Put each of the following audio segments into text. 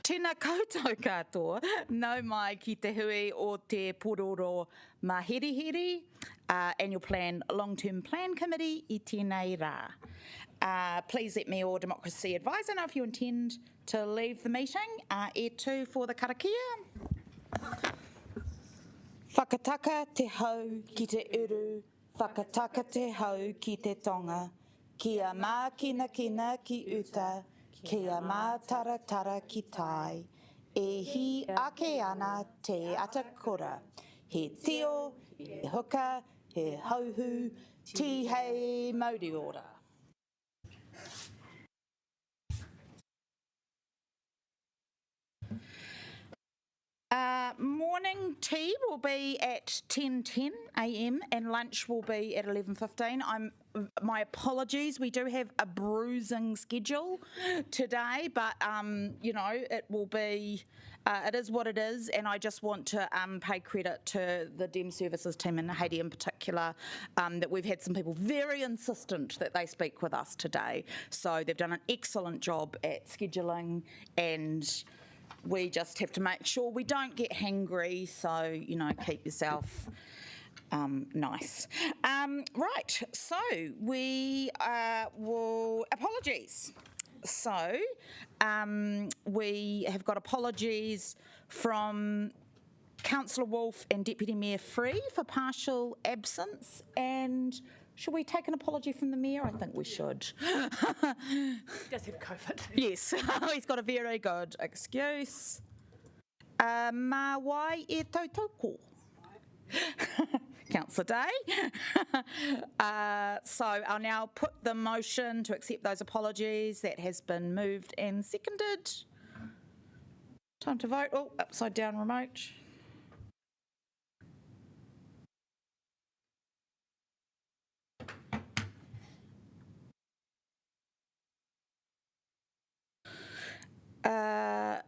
Tēnā koutou katoa, nau mai ki te hui o te Pūroro Maherehere, Annual Plan, Long-Term Plan Committee I tēnei rā. Please let me, or Democracy Advisor, know if you intend to leave the meeting. E tū for the karakia. Whakataka te hau ki te uru, whakataka te hau ki te tonga, kia mā kina kina ki uta, kia mā tara tara ki tai, e hi ake ana te atakura, he tio, he huka, he hauhu, ti hei mauri ora. Morning tea will be at 10:10 a.m. and lunch will be at 11:15. My apologies, we do have a bruising schedule today, but you know, it will be, it is what it is, and I just want to pay credit to the Dem Services team in Haiti in particular, that we've had some people very insistent that they speak with us today. So they've done an excellent job at scheduling, and we just have to make sure we don't get hangry, so, you know, keep yourself nice. Right, so we will, apologies. So we have got apologies from Councillor Wolfe and Deputy Mayor Free for partial absence, and should we take an apology from the Mayor? I think we should. He does have COVID. Yes, he's got a very good excuse. Mā wai e tautoko. Councillor Day. So I'll now put the motion to accept those apologies. That has been moved and seconded. Time to vote. Oh, upside down remote.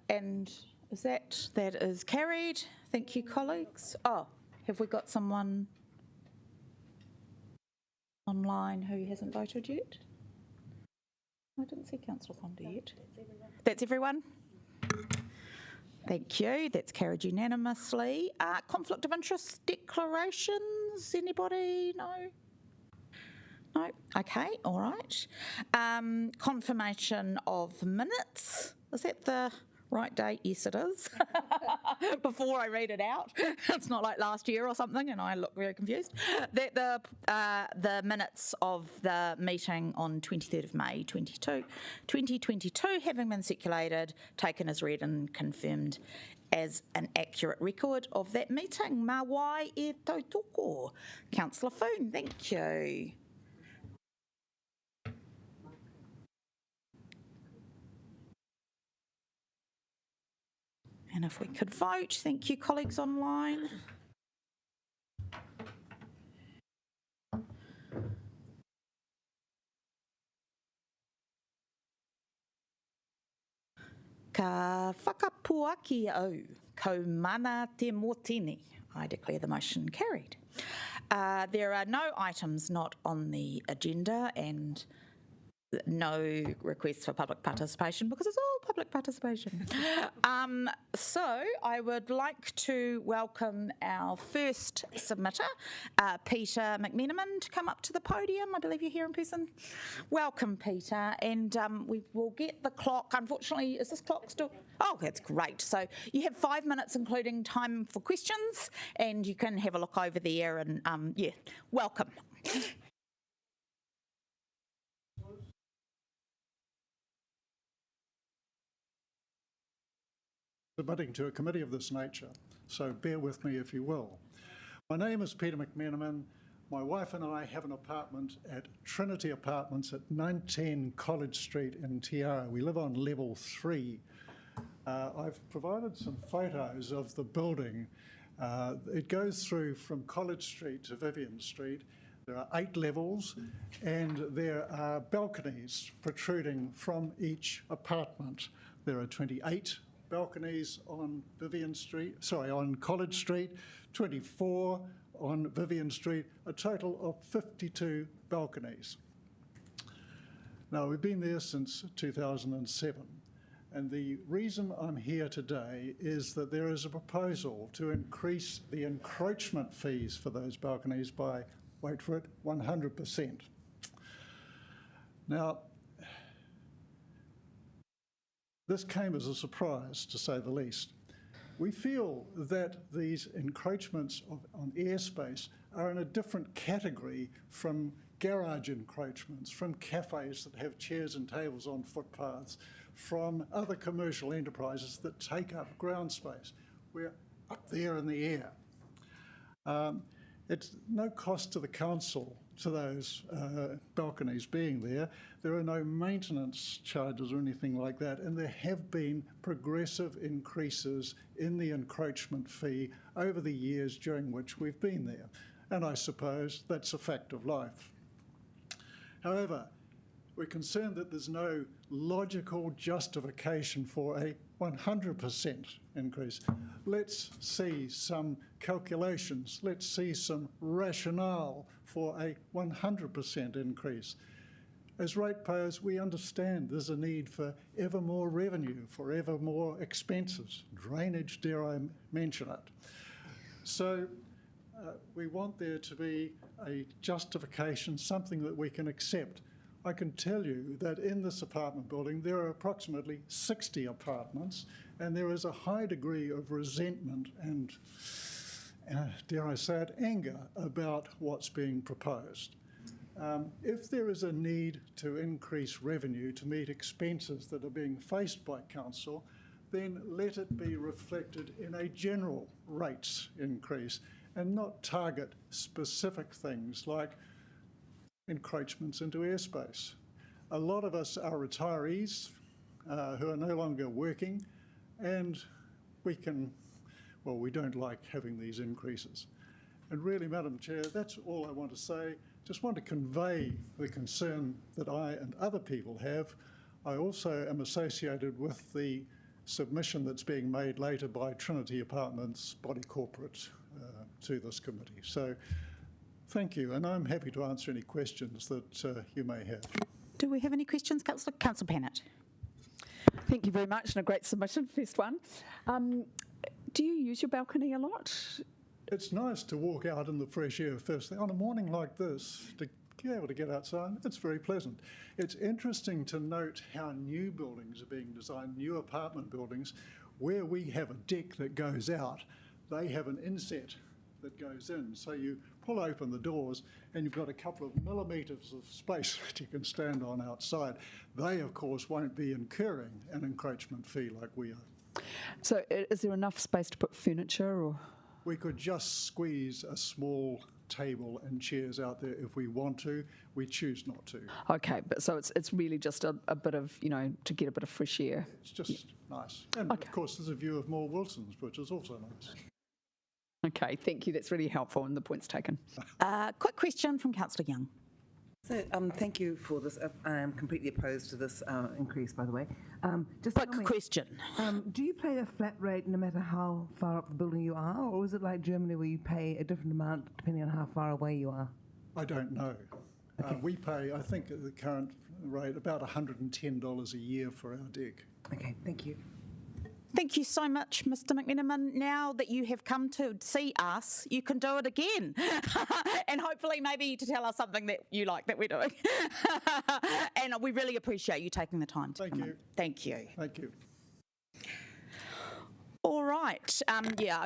And that is carried. Thank you, colleagues. Oh, have we got someone online who hasn't voted yet? I didn't see Councillor Fonda yet. That's everyone? Thank you. That's carried unanimously. Conflict of interest declarations? Anybody? No? No? Okay, all right. Confirmation of minutes. Is that the right date? Yes, it is. Before I read it out. It's not like last year or something and I look very confused. That the minutes of the meeting on 23rd of May 2022 having been circulated, taken as read and confirmed as an accurate record of that meeting. Mā wai e tautoko. Councillor Foon, thank you. And if we could vote, thank you, colleagues online. Ka whakapuaki au, ko mana te motini. I declare the motion carried. There are no items not on the agenda and no requests for public participation because it's all public participation. So I would like to welcome our first submitter, Peter McMenamin, to come up to the podium. I believe you're here in person. Welcome, Peter, and we will get the clock. Unfortunately, is this clock still? Oh, that's great. So you have 5 minutes, including time for questions, and you can have a look over there and, yeah, welcome. Submitting to a committee of this nature, so bear with me if you will. My name is Peter McMenamin. My wife and I have an apartment at Trinity Apartments at 19 College Street in Te Ara. We live on level 3. I've provided some photos of the building. It goes through from College Street to Vivian Street. There are 8 levels and there are balconies protruding from each apartment. There are 28 balconies on on College Street, 24 on Vivian Street, a total of 52 balconies. Now, we've been there since 2007. And the reason I'm here today is that there is a proposal to increase the encroachment fees for those balconies by, wait for it, 100%. Now, this came as a surprise, to say the least. We feel that these encroachments on airspace are in a different category from garage encroachments, from cafes that have chairs and tables on footpaths, from other commercial enterprises that take up ground space. We're up there in the air. It's no cost to the council to those balconies being there. There are no maintenance charges or anything like that, and there have been progressive increases in the encroachment fee over the years during which we've been there. And I suppose that's a fact of life. However, we're concerned that there's no logical justification for a 100% increase. Let's see some calculations. Let's see some rationale for a 100% increase. As ratepayers, we understand there's a need for ever more revenue, for ever more expenses, drainage, dare I mention it. So we want there to be a justification, something that we can accept. I can tell you that in this apartment building, there are approximately 60 apartments, and there is a high degree of resentment and, dare I say it, anger about what's being proposed. If there is a need to increase revenue to meet expenses that are being faced by council, then let it be reflected in a general rates increase and not target specific things like encroachments into airspace. A lot of us are retirees who are no longer working, and we don't like having these increases. And really, Madam Chair, that's all I want to say. Just want to convey the concern that I and other people have. I also am associated with the submission that's being made later by Trinity Apartments body corporate to this committee. So thank you, and I'm happy to answer any questions that you may have. Do we have any questions, Councillor? Councillor Pannett. Thank you very much, and a great submission, first one. Do you use your balcony a lot? It's nice to walk out in the fresh air first thing. On a morning like this, to be able to get outside, it's very pleasant. It's interesting to note how new buildings are being designed, new apartment buildings, where we have a deck that goes out, they have an inset that goes in. So you pull open the doors and you've got a couple of millimetres of space that you can stand on outside. They, of course, won't be incurring an encroachment fee like we are. So is there enough space to put furniture or? We could just squeeze a small table and chairs out there if we want to. We choose not to. Okay, but so it's really just a bit of, to get a bit of fresh air. It's just nice. And of course there's a view of more Wilsons, which is also nice. Okay, thank you. That's really helpful, and the point's taken. Quick question from Councillor Young. So, thank you for this. I am completely opposed to this increase, by the way. Just quick question. Do you pay a flat rate no matter how far up the building you are, or is it like Germany where you pay a different amount depending on how far away you are? I don't know. Okay. We pay, I think at the current rate, about $110 a year for our deck. Okay, thank you. Thank you so much, Mr. McMenamin. Now that you have come to see us, you can do it again. And hopefully maybe to tell us something that you like that we're doing. And we really appreciate you taking the time to come in. Thank you. Thank you. All right.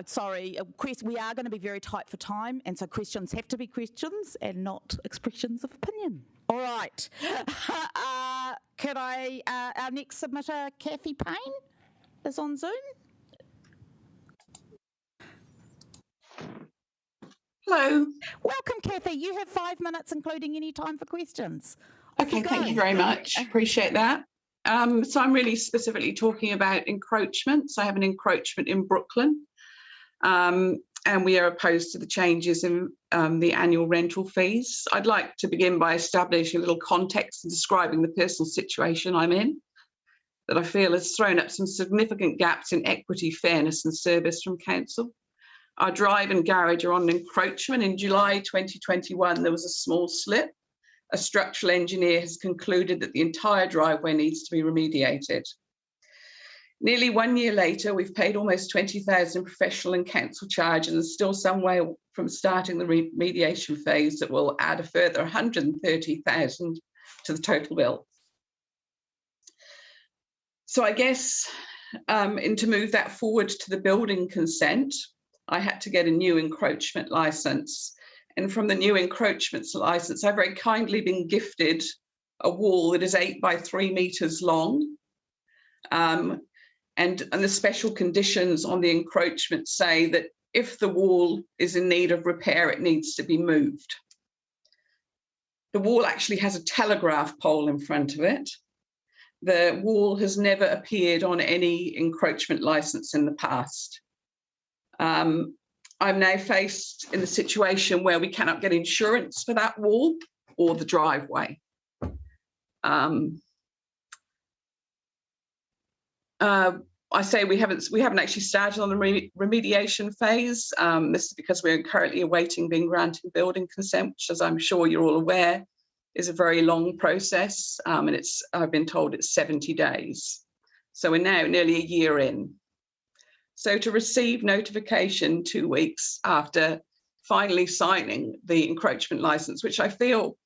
Sorry. We are going to be very tight for time, and so questions have to be questions and not expressions of opinion. All right. Could I, our next submitter, Kathy Payne, is on Zoom. Hello. Welcome, Kathy. You have 5 minutes, including any time for questions. Okay, thank you very much. Appreciate that. So I'm really specifically talking about encroachments. I have an encroachment in Brooklyn, and we are opposed to the changes in the annual rental fees. I'd like to begin by establishing a little context and describing the personal situation I'm in, that I feel has thrown up some significant gaps in equity, fairness and service from council. Our drive and garage are on an encroachment. In July 2021, there was a small slip. A structural engineer has concluded that the entire driveway needs to be remediated. Nearly 1 year later, we've paid almost 20,000 professional and council charges, and still some way from starting the remediation phase that will add a further 130,000 to the total bill. So I guess, and to move that forward to the building consent, I had to get a new encroachment licence. And from the new encroachment licence, I've very kindly been gifted a wall that is 8 by 3 metres long. And the special conditions on the encroachment say that if the wall is in need of repair, it needs to be moved. The wall actually has a telegraph pole in front of it. The wall has never appeared on any encroachment licence in the past. I'm now faced in the situation where we cannot get insurance for that wall or the driveway. I say we haven't actually started on the remediation phase. This is because we're currently awaiting being granted building consent, which, as I'm sure you're all aware, is a very long process, and I've been told it's 70 days. So we're now nearly a year in. So to receive notification 2 weeks after finally signing the encroachment licence, which I feel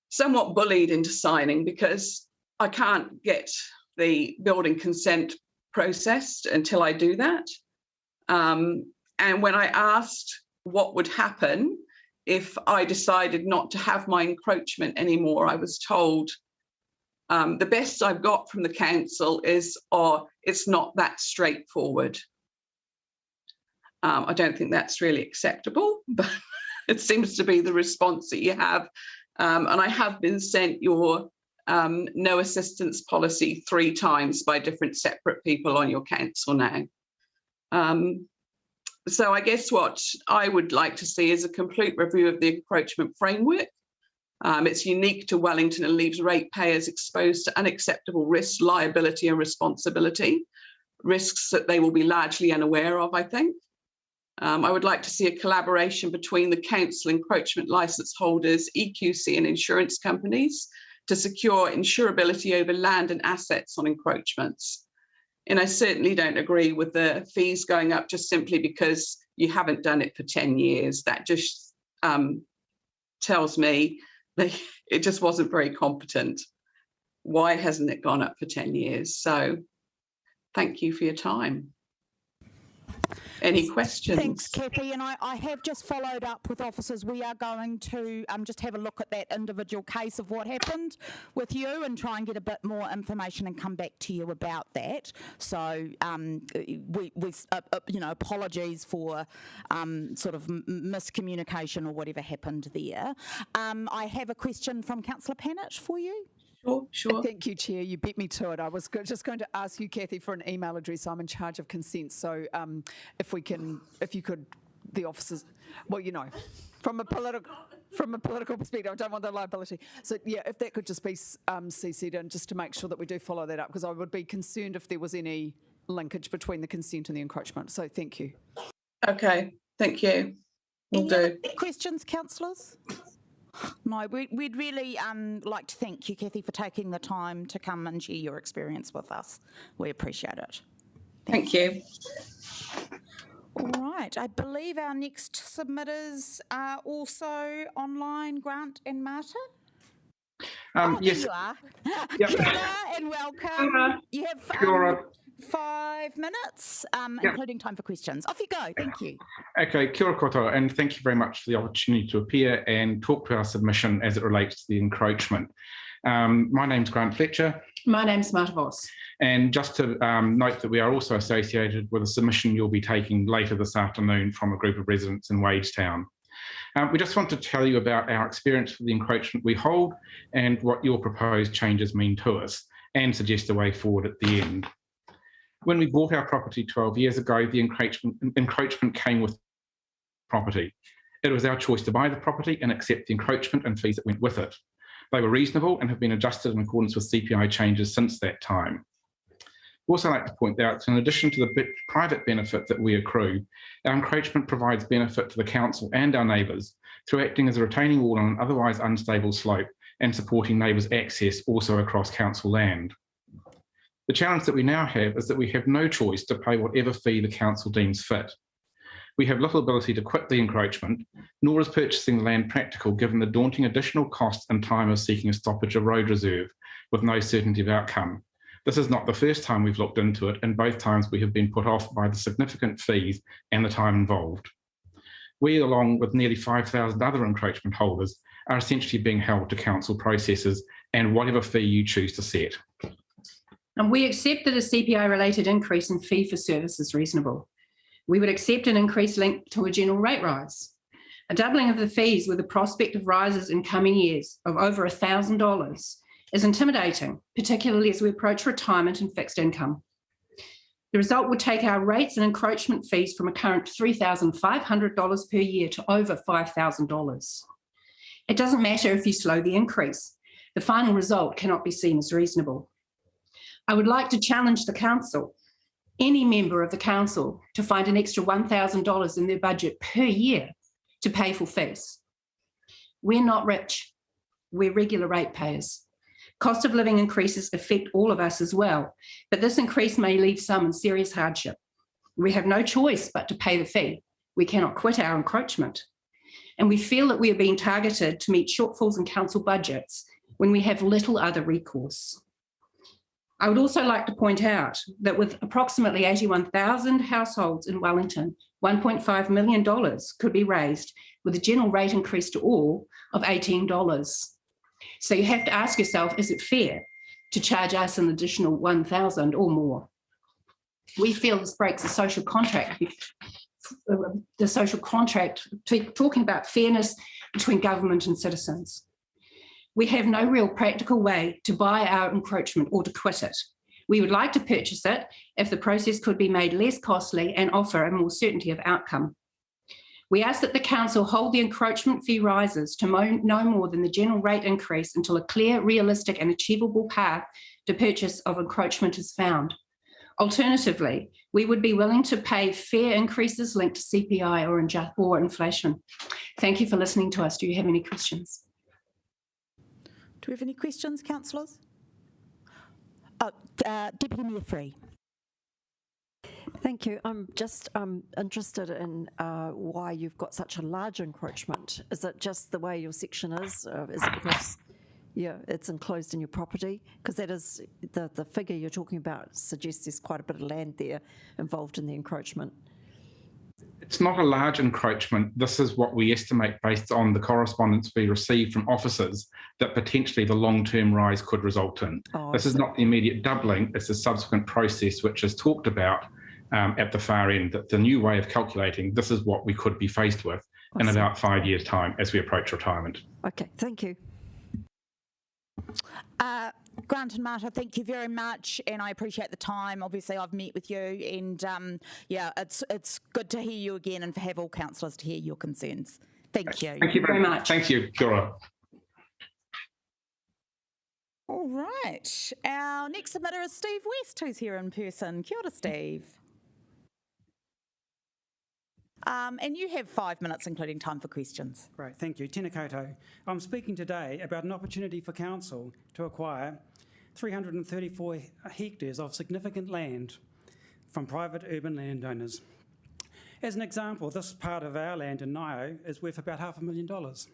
somewhat bullied into signing because I can't get the building consent processed until I do that. And when I asked what would happen if I decided not to have my encroachment anymore, I was told the best I've got from the council is, it's not that straightforward. I don't think that's really acceptable, but it seems to be the response that you have. And I have been sent your no assistance policy 3 times by different separate people on your council now. So I guess what I would like to see is a complete review of the encroachment framework. It's unique to Wellington and leaves ratepayers exposed to unacceptable risks, liability and responsibility, risks that they will be largely unaware of, I think. I would like to see a collaboration between the council, encroachment licence holders, EQC and insurance companies to secure insurability over land and assets on encroachments. And I certainly don't agree with the fees going up just simply because you haven't done it for 10 years. That just tells me that it just wasn't very competent. Why hasn't it gone up for 10 years? So thank you for your time. Any questions? Thanks, Kathy. And I have just followed up with officers. We are going to just have a look at that individual case of what happened with you and try and get a bit more information and come back to you about that. So apologies for sort of miscommunication or whatever happened there. I have a question from Councillor Pannett for you. Sure. Thank you, Chair. You beat me to it. I was just going to ask you, Kathy, for an email address. I'm in charge of consent. So if you could, the officers, well, you know, from a political perspective, I don't want the liability. So yeah, if that could just be CC'd in just to make sure that we do follow that up, because I would be concerned if there was any linkage between the consent and the encroachment. So thank you. Okay, thank you. Will do. Any other questions, councillors? No, we'd really like to thank you, Kathy, for taking the time to come and share your experience with us. We appreciate it. Thank you. All right. I believe our next submitters are also online, Grant and Marta. Yes. There you are. Yep. Kia ora and welcome. You have 5 minutes, including time for questions. Off you go. Thank you. Okay, kia ora koutou, and thank you very much for the opportunity to appear and talk to our submission as it relates to the encroachment. My name's Grant Fletcher. My name's Marta Voss. And just to note that we are also associated with a submission you'll be taking later this afternoon from a group of residents in Wadestown. We just want to tell you about our experience with the encroachment we hold and what your proposed changes mean to us, and suggest a way forward at the end. When we bought our property 12 years ago, the encroachment came with property. It was our choice to buy the property and accept the encroachment and fees that went with it. They were reasonable and have been adjusted in accordance with CPI changes since that time. I'd also like to point out that in addition to the private benefit that we accrue, our encroachment provides benefit to the council and our neighbours through acting as a retaining wall on an otherwise unstable slope and supporting neighbours' access also across council land. The challenge that we now have is that we have no choice to pay whatever fee the council deems fit. We have little ability to quit the encroachment, nor is purchasing the land practical given the daunting additional cost and time of seeking a stoppage of road reserve with no certainty of outcome. This is not the first time we've looked into it, and both times we have been put off by the significant fees and the time involved. We, along with nearly 5,000 other encroachment holders, are essentially being held to council processes and whatever fee you choose to set. And we accept that a CPI-related increase in fee for service is reasonable. We would accept an increase linked to a general rate rise. A doubling of the fees with the prospect of rises in coming years of over $1,000 is intimidating, particularly as we approach retirement and fixed income. The result would take our rates and encroachment fees from a current $3,500 per year to over $5,000. It doesn't matter if you slow the increase. The final result cannot be seen as reasonable. I would like to challenge the council, any member of the council, to find an extra $1,000 in their budget per year to pay for fees. We're not rich, we're regular ratepayers. Cost of living increases affect all of us as well, but this increase may leave some in serious hardship. We have no choice but to pay the fee. We cannot quit our encroachment. And we feel that we are being targeted to meet shortfalls in council budgets when we have little other recourse. I would also like to point out that with approximately 81,000 households in Wellington, $1.5 million could be raised with a general rate increase to all of $18. So you have to ask yourself, is it fair to charge us an additional $1,000 or more? We feel this breaks the social contract, talking about fairness between government and citizens. We have no real practical way to buy our encroachment or to quit it. We would like to purchase it if the process could be made less costly and offer a more certainty of outcome. We ask that the council hold the encroachment fee rises to no more than the general rate increase until a clear, realistic and achievable path to purchase of encroachment is found. Alternatively, we would be willing to pay fair increases linked to CPI or inflation. Thank you for listening to us. Do you have any questions? Do we have any questions, councillors? Deputy Mayor Free. Thank you. I'm just interested in why you've got such a large encroachment. Is it just the way your section is? Is it because it's enclosed in your property? Because that is the figure you're talking about suggests there's quite a bit of land there involved in the encroachment. It's not a large encroachment. This is what we estimate based on the correspondence we received from officers that potentially the long-term rise could result in. This is not the immediate doubling, it's the subsequent process which is talked about at the far end, that the new way of calculating, this is what we could be faced with in about 5 years' time as we approach retirement. Okay, thank you. Grant and Marta, thank you very much, and I appreciate the time. Obviously, I've met with you, and it's good to hear you again and to have all councillors to hear your concerns. Thank you. Thank you very much. Thank you. Kia ora. All right. Our next submitter is Steve West, who's here in person. Kia ora, Steve. And you have 5 minutes, including time for questions. Great, thank you. Tēnā koutou. I'm speaking today about an opportunity for council to acquire 334 hectares of significant land from private urban landowners. As an example, this part of our land in Nio is worth about $500,000.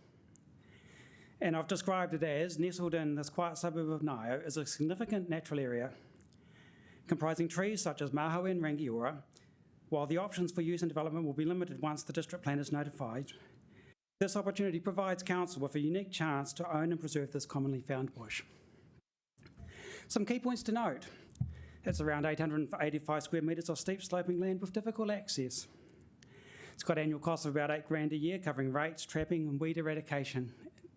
And I've described it as, nestled in this quiet suburb of Nio, is a significant natural area comprising trees such as mahaui and rangiora, while the options for use and development will be limited once the district plan is notified. This opportunity provides council with a unique chance to own and preserve this commonly found bush. Some key points to note. It's around 885 square metres of steep sloping land with difficult access. It's got annual costs of about $8,000 a year, covering rates, trapping and weed eradication,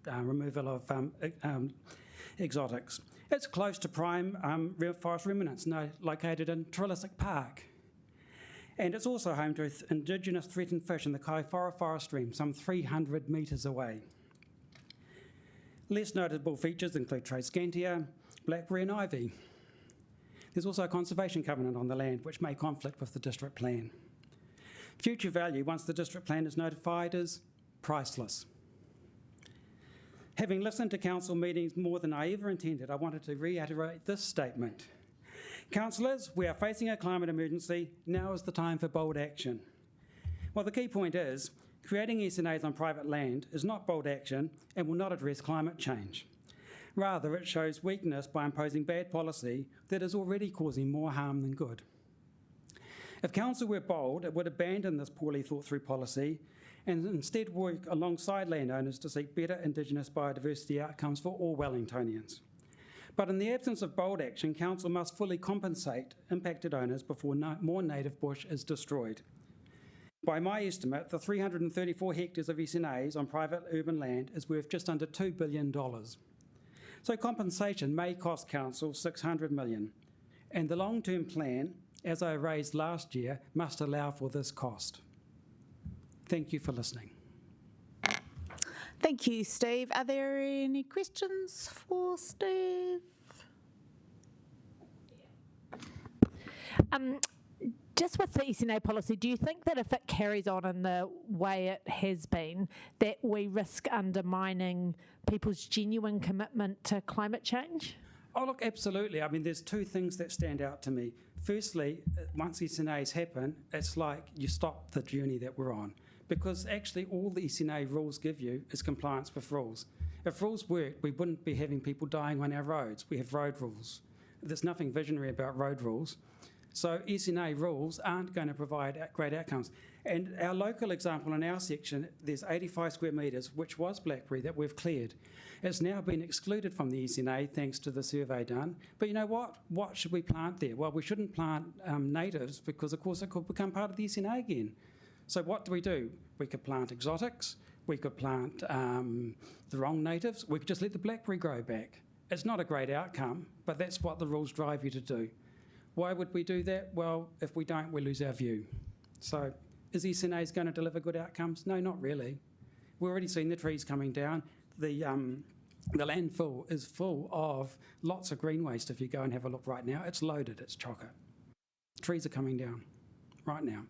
removal of exotics. It's close to prime forest remnants located in Trilisic Park. And it's also home to indigenous threatened fish in the Kaifora forest stream, some 300 metres away. Less notable features include Triscantia, blackberry and ivy. There's also a conservation covenant on the land which may conflict with the district plan. Future value once the district plan is notified is priceless. Having listened to council meetings more than I ever intended, I wanted to reiterate this statement. Councillors, we are facing a climate emergency. Now is the time for bold action. Well, the key point is, creating SNAs on private land is not bold action and will not address climate change. Rather, it shows weakness by imposing bad policy that is already causing more harm than good. If Council were bold, it would abandon this poorly thought through policy and instead work alongside landowners to seek better Indigenous biodiversity outcomes for all Wellingtonians. But in the absence of bold action, Council must fully compensate impacted owners before more native bush is destroyed. By my estimate, the 334 hectares of SNAs on private urban land is worth just under $2 billion. So compensation may cost Council $600 million, and the long-term plan, as I raised last year, must allow for this cost. Thank you for listening. Thank you, Steve. Are there any questions for Steve? Just with the SNA policy, do you think that if it carries on in the way it has been, that we risk undermining people's genuine commitment to climate change? Oh, look, absolutely. I mean, there's two things that stand out to me. Firstly, once SNAs happen, it's like you stop the journey that we're on, because actually all the SNA rules give you is compliance with rules. If rules worked, we wouldn't be having people dying on our roads. We have road rules. There's nothing visionary about road rules. So SNA rules aren't going to provide great outcomes. And our local example in our section, there's 85 square metres, which was blackberry, that we've cleared. It's now been excluded from the SNA thanks to the survey done. But you know what? What should we plant there? Well, we shouldn't plant natives because, of course, it could become part of the SNA again. So what do? We could plant exotics. We could plant the wrong natives. We could just let the blackberry grow back. It's not a great outcome, but that's what the rules drive you to do. Why would we do that? Well, if we don't, we lose our view. So is SNAs going to deliver good outcomes? No, not really. We've already seen the trees coming down. The landfill is full of lots of green waste. If you go and have a look right now, it's loaded, it's chocker. Trees are coming down right now.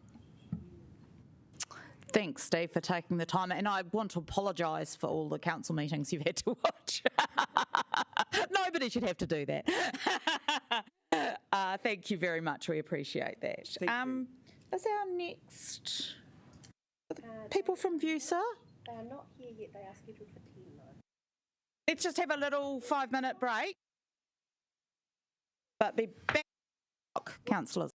Thanks, Steve, for taking the time. And I want to apologise for all the council meetings you've had to watch. Nobody should have to do that. Thank you very much. We appreciate that. Is our next people from VUSA? They are not here yet. They are scheduled for 10 though. Let's just have a little 5-minute break. But be back, councillors.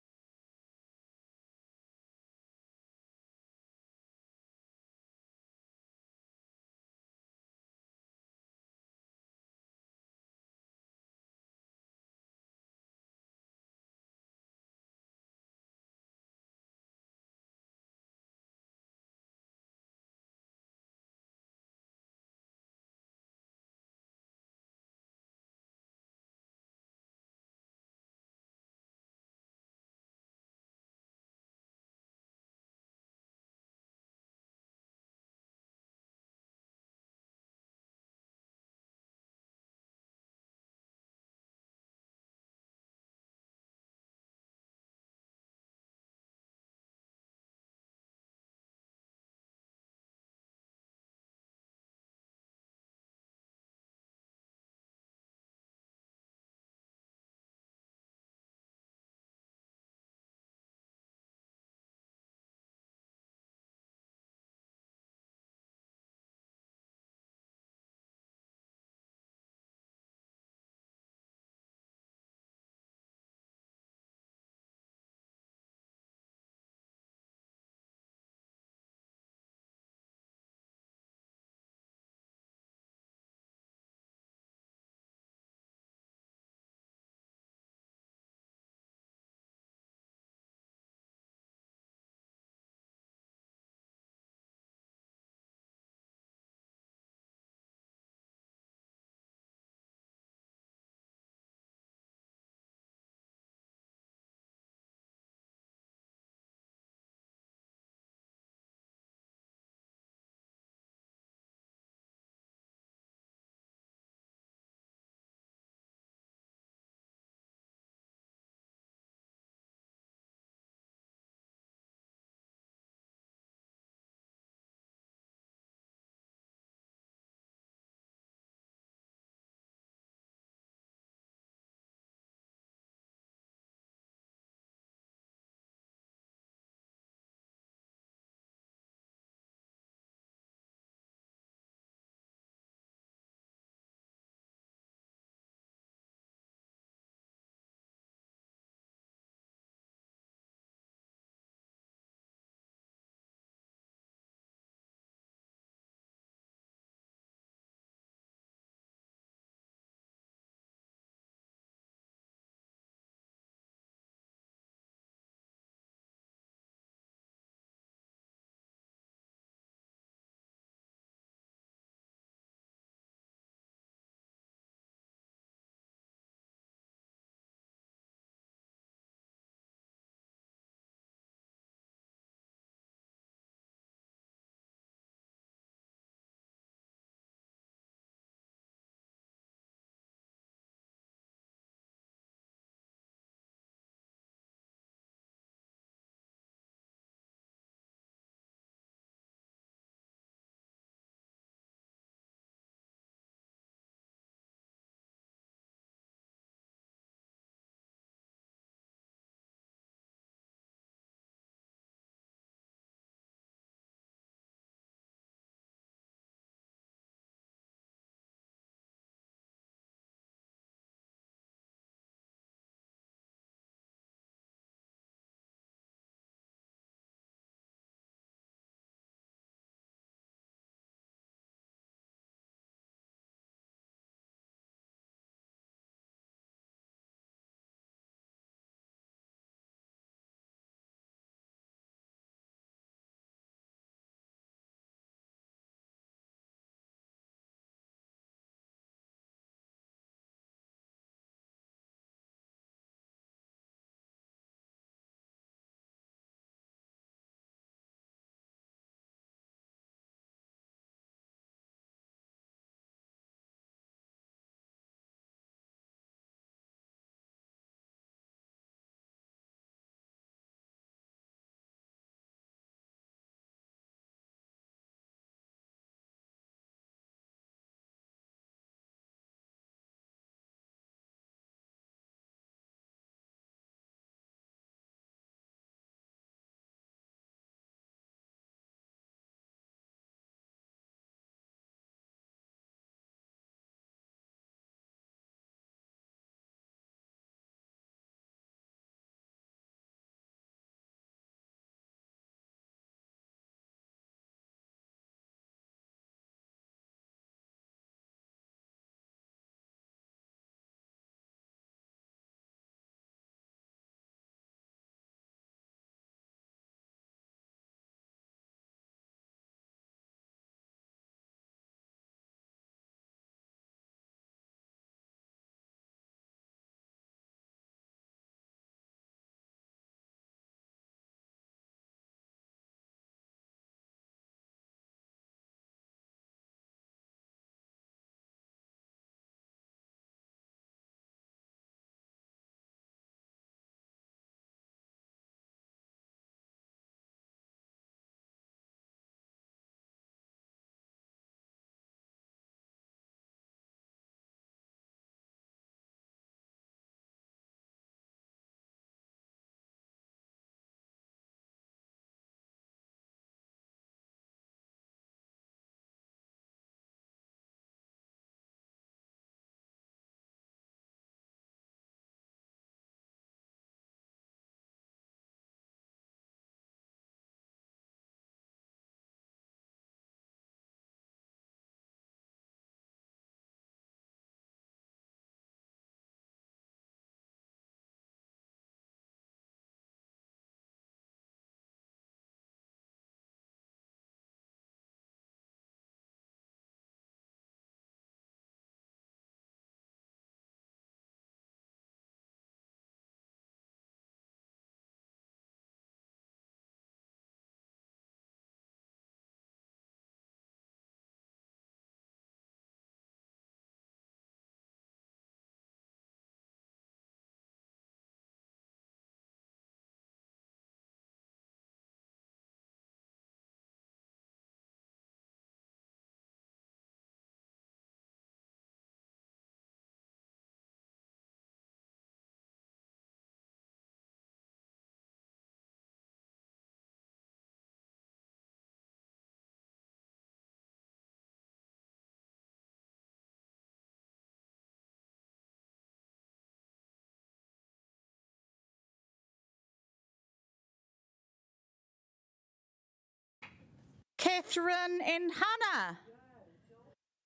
Catherine and Hannah.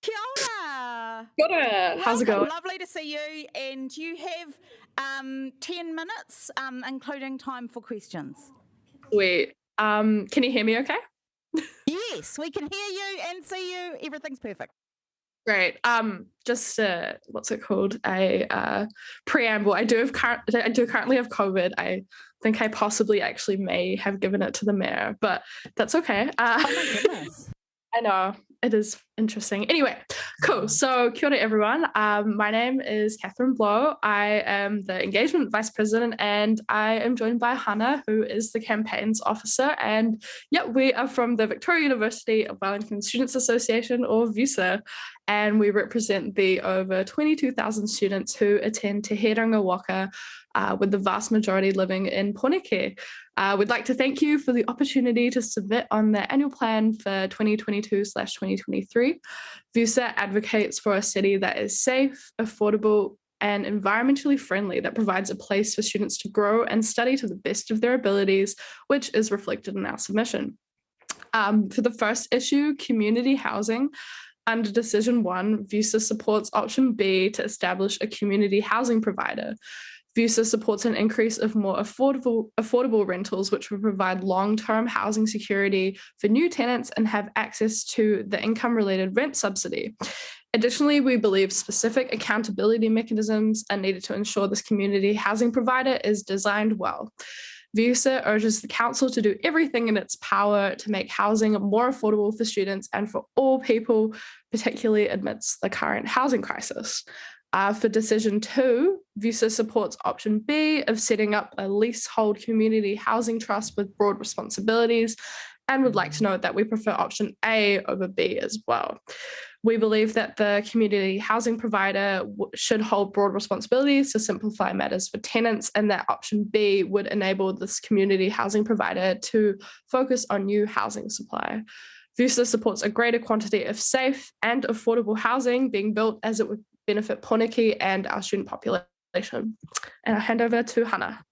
Kia ora. Kia ora. How's it going? Lovely to see you. And you have 10 minutes, including time for questions. Sweet. Can you hear me okay? Yes, we can hear you and see you. Everything's perfect. Great. Just what's it called? A preamble. I do currently have COVID. I think I possibly actually may have given it to the mayor, but that's okay. Oh my goodness. I know. It is interesting. Anyway, cool. So kia ora everyone. My name is Catherine Blow. I am the engagement vice president and I am joined by Hannah, who is the campaigns officer. And yeah, we are from the Victoria University of Wellington Students Association, or VUSA, and we represent the over 22,000 students who attend Te Heranga Waka, with the vast majority living in Pōneke. We'd like to thank you for the opportunity to submit on the annual plan for 2022/2023. VUSA advocates for a city that is safe, affordable, and environmentally friendly, that provides a place for students to grow and study to the best of their abilities, which is reflected in our submission. For the first issue, community housing, under Decision 1, VUSA supports option B to establish a community housing provider. VUSA supports an increase of more affordable rentals, which will provide long-term housing security for new tenants and have access to the income-related rent subsidy. Additionally, we believe specific accountability mechanisms are needed to ensure this community housing provider is designed well. VUSA urges the council to do everything in its power to make housing more affordable for students and for all people, particularly amidst the current housing crisis. For Decision 2, VUSA supports option B of setting up a leasehold community housing trust with broad responsibilities, and would like to note that we prefer option A over B as well. We believe that the community housing provider should hold broad responsibilities to simplify matters for tenants, and that option B would enable this community housing provider to focus on new housing supply. VUSA supports a greater quantity of safe and affordable housing being built, as it would benefit Pōneke and our student population. And I'll hand over to Hannah.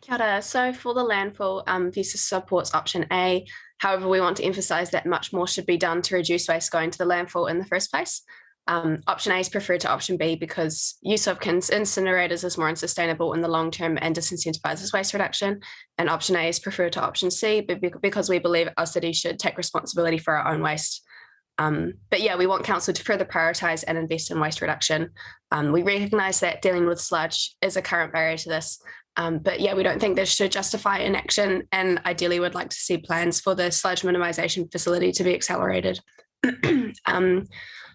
Kia ora. So for the landfill, VUSA supports option A. However, we want to emphasise that much more should be done to reduce waste going to the landfill in the first place. Option A is preferred to option B because use of incinerators is more unsustainable in the long term and disincentivises waste reduction. And option A is preferred to option C because we believe our city should take responsibility for our own waste. But yeah, we want council to further prioritise and invest in waste reduction. We recognise that dealing with sludge is a current barrier to this. But yeah, we don't think this should justify inaction, and ideally would like to see plans for the sludge minimisation facility to be accelerated.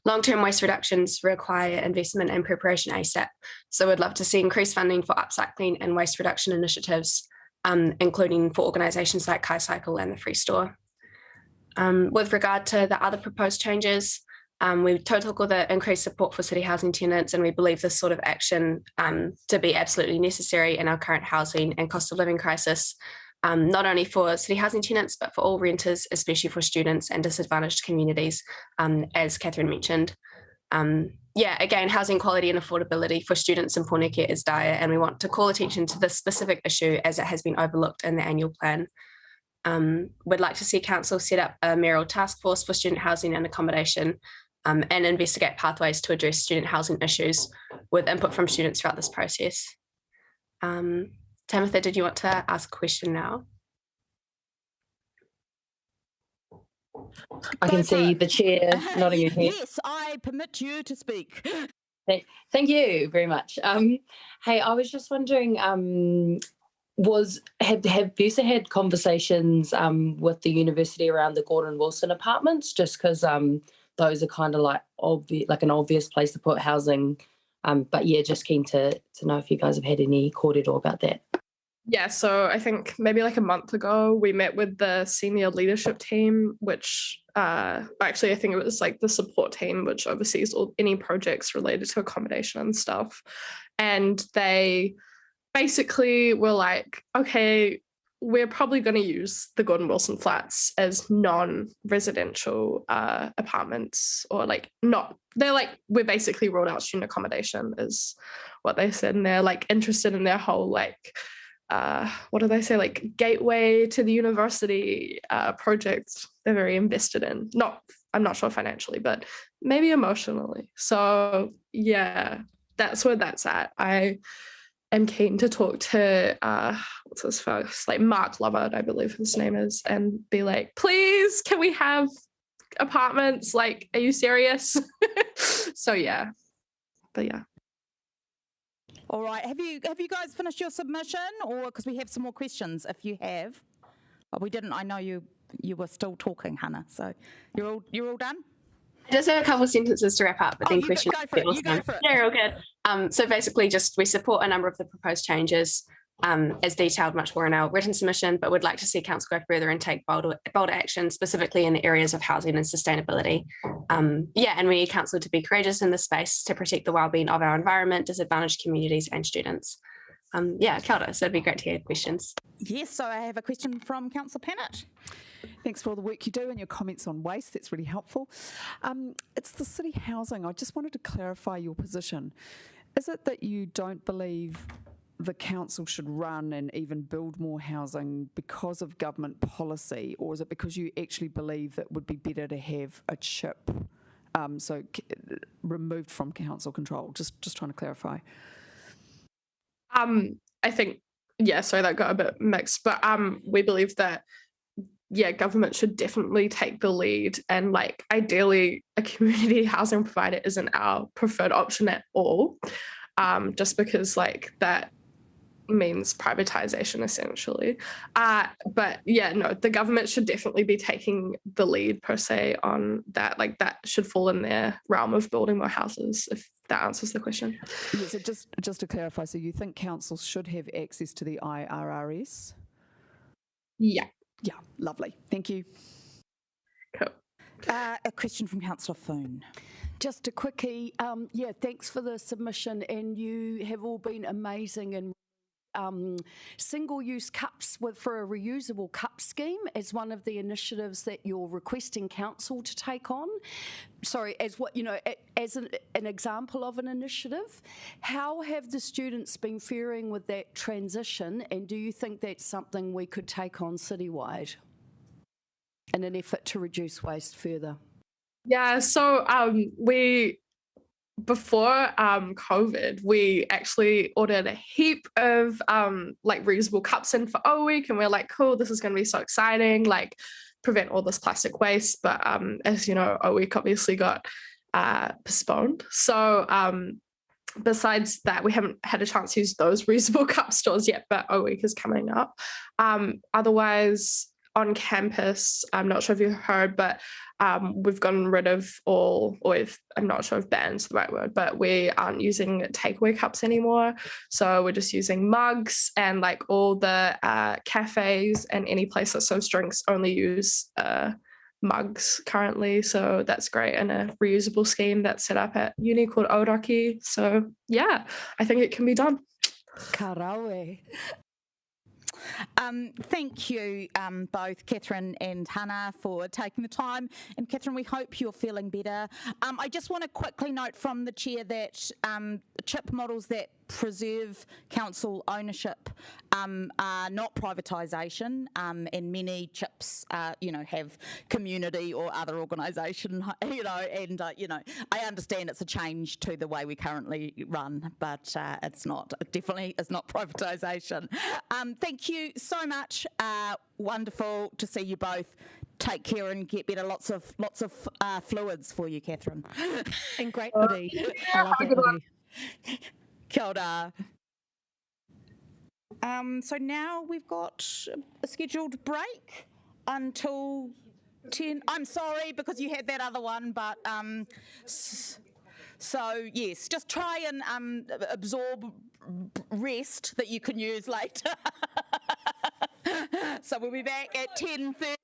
Long-term waste reductions require investment and preparation ASAP. So we'd love to see increased funding for upcycling and waste reduction initiatives, including for organisations like KaiCycle and the Free Store. With regard to the other proposed changes, we total the increased support for city housing tenants, and we believe this sort of action to be absolutely necessary in our current housing and cost of living crisis, not only for city housing tenants, but for all renters, especially for students and disadvantaged communities, as Catherine mentioned. Yeah, again, housing quality and affordability for students in Pōneke is dire, and we want to call attention to this specific issue as it has been overlooked in the annual plan. We'd like to see council set up a mayoral task force for student housing and accommodation, and investigate pathways to address student housing issues with input from students throughout this process. Tamitha, did you want to ask a question now? I can see the chair nodding her head. Yes, I permit you to speak. Thank you very much. Hey, I was just wondering, have VUSA had conversations with the university around the Gordon Wilson apartments, just because those are kind of like an obvious place to put housing. But yeah, just keen to know if you guys have had any kōrero about that. Yeah, so I think maybe like a month ago, we met with the senior leadership team, which actually I think it was like the support team, which oversees any projects related to accommodation and stuff. And they basically were like, okay, we're probably going to use the Gordon Wilson flats as non-residential apartments, or like not, they're like, we're basically ruled out student accommodation is what they said. And they're like interested in their whole like what do they say, like gateway to the university project they're very invested in. I'm not sure financially, but maybe emotionally. So yeah, that's where that's at. I am keen to talk to what's his first, like Mark Lovett, I believe his name is, and be like, please, can we have apartments? Like, are you serious? So yeah, but yeah. All right. Have you guys finished your submission, or because we have some more questions? If you have, but we didn't. I know you were still talking, Hannah. So you're all done. Just a couple of sentences to wrap up, but then you questions. go for it. You go for it. Yeah, all good. So basically, just we support a number of the proposed changes, as detailed much more in our written submission, but would like to see council go further and take bolder action, specifically in the areas of housing and sustainability. And we need council to be courageous in this space to protect the wellbeing of our environment, disadvantaged communities and students. Kia ora, so it'd be great to hear questions. Yes, so I have a question from Councillor Pennant. Thanks for all the work you do and your comments on waste. That's really helpful. It's the city housing. I just wanted to clarify your position. Is it that you don't believe the council should run and even build more housing because of government policy, or is it because you actually believe that it would be better to have a chip removed from council control? Just trying to clarify. I think, sorry, that got a bit mixed, but we believe that government should definitely take the lead, and like ideally a community housing provider isn't our preferred option at all, just because like that means privatization essentially. But the government should definitely be taking the lead per se on that. Like that should fall in their realm of building more houses, if that answers the question. Yeah, so just to clarify, so you think councils should have access to the IRRS? Yeah. Yeah, lovely. Thank you. Cool. A question from Councillor Foon. Just a quickie. Thanks for the submission, and you have all been amazing and single-use cups for a reusable cup scheme as one of the initiatives that you're requesting council to take on. Sorry, as an example of an initiative. How have the students been faring with that transition, and do you think that's something we could take on citywide in an effort to reduce waste further? Yeah, so before COVID, we actually ordered a heap of reusable cups in for Warwick, and we're like, cool, this is going to be so exciting, like prevent all this plastic waste. But as you know, Warwick obviously got postponed. So besides that, we haven't had a chance to use those reusable cup stores yet, but Warwick is coming up. Otherwise, on campus, I'm not sure if you've heard, but we've gotten rid of I'm not sure if banned's the right word, but we aren't using takeaway cups anymore. So we're just using mugs, and like all the cafes and any place that serves drinks only use mugs currently. So that's great, and a reusable scheme that's set up at uni called Ōraki. So yeah, I think it can be done. Karawe. Thank you both, Catherine and Hannah, for taking the time. And Catherine, we hope you're feeling better. I just want to quickly note from the chair that chip models that preserve council ownership are not privatisation, and many chips, have community or other organisation, and I understand it's a change to the way we currently run, but it's not privatisation. Thank you so much. Wonderful to see you both. Take care and get better. Lots of fluids for you, Catherine. And great hoodie. I love that hoodie. Kia ora. So now we've got a scheduled break until 10. I'm sorry because you had that other one, but so yes, just try and absorb rest that you can use later. So we'll be back at 10:30.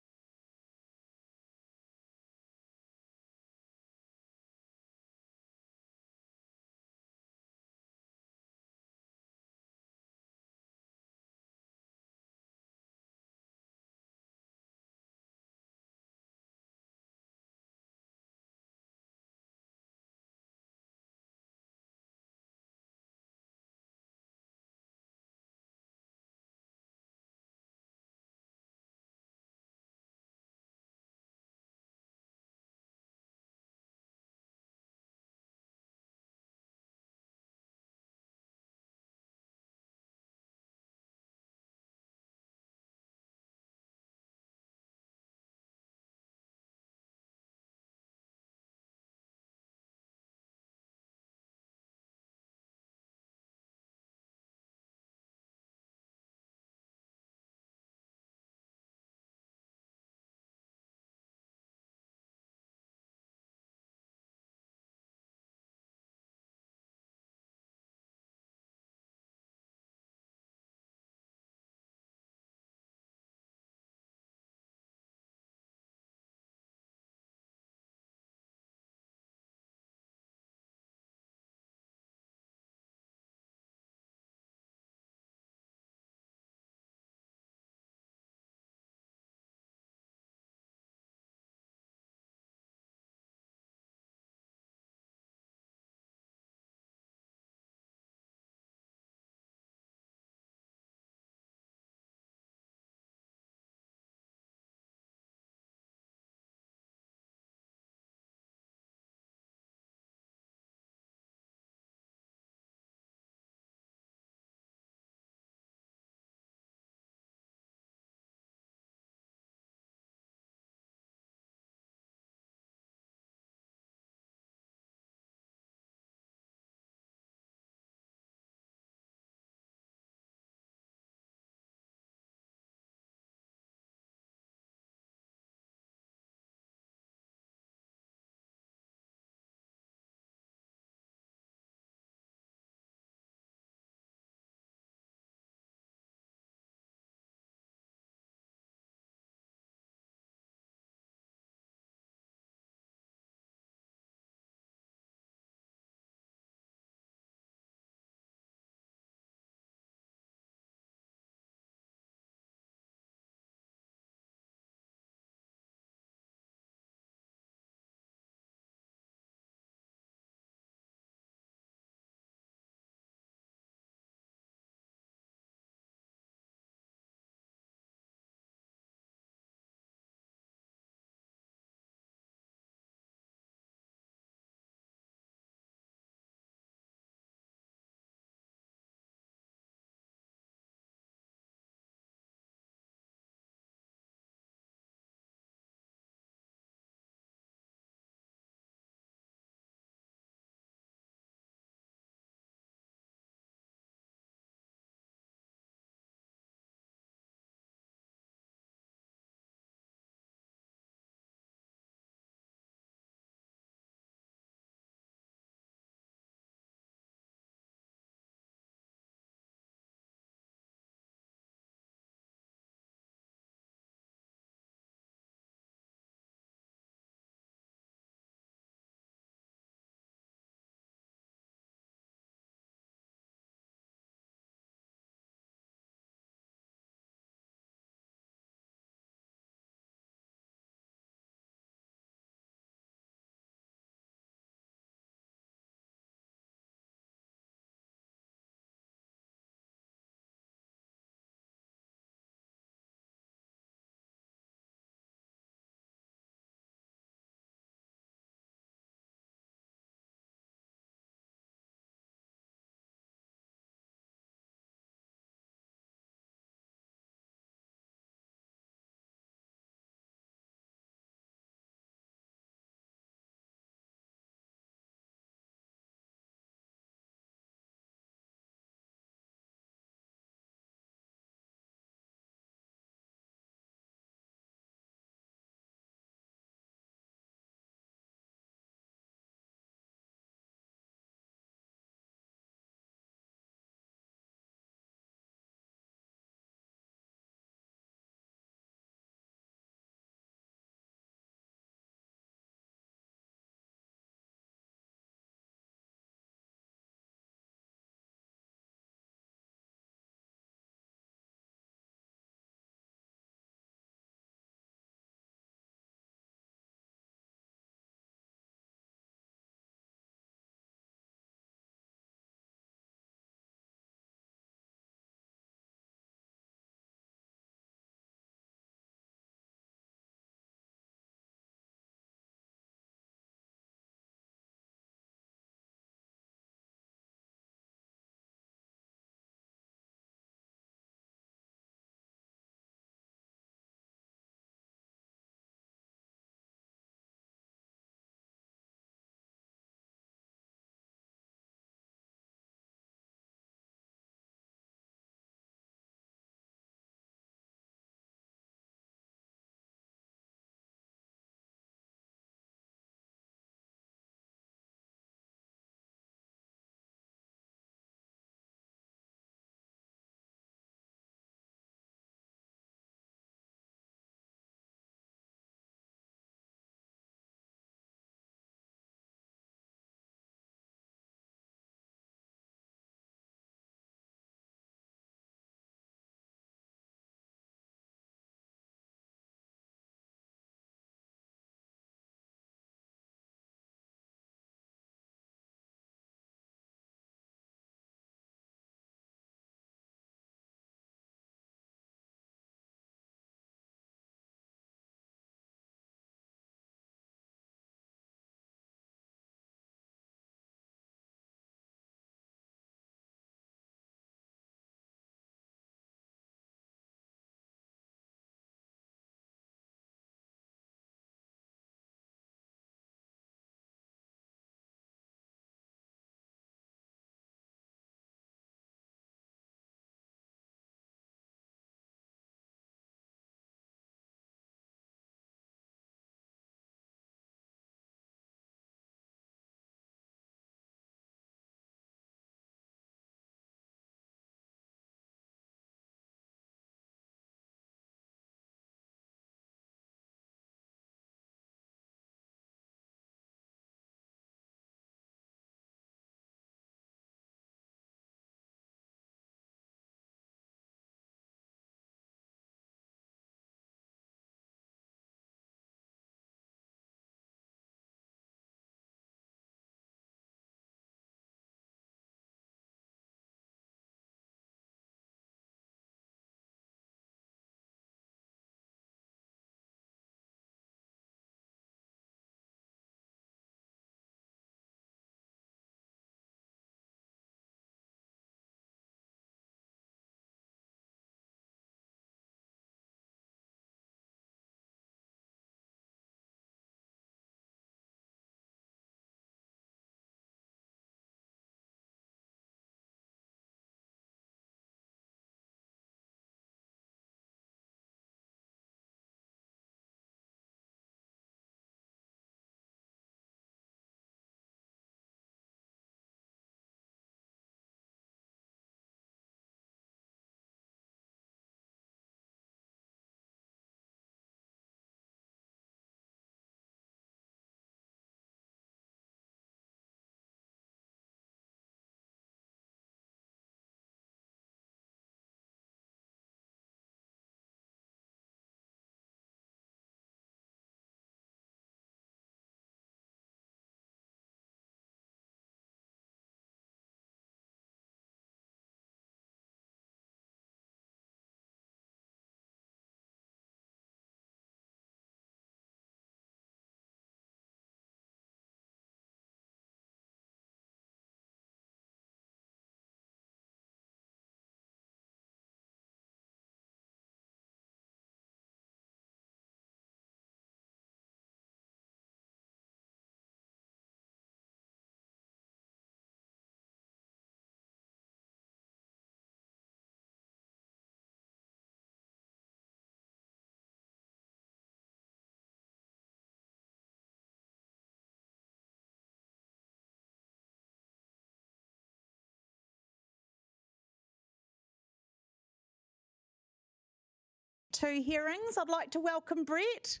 2 hearings. I'd like to welcome Brett.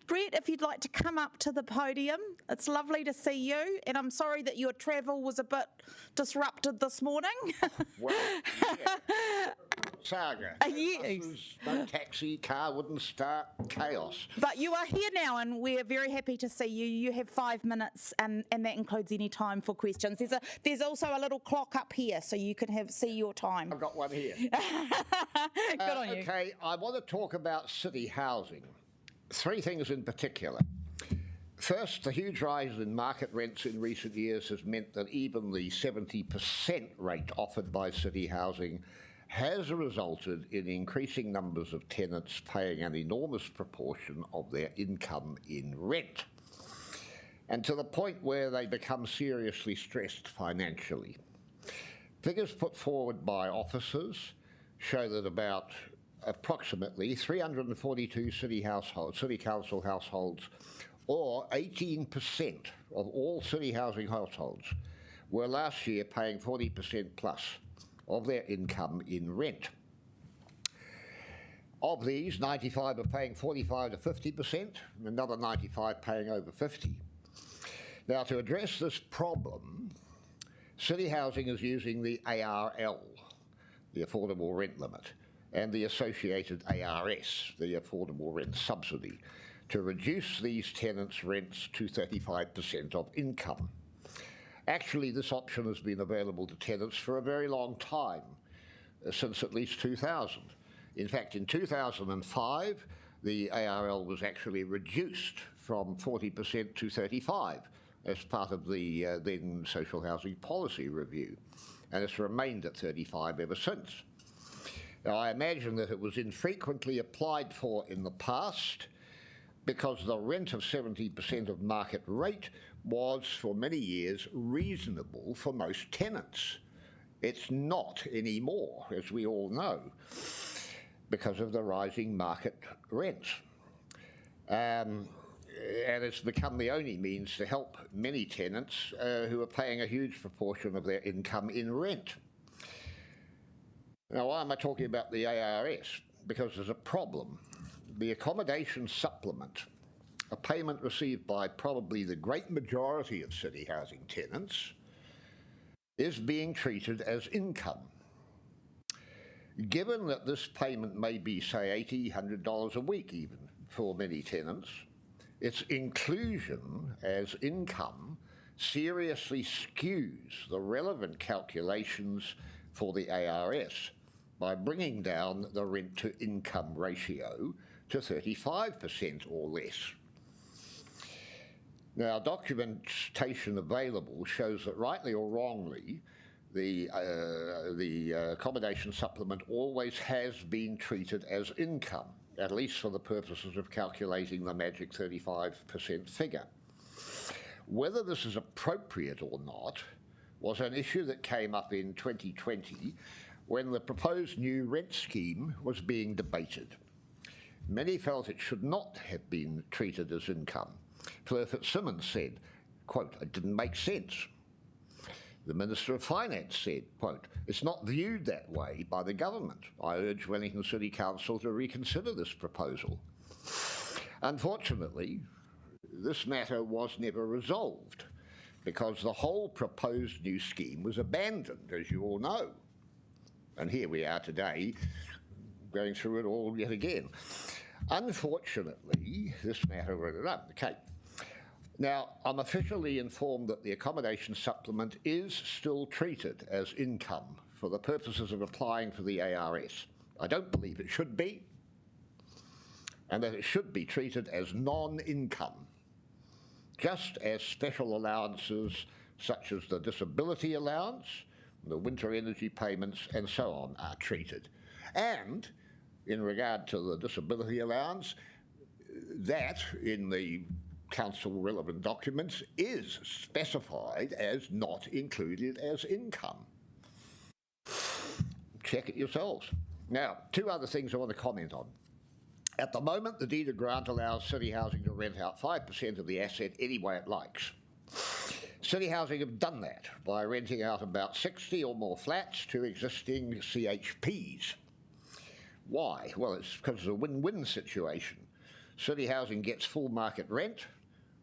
Brett, if you'd like to come up to the podium. It's lovely to see you, and I'm sorry that your travel was a bit disrupted this morning. Well, yeah. Saga. Yes. No taxi, car wouldn't start, chaos. But you are here now, and we're very happy to see you. You have 5 minutes, and that includes any time for questions. There's also a little clock up here, so you can see your time. I've got one here. Good on you. Okay, I want to talk about city housing. 3 things in particular. First, the huge rise in market rents in recent years has meant that even the 70% rate offered by city housing has resulted in increasing numbers of tenants paying an enormous proportion of their income in rent, and to the point where they become seriously stressed financially. Figures put forward by officers show that approximately 342 city council households, or 18% of all city housing households, were last year paying 40% plus of their income in rent. Of these, 95 are paying 45 to 50%, and another 95 paying over 50. Now, to address this problem, city housing is using the ARL, the Affordable Rent Limit, and the associated ARS, the Affordable Rent Subsidy, to reduce these tenants' rents to 35% of income. Actually, this option has been available to tenants for a very long time, since at least 2000. In fact, in 2005, the ARL was actually reduced from 40% to 35% as part of the then Social Housing Policy Review, and it's remained at 35% ever since. Now, I imagine that it was infrequently applied for in the past because the rent of 70% of market rate was, for many years, reasonable for most tenants. It's not anymore, as we all know, because of the rising market rents. And it's become the only means to help many tenants who are paying a huge proportion of their income in rent. Now, why am I talking about the ARS? Because there's a problem. The accommodation supplement, a payment received by probably the great majority of city housing tenants, is being treated as income. Given that this payment may be, say, $80, $100 a week even for many tenants, its inclusion as income seriously skews the relevant calculations for the ARS by bringing down the rent-to-income ratio to 35% or less. Now, documentation available shows that, rightly or wrongly, the accommodation supplement always has been treated as income, at least for the purposes of calculating the magic 35% figure. Whether this is appropriate or not was an issue that came up in 2020 when the proposed new rent scheme was being debated. Many felt it should not have been treated as income. Fleur Fitzsimmons said, quote, "It didn't make sense." The Minister of Finance said, quote, "It's not viewed that way by the government. I urge Wellington City Council to reconsider this proposal." Unfortunately, this matter was never resolved because the whole proposed new scheme was abandoned, as you all know. And here we are today, going through it all yet again. Unfortunately, this matter went up. Okay. Now, I'm officially informed that the accommodation supplement is still treated as income for the purposes of applying for the ARS. I don't believe it should be, and that it should be treated as non-income, just as special allowances such as the disability allowance, the winter energy payments, and so on are treated. And in regard to the disability allowance, that in the council relevant documents is specified as not included as income. Check it yourselves. Now, 2 other things I want to comment on. At the moment, the deed of grant allows City Housing to rent out 5% of the asset any way it likes. City Housing have done that by renting out about 60 or more flats to existing CHPs. Why? Well, it's because it's a win-win situation. City housing gets full market rent,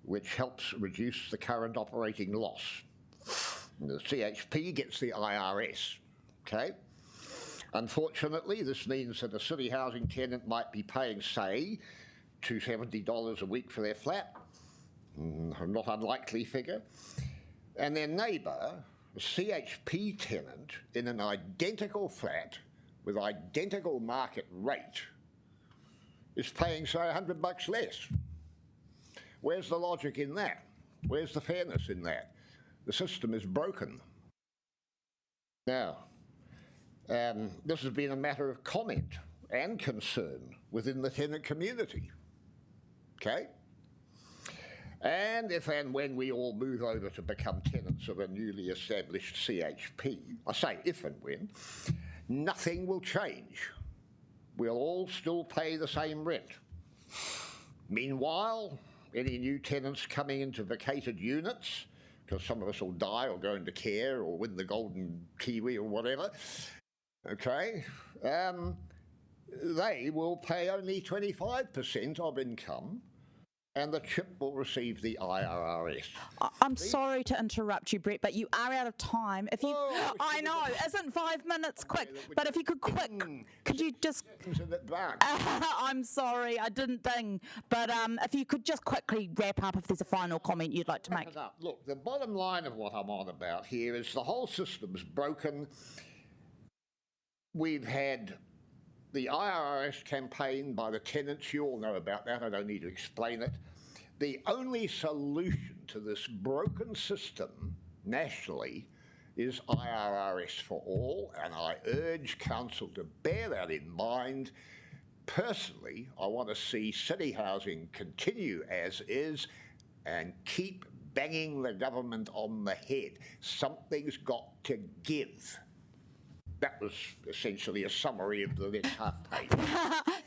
which helps reduce the current operating loss. And the CHP gets the IRS, okay? Unfortunately, this means that a city housing tenant might be paying, say, $270 a week for their flat, not unlikely figure, and their neighbour, a CHP tenant in an identical flat with identical market rate, is paying, say, $100 less. Where's the logic in that? Where's the fairness in that? The system is broken. Now, this has been a matter of comment and concern within the tenant community, okay? And if and when we all move over to become tenants of a newly established CHP, I say if and when, nothing will change. We'll all still pay the same rent. Meanwhile, any new tenants coming into vacated units, because some of us will die or go into care or win the golden kiwi or whatever, okay, they will pay only 25% of income, and the CHIP will receive the IRS. I'm sorry to interrupt you, Brett, but you are out of time. If you, I know, isn't 5 minutes quick? But if you could could you just? I'm sorry, I didn't ding. But if you could just quickly wrap up, if there's a final comment you'd like to make. Look, the bottom line of what I'm on about here is the whole system's broken. We've had the IRS campaign by the tenants, you all know about that, I don't need to explain it. The only solution to this broken system nationally is IRS for all, and I urge Council to bear that in mind. Personally, I want to see city housing continue as is and keep banging the government on the head. Something's got to give. That was essentially a summary of the next half page.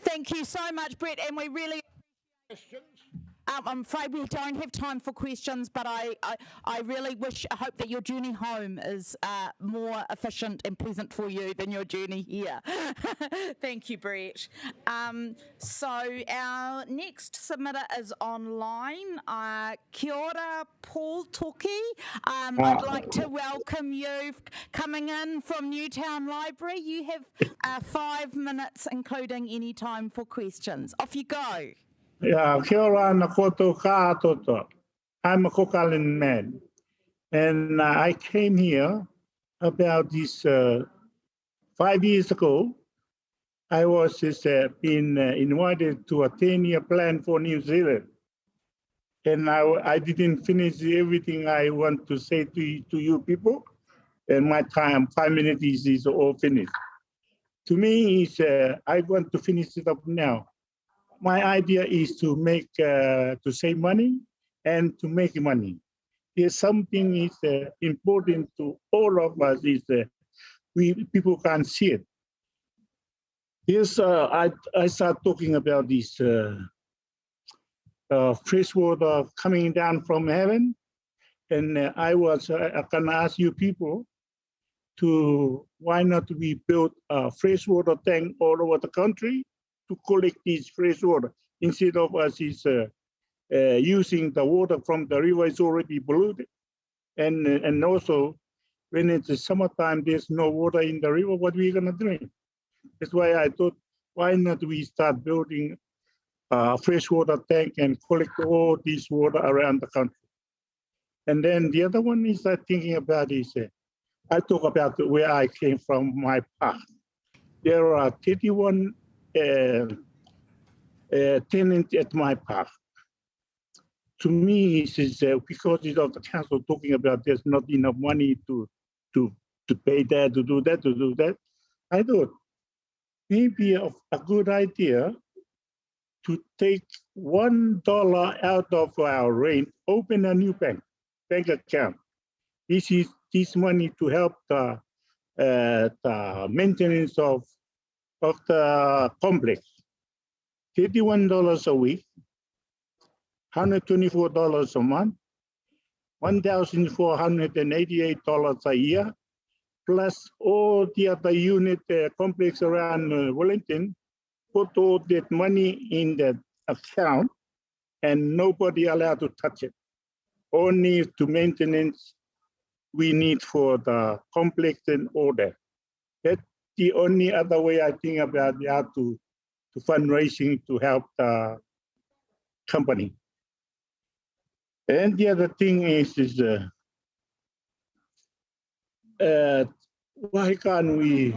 Thank you so much, Brett, and we really... Questions? I'm afraid we don't have time for questions, but I really hope that your journey home is more efficient and pleasant for you than your journey here. Thank you, Brett. So our next submitter is online. Kia ora, Paul Tooky. I'd like to welcome you coming in from Newtown Library. You have 5 minutes, including any time for questions. Off you go. Yeah, kia ora na koto ka atoto. I'm a Kokalin man. And I came here about this 5 years ago. I was been invited to a 10-year plan for New Zealand. And I didn't finish everything I want to say to you people. And my time, 5 minutes is all finished. To me, I want to finish it up now. My idea is to make to save money and to make money. There's something is important to all of us is people can't see it. Yes, I start talking about this fresh water coming down from heaven, and I can ask you people to why not we build a freshwater tank all over the country to collect this fresh water instead of us using the water from the river is already polluted, and also when it's the summertime there's no water in the river, what we gonna drink? That's why I thought why not we start building a freshwater tank and collect all this water around the country. And then the other one is thinking about is I talk about where I came from, my park. There are 31 tenants at my park. To me, it's because of the council talking about there's not enough money to pay that, to do that. I thought maybe a good idea to take $1 out of our rent, open a new bank account. This money to help the maintenance of the complex. $31 a week, $124 a month, $1,488 a year, plus all the other unit complex around Wellington, put all that money in that account and nobody allowed to touch it. Only to maintenance we need for the complex and order. That's the only other way I think about how to fundraising to help the company. And the other thing is why can't we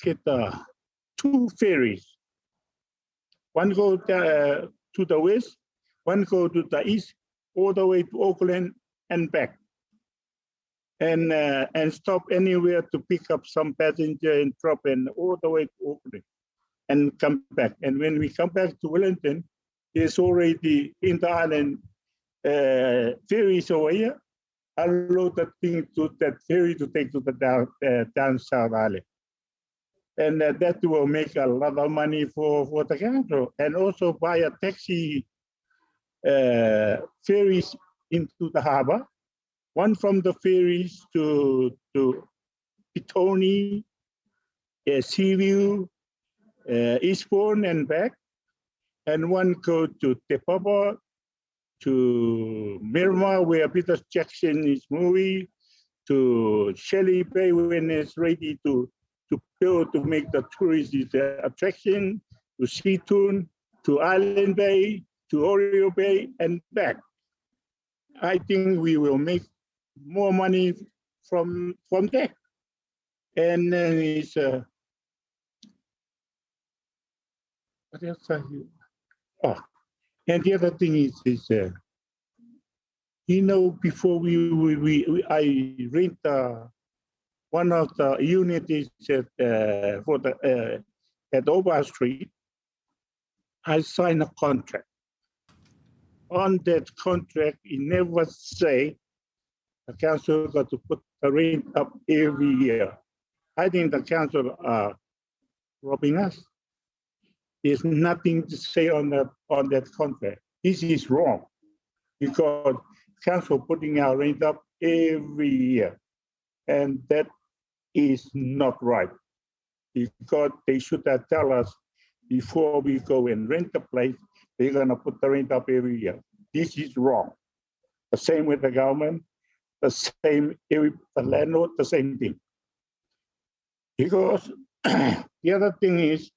get 2 ferries? One go to the west, one go to the east, all the way to Auckland and back. And stop anywhere to pick up some passenger and drop in all the way to Auckland and come back. And when we come back to Wellington, there's already in the island ferries over here. Unload that thing to that ferry to take to the down South Island. And that will make a lot of money for the council. And also buy a taxi ferries into the harbor. One from the ferries to Pitoni, Seaview, Eastbourne and back. And one go to Te Papa, to Miramar, where Peter Jackson is moving, to Shelley Bay when it's ready to build to make the tourist attraction, to Seatoon, to Island Bay, to Oreo Bay, and back. I think we will make more money from there. And then it's what else are you? Oh, and the other thing is before I rent one of the units at Oba Street, I signed a contract. On that contract, it never say the council got to put the rent up every year. I think the council are robbing us. There's nothing to say on that contract. This is wrong because council putting our rent up every year, and that is not right. Because they should have tell us before we go and rent the place, they're gonna put the rent up every year. This is wrong. The same with the government, the same the landlord, the same thing. Because the other thing is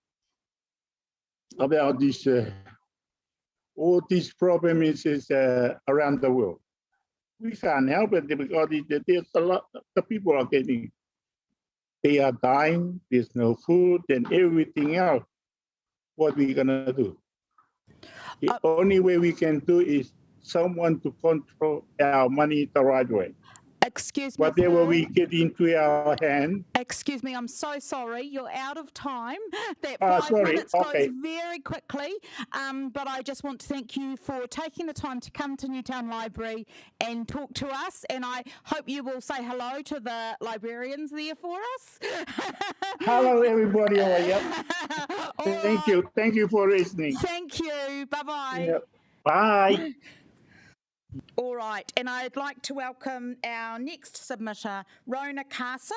about this, all this problem is around the world. We can't help it because there's a lot, the people are they are dying, there's no food and everything else. What are we gonna do? The only way we can do is someone to control our money the right way. Excuse me. Whatever we get into our hand. Excuse me, I'm so sorry. You're out of time. That 5 minutes goes very quickly. But I just want to thank you for taking the time to come to Newtown Library and talk to us. And I hope you will say hello to the librarians there for us. Hello, everybody over here. Thank you. Thank you for listening. Thank you. Bye-bye. Yeah. Bye. All right, and I'd like to welcome our next submitter, Rona Carson,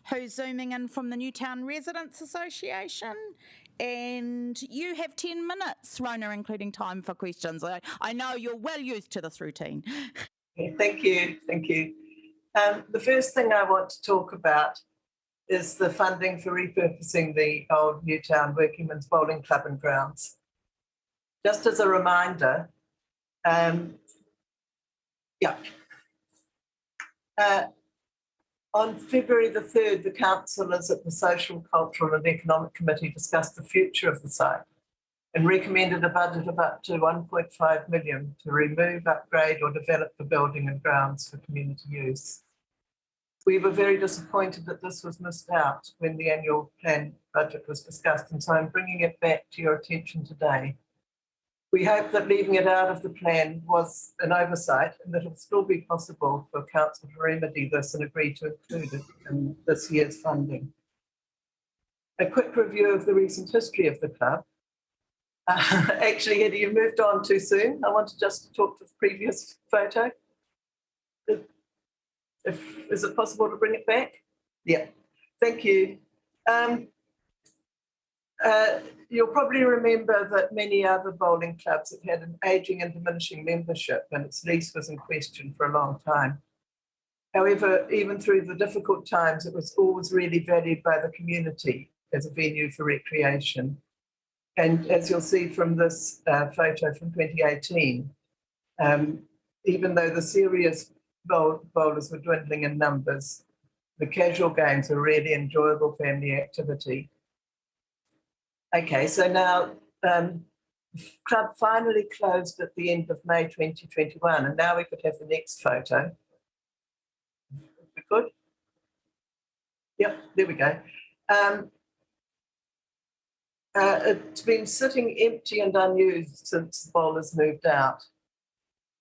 who's zooming in from the Newtown Residents Association. And you have 10 minutes, Rona, including time for questions. I know you're well used to this routine. Thank you. Thank you. The first thing I want to talk about is the funding for repurposing the old Newtown Workingmen's Bowling Club and grounds. Just as a reminder, on February the 3rd, the councillors at the Social, Cultural and Economic Committee discussed the future of the site and recommended a budget of up to 1.5 million to remove, upgrade or develop the building and grounds for community use. We were very disappointed that this was missed out when the annual plan budget was discussed, and so I'm bringing it back to your attention today. We hope that leaving it out of the plan was an oversight and that it will still be possible for Council to remedy this and agree to include it in this year's funding. A quick review of the recent history of the club. Actually, Eddie, you moved on too soon. I wanted just to talk to the previous photo. Is it possible to bring it back? Yeah, thank you. You'll probably remember that many other bowling clubs have had an ageing and diminishing membership, and its lease was in question for a long time. However, even through the difficult times, it was always really valued by the community as a venue for recreation. And as you'll see from this photo from 2018, even though the serious bowlers were dwindling in numbers, the casual games were really enjoyable family activity. Okay, so now the club finally closed at the end of May 2021, and now we could have the next photo. If we could. Yep, there we go. It's been sitting empty and unused since the bowlers moved out.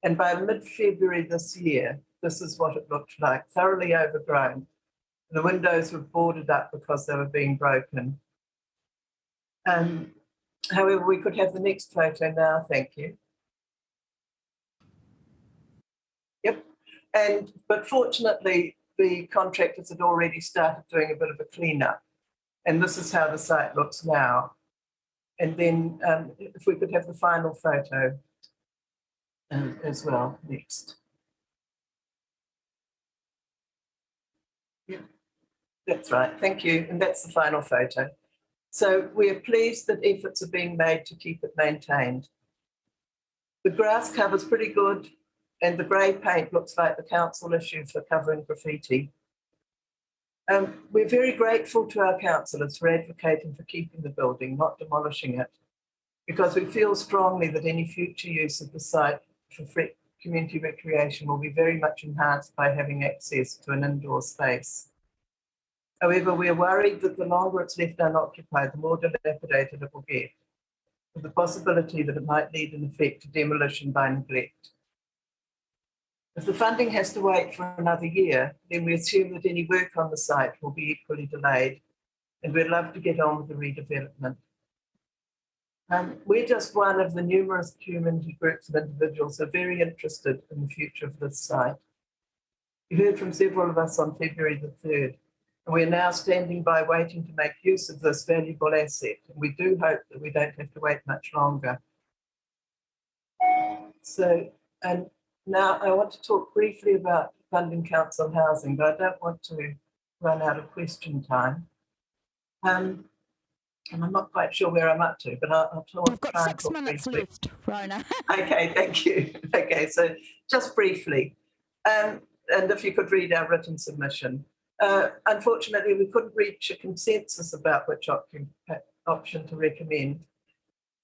And by mid-February this year, this is what it looked like, thoroughly overgrown. The windows were boarded up because they were being broken. However, we could have the next photo now, thank you. Yep, but fortunately, the contractors had already started doing a bit of a cleanup, and this is how the site looks now. And then if we could have the final photo as well, next. Yep, that's right, thank you, and that's the final photo. So we are pleased that efforts are being made to keep it maintained. The grass cover's pretty good, and the grey paint looks like the council issue for covering graffiti. We're very grateful to our councillors for advocating for keeping the building, not demolishing it, because we feel strongly that any future use of the site for community recreation will be very much enhanced by having access to an indoor space. However, we are worried that the longer it's left unoccupied, the more dilapidated it will get, with the possibility that it might lead in effect to demolition by neglect. If the funding has to wait for another year, then we assume that any work on the site will be equally delayed, and we'd love to get on with the redevelopment. We're just one of the numerous community groups of individuals who are very interested in the future of this site. You heard from several of us on February the 3rd, and we're now standing by waiting to make use of this valuable asset, and we do hope that we don't have to wait much longer. So, and now I want to talk briefly about funding council housing, but I don't want to run out of question time. And I'm not quite sure where I'm up to, but I'll talk. We've got 6 minutes left, Rona. Okay, thank you. Okay, so just briefly, and if you could read our written submission. Unfortunately, we couldn't reach a consensus about which option to recommend.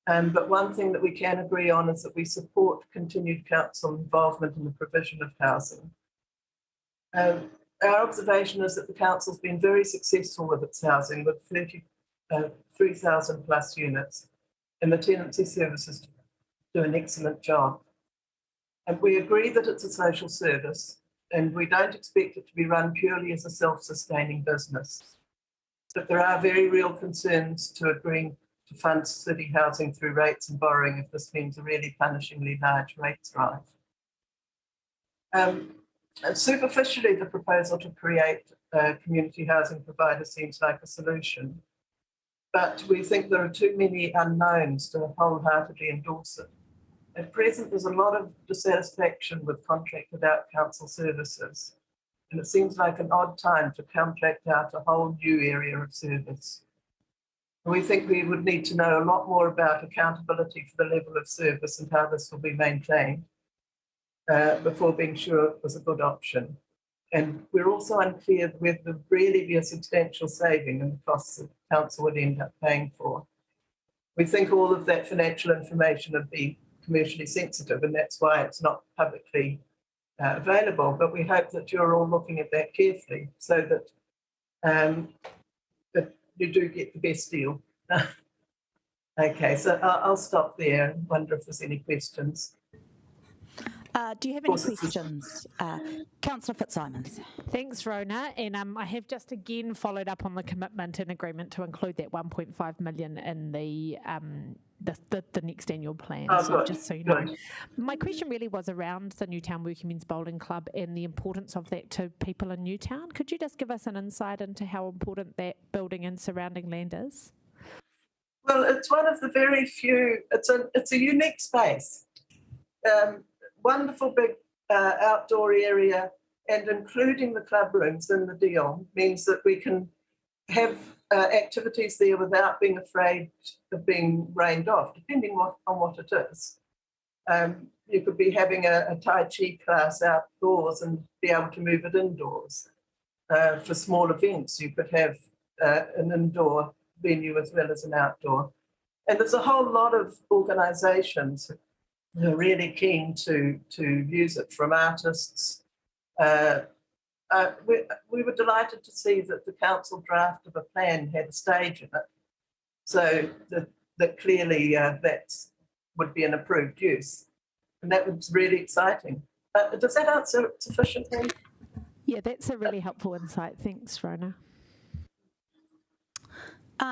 But one thing that we can agree on is that we support continued council involvement in the provision of housing. Our observation is that the council's been very successful with its housing, with 3,000 plus units, and the tenancy services do an excellent job. And we agree that it's a social service, and we don't expect it to be run purely as a self-sustaining business. But there are very real concerns to agreeing to fund city housing through rates and borrowing if this means a really punishingly large rates rise. And superficially, the proposal to create a community housing provider seems like a solution, but we think there are too many unknowns to wholeheartedly endorse it. At present, there's a lot of dissatisfaction with contracted out council services, and it seems like an odd time to contract out a whole new area of service. We think we would need to know a lot more about accountability for the level of service and how this will be maintained before being sure it was a good option. And we're also unclear whether there would really be a substantial saving in the costs that the council would end up paying for. We think all of that financial information would be commercially sensitive, and that's why it's not publicly available. But we hope that you're all looking at that carefully so that that you do get the best deal. Okay, so I'll stop there and wonder if there's any questions. Do you have any questions? Councillor Fitzsimons. Thanks, Rona. And I have just again followed up on the commitment and agreement to include that 1.5 million in the next annual plan. Oh, so good, just so you know. good. My question really was around the Newtown Working Men's Bowling Club and the importance of that to people in Newtown. Could you just give us an insight into how important that building and surrounding land is? Well, it's one of the very few, it's a unique space. Wonderful big outdoor area, and including the club rooms in the Dion means that we can have activities there without being afraid of being rained off, depending on what it is. You could be having a Tai Chi class outdoors and be able to move it indoors. For small events, you could have an indoor venue as well as an outdoor. And there's a whole lot of organisations who are really keen to use it, from artists. We were delighted to see that the council draft of a plan had a stage in it. So that clearly that would be an approved use. And that was really exciting. Does that answer it sufficiently? Yeah, that's a really helpful insight. Thanks, Rona.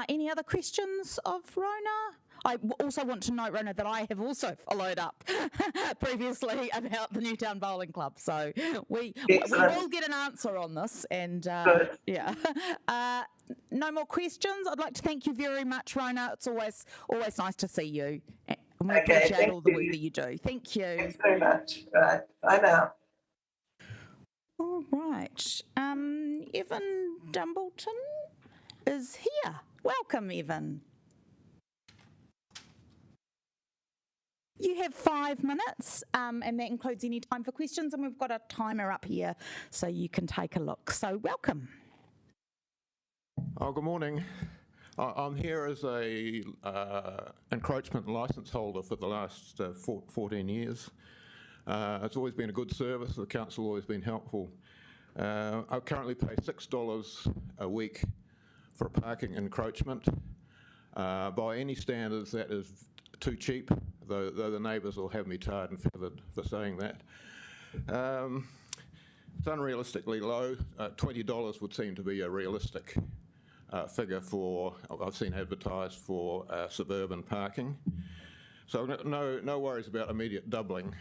Any other questions of Rona? I also want to note, Rona, that I have also followed up previously about the Newtown Bowling Club. So we will get an answer on this. And yeah, no more questions. I'd like to thank you very much, Rona. It's always nice to see you. And we appreciate all the work that you do. Thank you. Thanks very much. Right. Bye now. All right. Evan Dumbleton is here. Welcome, Evan. You have 5 minutes, and that includes any time for questions, and we've got a timer up here so you can take a look. So welcome. Oh, good morning. I'm here as a encroachment licence holder for the last 14 years. It's always been a good service. The council always been helpful. I currently pay $6 a week for a parking encroachment. By any standards, that is too cheap, though the neighbours will have me tarred and feathered for saying that. It's unrealistically low. $20 would seem to be a realistic figure for, I've seen advertised for suburban parking. So no worries about immediate doubling.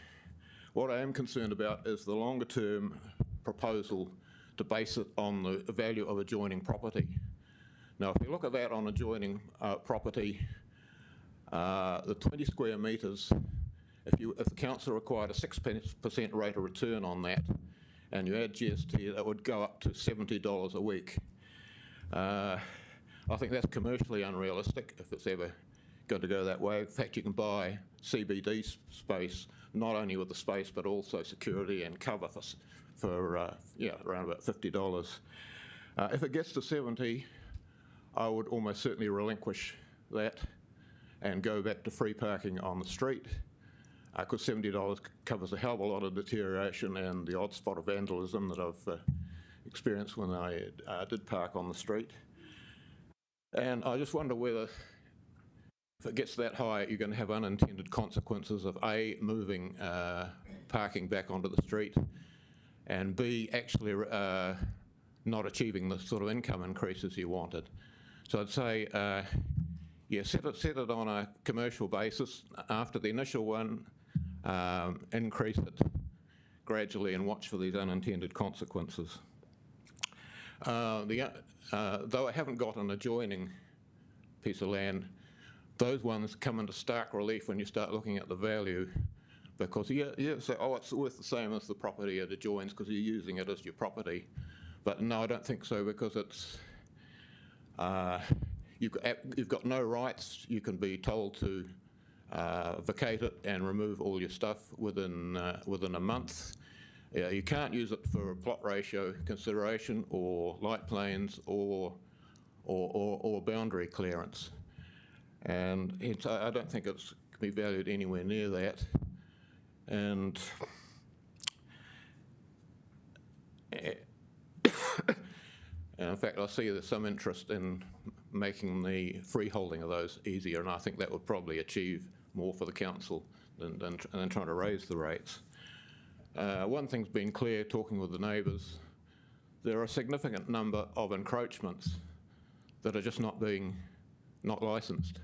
What I am concerned about is the longer term proposal to base it on the value of adjoining property. Now, if you look at that on adjoining property, the 20 square metres, if the council required a 6% rate of return on that, and you add GST, that would go up to $70 a week. I think that's commercially unrealistic if it's ever going to go that way. In fact, you can buy CBD space, not only with the space, but also security and cover for around about $50. If it gets to 70, I would almost certainly relinquish that and go back to free parking on the street, because $70 covers a hell of a lot of deterioration and the odd spot of vandalism that I've experienced when I did park on the street. And I just wonder whether, if it gets that high, you're going to have unintended consequences of A, moving parking back onto the street, and B, actually not achieving the sort of income increases you wanted. So I'd say, yeah, set it on a commercial basis. After the initial one, increase it gradually and watch for these unintended consequences. Though I haven't got an adjoining piece of land, those ones come into stark relief when you start looking at the value, because you say, oh, it's worth the same as the property it adjoins because you're using it as your property. But no, I don't think so, because it's you've got no rights. You can be told to vacate it and remove all your stuff within a month. You can't use it for plot ratio consideration or light planes or boundary clearance. And I don't think it's can be valued anywhere near that. And in fact, I see there's some interest in making the freeholding of those easier, and I think that would probably achieve more for the council than trying to raise the rates. One thing's been clear talking with the neighbours, there are a significant number of encroachments that are just not licensed,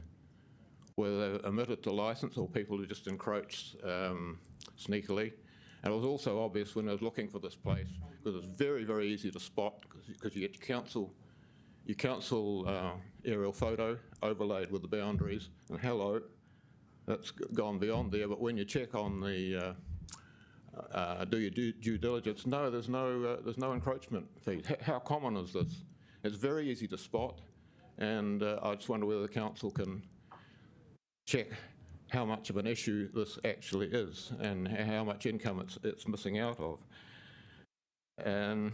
whether they're omitted to licence or people who just encroach sneakily. And it was also obvious when I was looking for this place, because it's very, very easy to spot, because you get your council your council aerial photo overlaid with the boundaries, and hello, that's gone beyond there. But when you check on the do your due diligence, no, there's no encroachment fees. How common is this? It's very easy to spot, and I just wonder whether the council can check how much of an issue this actually is and how much income it's missing out of. And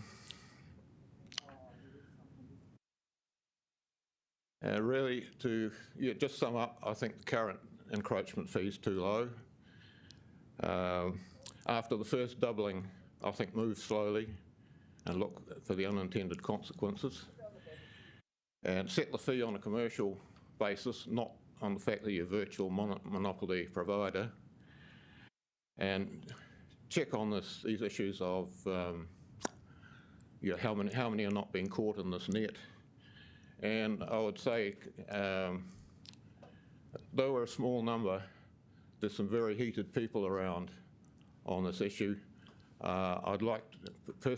really, to just sum up, I think the current encroachment fee is too low. After the first doubling, I think move slowly and look for the unintended consequences, and set the fee on a commercial basis, not on the fact that you're a virtual monopoly provider, and check on these issues of how many are not being caught in this net. And I would say, though we're a small number, there's some very heated people around on this issue. I'd like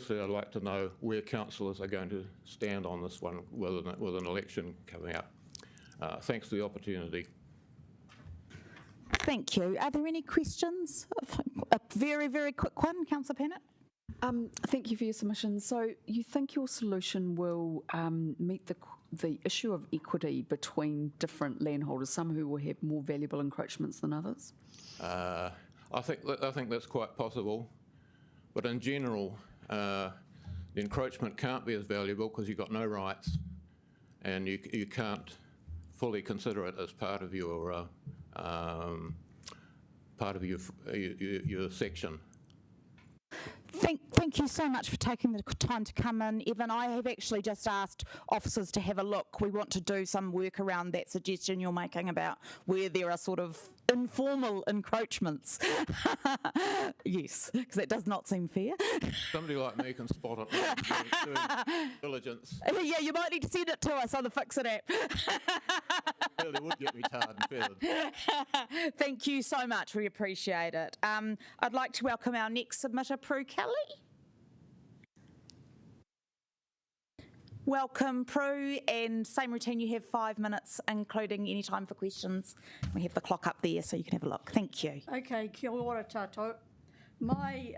to know where councillors are going to stand on this one with an election coming up. Thanks for the opportunity. Thank you. Are there any questions? A very, very quick one, Councillor Payne. Thank you for your submission. So you think your solution will meet the issue of equity between different landholders, some who will have more valuable encroachments than others? I think that's quite possible, but in general, the encroachment can't be as valuable because you've got no rights, and you can't fully consider it as part of your section. Thank you so much for taking the time to come in, Evan. I have actually just asked officers to have a look. We want to do some work around that suggestion you're making about where there are sort of informal encroachments. Yes, because that does not seem fair. Somebody like me can spot it doing diligence. Yeah, you might need to send it to us on the Fix It app. Really would get me tarred and feathered. Thank you so much. We appreciate it. I'd like to welcome our next submitter, Prue Kelly. Welcome, Prue, and same routine, you have 5 minutes, including any time for questions. We have the clock up there so you can have a look. Thank you. Okay, kia ora tātou. My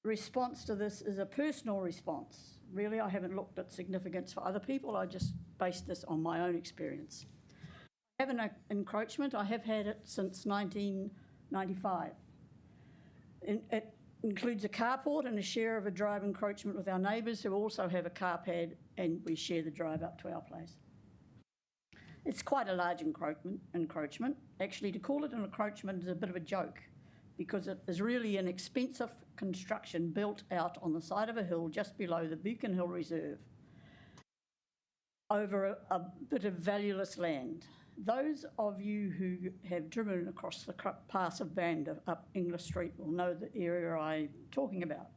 response to this is a personal response. Really, I haven't looked at significance for other people. I just based this on my own experience. I have an encroachment. I have had it since 1995. It includes a carport and a share of a drive encroachment with our neighbours who also have a car pad, and we share the drive up to our place. It's quite a large encroachment. Actually, to call it an encroachment is a bit of a joke because it is really an expensive construction built out on the side of a hill just below the Beacon Hill Reserve over a bit of valueless land. Those of you who have driven across the pass of Band up English Street will know the area I'm talking about.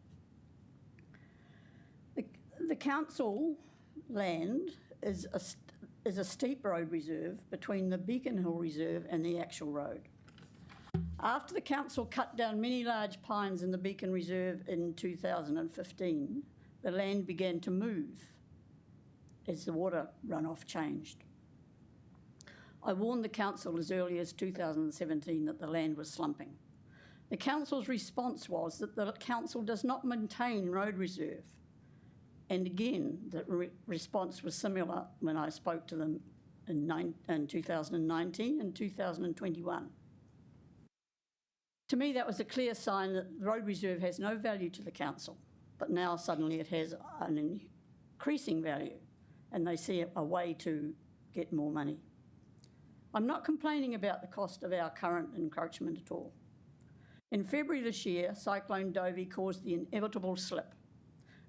The council land is a steep road reserve between the Beacon Hill Reserve and the actual road. After the council cut down many large pines in the Beacon Reserve in 2015, the land began to move as the water runoff changed. I warned the council as early as 2017 that the land was slumping. The council's response was that the council does not maintain road reserve. And again, the response was similar when I spoke to them in 2019 and 2021. To me, that was a clear sign that the road reserve has no value to the council, but now suddenly it has an increasing value, and they see a way to get more money. I'm not complaining about the cost of our current encroachment at all. In February this year, Cyclone Dovey caused the inevitable slip,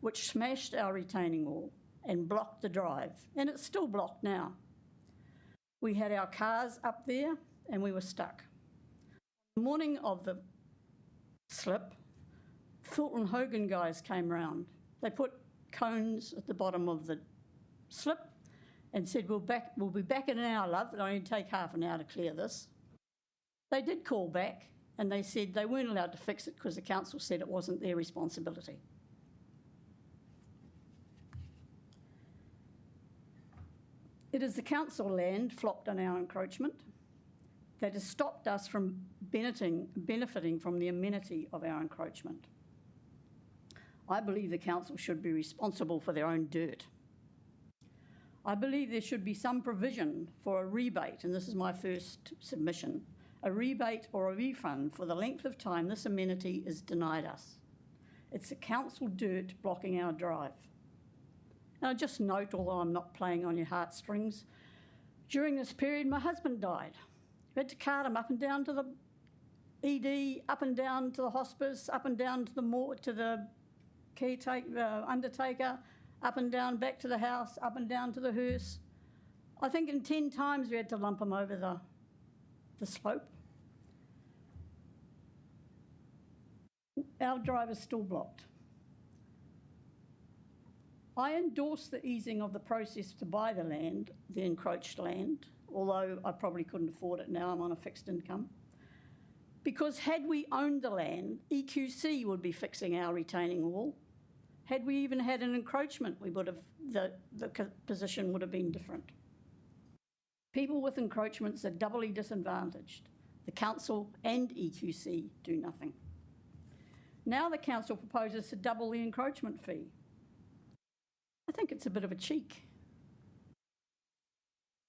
which smashed our retaining wall and blocked the drive, and it's still blocked now. We had our cars up there and we were stuck. The morning of the slip, Fulton Hogan guys came round. They put cones at the bottom of the slip and said, we'll be back in an hour, love. It'll only take half an hour to clear this. They did call back and they said they weren't allowed to fix it because the council said it wasn't their responsibility. It is the council land flopped on our encroachment that has stopped us from benefiting from the amenity of our encroachment. I believe the council should be responsible for their own dirt. I believe there should be some provision for a rebate, and this is my first submission, a rebate or a refund for the length of time this amenity is denied us. It's the council dirt blocking our drive. And I just note, although I'm not playing on your heartstrings, during this period my husband died. We had to cart him up and down to the ED, up and down to the hospice, up and down to the caretaker, undertaker, up and down back to the house, up and down to the hearse. I think in 10 times we had to lump him over the slope. Our drive is still blocked. I endorse the easing of the process to buy the land, the encroached land, although I probably couldn't afford it now, I'm on a fixed income. Because had we owned the land, EQC would be fixing our retaining wall. Had we even had an encroachment, we would have, the position would have been different. People with encroachments are doubly disadvantaged. The council and EQC do nothing. Now the council proposes to double the encroachment fee. I think it's a bit of a cheek.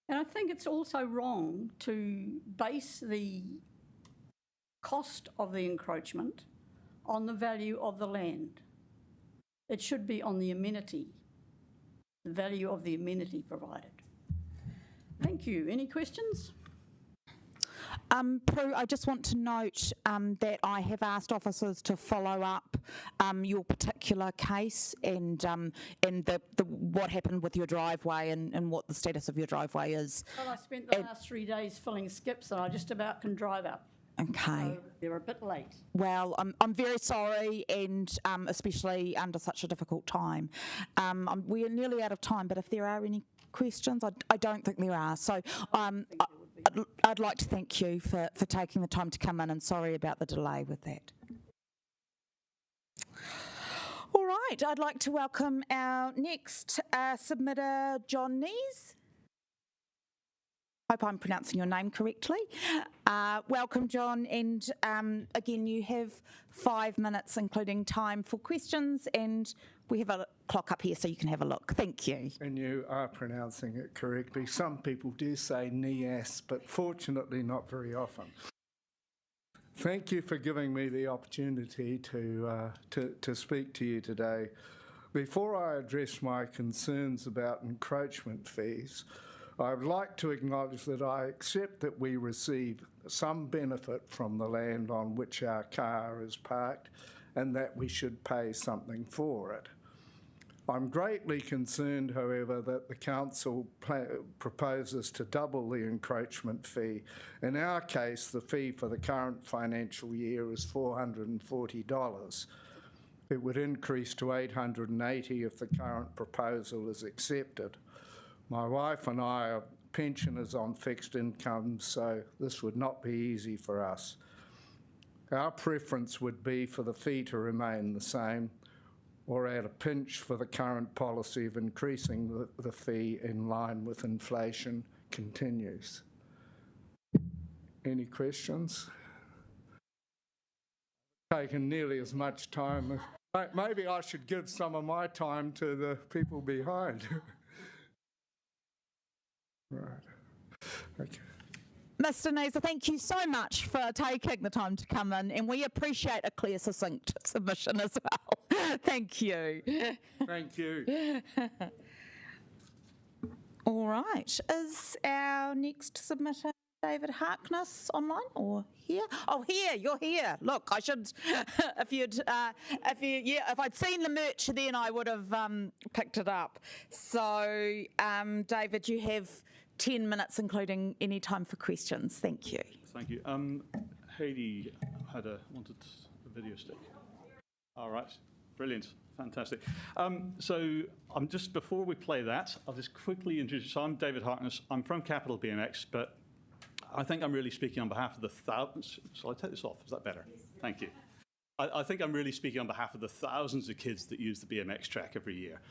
And I think it's also wrong to base the cost of the encroachment on the value of the land. It should be on the amenity, the value of the amenity provided. Thank you. Any questions? Prue, I just want to note that I have asked officers to follow up your particular case and what happened with your driveway and what the status of your driveway is. Well, I spent the last 3 days filling skips and I just about can drive up. Okay. So they're a bit late. Well, I'm very sorry, and especially under such a difficult time. We are nearly out of time, but if there are any questions, I don't think there are. So I'd like to thank you for taking the time to come in, and sorry about the delay with that. All right, I'd like to welcome our next submitter, John Nees. Hope I'm pronouncing your name correctly. Welcome, John, and again, you have 5 minutes, including time for questions, and we have a clock up here so you can have a look. Thank you. And you are pronouncing it correctly. Some people do say Neas, but fortunately not very often. Thank you for giving me the opportunity to speak to you today. Before I address my concerns about encroachment fees, I would like to acknowledge that I accept that we receive some benefit from the land on which our car is parked and that we should pay something for it. I'm greatly concerned, however, that the council proposes to double the encroachment fee. In our case, the fee for the current financial year is $440. It would increase to $880 if the current proposal is accepted. My wife and I are pensioners on fixed incomes, so this would not be easy for us. Our preference would be for the fee to remain the same, or at a pinch for the current policy of increasing the fee in line with inflation continues. Any questions? Taken nearly as much time. Maybe I should give some of my time to the people behind. Right. Okay. Mr. Naser, thank you so much for taking the time to come in, and we appreciate a clear, succinct submission as well. Thank you. Thank you. All right. Is our next submitter David Harkness online or here? Oh, here. You're here. Look, I should. if I'd seen the merch, then I would have picked it up. So, David, you have 10 minutes, including any time for questions. Thank you. Thank you. Heidi wanted a video stick. All right. Brilliant. Fantastic. So I'm just, before we play that, I'll just quickly introduce. So I'm David Harkness. I'm from Capital BMX, but I think I'm really speaking on behalf of the thousands. Shall I take this off? Is that better? Yes. Thank you. I think I'm really speaking on behalf of the thousands of kids that use the BMX track every year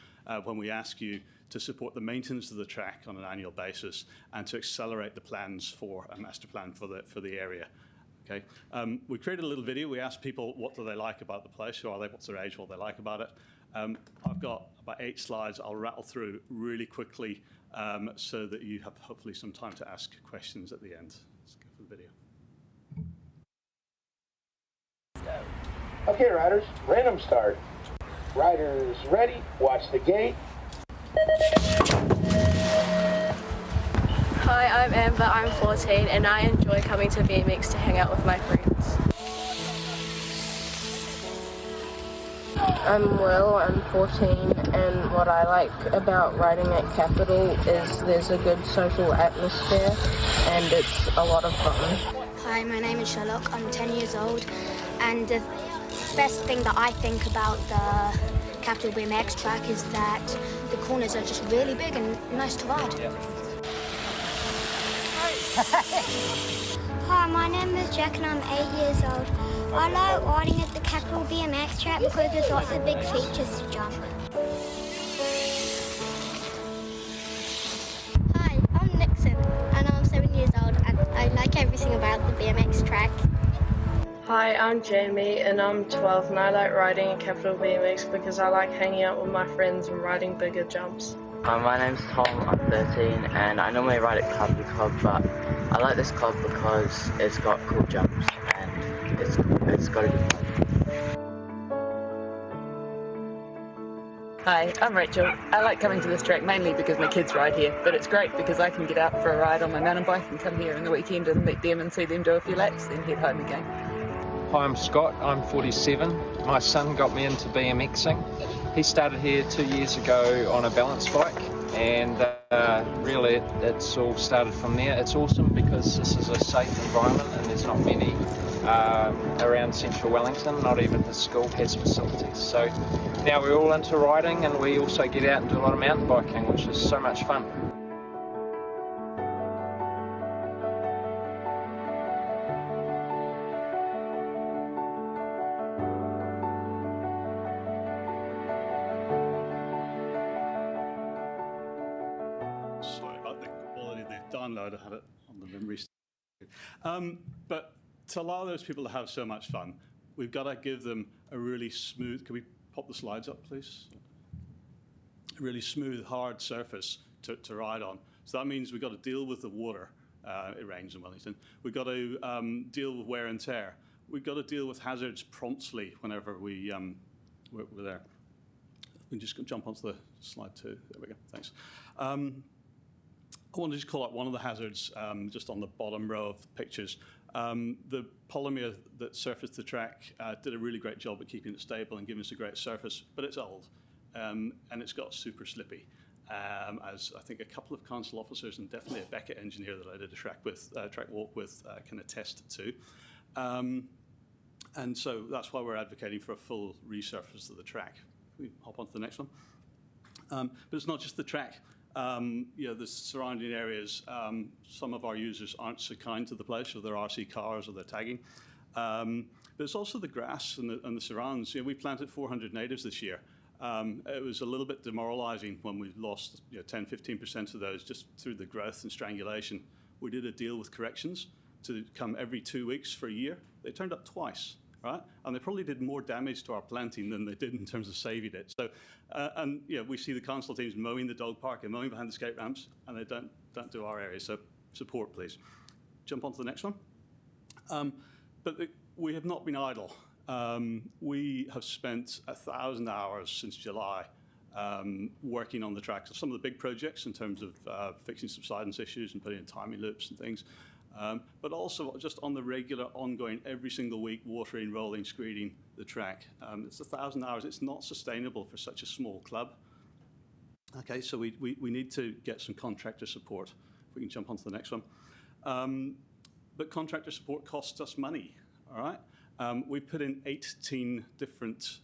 when we ask you to support the maintenance of the track on an annual basis and to accelerate the plans for a master plan for the area. Okay, we created a little video. We asked people what do they like about the place, who are they, what's their age, what they like about it. I've got about 8 slides I'll rattle through really quickly so that you have hopefully some time to ask questions at the end. Let's go for the video. Okay, riders, random start. Riders ready, watch the gate. Hi, I'm Amber, I'm 14 and I enjoy coming to BMX to hang out with my friends. I'm Will, I'm 14 and what I like about riding at Capital is there's a good social atmosphere and it's a lot of fun. Hi, my name is Sherlock, I'm 10 years old and the best thing that I think about the Capital BMX track is that the corners are just really big and nice to ride. Hi, my name is Jack and I'm 8 years old. I like riding at the Capital BMX track because there's lots of big features to jump. Hi, I'm Nixon and I'm 7 years old and I like everything about the BMX track. Hi, I'm Jamie and I'm 12 and I like riding at Capital BMX because I like hanging out with my friends and riding bigger jumps. My name's Tom, I'm 13 and I normally ride at Club, but I like this club because it's got cool jumps and it's got a good fun. Hi, I'm Rachel. I like coming to this track mainly because my kids ride here, but it's great because I can get out for a ride on my mountain bike and come here in the weekend and meet them and see them do a few laps, then head home again. Hi, I'm Scott, I'm 47. My son got me into BMXing. He started here 2 years ago on a balance bike and really it's all started from there. It's awesome because this is a safe environment and there's not many around central Wellington, not even the school has facilities. So now we're all into riding and we also get out and do a lot of mountain biking, which is so much fun. Sorry about the quality of the download. I had it on the memory stick. But to allow those people to have so much fun, we've got to give them a really smooth, can we pop the slides up, please? A really smooth, hard surface to ride on. So that means we've got to deal with the water. It rains in Wellington. We've got to deal with wear and tear. We've got to deal with hazards promptly whenever we're there. We can just jump onto the slide 2. There we go, thanks. I want to just call out one of the hazards just on the bottom row of pictures. The polymer that surfaced the track did a really great job at keeping it stable and giving us a great surface, but it's old and it's got super slippy. As I think a couple of council officers and definitely a Beckett engineer that I did a track walk with can attest to. And so that's why we're advocating for a full resurface of the track. Can we hop on to the next one? But it's not just the track. The surrounding areas, some of our users aren't so kind to the place, or their RC cars or their tagging. But it's also the grass and the surrounds. We planted 400 natives this year. It was a little bit demoralizing when we lost 10, 15% of those just through the growth and strangulation. We did a deal with corrections to come every 2 weeks for a year. They turned up twice. Right? And they probably did more damage to our planting than they did in terms of saving it. So, we see the council teams mowing the dog park and mowing behind the skate ramps, and they don't do our area. So, support, please. Jump on to the next one. We have not been idle. We have spent 1,000 hours since July working on the track. So some of the big projects in terms of fixing subsidence issues and putting in timing loops and things. But also just on the regular, ongoing, every single week, watering, rolling, screening the track. It's 1,000 hours. It's not sustainable for such a small club. Okay, so we need to get some contractor support. If we can jump on to the next one. But contractor support costs us money, all right? We've put in 18 different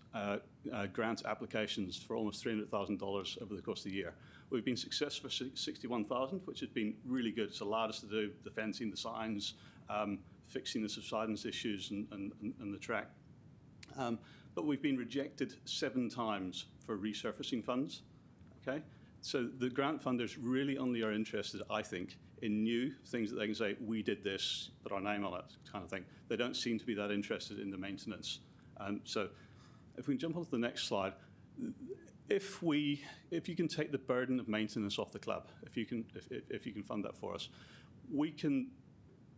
grant applications for almost $300,000 over the course of the year. We've been successful for 61,000, which has been really good. It's allowed us to do the fencing, the signs, fixing the subsidence issues and the track. But we've been rejected 7 times for resurfacing funds, okay? So the grant funders really only are interested, I think, in new things that they can say, we did this, put our name on it, kind of thing. They don't seem to be that interested in the maintenance. So if we can jump on to the next slide, if you can take the burden of maintenance off the club, if you can fund that for us, we can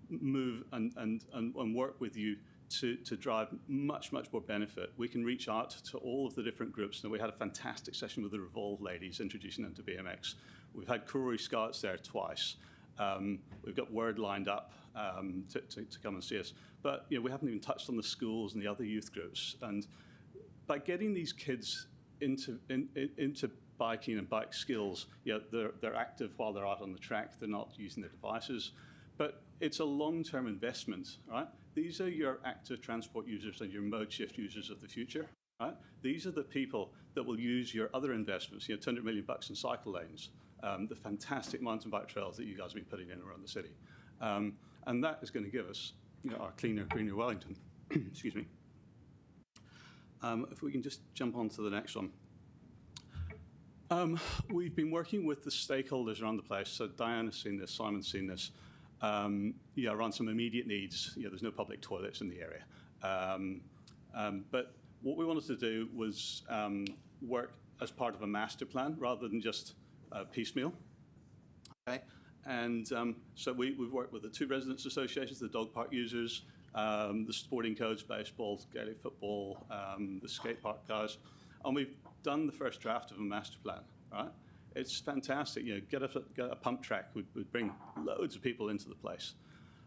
move and work with you to drive much more benefit. We can reach out to all of the different groups. Now, we had a fantastic session with the Revolve ladies introducing them to BMX. We've had Koori Scouts there twice. We've got Word lined up to come and see us. But we haven't even touched on the schools and the other youth groups. And by getting these kids into biking and bike skills, they're active while they're out on the track. They're not using their devices. But it's a long-term investment, right? These are your active transport users and your mode shift users of the future, right? These are the people that will use your other investments, $200 million in cycle lanes, the fantastic mountain bike trails that you guys have been putting in around the city. And that is going to give us our cleaner, greener Wellington. Excuse me. If we can just jump on to the next one. We've been working with the stakeholders around the place. So Diana's seen this, Simon's seen this. Around some immediate needs. There's no public toilets in the area. But what we wanted to do was work as part of a master plan rather than just piecemeal. Okay? And so we've worked with the 2 residents associations, the dog park users, the sporting codes, baseball, Gaelic football, the skate park guys. And we've done the first draft of a master plan, right? It's fantastic. Get a pump track would bring loads of people into the place.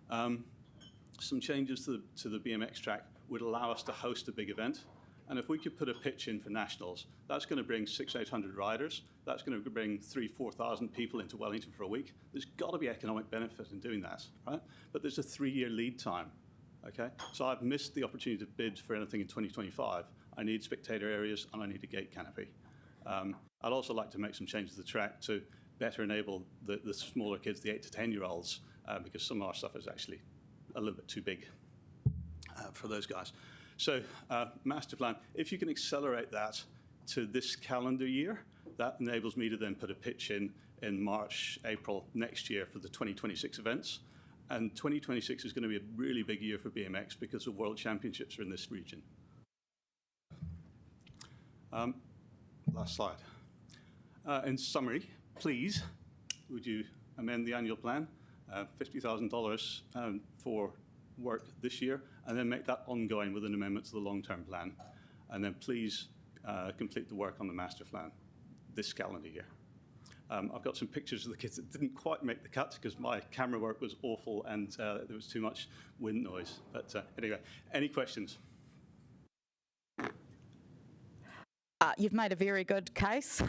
Some changes to the BMX track would allow us to host a big event. And if we could put a pitch in for nationals, that's going to bring 600-800 riders. That's going to bring 3,000-4,000 people into Wellington for a week. There's got to be economic benefit in doing that, right? But there's a 3-year lead time, okay? So I've missed the opportunity to bid for anything in 2025. I need spectator areas and I need a gate canopy. I'd also like to make some changes to the track to better enable the smaller kids, the 8 to 10-year-olds, because some of our stuff is actually a little bit too big for those guys. So master plan, if you can accelerate that to this calendar year, that enables me to then put a pitch in March, April next year for the 2026 events. And 2026 is going to be a really big year for BMX because the World Championships are in this region. Last slide. In summary, please, would you amend the annual plan, $50,000 for work this year, and then make that ongoing with an amendment to the long-term plan. And then please complete the work on the master plan this calendar year. I've got some pictures of the kids that didn't quite make the cut because my camera work was awful and there was too much wind noise. But anyway, any questions? You've made a very good case.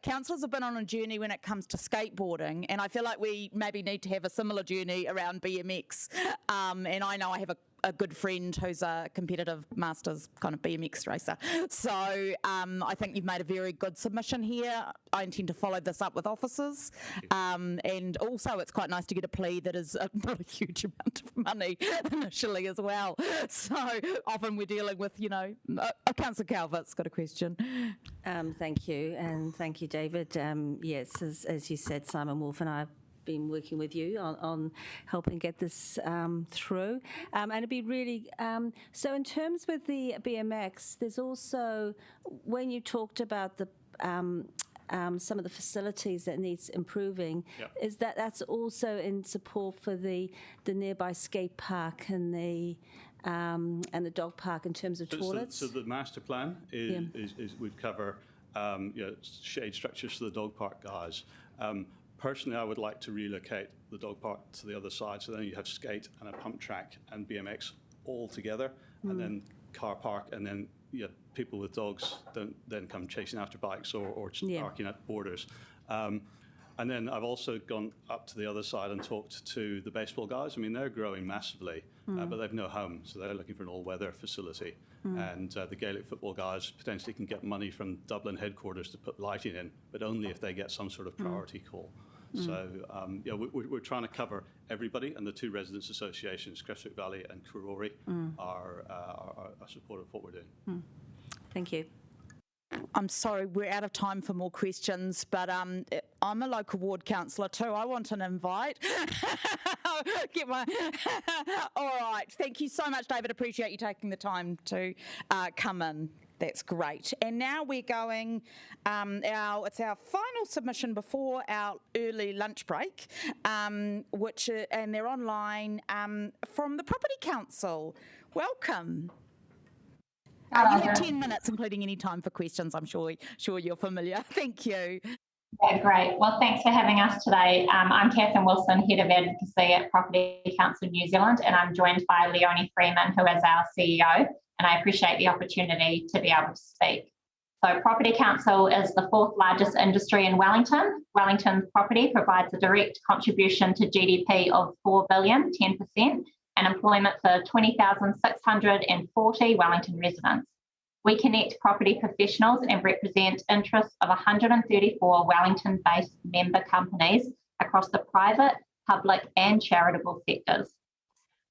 Councillors have been on a journey when it comes to skateboarding, and I feel like we maybe need to have a similar journey around BMX. And I know I have a good friend who's a competitive masters kind of BMX racer. So I think you've made a very good submission here. I intend to follow this up with officers. And also it's quite nice to get a plea that is not a huge amount of money initially as well. So often we're dealing with, Councillor Calvert's got a question. Thank you, and thank you, David. Yes, as you said, Simon Wolf and I have been working with you on helping get this through. And it'd be really, so in terms with the BMX, there's also, when you talked about the some of the facilities that needs improving, is that's also in support for the nearby skate park and the dog park in terms of toilets? So the master plan would cover shade structures for the dog park guys. Personally, I would like to relocate the dog park to the other side, so then you have skate and a pump track and BMX all together, and then car park, and then people with dogs don't then come chasing after bikes or parking at borders. And then I've also gone up to the other side and talked to the baseball guys. I mean, they're growing massively, but they've no home, so they're looking for an all-weather facility. And the Gaelic football guys potentially can get money from Dublin headquarters to put lighting in, but only if they get some sort of priority call. So yeah, we're trying to cover everybody, and the two residents associations, Creswick Valley and Pūroro, are supportive of what we're doing. Thank you. I'm sorry, we're out of time for more questions, but I'm a local ward councillor too. I want an invite. Get my. All right. Thank you so much, David. Appreciate you taking the time to come in. That's great. And now we're going. It's our final submission before our early lunch break, and they're online from the Property Council. Welcome. You have 10 minutes, including any time for questions. I'm sure you're familiar. Thank you. Yeah, great. Well, thanks for having us today. I'm Catherine Wilson, Head of Advocacy at Property Council New Zealand, and I'm joined by Leonie Freeman, who is our CEO, and I appreciate the opportunity to be able to speak. So Property Council is the fourth largest industry in Wellington. Wellington's property provides a direct contribution to GDP of $4 billion, 10%, and employment for 20,640 Wellington residents. We connect property professionals and represent interests of 134 Wellington-based member companies across the private, public and charitable sectors.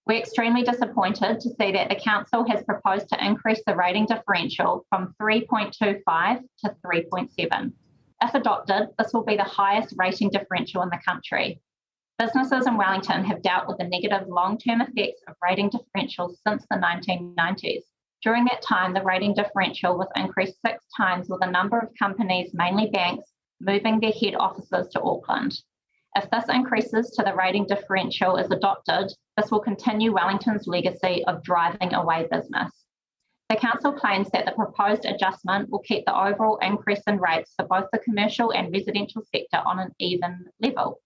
We're extremely disappointed to see that the Council has proposed to increase the rating differential from 3.25 to 3.7. If adopted, this will be the highest rating differential in the country. Businesses in Wellington have dealt with the negative long-term effects of rating differentials since the 1990s. During that time, the rating differential was increased 6 times, with a number of companies, mainly banks, moving their head offices to Auckland. If this increases to the rating differential is adopted, this will continue Wellington's legacy of driving away business. The Council claims that the proposed adjustment will keep the overall increase in rates for both the commercial and residential sector on an even level.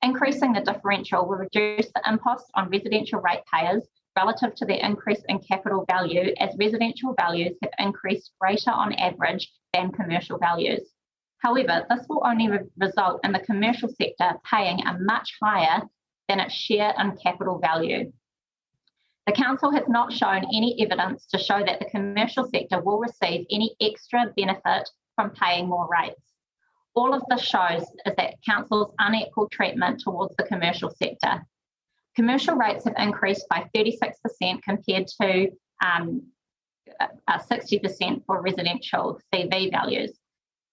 Increasing the differential will reduce the impost on residential ratepayers relative to the increase in capital value, as residential values have increased greater on average than commercial values. However, this will only result in the commercial sector paying a much higher than its share in capital value. The Council has not shown any evidence to show that the commercial sector will receive any extra benefit from paying more rates. All of this shows is that Council's unequal treatment towards the commercial sector. Commercial rates have increased by 36% compared to 60% for residential CV values.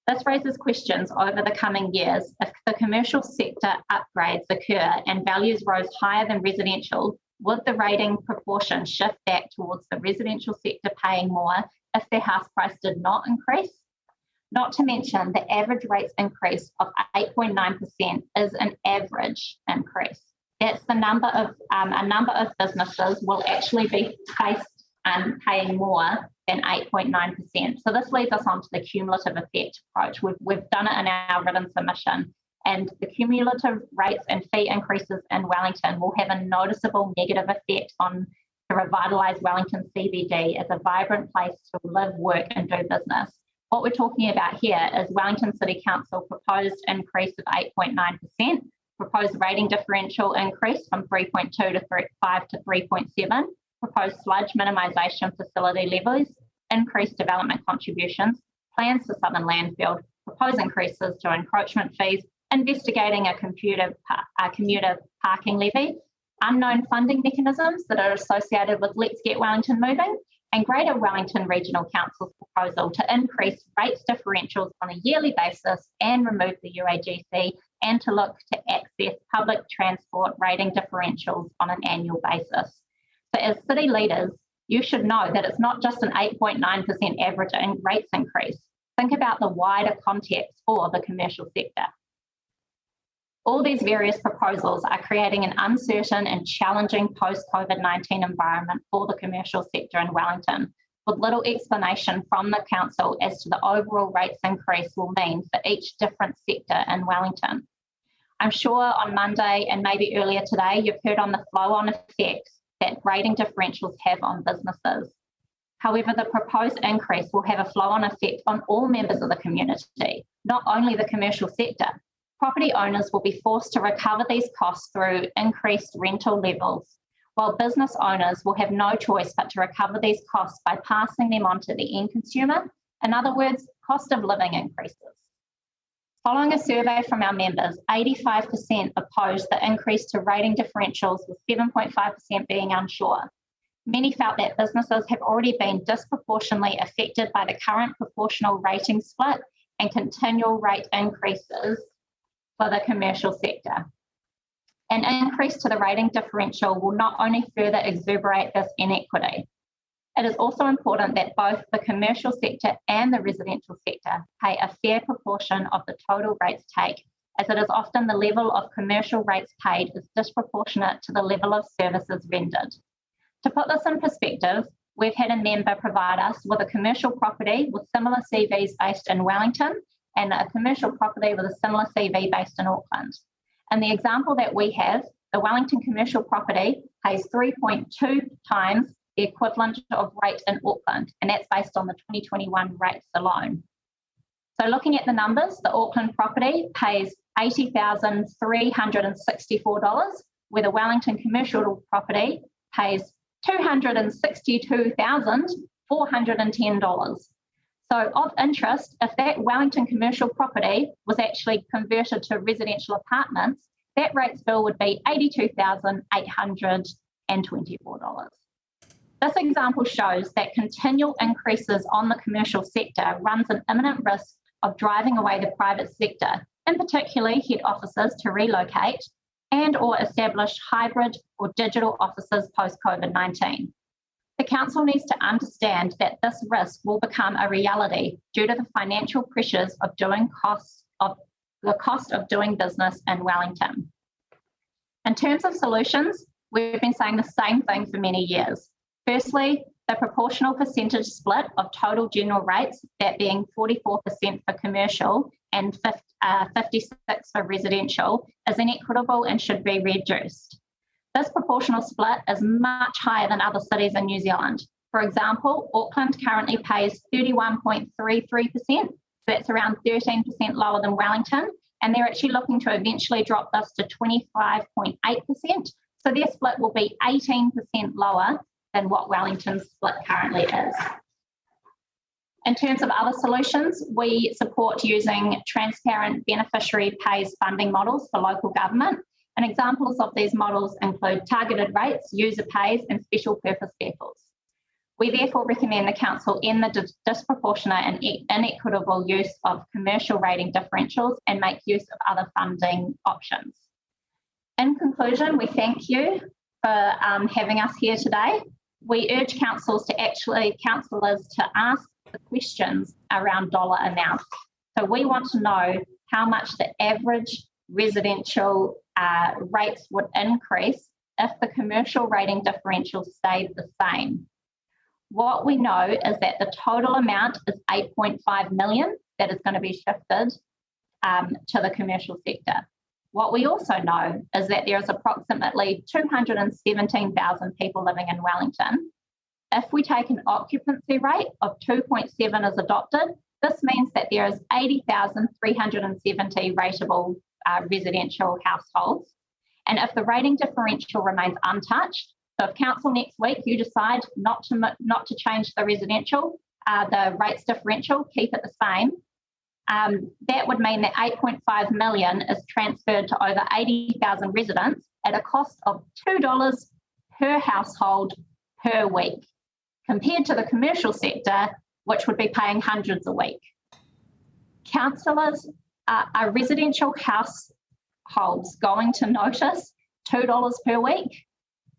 This raises questions over the coming years. If the commercial sector upgrades occur and values rose higher than residential, would the rating proportion shift back towards the residential sector paying more if their house price did not increase? Not to mention the average rates increase of 8.9% is an average increase. That's the number of a number of businesses will actually be faced paying more than 8.9%. So this leads us on to the cumulative effect approach. We've done it in our written submission, and the cumulative rates and fee increases in Wellington will have a noticeable negative effect on to revitalise Wellington CBD as a vibrant place to live, work and do business. What we're talking about here is Wellington City Council proposed increase of 8.9%, proposed rating differential increase from 3.2 to 5 to 3.7, proposed sludge minimisation facility levies, increased development contributions, plans for Southern Landfield, proposed increases to encroachment fees, investigating a commuter parking levy, unknown funding mechanisms that are associated with Let's Get Wellington Moving, and Greater Wellington Regional Council's proposal to increase rates differentials on a yearly basis and remove the UAGC, and to look to access public transport rating differentials on an annual basis. So as city leaders, you should know that it's not just an 8.9% average rates increase. Think about the wider context for the commercial sector. All these various proposals are creating an uncertain and challenging post-COVID-19 environment for the commercial sector in Wellington, with little explanation from the Council as to the overall rates increase will mean for each different sector in Wellington. I'm sure on Monday and maybe earlier today, you've heard on the flow-on effects that rating differentials have on businesses. However, the proposed increase will have a flow-on effect on all members of the community, not only the commercial sector. Property owners will be forced to recover these costs through increased rental levels, while business owners will have no choice but to recover these costs by passing them on to the end consumer. In other words, cost of living increases. Following a survey from our members, 85% opposed the increase to rating differentials, with 7.5% being unsure. Many felt that businesses have already been disproportionately affected by the current proportional rating split and continual rate increases for the commercial sector. An increase to the rating differential will not only further exacerbate this inequity, it is also important that both the commercial sector and the residential sector pay a fair proportion of the total rates take, as it is often the level of commercial rates paid is disproportionate to the level of services rendered. To put this in perspective, we've had a member provide us with a commercial property with similar CVs based in Wellington and a commercial property with a similar CV based in Auckland. In the example that we have, the Wellington commercial property pays 3.2 times the equivalent of rate in Auckland, and that's based on the 2021 rates alone. So looking at the numbers, the Auckland property pays $80,364, where the Wellington commercial property pays $262,410. So of interest, if that Wellington commercial property was actually converted to residential apartments, that rates bill would be $82,824. This example shows that continual increases on the commercial sector runs an imminent risk of driving away the private sector, in particular head offices, to relocate and or establish hybrid or digital offices post-COVID-19. The council needs to understand that this risk will become a reality due to the financial pressures of the cost of doing business in Wellington. In terms of solutions, we've been saying the same thing for many years. Firstly, the proportional percentage split of total general rates, that being 44% for commercial and 56% for residential, is inequitable and should be reduced. This proportional split is much higher than other cities in New Zealand. For example, Auckland currently pays 31.33%, so that's around 13% lower than Wellington, and they're actually looking to eventually drop this to 25.8%, so their split will be 18% lower than what Wellington's split currently is. In terms of other solutions, we support using transparent beneficiary pays funding models for local government, and examples of these models include targeted rates, user pays, and special purpose vehicles. We therefore recommend the council end the disproportionate and inequitable use of commercial rating differentials and make use of other funding options. In conclusion, we thank you for having us here today. We urge councillors to ask the questions around dollar amounts. So we want to know how much the average residential rates would increase if the commercial rating differential stayed the same. What we know is that the total amount is 8.5 million that is going to be shifted to the commercial sector. What we also know is that there is approximately 217,000 people living in Wellington. If we take an occupancy rate of 2.7 as adopted, this means that there is 80,370 rateable residential households. And if the rating differential remains untouched, so if council next week you decide not to change the residential, the rates differential, keep it the same, that would mean that 8.5 million is transferred to over 80,000 residents at a cost of $2 per household per week, compared to the commercial sector, which would be paying hundreds a week. Councillors, are residential households going to notice $2 per week?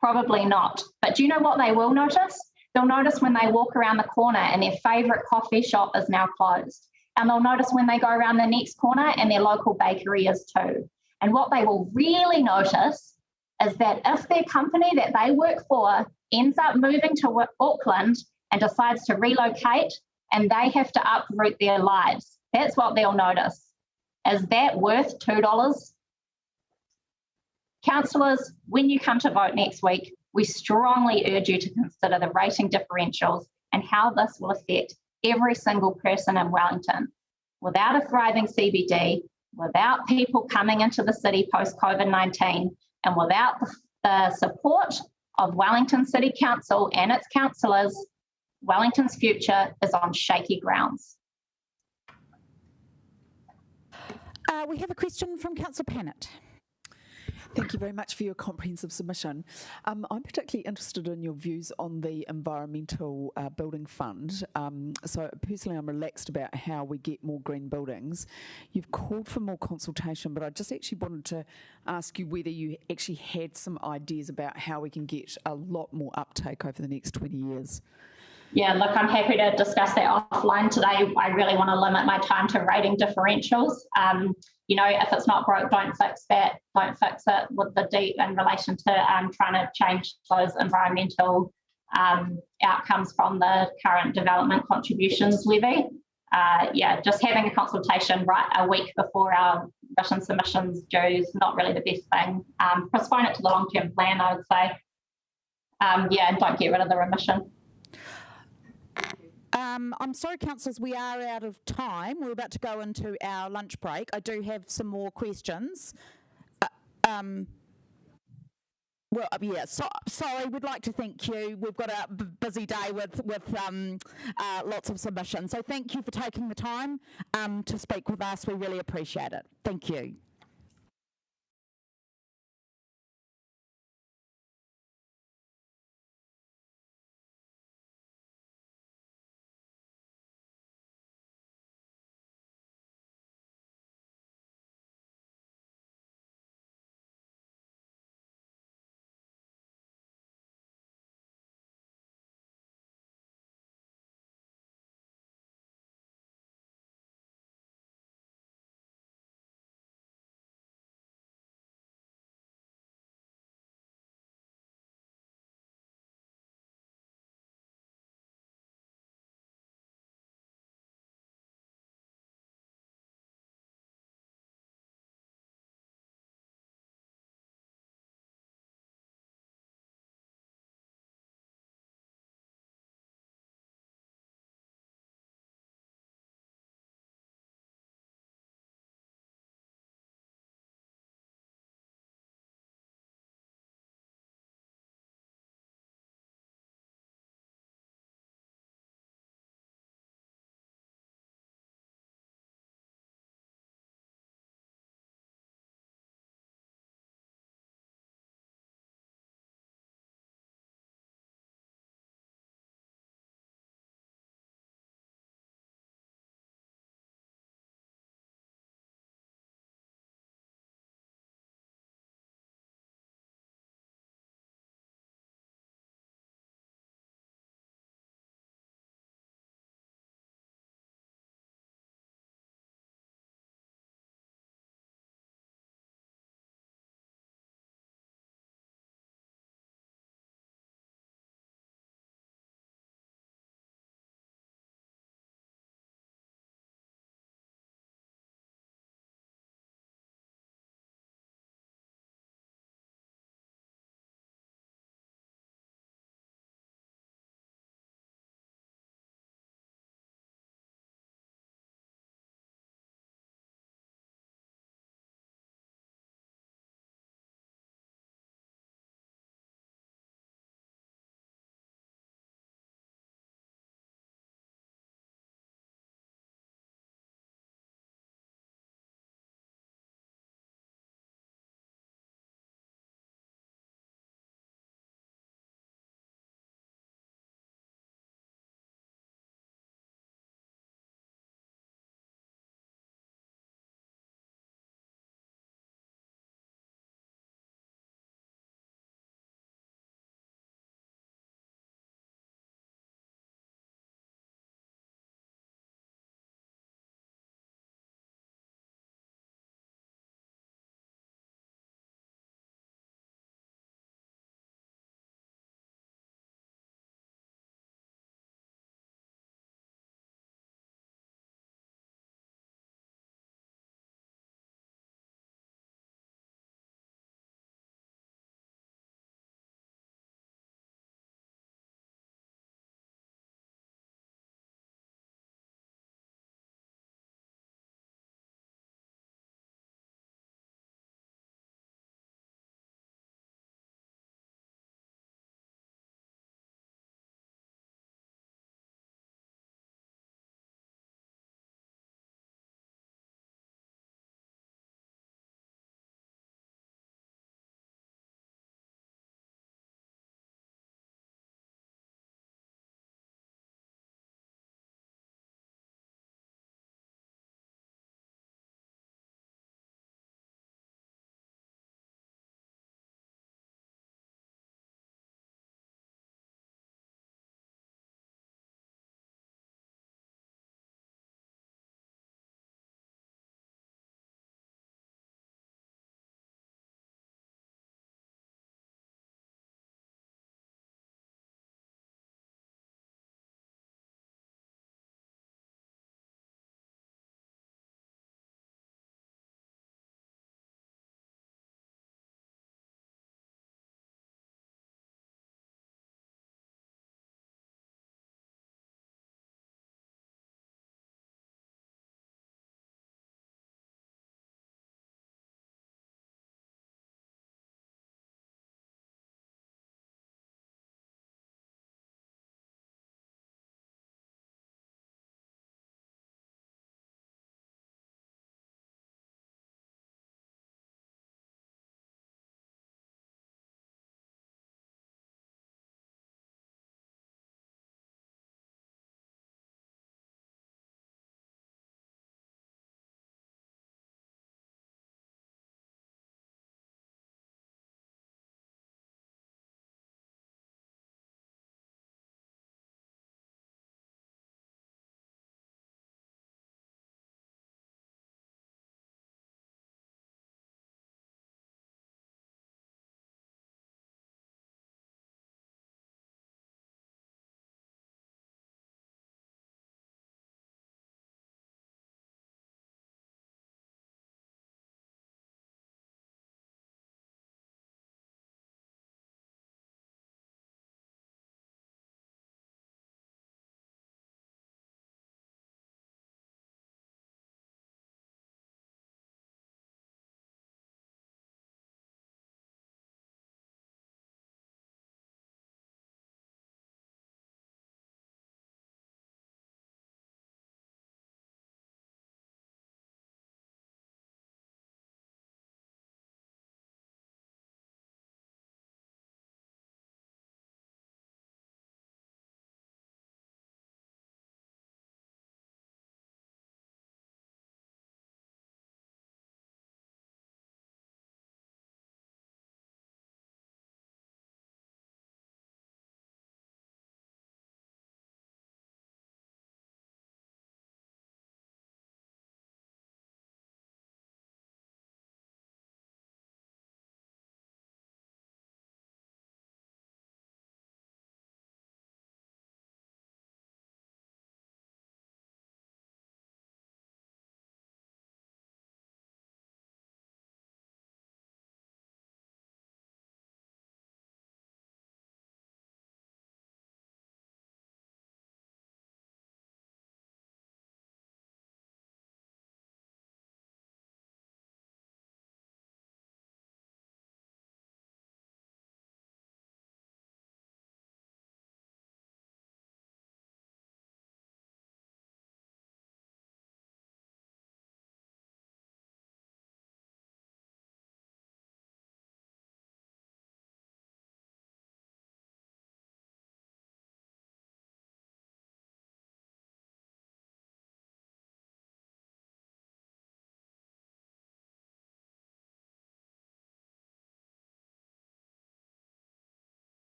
Probably not. But do you know what they will notice? They'll notice when they walk around the corner and their favourite coffee shop is now closed. And they'll notice when they go around the next corner and their local bakery is too. And what they will really notice is that if their company that they work for ends up moving to Auckland and decides to relocate and they have to uproot their lives, that's what they'll notice. Is that worth $2? Councillors, when you come to vote next week, we strongly urge you to consider the rating differentials and how this will affect every single person in Wellington. Without a thriving CBD, without people coming into the city post-COVID-19, and without the support of Wellington City Council and its councillors, Wellington's future is on shaky grounds. We have a question from Councillor Pannett. Thank you very much for your comprehensive submission. I'm particularly interested in your views on the environmental building fund. So personally, I'm relaxed about how we get more green buildings. You've called for more consultation, but I just actually wanted to ask you whether you actually had some ideas about how we can get a lot more uptake over the next 20 years. Yeah, look, I'm happy to discuss that offline today. I really want to limit my time to rating differentials. You know, if it's not broke, don't fix that. Don't fix it with the deep in relation to trying to change those environmental outcomes from the current development contributions levy. Yeah, just having a consultation right a week before our mission submissions due is not really the best thing. Postpone it to the long-term plan, I would say. Yeah, and don't get rid of the remission. I'm sorry, councillors, we are out of time. We're about to go into our lunch break. I do have some more questions. Well, yeah, sorry, we'd like to thank you. We've got a busy day with lots of submissions. So thank you for taking the time to speak with us. We really appreciate it. Thank you.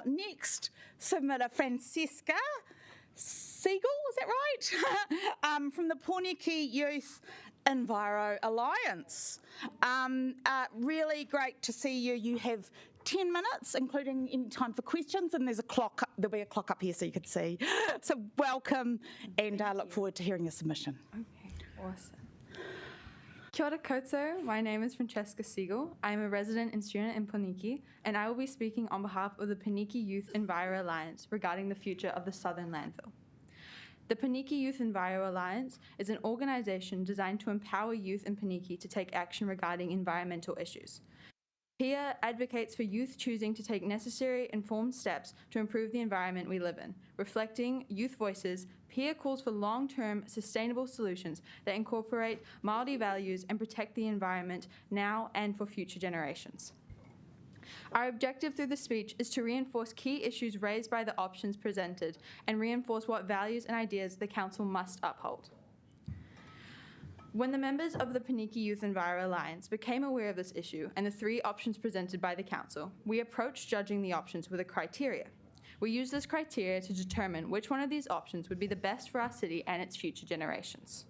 Next submitter, Francesca Siegel, is that right? From the Pūroro Youth Enviro Alliance. Really great to see you. You have 10 minutes, including in time for questions, and there'll be a clock up here so you can see. So welcome, and I look forward to hearing your submission. Okay, awesome. Kia ora koutou, my name is Francesca Siegel. I am a resident and student in Pūroro, and I will be speaking on behalf of the Pūroro Youth Enviro Alliance regarding the future of the Southern Landfill. The Pūroro Youth Enviro Alliance is an organisation designed to empower youth in Pūroro to take action regarding environmental issues. PIA advocates for youth choosing to take necessary, informed steps to improve the environment we live in. Reflecting youth voices, PIA calls for long-term, sustainable solutions that incorporate Māori values and protect the environment now and for future generations. Our objective through the speech is to reinforce key issues raised by the options presented and reinforce what values and ideas the Council must uphold. When the members of the Pūroro Youth Enviro Alliance became aware of this issue and the three options presented by the Council, we approached judging the options with a criteria. We used this criteria to determine which one of these options would be the best for our city and its future generations.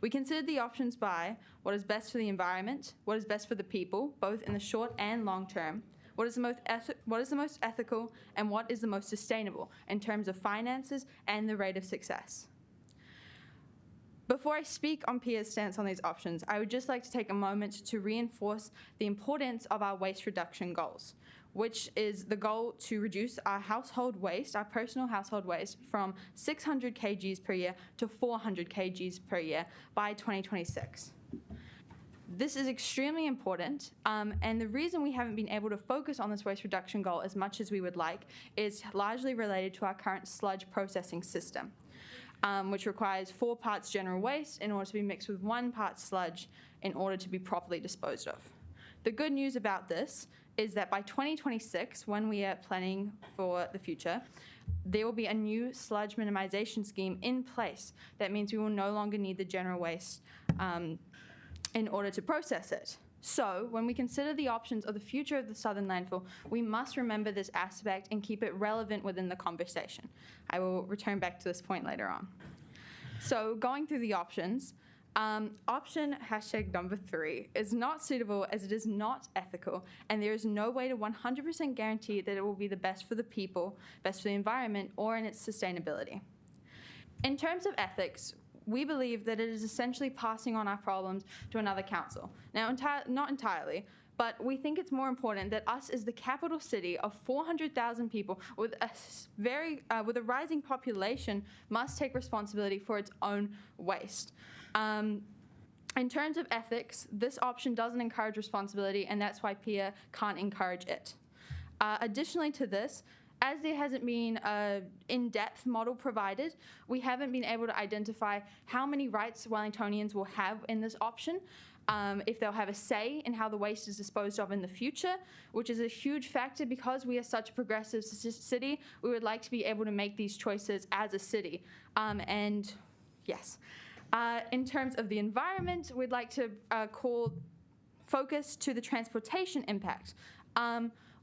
We considered the options by what is best for the environment, what is best for the people, both in the short and long term, what is the most ethical, and what is the most sustainable in terms of finances and the rate of success. Before I speak on PIA's stance on these options, I would just like to take a moment to reinforce the importance of our waste reduction goals, which is the goal to reduce our household waste, our personal household waste, from 600 kgs per year to 400 kgs per year by 2026. This is extremely important, and the reason we haven't been able to focus on this waste reduction goal as much as we would like is largely related to our current sludge processing system. Which requires 4 parts general waste in order to be mixed with 1 part sludge in order to be properly disposed of. The good news about this is that by 2026, when we are planning for the future, there will be a new sludge minimization scheme in place. That means we will no longer need the general waste in order to process it. So, when we consider the options of the future of the Southern Landfill, we must remember this aspect and keep it relevant within the conversation. I will return back to this point later on. So, going through the options, option number 3 is not suitable as it is not ethical, and there is no way to 100% guarantee that it will be the best for the people, best for the environment, or in its sustainability. In terms of ethics, we believe that it is essentially passing on our problems to another council. Now, not entirely, but we think it's more important that us as the capital city of 400,000 people with a rising population must take responsibility for its own waste. In terms of ethics, this option doesn't encourage responsibility, and that's why PIA can't encourage it. Additionally to this, as there hasn't been an in-depth model provided, we haven't been able to identify how many rights Wellingtonians will have in this option, if they'll have a say in how the waste is disposed of in the future, which is a huge factor because we are such a progressive city. We would like to be able to make these choices as a city. And yes, in terms of the environment, we'd like to call focus to the transportation impact.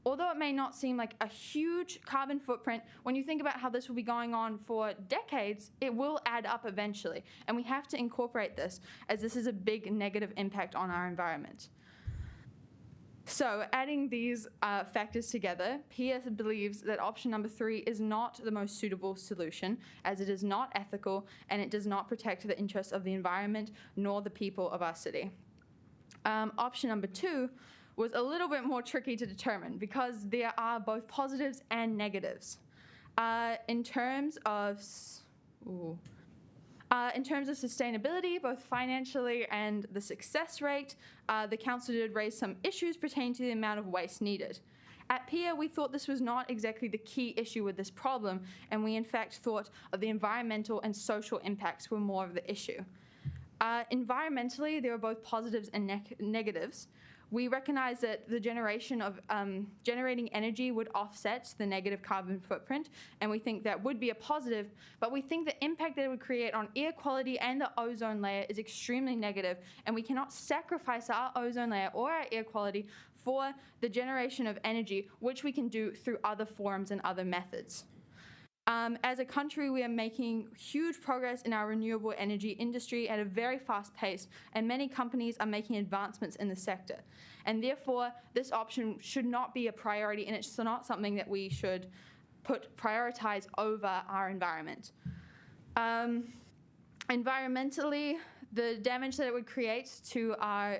Although it may not seem like a huge carbon footprint, when you think about how this will be going on for decades, it will add up eventually. And we have to incorporate this, as this is a big negative impact on our environment. So, adding these factors together, PIA believes that option number 3 is not the most suitable solution, as it is not ethical and it does not protect the interests of the environment nor the people of our city. Option number 2 was a little bit more tricky to determine because there are both positives and negatives. In terms of sustainability, both financially and the success rate, the council did raise some issues pertaining to the amount of waste needed. At PIA, we thought this was not exactly the key issue with this problem, and we in fact thought of the environmental and social impacts were more of the issue. Environmentally, there were both positives and negatives. We recognise that the generation of generating energy would offset the negative carbon footprint, and we think that would be a positive, but we think the impact that it would create on air quality and the ozone layer is extremely negative, and we cannot sacrifice our ozone layer or our air quality for the generation of energy, which we can do through other forms and other methods. As a country, we are making huge progress in our renewable energy industry at a very fast pace, and many companies are making advancements in the sector. And therefore, this option should not be a priority, and it's not something that we should prioritize over our environment. Environmentally, the damage that it would create to our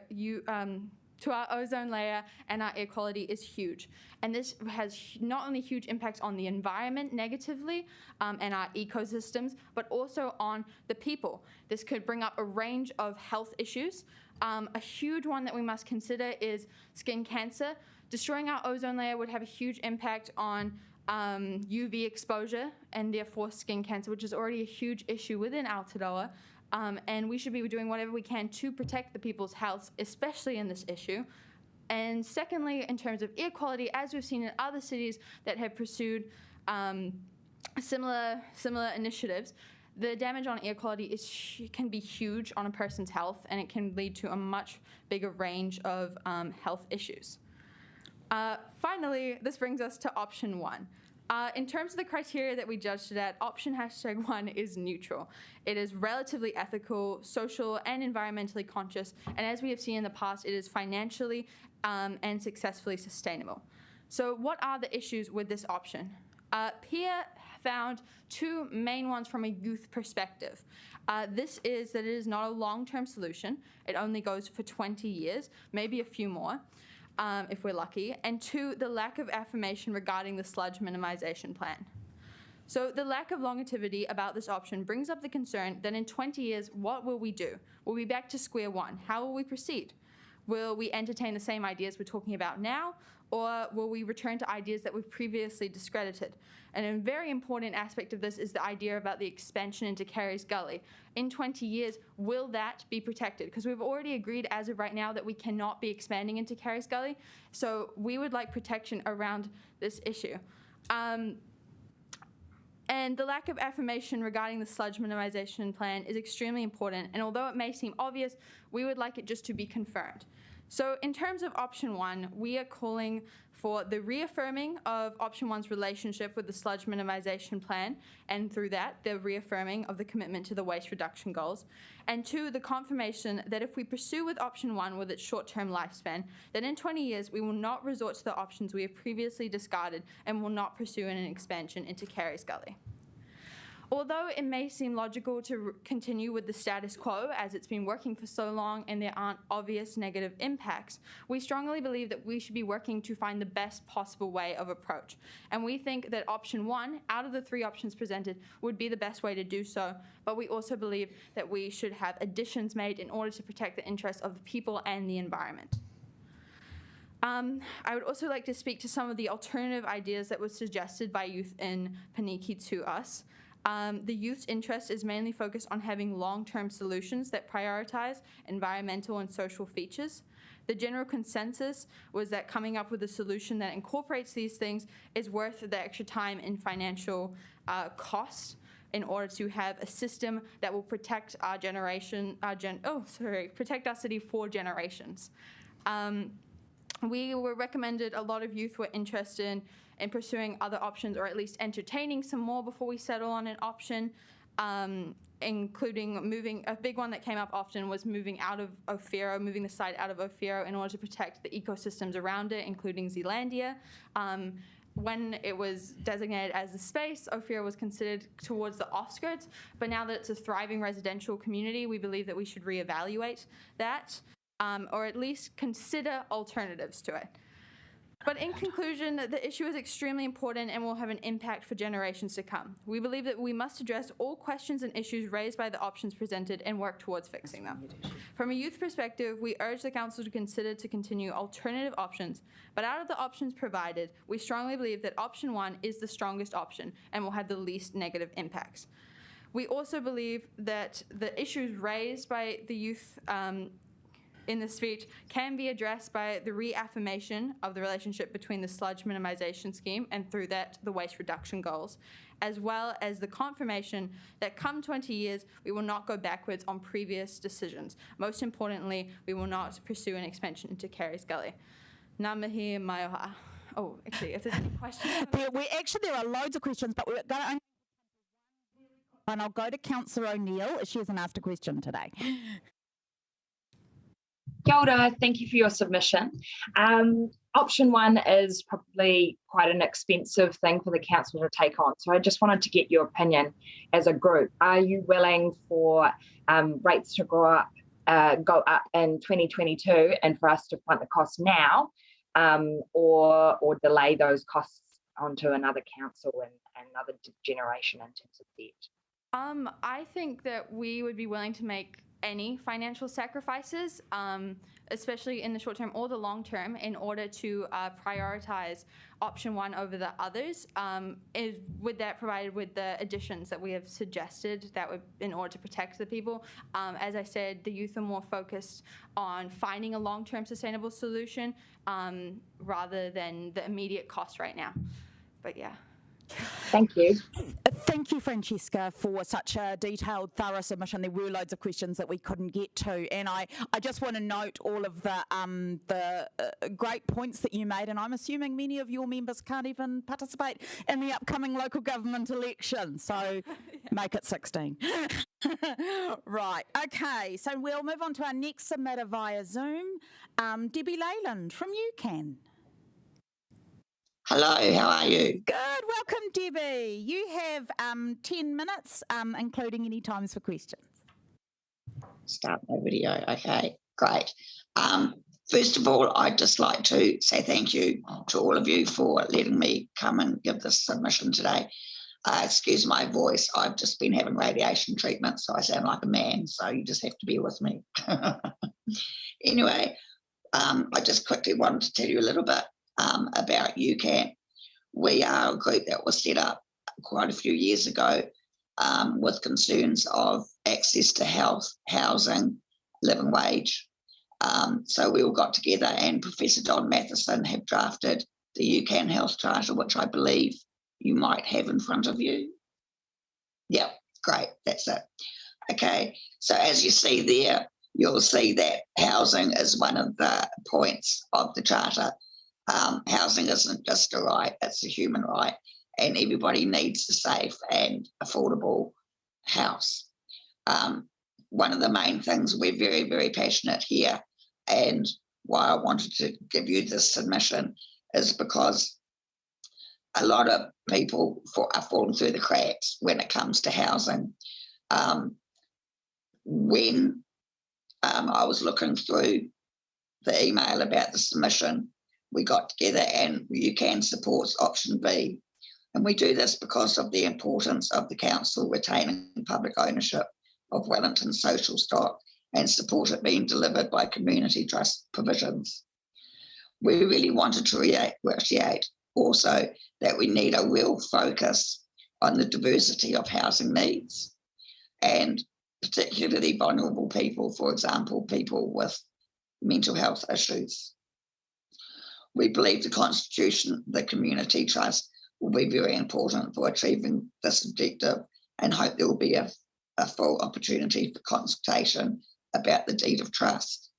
ozone layer and our air quality is huge. And this has not only huge impacts on the environment negatively and our ecosystems, but also on the people. This could bring up a range of health issues. A huge one that we must consider is skin cancer. Destroying our ozone layer would have a huge impact on UV exposure and therefore skin cancer, which is already a huge issue within Aotearoa. And we should be doing whatever we can to protect the people's health, especially in this issue. And secondly, in terms of air quality, as we've seen in other cities that have pursued similar initiatives, the damage on air quality can be huge on a person's health, and it can lead to a much bigger range of health issues. Finally, this brings us to option 1. In terms of the criteria that we judged it at, option #1 is neutral. It is relatively ethical, social, and environmentally conscious, and as we have seen in the past, it is financially and successfully sustainable. So what are the issues with this option? Pia found 2 main ones from a youth perspective. This is that it is not a long-term solution. It only goes for 20 years, maybe a few more. If we're lucky, and 2, the lack of affirmation regarding the sludge minimisation plan. So the lack of longevity about this option brings up the concern that in 20 years, what will we do? We'll be back to square one. How will we proceed? Will we entertain the same ideas we're talking about now, or will we return to ideas that we've previously discredited? And a very important aspect of this is the idea about the expansion into Carey's Gully. In 20 years, will that be protected? Because we've already agreed as of right now that we cannot be expanding into Carey's Gully, so we would like protection around this issue. And the lack of affirmation regarding the sludge minimisation plan is extremely important, and although it may seem obvious, we would like it just to be confirmed. So in terms of option 1, we are calling for the reaffirming of option 1's relationship with the sludge minimisation plan, and through that, the reaffirming of the commitment to the waste reduction goals. And 2, the confirmation that if we pursue with option 1 with its short-term lifespan, that in 20 years, we will not resort to the options we have previously discarded and will not pursue an expansion into Carey's Gully. Although it may seem logical to continue with the status quo as it's been working for so long and there aren't obvious negative impacts, we strongly believe that we should be working to find the best possible way of approach. And we think that option 1, out of the 3 options presented, would be the best way to do so, but we also believe that we should have additions made in order to protect the interests of the people and the environment. I would also like to speak to some of the alternative ideas that were suggested by youth in Paniki to us. The youth's interest is mainly focused on having long-term solutions that prioritize environmental and social features. The general consensus was that coming up with a solution that incorporates these things is worth the extra time and financial cost in order to have a system that will protect our protect our city for generations. We were recommended, a lot of youth were interested in pursuing other options, or at least entertaining some more before we settle on an option, including moving. A big one that came up often was moving out of Ophiro, moving the site out of Ophiro in order to protect the ecosystems around it, including Zealandia. When it was designated as the space, Ophiro was considered towards the offskirts, but now that it's a thriving residential community, we believe that we should reevaluate that, or at least consider alternatives to it. But in conclusion, the issue is extremely important and will have an impact for generations to come. We believe that we must address all questions and issues raised by the options presented and work towards fixing them. From a youth perspective, we urge the Council to consider to continue alternative options, but out of the options provided, we strongly believe that option 1 is the strongest option and will have the least negative impacts. We also believe that the issues raised by the youth in the speech can be addressed by the reaffirmation of the relationship between the sludge minimisation scheme and through that the waste reduction goals, as well as the confirmation that come 20 years we will not go backwards on previous decisions. Most importantly, we will not pursue an expansion into Carey's Gully. Ngā mihi mai oha. Oh, actually, if there's any questions. There are loads of questions, but we're going to... And I'll go to Councillor O'Neill. She hasn't asked a question today. Kia ora, thank you for your submission. Option 1 is probably quite an expensive thing for the council to take on. So I just wanted to get your opinion as a group. Are you willing for rates to go up in 2022 and for us to front the cost now, or delay those costs onto another council and another generation in terms of debt? I think that we would be willing to make any financial sacrifices, especially in the short term or the long term, in order to prioritise option 1 over the others. With that provided with the additions that we have suggested, that would in order to protect the people. As I said, the youth are more focused on finding a long-term sustainable solution rather than the immediate cost right now. But yeah. Thank you. Thank you, Francesca, for such a detailed, thorough submission. There were loads of questions that we couldn't get to, and I just want to note all of the great points that you made, and I'm assuming many of your members can't even participate in the upcoming local government election, so make it 16. Right, okay, so we'll move on to our next submitter via Zoom. Debbie Leyland from UCAN. Hello, how are you? Good, welcome Debbie. You have 10 minutes, including any times for questions. Start my video, okay, great. First of all, I'd just like to say thank you to all of you for letting me come and give this submission today. Excuse my voice, I've just been having radiation treatment, so I sound like a man, so you just have to be with me. Anyway, I just quickly wanted to tell you a little bit about UCAN. We are a group that was set up quite a few years ago with concerns of access to health, housing, living wage. So we all got together and Professor Don Matheson have drafted the UCAN Health Charter, which I believe you might have in front of you. Yeah, great, that's it. Okay, so as you see there, you'll see that housing is one of the points of the Charter. Housing isn't just a right, it's a human right, and everybody needs a safe and affordable house. One of the main things we're very, very passionate here, and why I wanted to give you this submission is because a lot of people are falling through the cracks when it comes to housing. When I was looking through the email about the submission, we got together and UCAN supports option B. And we do this because of the importance of the council retaining public ownership of Wellington's social stock and support it being delivered by community trust provisions. We really wanted to reiterate also that we need a real focus on the diversity of housing needs and particularly vulnerable people, for example, people with mental health issues. We believe the Constitution, the community trust, will be very important for achieving this objective and hope there will be a full opportunity for consultation about the deed of trust.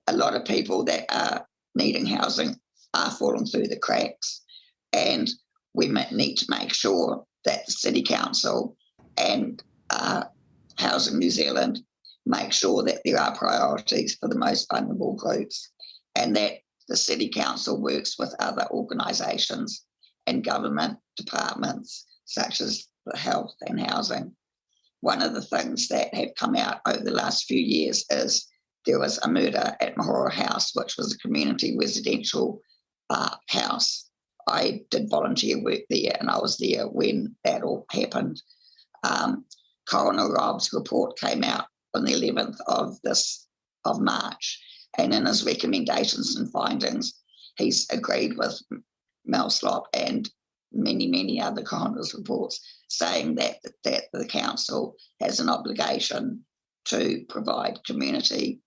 A lot of people that are needing housing are falling through the cracks, and we need to make sure that the City Council and Housing New Zealand make sure that there are priorities for the most vulnerable groups and that the City Council works with other organisations and government departments such as the health and housing. One of the things that have come out over the last few years is there was a murder at Pūroro House, which was a community residential house. I did volunteer work there and I was there when that all happened. Coroner Rob's report came out on the 11th of March. And in his recommendations and findings, he's agreed with Mel Slop and many, many other coroner's reports, saying that the council has an obligation to provide community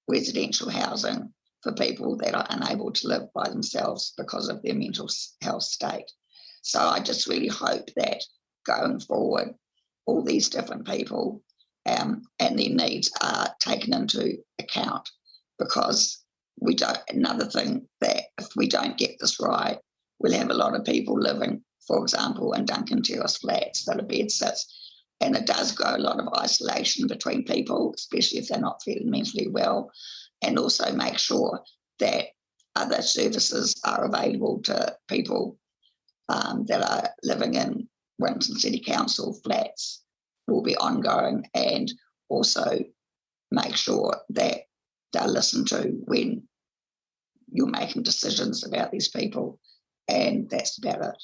residential housing for people that are unable to live by themselves because of their mental health state. So I just really hope that going forward, all these different people and their needs are taken into account, because another thing that if we don't get this right, we'll have a lot of people living, for example, in Duncan Terrace flats that are bed sits, and it does grow a lot of isolation between people, especially if they're not feeling mentally well, and also make sure that other services are available to people that are living in Wellington City Council flats will be ongoing, and also make sure that they're listened to when you're making decisions about these people, and that's about it.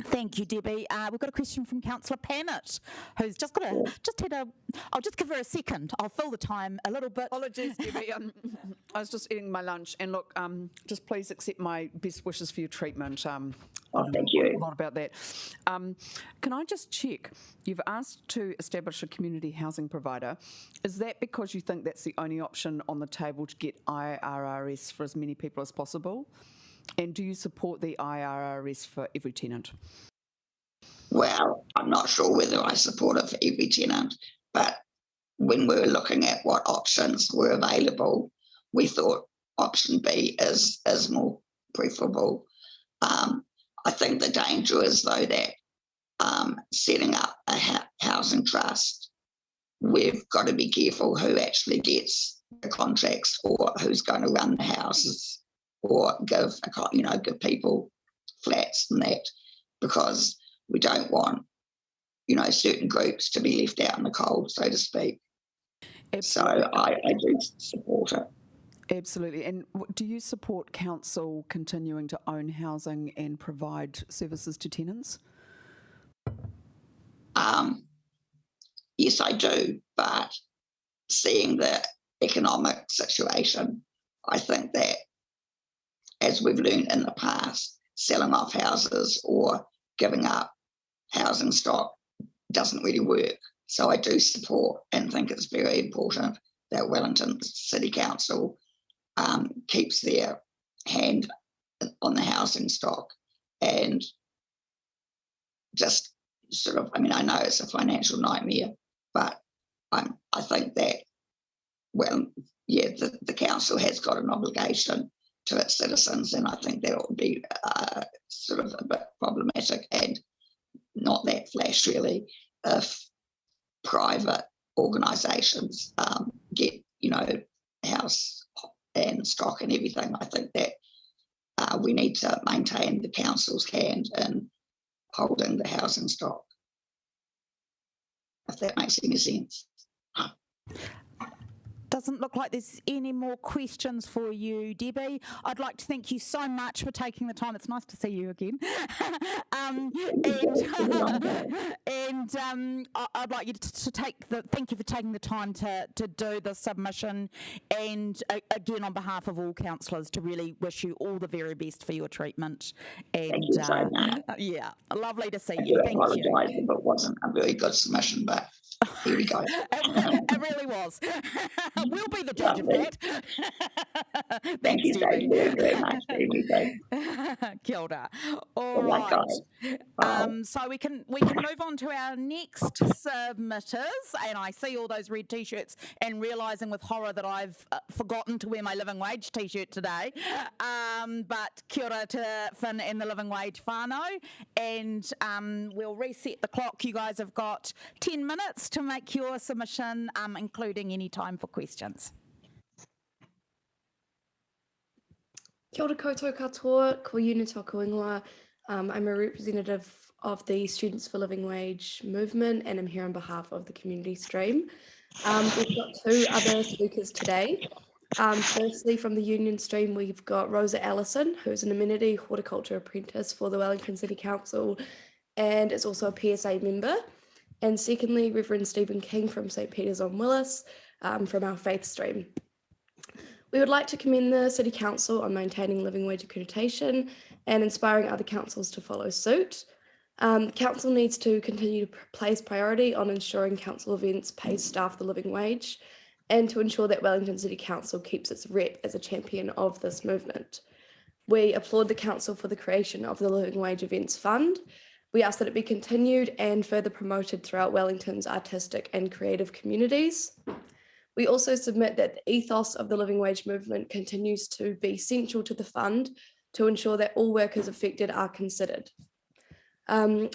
Thank you, Debbie. We've got a question from Councillor Pannett, who's I'll just give her a second. I'll fill the time a little bit. Apologies, Debbie. I was just eating my lunch, and look, just please accept my best wishes for your treatment. Thank you. A lot about that. Can I just check? You've asked to establish a community housing provider. Is that because you think that's the only option on the table to get IRRS for as many people as possible? And do you support the IRRS for every tenant? Well, I'm not sure whether I support it for every tenant, but when we were looking at what options were available, we thought option B is more preferable. I think the danger is, though, that setting up a housing trust, we've got to be careful who actually gets the contracts or who's going to run the houses, or give people flats and that, because we don't want, certain groups to be left out in the cold, so to speak. Absolutely. So I do support it. Absolutely. And do you support council continuing to own housing and provide services to tenants? Yes, I do, but seeing the economic situation, I think that, as we've learned in the past, selling off houses or giving up housing stock doesn't really work. So I do support and think it's very important that Wellington City Council keeps their hand on the housing stock, and just I know it's a financial nightmare, but I think that, the council has got an obligation to its citizens, and I think that would be a bit problematic and not that flash, really, if private organisations get house and stock and everything. I think that we need to maintain the council's hand in holding the housing stock, if that makes any sense. Doesn't look like there's any more questions for you, Debbie. I'd like to thank you so much for taking the time. It's nice to see you again. I'd like you to thank you for taking the time to do the submission, and again, on behalf of all councillors, to really wish you all the very best for your treatment. And thank you so much. Yeah, lovely to see I you. Thank you. I apologise if it wasn't a very good submission, but here we go. It really was. We'll be the judge of that. Thank you very much. Kia ora. All right. So we can move on to our next submitters, and I see all those red t-shirts and realising with horror that I've forgotten to wear my living wage t-shirt today. But kia ora to Finn and the living wage whānau, and we'll reset the clock. You guys have got 10 minutes to make your submission, including any time for questions. Kia ora koutou katoa, ko Una tōku ingoa. I'm a representative of the Students for Living Wage movement, and I'm here on behalf of the community stream. We've got two other speakers today. Firstly, from the union stream, we've got Rosa Allison, who's an amenity horticulture apprentice for the Wellington City Council and is also a PSA member. And secondly, Reverend Stephen King from St. Peter's on Willis from our faith stream. We would like to commend the City Council on maintaining living wage accreditation and inspiring other councils to follow suit. Council needs to continue to place priority on ensuring council events pay staff the living wage and to ensure that Wellington City Council keeps its rep as a champion of this movement. We applaud the council for the creation of the Living Wage Events Fund. We ask that it be continued and further promoted throughout Wellington's artistic and creative communities. We also submit that the ethos of the living wage movement continues to be central to the fund to ensure that all workers affected are considered.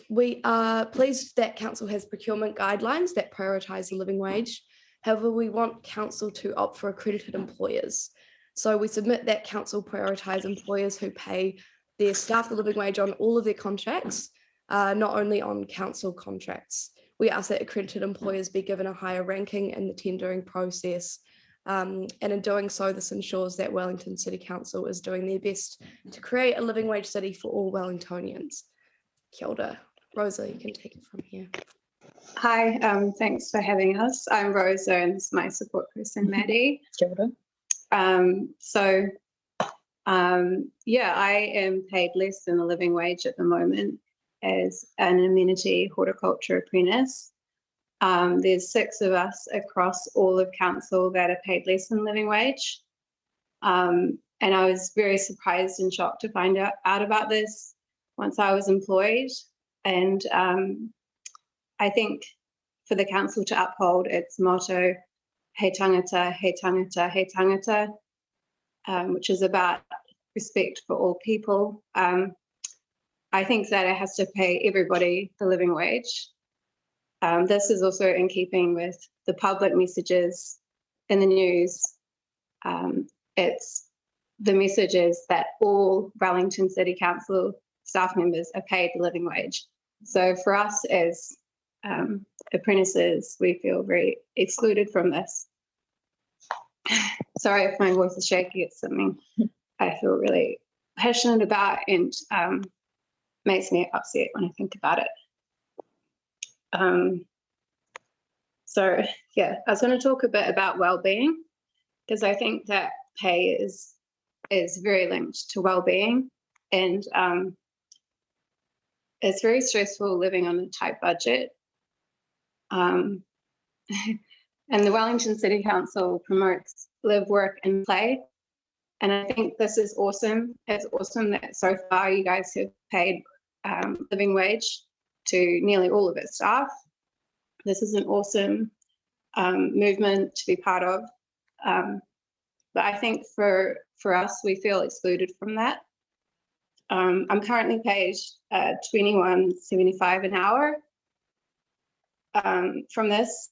We are pleased that council has procurement guidelines that prioritise the living wage. However, we want council to opt for accredited employers. So we submit that council prioritise employers who pay their staff the living wage on all of their contracts, not only on council contracts. We ask that accredited employers be given a higher ranking in the tendering process. And in doing so, this ensures that Wellington City Council is doing their best to create a living wage city for all Wellingtonians. Kia ora. Rosa, you can take it from here. Hi, thanks for having us. I'm Rosa and this is my support person, Maddie. Kia ora. Yeah, I am paid less than the living wage at the moment as an amenity horticulture apprentice. There's 6 of us across all of council that are paid less than living wage. And I was very surprised and shocked to find out about this once I was employed. And I think for the council to uphold its motto, he tangata, he tangata, he tangata, which is about respect for all people. I think that it has to pay everybody the living wage. This is also in keeping with the public messages in the news. It's the messages that all Wellington City Council staff members are paid the living wage. So for us as apprentices, we feel very excluded from this. Sorry if my voice is shaky, it's something I feel really passionate about and makes me upset when I think about it. So yeah, I was going to talk a bit about well-being because I think that pay is very linked to well-being, and it's very stressful living on a tight budget. And the Wellington City Council promotes live, work and play. And I think this is awesome. It's awesome that so far you guys have paid living wage to nearly all of its staff. This is an awesome movement to be part of. But I think for us, we feel excluded from that. I'm currently paid $21.75 an hour. From this,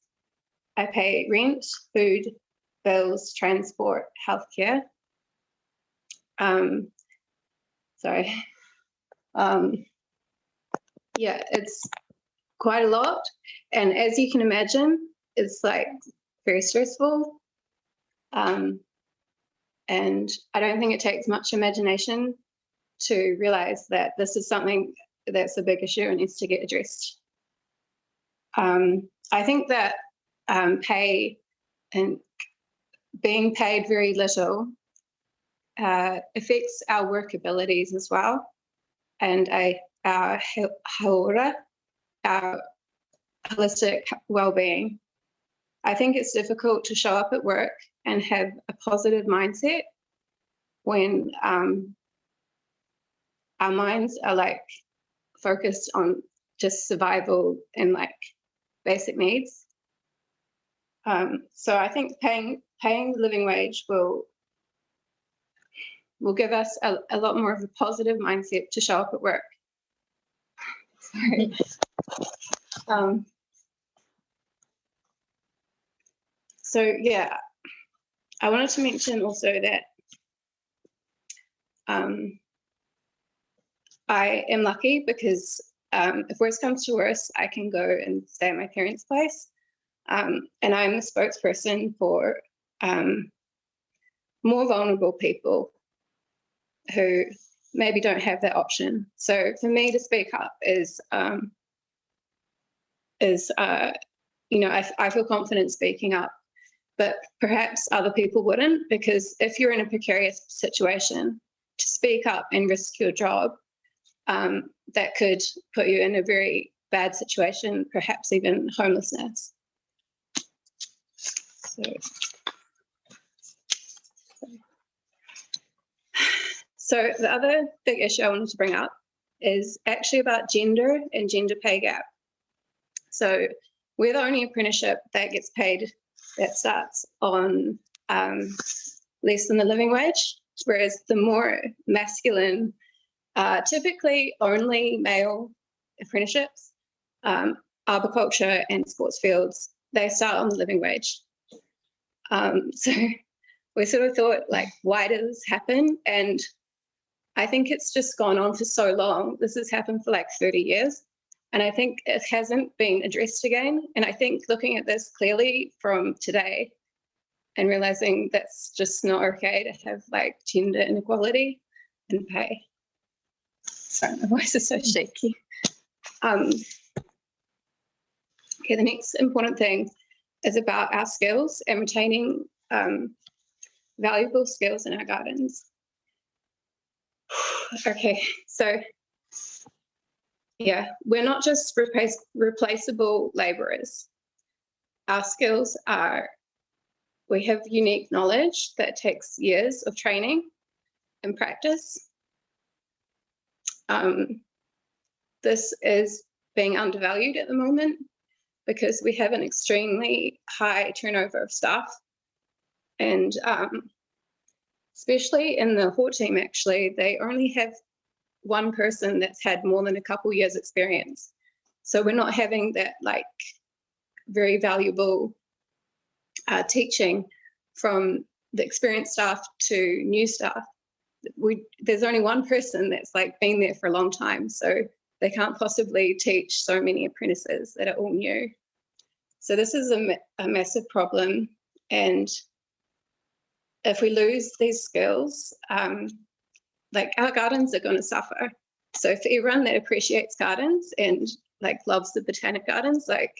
I pay rent, food, bills, transport, healthcare. Yeah, it's quite a lot. And as you can imagine, it's like very stressful. And I don't think it takes much imagination to realize that this is something that's a big issue and needs to get addressed. I think that pay and being paid very little affects our work abilities as well, and our haora, our holistic well-being. I think it's difficult to show up at work and have a positive mindset when our minds are like focused on just survival and like basic needs. So I think paying the living wage will give us a lot more of a positive mindset to show up at work. Sorry. So yeah, I wanted to mention also that I am lucky because if worse comes to worse, I can go and stay at my parents' place. And I'm a spokesperson for more vulnerable people who maybe don't have that option. So for me to speak up is you know, I feel confident speaking up, but perhaps other people wouldn't, because if you're in a precarious situation, to speak up and risk your job that could put you in a very bad situation, perhaps even homelessness. So the other big issue I wanted to bring up is actually about gender and gender pay gap. So we're the only apprenticeship that gets paid that starts on less than the living wage, whereas the more masculine, typically only male apprenticeships, arboriculture and sports fields, they start on the living wage. So we sort of thought, like, why does this happen? And I think it's just gone on for so long. This has happened for like 30 years. And I think it hasn't been addressed again. And I think looking at this clearly from today and realizing that's just not okay to have like gender inequality in pay. Sorry, my voice is so shaky. Okay, the next important thing is about our skills and retaining valuable skills in our gardens. Okay, so yeah, we're not just replaceable labourers. Our skills are, we have unique knowledge that takes years of training and practice. This is being undervalued at the moment because we have an extremely high turnover of staff. And especially in the Hort team, actually, they only have one person that's had more than a couple years experience. So we're not having that like very valuable teaching from the experienced staff to new staff. There's only one person that's like been there for a long time, so they can't possibly teach so many apprentices that are all new. So this is a massive problem, and if we lose these skills, like our gardens are going to suffer. So for everyone that appreciates gardens and like loves the botanic gardens, like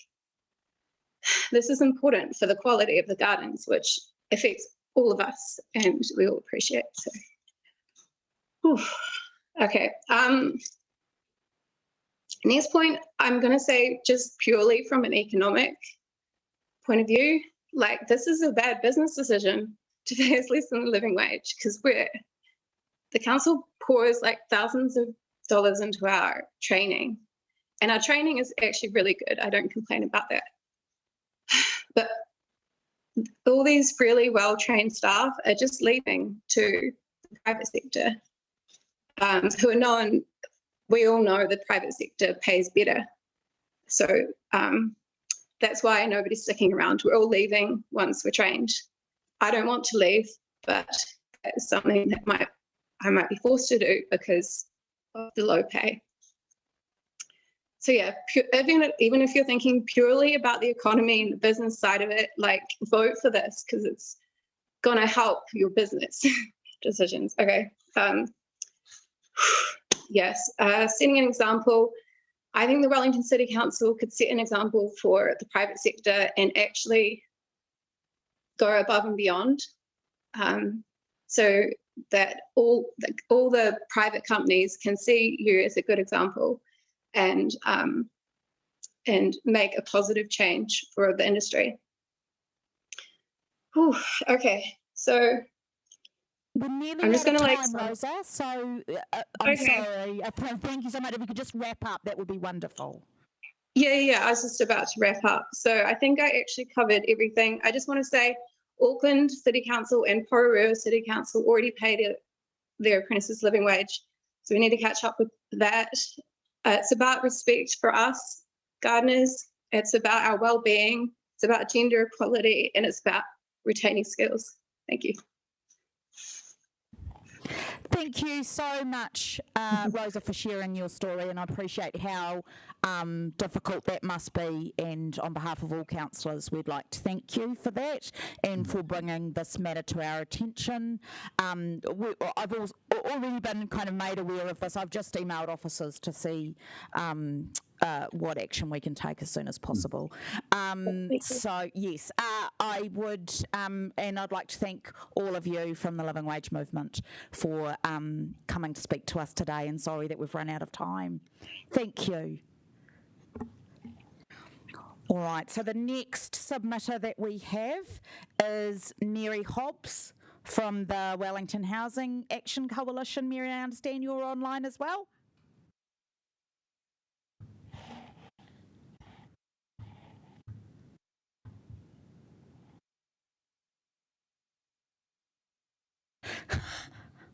this is important for the quality of the gardens, which affects all of us and we all appreciate. So, whew. Okay. Next point, I'm going to say just purely from an economic point of view, like this is a bad business decision to pay us less than the living wage because the council pours like thousands of dollars into our training, and our training is actually really good. I don't complain about that. But all these really well-trained staff are just leaving to the private sector, who are known, we all know the private sector pays better. So that's why nobody's sticking around. We're all leaving once we're trained. I don't want to leave, but it's something that I might be forced to do because of the low pay. So yeah, even if you're thinking purely about the economy and the business side of it, like vote for this because it's gonna help your business decisions. Okay. Yes, setting an example. I think the Wellington City Council could set an example for the private sector and actually go above and beyond, so that all the private companies can see you as a good example and make a positive change for the industry. Whew, okay, so we're nearly I'm just out of going to time, Rosa, so I'm sorry. Thank you so much. If we could just wrap up, that would be wonderful. Yeah, I was just about to wrap up. So I think I actually covered everything. I just want to say Auckland City Council and Pūroro City Council already paid their apprentices living wage. So we need to catch up with that. It's about respect for us gardeners. It's about our well-being. It's about gender equality, and it's about retaining skills. Thank you. Thank you so much, Rosa, for sharing your story, and I appreciate how difficult that must be. And on behalf of all councillors, we'd like to thank you for that and for bringing this matter to our attention. I've already been kind of made aware of this. I've just emailed officers to see what action we can take as soon as possible. So yes, I would, and I'd like to thank all of you from the Living Wage Movement for coming to speak to us today, and sorry that we've run out of time. Thank you. All right, so the next submitter that we have is Nuri Hobbs from the Wellington Housing Action Coalition. Mary, I understand you're online as well?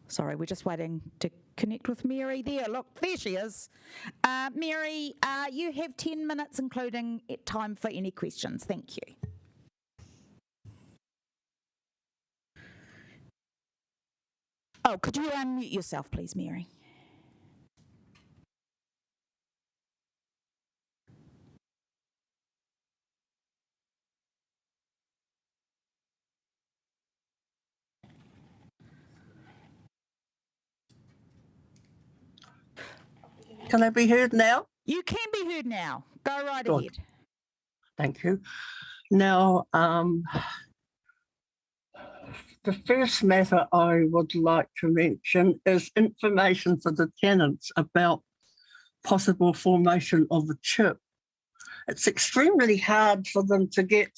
Sorry, we're just waiting to connect with Mary there. Look, there she is. Mary, you have 10 minutes, including time for any questions. Thank you. Oh, could you unmute yourself, please, Mary? Can I be heard now? You can be heard now. Go right Good. ahead. Thank you. Now, the first matter I would like to mention is information for the tenants about possible formation of a chip. It's extremely hard for them to get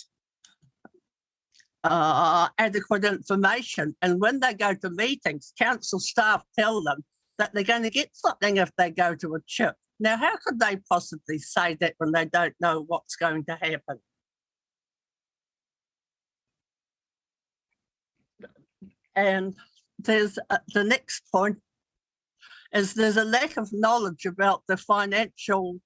adequate information, and when they go to meetings, council staff tell them that they're going to get something if they go to a chip. Now, how could they possibly say that when they don't know what's going to happen? And there's the next point is there's a lack of knowledge about the financial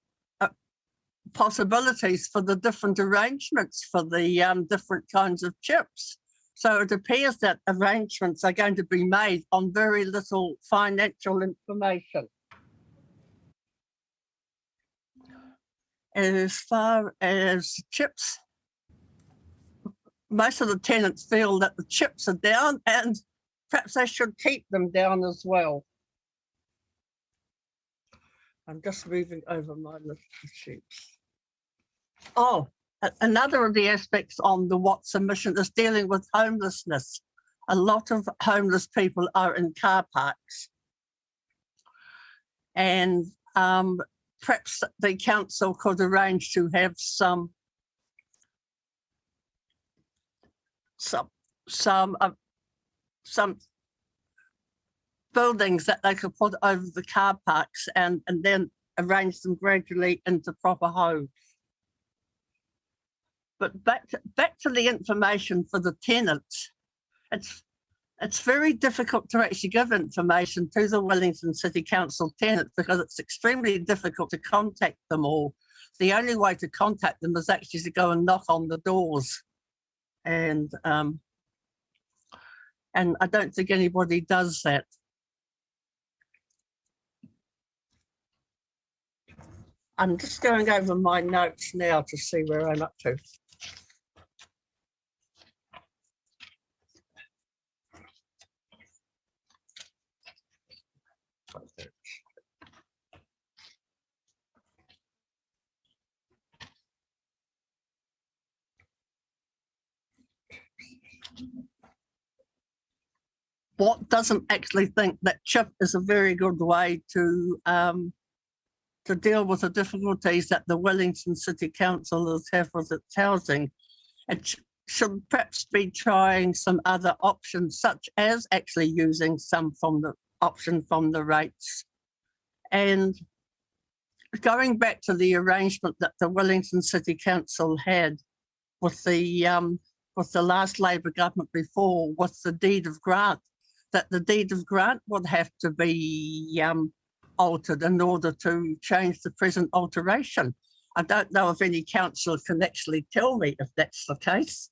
possibilities for the different arrangements for the different kinds of chips. So it appears that arrangements are going to be made on very little financial information. As far as chips, most of the tenants feel that the chips are down and perhaps they should keep them down as well. I'm just moving over my list of sheets. Oh, another of the aspects on the WAT submission is dealing with homelessness. A lot of homeless people are in car parks. And perhaps the council could arrange to have some buildings that they could put over the car parks and then arrange them gradually into proper homes. But back to the information for the tenants, it's very difficult to actually give information to the Wellington City Council tenants because it's extremely difficult to contact them all. The only way to contact them is actually to go and knock on the doors. And I don't think anybody does that. I'm just going over my notes now to see where I'm up to. Watt doesn't actually think that CHIP is a very good way to deal with the difficulties that the Wellington City Council have with its housing. It should perhaps be trying some other options, such as actually using some from the option from the rates. And going back to the arrangement that the Wellington City Council had with the last Labor government before, with the deed of grant, that the deed of grant would have to be altered in order to change the present alteration. I don't know if any councillor can actually tell me if that's the case.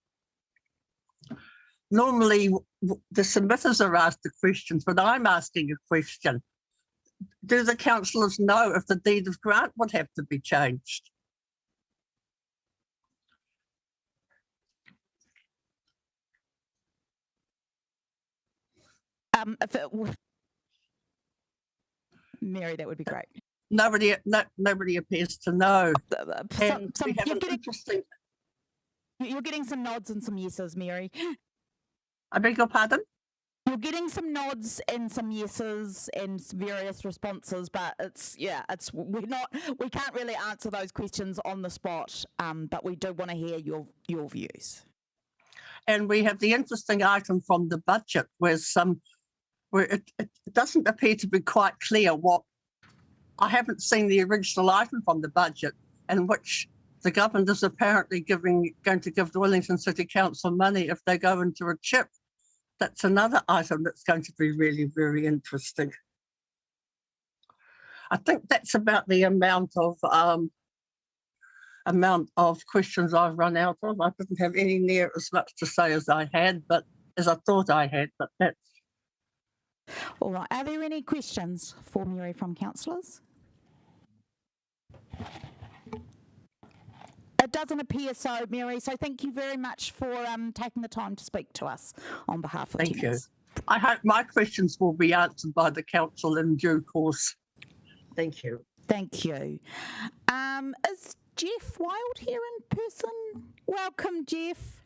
Normally, the submitters are asked the questions, but I'm asking a question. Do the councillors know if the deed of grant would have to be changed? Mary, that would be great. nobody appears to know. And we have an interesting. You're getting some nods and some yeses, Mary. I beg your pardon? You're getting some nods and some yeses and various responses, but we can't really answer those questions on the spot, but we do want to hear your views. And we have the interesting item from the budget where it doesn't appear to be quite clear what. I haven't seen the original item from the budget, in which the government is apparently going to give the Wellington City Council money if they go into a chip. That's another item that's going to be really, very interesting. I think that's about the amount of questions I've run out of. I didn't have any near as much to say as I thought I had, but that's. All right. Are there any questions for Mary from councillors? It doesn't appear so, Mary, so thank you very much for taking the time to speak to us on behalf of Thank tenants. you. I hope my questions will be answered by the council in due course. Thank you. Thank you. Is Jeff Wilde here in person? Welcome, Jeff.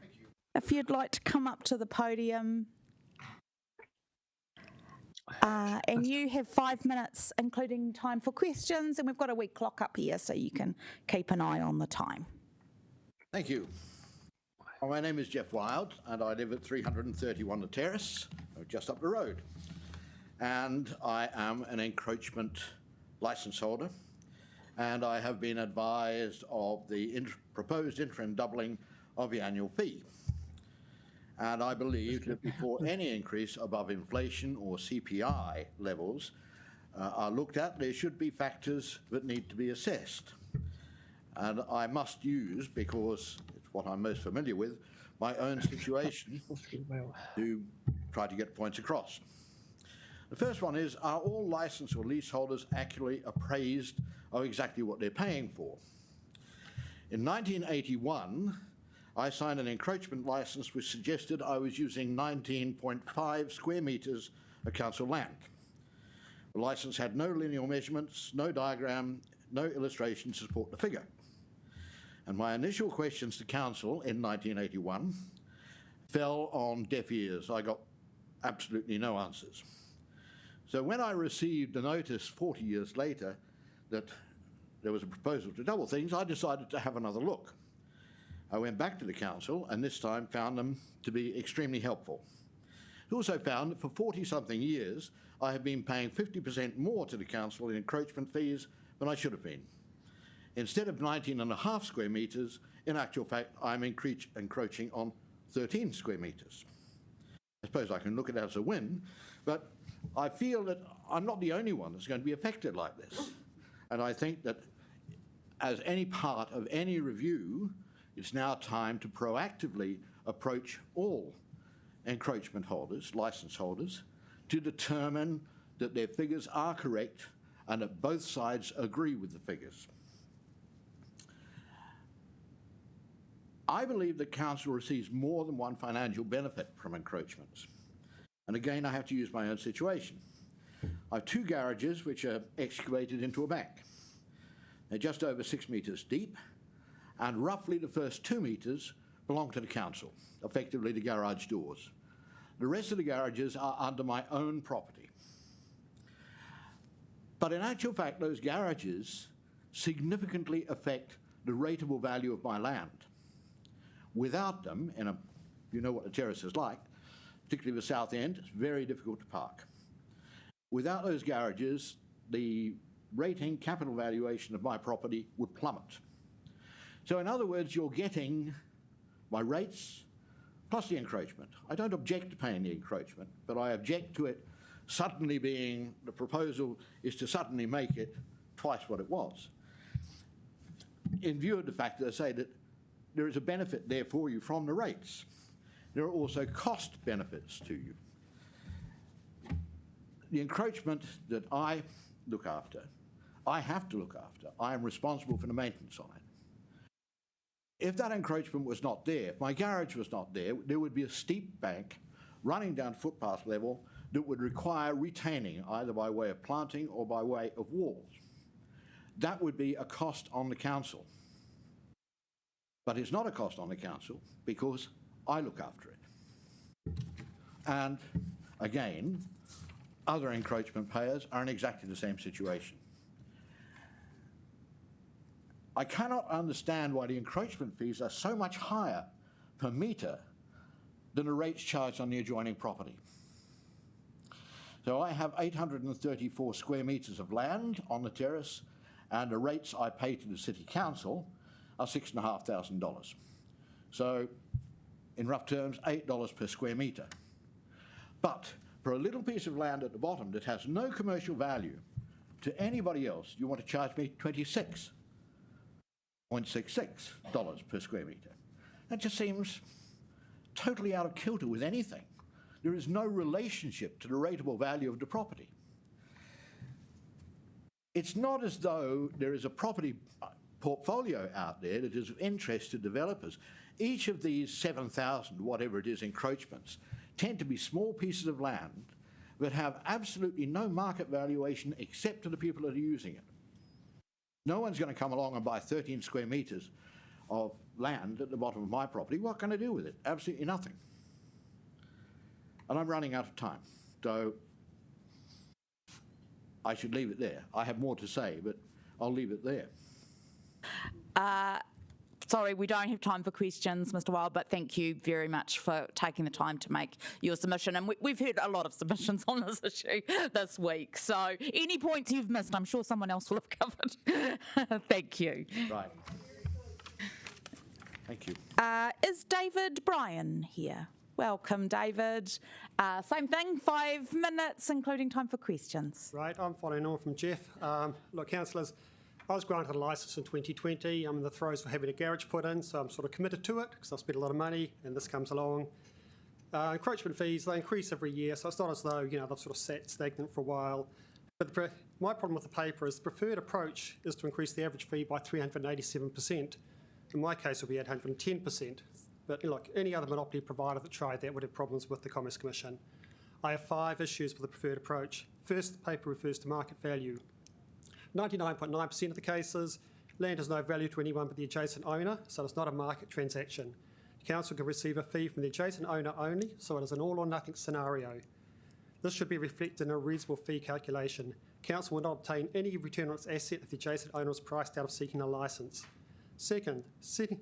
Thank you. If you'd like to come up to the podium. And you have 5 minutes, including time for questions, and we've got a wee clock up here so you can keep an eye on the time. Thank you. Well, my name is Jeff Wilde, and I live at 331 The Terrace, just up the road. And I am an encroachment licence holder, and I have been advised of the proposed interim doubling of the annual fee. And I believe that before any increase above inflation or CPI levels are looked at, there should be factors that need to be assessed. And I must use, because it's what I'm most familiar with, my own situation to try to get points across. The first one is, are all licence or leaseholders accurately appraised of exactly what they're paying for? In 1981, I signed an encroachment licence which suggested I was using 19.5 square metres of council land. The licence had no lineal measurements, no diagram, no illustration to support the figure. And my initial questions to council in 1981 fell on deaf ears. I got absolutely no answers. So when I received a notice 40 years later that there was a proposal to double things, I decided to have another look. I went back to the council and this time found them to be extremely helpful. I also found that for 40-something years, I have been paying 50% more to the council in encroachment fees than I should have been. Instead of 19.5 square metres, in actual fact, I'm encroaching on 13 square metres. I suppose I can look at it as a win, but I feel that I'm not the only one that's going to be affected like this. And I think that as any part of any review, it's now time to proactively approach all encroachment holders, licence holders, to determine that their figures are correct and that both sides agree with the figures. I believe that council receives more than one financial benefit from encroachments. And again, I have to use my own situation. I have 2 garages which are excavated into a bank. They're just over 6 metres deep, and roughly the first 2 metres belong to the council, effectively the garage doors. The rest of the garages are under my own property. But in actual fact, those garages significantly affect the rateable value of my land. Without them, you know what the terrace is like, particularly the south end, it's very difficult to park. Without those garages, the rating capital valuation of my property would plummet. So in other words, you're getting my rates plus the encroachment. I don't object to paying the encroachment, but I object to it suddenly being, the proposal is to suddenly make it twice what it was. In view of the fact that I say that there is a benefit there for you from the rates. There are also cost benefits to you. The encroachment that I look after, I have to look after. I am responsible for the maintenance on it. If that encroachment was not there, if my garage was not there, there would be a steep bank running down footpath level that would require retaining either by way of planting or by way of walls. That would be a cost on the council. But it's not a cost on the council because I look after it. And again, other encroachment payers are in exactly the same situation. I cannot understand why the encroachment fees are so much higher per metre than the rates charged on the adjoining property. So I have 834 square metres of land on the terrace, and the rates I pay to the City Council are $6,500. So, in rough terms, $8 per square metre. But for a little piece of land at the bottom that has no commercial value to anybody else, you want to charge me $26.66 per square metre. That just seems totally out of kilter with anything. There is no relationship to the rateable value of the property. It's not as though there is a property portfolio out there that is of interest to developers. Each of these 7,000, whatever it is, encroachments tend to be small pieces of land that have absolutely no market valuation except to the people that are using it. No one's going to come along and buy 13 square metres of land at the bottom of my property. What can I do with it? Absolutely nothing. And I'm running out of time, so I should leave it there. I have more to say, but I'll leave it there. Sorry, we don't have time for questions, Mr. Wilde, but thank you very much for taking the time to make your submission. And we've heard a lot of submissions on this issue this week. So any points you've missed, I'm sure someone else will have covered. Thank you. Right. Thank you. Is David Bryan here? Welcome, David. Same thing, 5 minutes, including time for questions. Right, I'm following on from Jeff. Look, councillors, I was granted a licence in 2020. I'm in the throes of having a garage put in, so I'm sort of committed to it because I've spent a lot of money and this comes along. Encroachment fees, they increase every year, so it's not as though, they've sort of sat stagnant for a while. But my problem with the paper is the preferred approach is to increase the average fee by 387%. In my case, it will be 810%. But look, any other monopoly provider that tried that would have problems with the Commerce Commission. I have 5 issues with the preferred approach. First, the paper refers to market value. 99.9% of the cases, land has no value to anyone but the adjacent owner, so it's not a market transaction. Council can receive a fee from the adjacent owner only, so it is an all or nothing scenario. This should be reflected in a reasonable fee calculation. Council will not obtain any return on its asset if the adjacent owner is priced out of seeking a licence. Second, setting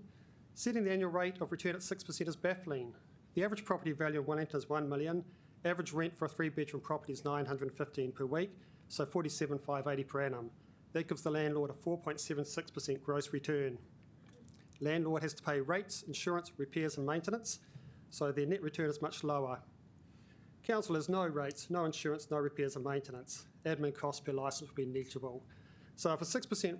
the annual rate of return at 6% is baffling. The average property value in Wellington is $1 million. Average rent for a 3-bedroom property is $915 per week, so $47,580 per annum. That gives the landlord a 4.76% gross return. Landlord has to pay rates, insurance, repairs and maintenance, so their net return is much lower. Council has no rates, no insurance, no repairs and maintenance. Admin costs per licence will be negligible. So if a 6%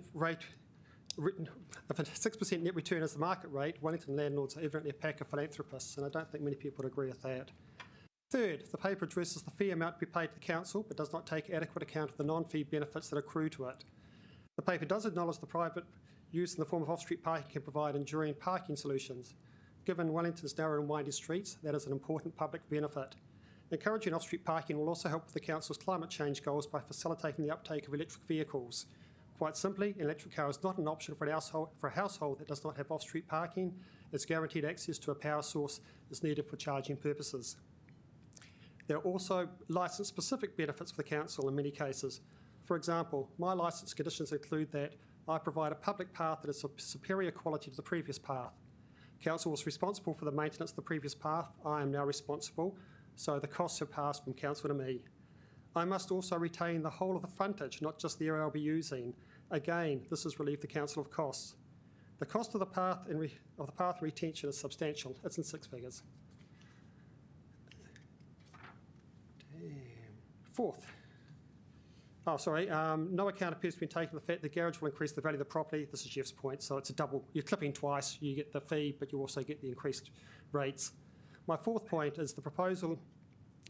net return is the market rate, Wellington landlords are evidently a pack of philanthropists, and I don't think many people would agree with that. Third, the paper addresses the fee amount to be paid to the council, but does not take adequate account of the non-fee benefits that accrue to it. The paper does acknowledge the private use in the form of off-street parking can provide enduring parking solutions. Given Wellington's narrow and windy streets, that is an important public benefit. Encouraging off-street parking will also help with the council's climate change goals by facilitating the uptake of electric vehicles. Quite simply, an electric car is not an option for a household that does not have off-street parking, as guaranteed access to a power source is needed for charging purposes. There are also licence-specific benefits for the council in many cases. For example, my licence conditions include that I provide a public path that is of superior quality to the previous path. Council was responsible for the maintenance of the previous path. I am now responsible, so the costs have passed from council to me. I must also retain the whole of the frontage, not just the area I'll be using. Again, this has relieved the council of costs. The cost of the path and retention is substantial. It's in 6 figures. Fourth, no account appears to be taken of the fact the garage will increase the value of the property. This is Jeff's point, so it's a double. You're clipping twice. You get the fee, but you also get the increased rates. My fourth point is the proposal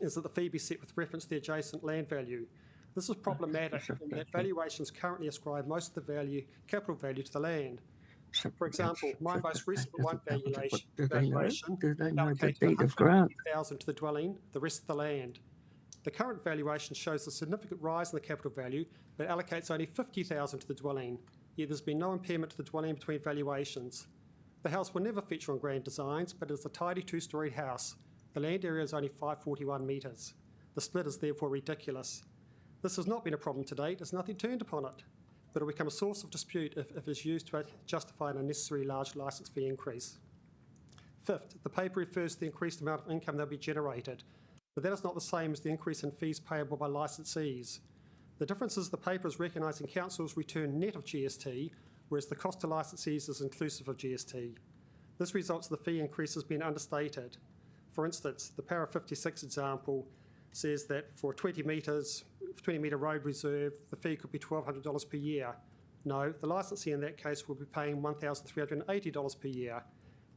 is that the fee be set with reference to the adjacent land value. This is problematic in that valuations currently ascribe most of the capital value to the land. For example, my most recent one valuation allocated $150,000 to the dwelling, the rest of the land. The current valuation shows a significant rise in the capital value, but allocates only $50,000 to the dwelling, yet there's been no impairment to the dwelling between valuations. The house will never feature on grand designs, but it is a tidy two-storey house. The land area is only 541 metres. The split is therefore ridiculous. This has not been a problem to date, as nothing turned upon it, but it will become a source of dispute if it is used to justify an unnecessary large licence fee increase. Fifth, the paper refers to the increased amount of income that will be generated, but that is not the same as the increase in fees payable by licensees. The difference is the paper is recognising council's return net of GST, whereas the cost to licensees is inclusive of GST. This results in the fee increases being understated. For instance, the Para 56 example says that for a 20 metre road reserve, the fee could be $1,200 per year. No, the licensee in that case will be paying $1,380 per year.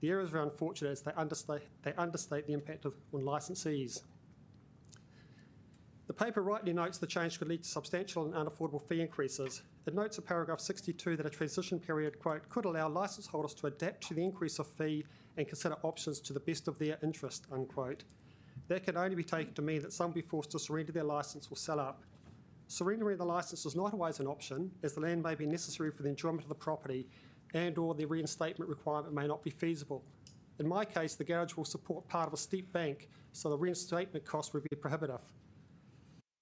The errors are unfortunate as they understate the impact on licensees. The paper rightly notes the change could lead to substantial and unaffordable fee increases. It notes in paragraph 62 that a transition period, quote, could allow licence holders to adapt to the increase of fee and consider options to the best of their interest, unquote. That can only be taken to mean that some will be forced to surrender their licence or sell up. Surrendering the licence is not always an option, as the land may be necessary for the enjoyment of the property and or the reinstatement requirement may not be feasible. In my case, the garage will support part of a steep bank, so the reinstatement cost would be prohibitive.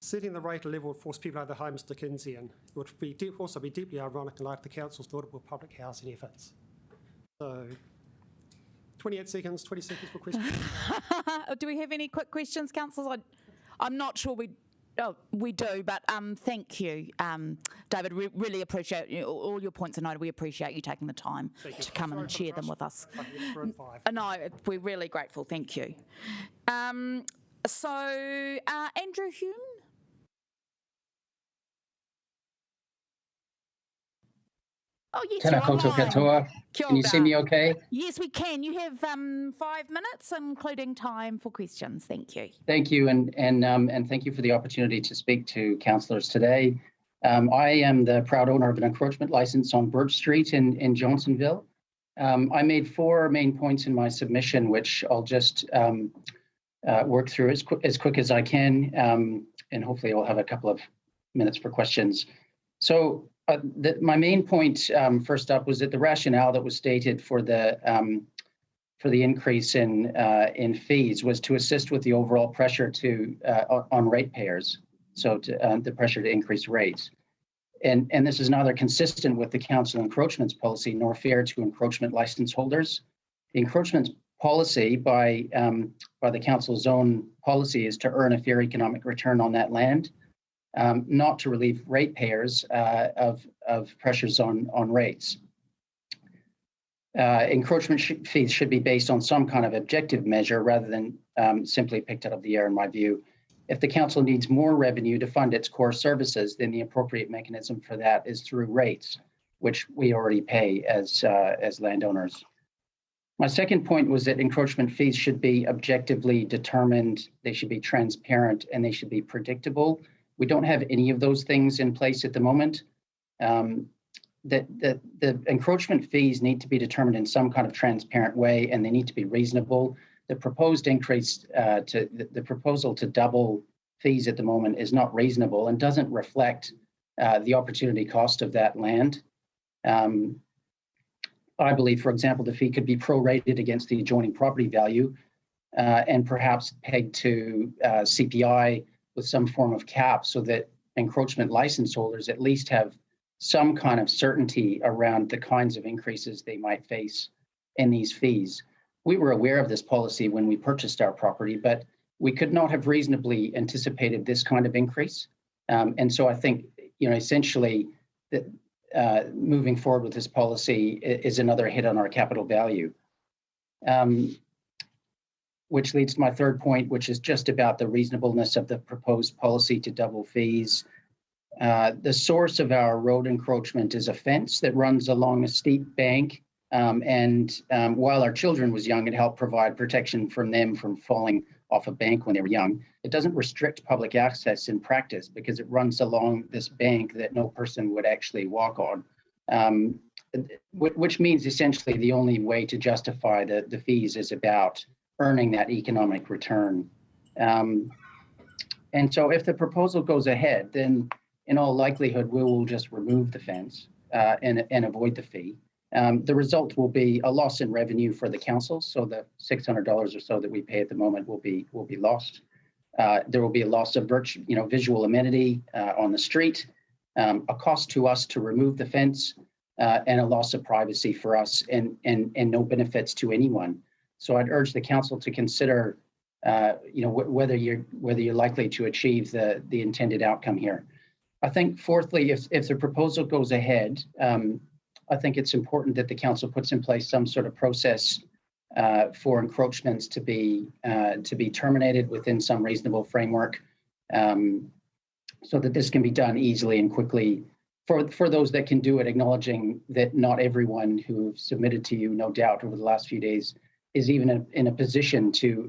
Setting the rate level would force people out of their homes Dickensian. It would also be deeply ironic in light of the council's laudable public housing efforts. So, 20 seconds for questions. Do we have any quick questions, councillors? I'm not sure we do, but thank you, David. We really appreciate all your points are noted. We appreciate you taking the time to come in and share them with us. No, we're really grateful. Thank you. Andrew Hume. Oh, yes, Tēnā koutou katoa. Can you see me okay? Yes, we can. You have 5 minutes, including time for questions. Thank you. Thank you, and thank you for the opportunity to speak to councillors today. I am the proud owner of an encroachment licence on Birch Street in Johnsonville. I made 4 main points in my submission, which I'll just work through as quick as I can, and hopefully I'll have a couple of minutes for questions. So my main point, first up, was that the rationale that was stated for the increase in fees was to assist with the overall pressure on ratepayers, so the pressure to increase rates. And this is neither consistent with the council encroachments policy nor fair to encroachment license holders. The encroachment policy by the council's own policy is to earn a fair economic return on that land, not to relieve ratepayers of pressures on rates. Encroachment fees should be based on some kind of objective measure rather than simply picked out of the air, in my view. If the council needs more revenue to fund its core services, then the appropriate mechanism for that is through rates, which we already pay as landowners. My second point was that encroachment fees should be objectively determined, they should be transparent, and they should be predictable. We don't have any of those things in place at the moment. The encroachment fees need to be determined in some kind of transparent way, and they need to be reasonable. The proposed increase the proposal to double fees at the moment is not reasonable and doesn't reflect the opportunity cost of that land. I believe, for example, the fee could be prorated against the adjoining property value and perhaps pegged to CPI with some form of cap, so that encroachment license holders at least have some kind of certainty around the kinds of increases they might face in these fees. We were aware of this policy when we purchased our property, but we could not have reasonably anticipated this kind of increase. And so I think, essentially, that moving forward with this policy is another hit on our capital value. Which leads to my third point, which is just about the reasonableness of the proposed policy to double fees. The source of our road encroachment is a fence that runs along a steep bank. While our children was young, it helped provide protection from them from falling off a bank when they were young. It doesn't restrict public access in practice because it runs along this bank that no person would actually walk on, which means essentially the only way to justify the fees is about earning that economic return. And so if the proposal goes ahead, then in all likelihood, we will just remove the fence and avoid the fee. The result will be a loss in revenue for the council. So the $600 or so that we pay at the moment will be lost. There will be a loss of visual amenity on the street, a cost to us to remove the fence, and a loss of privacy for us, and no benefits to anyone. So I'd urge the council to consider, whether you're likely to achieve the intended outcome here. I think, fourthly, if the proposal goes ahead, I think it's important that the council puts in place some sort of process for encroachments to be terminated within some reasonable framework, so that this can be done easily and quickly for those that can do it, acknowledging that not everyone who submitted to you, no doubt, over the last few days is even in a position to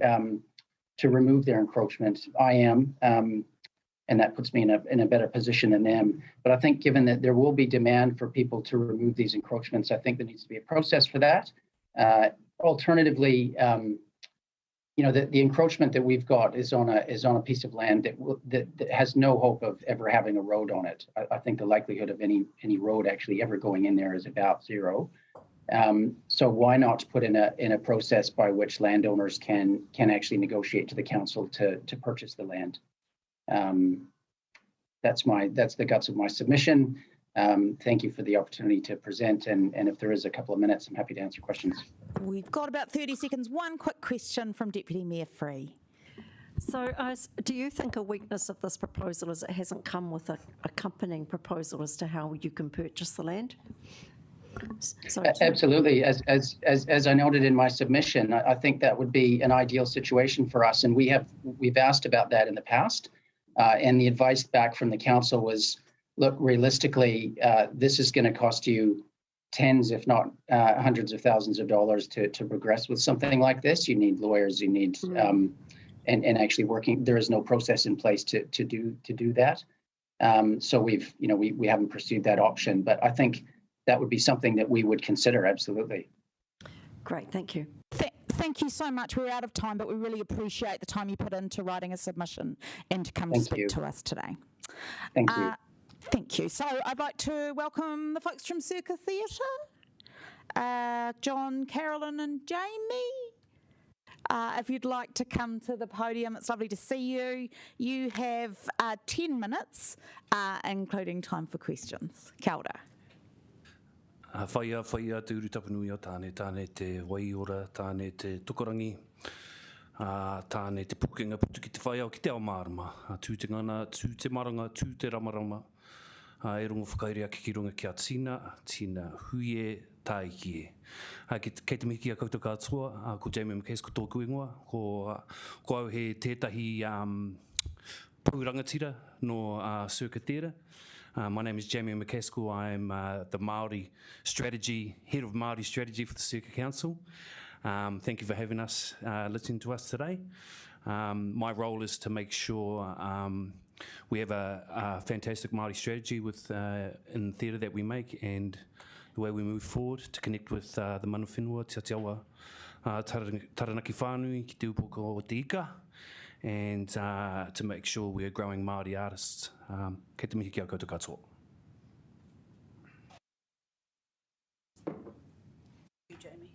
remove their encroachment. I am. And that puts me in a better position than them. But I think given that there will be demand for people to remove these encroachments, I think there needs to be a process for that. Alternatively, the encroachment that we've got is on a piece of land that has no hope of ever having a road on it. I think the likelihood of any road actually ever going in there is about zero. So why not put in a process by which landowners can actually negotiate to the council to purchase the land? That's the guts of my submission. Thank you for the opportunity to present, and if there is a couple of minutes, I'm happy to answer questions. We've got about 30 seconds. One quick question from Deputy Mayor Free. So do you think a weakness of this proposal is it hasn't come with an accompanying proposal as to how you can purchase the land? Absolutely. As I noted in my submission, I think that would be an ideal situation for us, and we've asked about that in the past. And the advice back from the council was, look, realistically, this is going to cost you tens, if not hundreds of thousands of dollars to progress with something like this. You need lawyers, you need, and actually working. There is no process in place to do that. So we haven't pursued that option, but I think that would be something that we would consider. Absolutely. Great, thank you. Thank you so much. We're out of time, but we really appreciate the time you put into writing a submission and to come speak to us today. Thank you. Thank you. So I'd like to welcome the folks from Circa Theatre, John, Carolyn and Jamie. If you'd like to come to the podium, it's lovely to see you. You have 10 minutes, including time for questions. Kia ora. Whaia tūru tapanui o tāne te waiora, tāne te tukorangi, tāne te pukinga putu ki te whaia o ki te ao mārama, tū te ngana, tū te maranga, tū te ramarama, e rongo whakairea ki runga kia tina huie tāikie. Kei te miki a koutou katoa, ko Jamie McCaskill ko tōku ingoa, ko au he tētahi pūrangatira no Circa Theatre. My name is Jamie McCaskill. I'm the Māori strategy, head of Māori strategy for the Circa Council. Thank you for having us, listening to us today. My role is to make sure we have a fantastic Māori strategy in theatre that we make and the way we move forward to connect with the mana whenua, te awa taranaki whānui ki te upoko o te ika, and to make sure we're growing Māori artists. Kei te mihi ki a koutou katoa. Thank you, Jamie.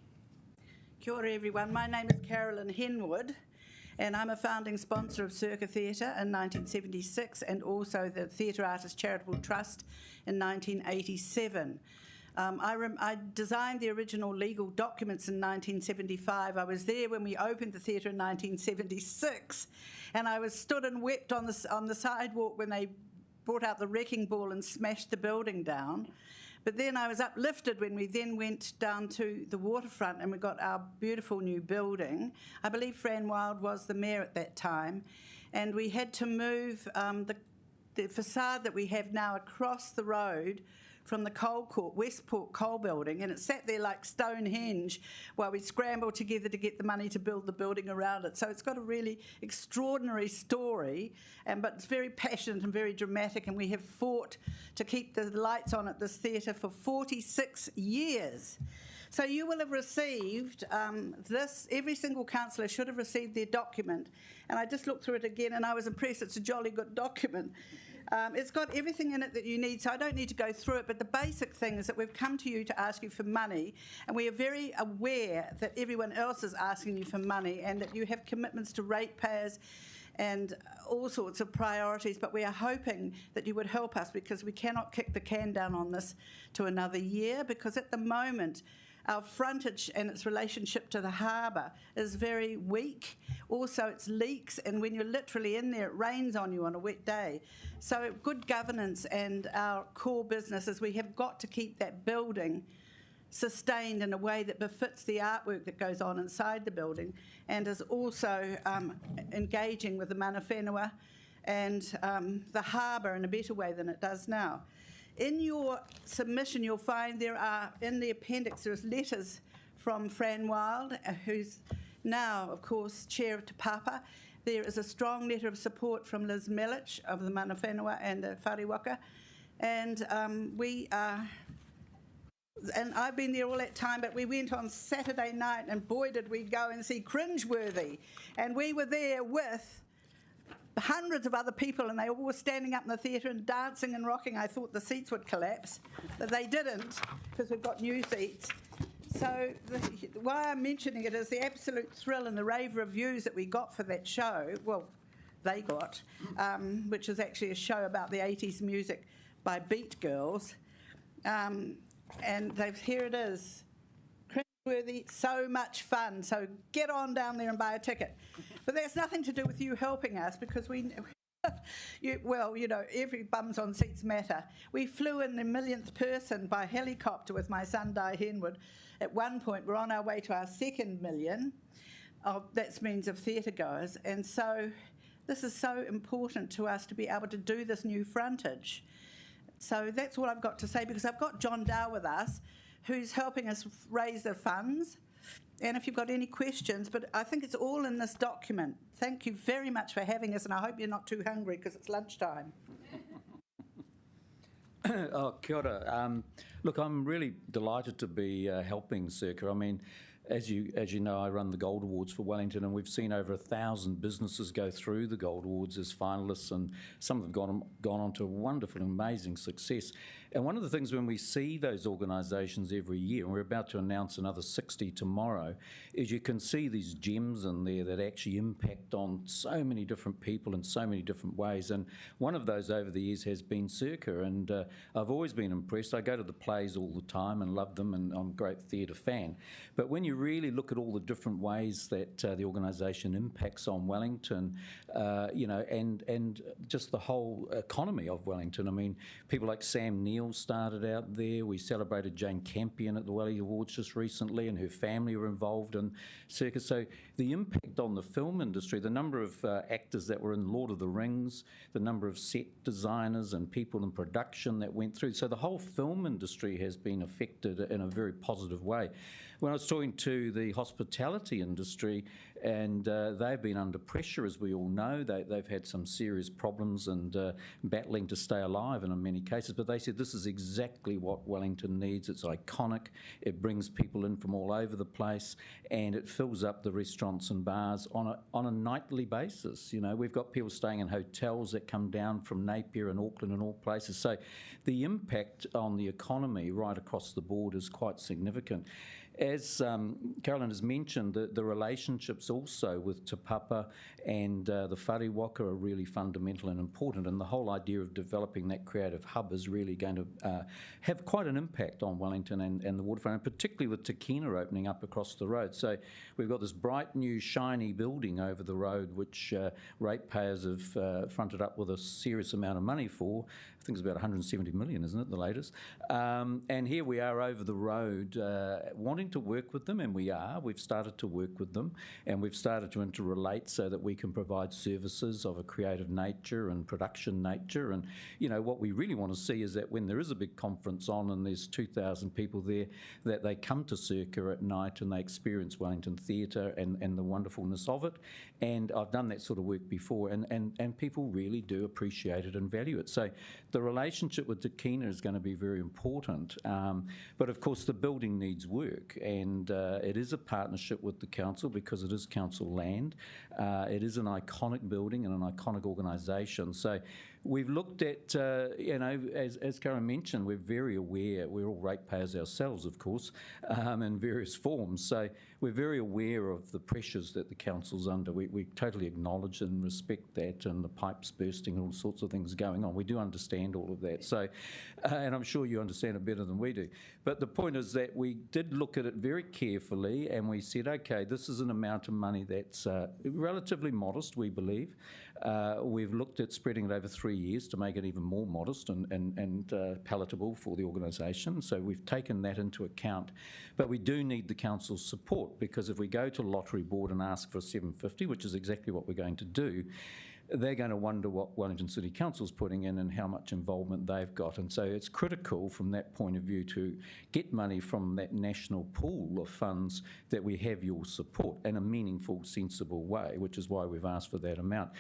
Kia ora, everyone. My name is Carolyn Henwood, and I'm a founding sponsor of Circa Theatre in 1976 and also the Theatre Artists Charitable Trust in 1987. I designed the original legal documents in 1975. I was there when we opened the theatre in 1976, and I was stood and wept on the sidewalk when they brought out the wrecking ball and smashed the building down. But then I was uplifted when we then went down to the waterfront and we got our beautiful new building. I believe Fran Wilde was the mayor at that time, and we had to move the facade that we have now across the road from the coal court, Westport coal building, and it sat there like Stonehenge while we scrambled together to get the money to build the building around it. So it's got a really extraordinary story, but it's very passionate and very dramatic, and we have fought to keep the lights on at this theatre for 46 years. So you will have received this, every single councillor should have received their document. And I just looked through it again and I was impressed. It's a jolly good document. It's got everything in it that you need, so I don't need to go through it, but the basic thing is that we've come to you to ask you for money, and we are very aware that everyone else is asking you for money and that you have commitments to ratepayers and all sorts of priorities, but we are hoping that you would help us because we cannot kick the can down on this to another year, because at the moment our frontage and its relationship to the harbour is very weak. Also, it's leaks, and when you're literally in there, it rains on you on a wet day. So good governance and our core business is we have got to keep that building sustained in a way that befits the artwork that goes on inside the building, and is also engaging with the mana whenua and the harbour in a better way than it does now. In your submission, you'll find there are, in the appendix, there's letters from Fran Wilde, who's now, of course, Chair of Te Papa. There is a strong letter of support from Liz Melich of the mana whenua and the whare-waka. And we are, and I've been there all that time, but we went on Saturday night and boy did we go and see Cringeworthy. And we were there with hundreds of other people, and they all were standing up in the theatre and dancing and rocking. I thought the seats would collapse, but they didn't, because we've got new seats. So why I'm mentioning it is the absolute thrill and the rave reviews that we got for that show, well, they got, which is actually a show about the 80s music by Beat Girls. And here it is. Cringeworthy, so much fun. So get on down there and buy a ticket. But that's nothing to do with you helping us, because we, well, you know, every bums on seats matter. We flew in the millionth person by helicopter with my son Di Henwood. At one point, we're on our way to our 2nd million. That means of theatre goers. And so this is so important to us to be able to do this new frontage. So that's all I've got to say, because I've got John Dow with us, who's helping us raise the funds. And if you've got any questions, but I think it's all in this document. Thank you very much for having us, and I hope you're not too hungry because it's lunchtime. Oh, kia ora. Look, I'm really delighted to be helping Circa. I mean, as you know, I run the Gold Awards for Wellington, and we've seen over 1,000 businesses go through the Gold Awards as finalists, and some have gone on to wonderful and amazing success. And one of the things when we see those organisations every year, and we're about to announce another 60 tomorrow, is you can see these gems in there that actually impact on so many different people in so many different ways. And one of those over the years has been Circa, and I've always been impressed. I go to the plays all the time and love them, and I'm a great theatre fan. But when you really look at all the different ways that the organisation impacts on Wellington, you know, and just the whole economy of Wellington. I mean, people like Sam Neill started out there. We celebrated Jane Campion at the Welly Awards just recently, and her family were involved in Circa. So the impact on the film industry, the number of actors that were in Lord of the Rings, the number of set designers and people in production that went through. So the whole film industry has been affected in a very positive way. When I was talking to the hospitality industry, and they've been under pressure, as we all know. They've had some serious problems and battling to stay alive in many cases, but they said this is exactly what Wellington needs. It's iconic, it brings people in from all over the place, and it fills up the restaurants and bars on a nightly basis. You know, we've got people staying in hotels that come down from Napier and Auckland and all places. So the impact on the economy right across the board is quite significant. As Carolyn has mentioned, the relationships also with Te Papa and the whare-waka are really fundamental and important, and the whole idea of developing that creative hub is really going to have quite an impact on Wellington and the waterfront, and particularly with Te Kina opening up across the road. So we've got this bright new shiny building over the road which ratepayers have fronted up with a serious amount of money for. I think it's about 170 million, isn't it, the latest? And here we are over the road wanting to work with them, and we've started to work with them, and we've started to interrelate so that we can provide services of a creative nature and production nature. And you know, what we really want to see is that when there is a big conference on and there's 2,000 people there, that they come to Circa at night and they experience Wellington Theatre and the wonderfulness of it. And I've done that sort of work before, and people really do appreciate it and value it. So the relationship with Te Kina is going to be very important, but of course the building needs work. and it is a partnership with the council because it is council land. It is an iconic building and an iconic organisation. So we've looked at, as Karen mentioned, we're very aware, we're all ratepayers ourselves, of course, in various forms. So we're very aware of the pressures that the council's under. We totally acknowledge and respect that, and the pipes bursting and all sorts of things going on. We do understand all of that. So, and I'm sure you understand it better than we do. But the point is that we did look at it very carefully, and we said, okay, this is an amount of money that's relatively modest, we believe. We've looked at spreading it over 3 years to make it even more modest and palatable for the organisation. So we've taken that into account. But we do need the council's support, because if we go to Lottery Board and ask for $750, which is exactly what we're going to do, they're going to wonder what Wellington City Council's putting in and how much involvement they've got. And so it's critical from that point of view to get money from that national pool of funds that we have your support in a meaningful, sensible way, which is why we've asked for that amount.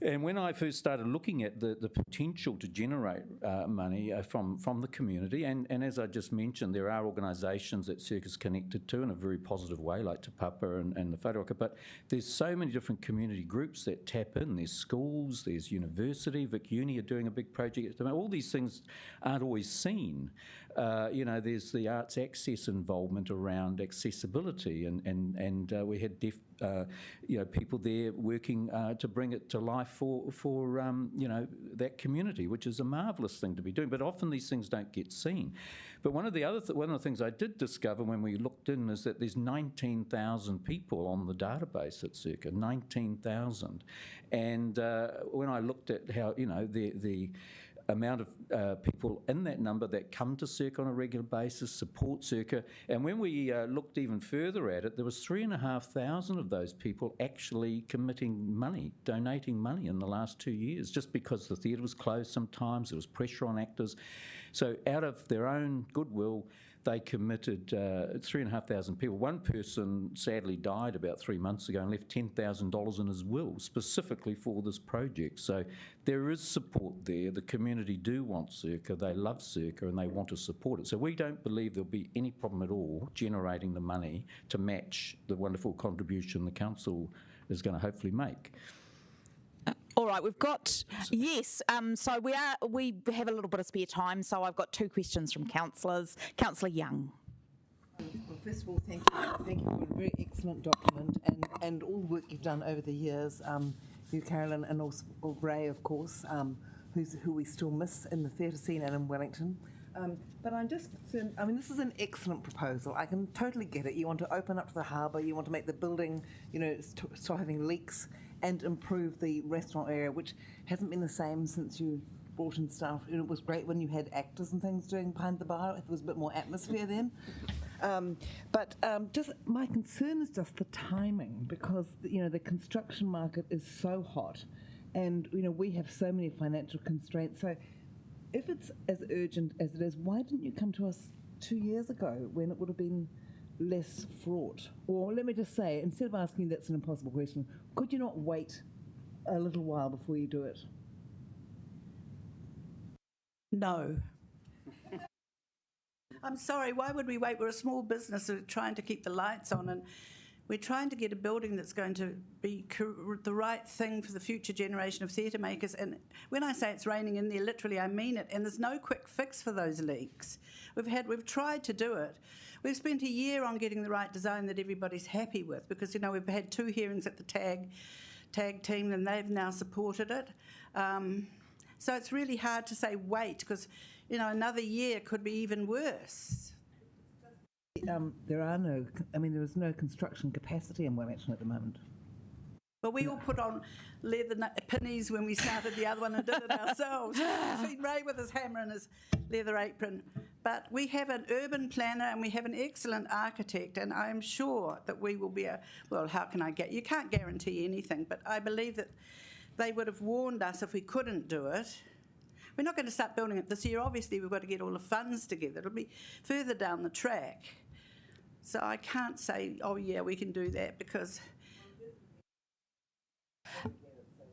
And when I first started looking at the potential to generate money from the community, and as I just mentioned, there are organisations that Circa's connected to in a very positive way, like Te Papa and the Whareroka, but there's so many different community groups that tap in. There's schools, there's university, Vic Uni are doing a big project. All these things aren't always seen. There's the arts access involvement around accessibility, and we had deaf people there working to bring it to life for that community, which is a marvellous thing to be doing. But often these things don't get seen. But one of the things I did discover when we looked in is that there's 19,000 people on the database at Circa, 19,000. And when I looked at how the amount of people in that number that come to Circa on a regular basis, support Circa. And when we looked even further at it, there was 3,500 of those people actually committing money, donating money in the last 2 years, just because the theatre was closed sometimes, there was pressure on actors. So out of their own goodwill, they committed 3,500 people. One person sadly died about 3 months ago and left $10,000 in his will specifically for this project. So there is support there. The community do want Circa, they love Circa, and they want to support it. So we don't believe there'll be any problem at all generating the money to match the wonderful contribution the council is going to hopefully make. All right, we've got, yes, so we have a little bit of spare time, so I've got two questions from councillors. Councillor Young. Well, first of all, thank you for a very excellent document and all the work you've done over the years, you, Carolyn, and also Ray, of course, who we still miss in the theatre scene and in Wellington. But I'm just concerned, this is an excellent proposal. I can totally get it. You want to open up to the harbour, you want to make the building, stop having leaks, and improve the restaurant area, which hasn't been the same since you brought in staff. It was great when you had actors and things doing behind the bar. There was a bit more atmosphere then. But just my concern is just the timing, because the construction market is so hot, and we have so many financial constraints. So if it's as urgent as it is, why didn't you come to us 2 years ago when it would have been less fraught? Or let me just say, instead of asking that's an impossible question, could you not wait a little while before you do it? No. I'm sorry, why would we wait? We're a small business, we're trying to keep the lights on, and we're trying to get a building that's going to be the right thing for the future generation of theatre makers. And when I say it's raining in there, literally I mean it. And there's no quick fix for those leaks. We've tried to do it. We've spent a year on getting the right design that everybody's happy with, because we've had 2 hearings at the tag team, and they've now supported it. So it's really hard to say wait, because another year could be even worse. There is no construction capacity in Wellington at the moment. But we all put on leather pennies when we started the other one and did it ourselves. We've seen Ray with his hammer and his leather apron. But we have an urban planner and we have an excellent architect, and I'm sure that we will be how can I get... You can't guarantee anything, but I believe that they would have warned us if we couldn't do it. We're not going to start building it this year. Obviously, we've got to get all the funds together. It'll be further down the track. So I can't say, oh, yeah, we can do that, because...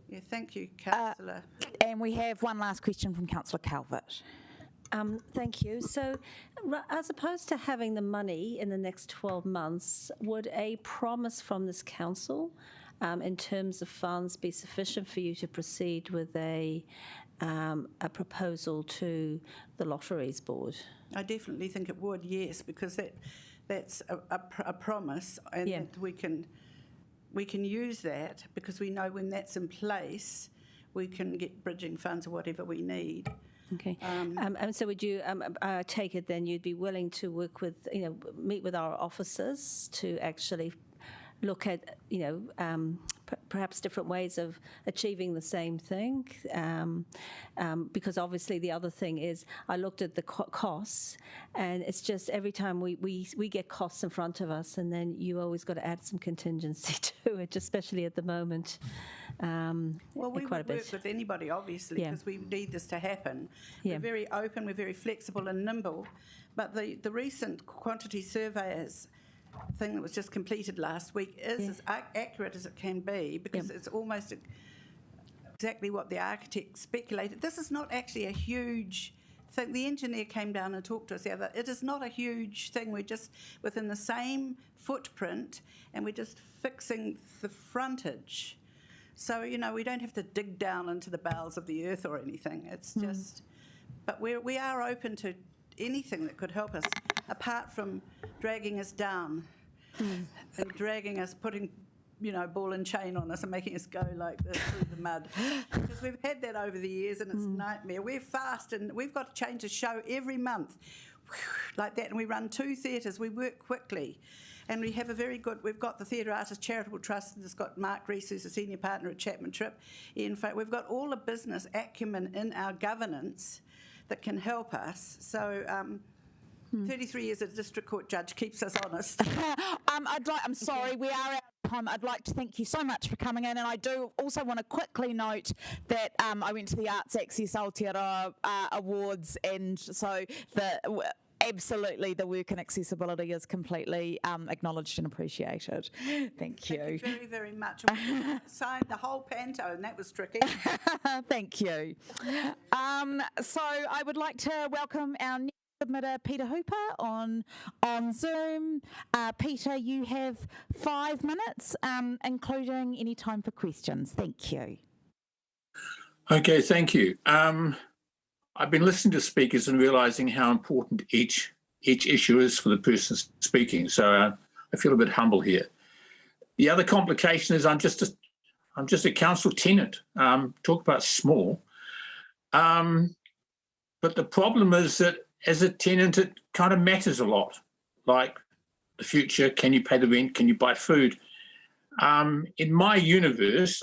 Yeah, thank you, Councillor. And we have one last question from Councillor Calvert. Thank you. So, as opposed to having the money in the next 12 months, would a promise from this council in terms of funds be sufficient for you to proceed with a proposal to the Lotteries Board? I definitely think it would, yes, because that's a promise, and that we can use that, because we know when that's in place, we can get bridging funds or whatever we need. Okay. And so would you take it then you'd be willing to work with, meet with our officers to actually look at, perhaps different ways of achieving the same thing? Because obviously the other thing is I looked at the costs, and it's just every time we get costs in front of us, and then you always got to add some contingency to it, especially at the moment. Well, we quite would work with anybody, obviously, because we need this to happen. Yeah. We're very open, we're very flexible and nimble, but the recent quantity surveyors thing that was just completed last week is as accurate as it can be, because it's almost exactly what the architect speculated. This is not actually a huge thing. The engineer came down and talked to us the other. It is not a huge thing. We're just within the same footprint, and we're just fixing the frontage. So, we don't have to dig down into the bowels of the earth or anything. It's just, but we are open to anything that could help us, apart from dragging us down and dragging us, putting, ball and chain on us and making us go like this through the mud. Because we've had that over the years, and it's a nightmare. We're fast, and we've got to change a show every month like that, and we run 2 theatres. We work quickly. And we have we've got the Theatre Artists Charitable Trust that's got Mark Rees, who's a senior partner at Chapman Tripp. In fact, we've got all the business acumen in our governance that can help us. So 33 years as a district court judge keeps us honest. I'm sorry, we are out of time. I'd like to thank you so much for coming in, and I do also want to quickly note that I went to the Arts Access Aotearoa Awards, and so absolutely, the work and accessibility is completely acknowledged and appreciated. Thank you. Thank you very, very much. We signed the whole panto, and that was tricky. Thank you. So I would like to welcome our next submitter, Peter Hooper, on Zoom. Peter, you have 5 minutes, including any time for questions. Thank you. Okay, thank you. I've been listening to speakers and realising how important each issue is for the person speaking. So I feel a bit humble here. The other complication is I'm just a council tenant. Talk about small. But the problem is that as a tenant, it kind of matters a lot. Like the future, can you pay the rent? Can you buy food? In my universe,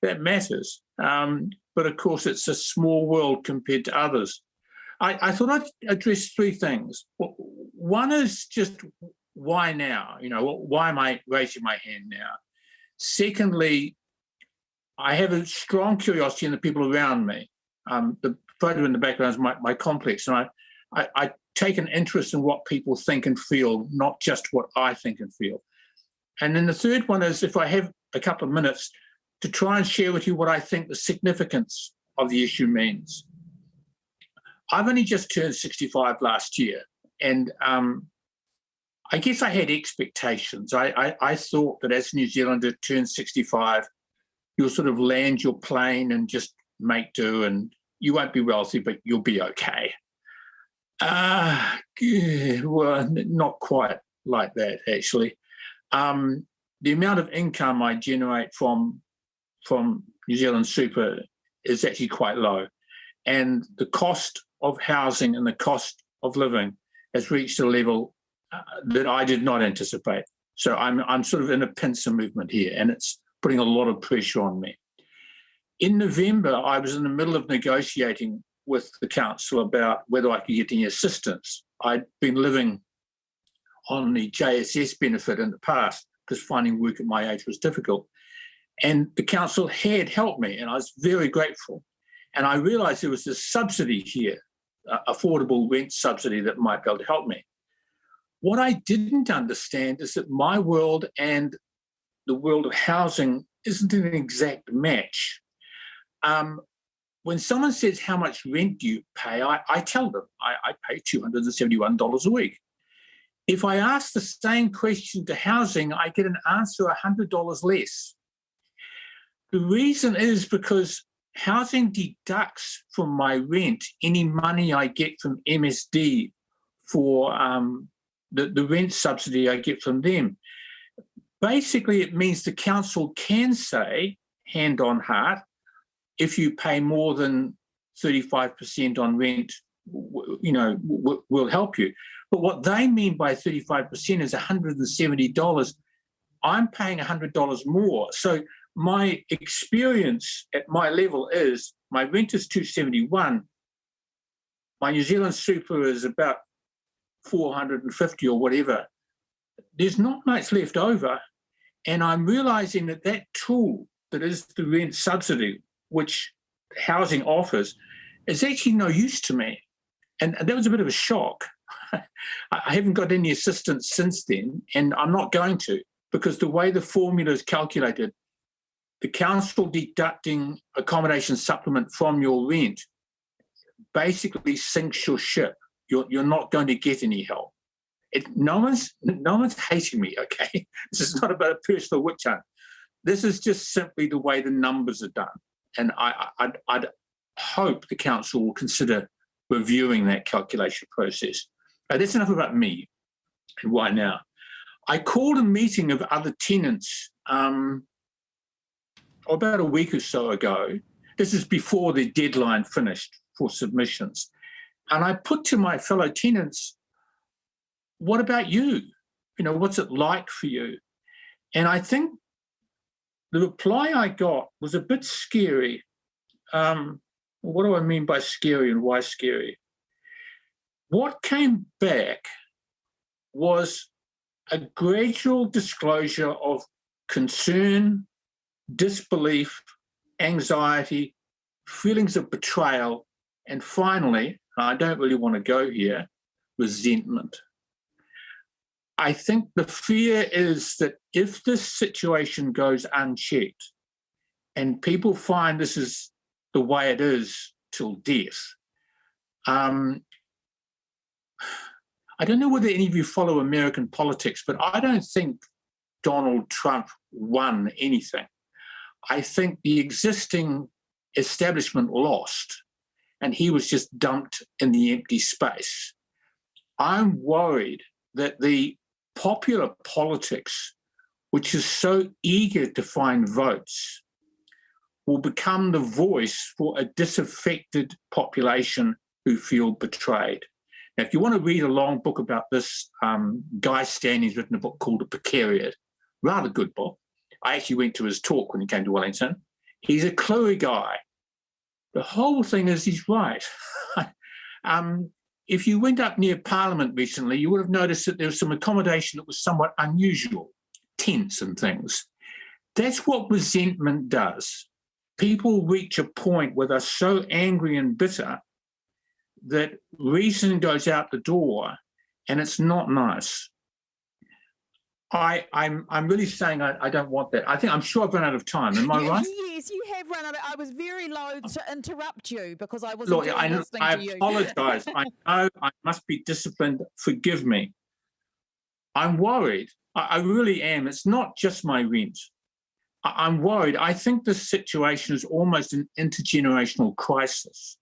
that matters. But of course, it's a small world compared to others. I thought I'd address 3 things. One is just why now? Why am I raising my hand now? Secondly, I have a strong curiosity in the people around me. The photo in the background is my complex, and I take an interest in what people think and feel, not just what I think and feel. And then the third one is, if I have a couple of minutes, to try and share with you what I think the significance of the issue means. I've only just turned 65 last year, and I guess I had expectations. I thought that as a New Zealander turned 65, you'll sort of land your plane and just make do, and you won't be wealthy, but you'll be okay. Well, not quite like that, actually. The amount of income I generate from New Zealand Super is actually quite low. And the cost of housing and the cost of living has reached a level that I did not anticipate. So I'm sort of in a pincer movement here, and it's putting a lot of pressure on me. In November, I was in the middle of negotiating with the council about whether I could get any assistance. I'd been living on the JSS benefit in the past because finding work at my age was difficult. And the council had helped me, and I was very grateful. And I realised there was this subsidy here, affordable rent subsidy that might be able to help me. What I didn't understand is that my world and the world of housing isn't an exact match. when someone says, how much rent do you pay? I tell them, I pay $271 a week. If I ask the same question to housing, I get an answer $100 less. The reason is because housing deducts from my rent any money I get from MSD for the rent subsidy I get from them. Basically, it means the council can say, hand on heart, if you pay more than 35% on rent, we'll help you. But what they mean by 35% is $170. I'm paying $100 more. So my experience at my level is my rent is $271. My New Zealand super is about $450 or whatever. There's not much left over. And I'm realising that tool that is the rent subsidy, which housing offers, is actually no use to me. And that was a bit of a shock. I haven't got any assistance since then, and I'm not going to, because the way the formula is calculated, the council deducting accommodation supplement from your rent basically sinks your ship. You're not going to get any help. No one's hating me, okay? This is not about a personal witch hunt. This is just simply the way the numbers are done. And I'd hope the council will consider reviewing that calculation process. That's enough about me and why now. I called a meeting of other tenants about a week or so ago. This is before the deadline finished for submissions. And I put to my fellow tenants, what about you? What's it like for you? And I think the reply I got was a bit scary. What do I mean by scary and why scary? What came back was a gradual disclosure of concern, disbelief, anxiety, feelings of betrayal, and finally, I don't really want to go here, resentment. I think the fear is that if this situation goes unchecked and people find this is the way it is till death, I don't know whether any of you follow American politics, but I don't think Donald Trump won anything. I think the existing establishment lost, and he was just dumped in the empty space. I'm worried that the popular politics, which is so eager to find votes, will become the voice for a disaffected population who feel betrayed. Now, if you want to read a long book about this, Guy Stanley's written a book called The Precariat, rather good book. I actually went to his talk when he came to Wellington. He's a cluey guy. The whole thing is he's right. If you went up near Parliament recently, you would have noticed that there was some accommodation that was somewhat unusual, tents and things. That's what resentment does. People reach a point where they're so angry and bitter that reason goes out the door, and it's not nice. I'm really saying I don't want that. I'm sure I've run out of time. Am I right? Yes, you have run out of. I was very loath to interrupt you because I wasn't Look, listening to you. I apologise. I know I must be disciplined. Forgive me. I'm worried. I really am. It's not just my rent. I'm worried. I think this situation is almost an intergenerational crisis.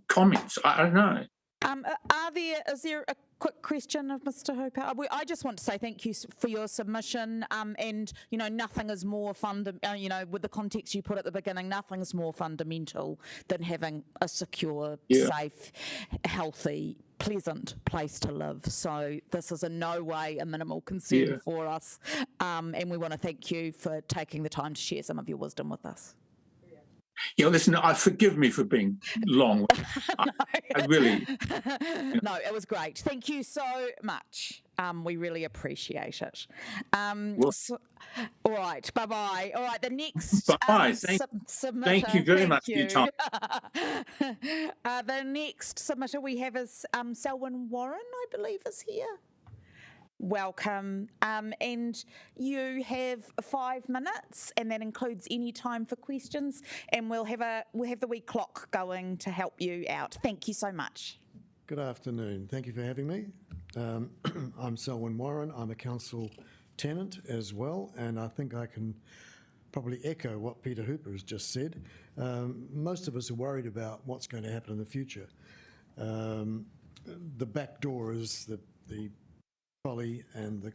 Comments. I don't know. Is there a quick question of Mr. Hooper? I just want to say thank you for your submission. And nothing is more with the context you put at the beginning, nothing is more fundamental than having a secure, safe, healthy, pleasant place to live. So this is in no way a minimal concern for us. And we want to thank you for taking the time to share some of your wisdom with us. Listen, forgive me for being long. I really... No, it was great. Thank you so much. We really appreciate it. All right, bye-bye. All right, the next bye. Submitter. Thank you very much for your time. The next submitter we have is Selwyn Warren, I believe, is here. welcome. And you have 5 minutes, and that includes any time for questions. And we'll have the wee clock going to help you out. Thank you so much. Good afternoon. Thank you for having me. I'm Selwyn Warren. I'm a council tenant as well, and I think I can probably echo what Peter Hooper has just said. Most of us are worried about what's going to happen in the future. The back door is the trolley and the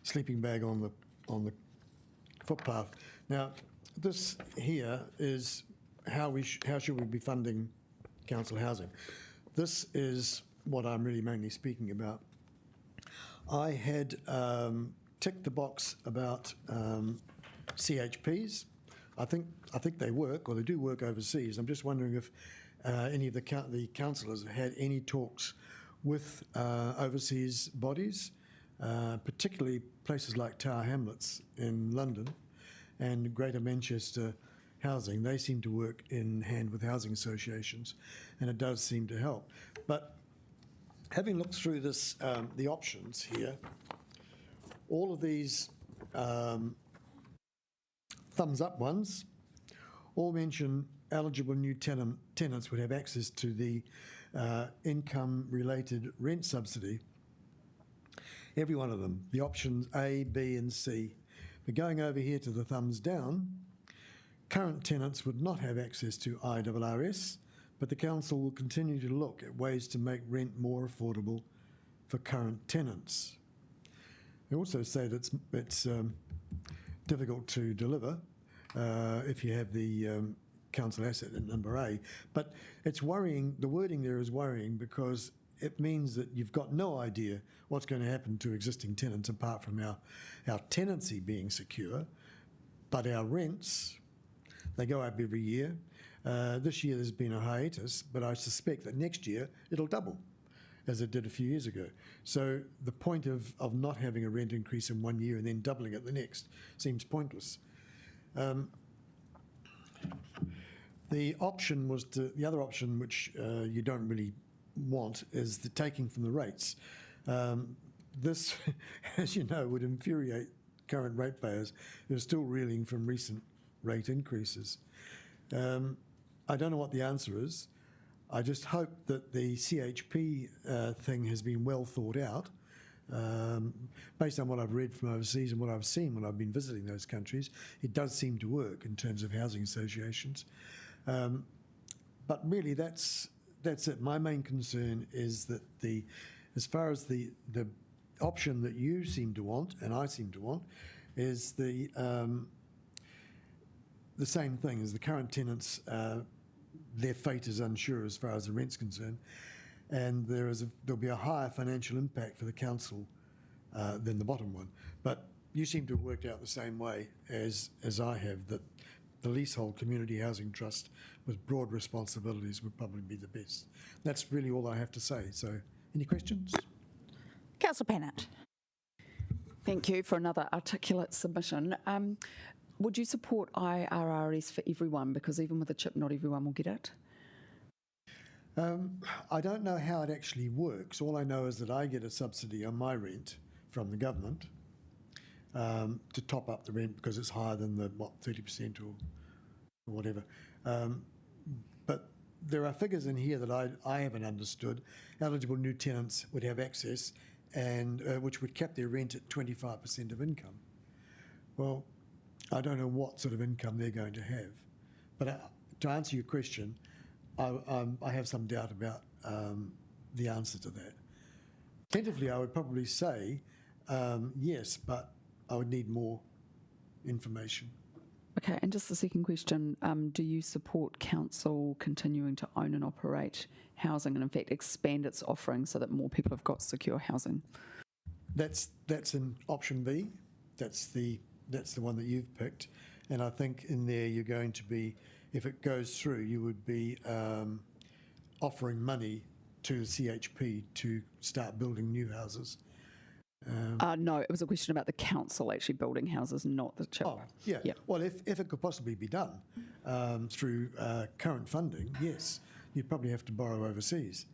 sleeping bag on the footpath. Now, this here is how should we be funding council housing. This is what I'm really mainly speaking about. I had ticked the box about CHPs. I think they work, or they do work overseas. I'm just wondering if any of the councillors have had any talks with overseas bodies, particularly places like Tower Hamlets in London and Greater Manchester Housing. They seem to work in hand with housing associations, and it does seem to help. But having looked through this, the options here, all of these thumbs up ones all mention eligible new tenants would have access to the income-related rent subsidy. Every one of them, the options A, B and C. But going over here to the thumbs down, current tenants would not have access to IRRS, but the council will continue to look at ways to make rent more affordable for current tenants. They also say that it's difficult to deliver if you have the council asset at number A. But it's worrying, the wording there is worrying because it means that you've got no idea what's going to happen to existing tenants apart from our tenancy being secure, but our rents, they go up every year. This year there's been a hiatus, but I suspect that next year it'll double, as it did a few years ago. So the point of not having a rent increase in 1 year and then doubling it the next seems pointless. The other option, which you don't really want, is the taking from the rates. This, as you know, would infuriate current ratepayers who are still reeling from recent rate increases. I don't know what the answer is. I just hope that the CHP thing has been well thought out. Based on what I've read from overseas and what I've seen when I've been visiting those countries, it does seem to work in terms of housing associations. But really, that's it. My main concern is that as far as the option that you seem to want and I seem to want is the same thing as the current tenants. Their fate is unsure as far as the rent's concerned, and there'll be a higher financial impact for the council than the bottom one. But you seem to have worked out the same way as I have, that the leasehold community housing trust with broad responsibilities would probably be the best. That's really all I have to say. So, any questions? Councillor Pennant. Thank you for another articulate submission. Would you support IRRS for everyone? Because even with a chip, not everyone will get it. I don't know how it actually works. All I know is that I get a subsidy on my rent from the government to top up the rent because it's higher than the 30% or whatever. But there are figures in here that I haven't understood. Eligible new tenants would have access, and which would cap their rent at 25% of income. Well, I don't know what sort of income they're going to have. But to answer your question, I have some doubt about the answer to that. Tentatively, I would probably say yes, but I would need more information. Okay, and just the second question, do you support council continuing to own and operate housing and in fact expand its offering so that more people have got secure housing? That's in option B. That's the one that you've picked. And I think in there you're going to be, if it goes through, you would be offering money to CHP to start building new houses. No, it was a question about the council actually building houses, not the chip. Oh, yeah. Well, if it could possibly be done through current funding, yes, you'd probably have to borrow overseas.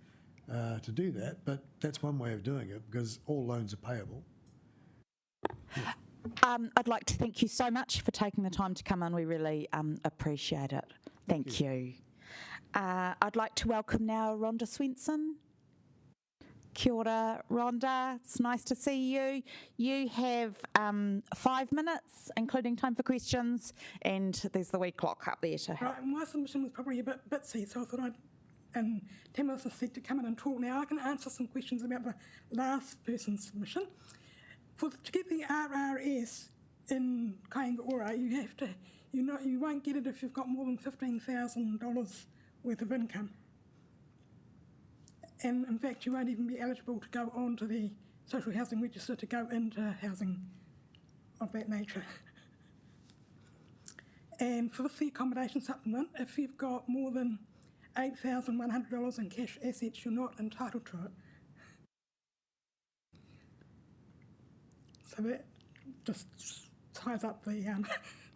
to do that, but that's one way of doing it because all loans are payable. I'd like to thank you so much for taking the time to come on. We really appreciate it. Thank you. I'd like to welcome now Rhonda Swenson. Kia ora, Rhonda. It's nice to see you. You have 5 minutes, including time for questions, and there's the wee clock up there to help. Right, my submission was probably a bit bitsy, so I thought I'd, and Tim said to come in and talk. Now I can answer some questions about the last person's submission. To get the RRS in Kainga Ora, you have to, you won't get it if you've got more than $15,000 worth of income. And in fact, you won't even be eligible to go on to the social housing register to go into housing of that nature. And for the accommodation supplement, if you've got more than $8,100 in cash assets, you're not entitled to it. So that just ties up the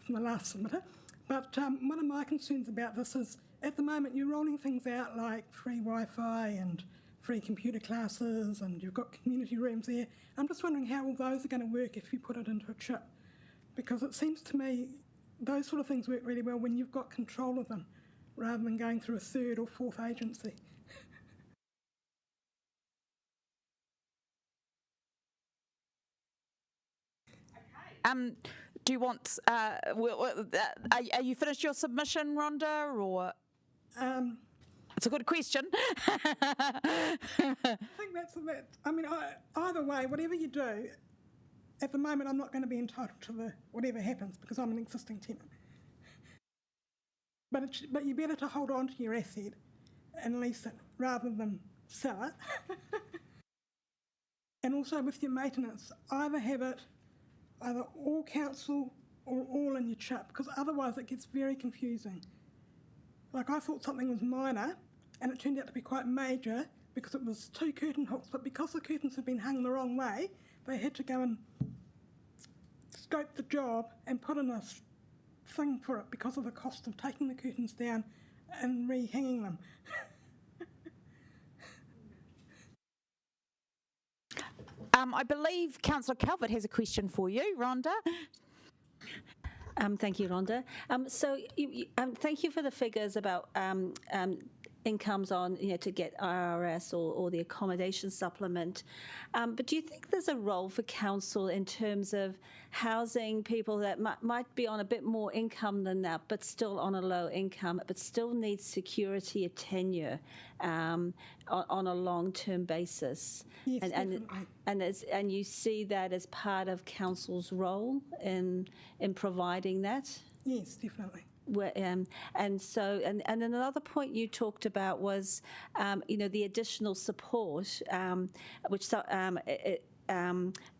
from the last submitter. But one of my concerns about this is, at the moment, you're rolling things out like free Wi-Fi and free computer classes, and you've got community rooms there. I'm just wondering how all those are going to work if you put it into a chip, because it seems to me those sort of things work really well when you've got control of them, rather than going through a third or fourth agency. Do you want? Are you finished your submission, Rhonda, or? It's a good question. I think that's that. I mean, either way, whatever you do, at the moment, I'm not going to be entitled to the whatever happens because I'm an existing tenant. But you're better to hold on to your asset and lease it rather than sell it. And also with your maintenance, either have it either all council or all in your chip, because otherwise it gets very confusing. Like I thought something was minor and it turned out to be quite major because it was 2 curtain hooks, but because the curtains had been hung the wrong way, they had to go and scope the job and put in a thing for it because of the cost of taking the curtains down and re-hanging them. I believe Councillor Calvert has a question for you, Rhonda. Thank you, Rhonda. Thank you for the figures about incomes on, to get IRS or the accommodation supplement. But do you think there's a role for council in terms of housing people that might be on a bit more income than that, but still on a low income, but still need security of tenure on a long-term basis? Yes, and you see that as part of council's role in providing that? Yes, definitely. And then another point you talked about was, the additional support, which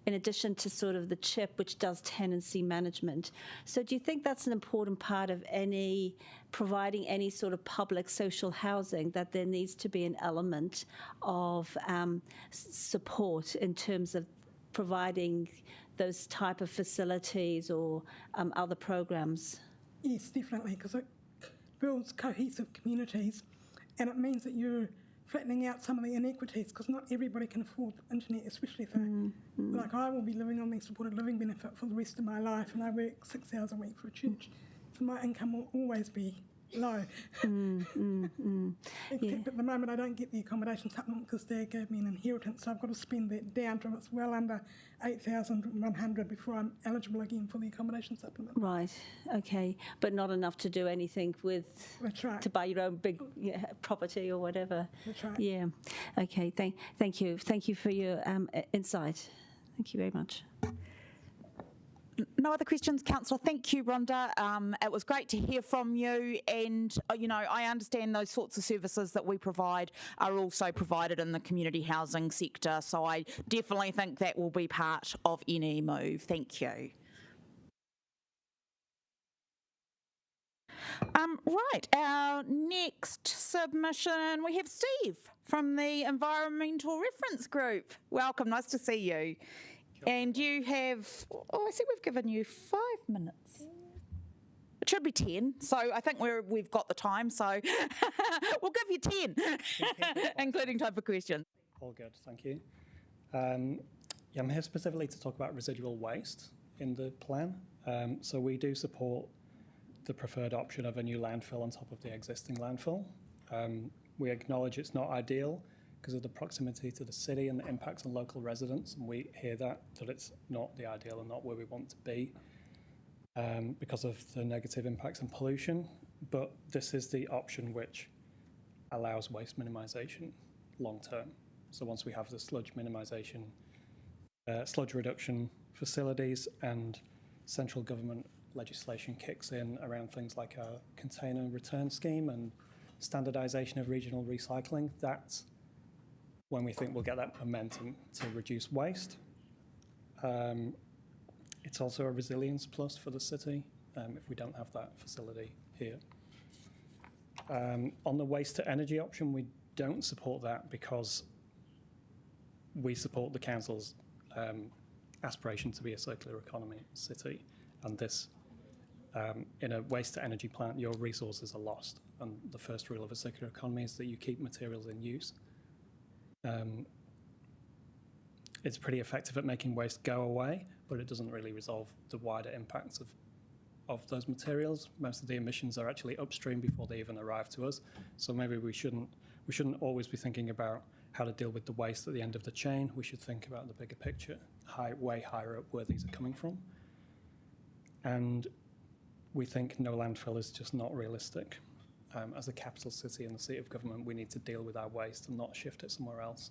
in addition to sort of the CHIP, which does tenancy management. So do you think that's an important part of providing any sort of public social housing, that there needs to be an element of support in terms of providing those type of facilities or other programs? Yes, definitely, because it builds cohesive communities and it means that you're flattening out some of the inequities, because not everybody can afford internet, especially for, like I will be living on the supported living benefit for the rest of my life, and I work 6 hours a week for a church, so my income will always be low. Except at the moment I don't get the accommodation supplement because Dad gave me an inheritance, so I've got to spend that down to it's well under 8,100 before I'm eligible again for the accommodation supplement. Right, okay, but not enough to do anything with, that's right, to buy your own big property or whatever. That's right. Yeah, okay, thank you for your insight. Thank you very much. No other questions, Councillor. Thank you, Rhonda. It was great to hear from you, and I understand those sorts of services that we provide are also provided in the community housing sector, so I definitely think that will be part of any move. Thank you. Right, our next submission, we have Steve from the Environmental Reference Group. Welcome, nice to see you. And you have, I see we've given you 5 minutes. It should be 10, so I think we've got the time, so we'll give you 10, including time for questions. All good, thank you. Yeah, I'm here specifically to talk about residual waste in the plan. So we do support the preferred option of a new landfill on top of the existing landfill. We acknowledge it's not ideal because of the proximity to the city and the impacts on local residents, and we hear that it's not the ideal and not where we want to be because of the negative impacts and pollution. But this is the option which allows waste minimisation long term. So once we have the sludge minimisation, sludge reduction facilities and central government legislation kicks in around things like a container return scheme and standardisation of regional recycling, that's when we think we'll get that momentum to reduce waste. It's also a resilience plus for the city if we don't have that facility here. On the waste to energy option, we don't support that because we support the council's aspiration to be a circular economy city, and this in a waste to energy plant, your resources are lost, and the first rule of a circular economy is that you keep materials in use. It's pretty effective at making waste go away, but it doesn't really resolve the wider impacts of those materials. Most of the emissions are actually upstream before they even arrive to us, so maybe we shouldn't always be thinking about how to deal with the waste at the end of the chain. We should think about the bigger picture, way higher up where these are coming from. And we think no landfill is just not realistic. As a capital city and the seat of government, we need to deal with our waste and not shift it somewhere else.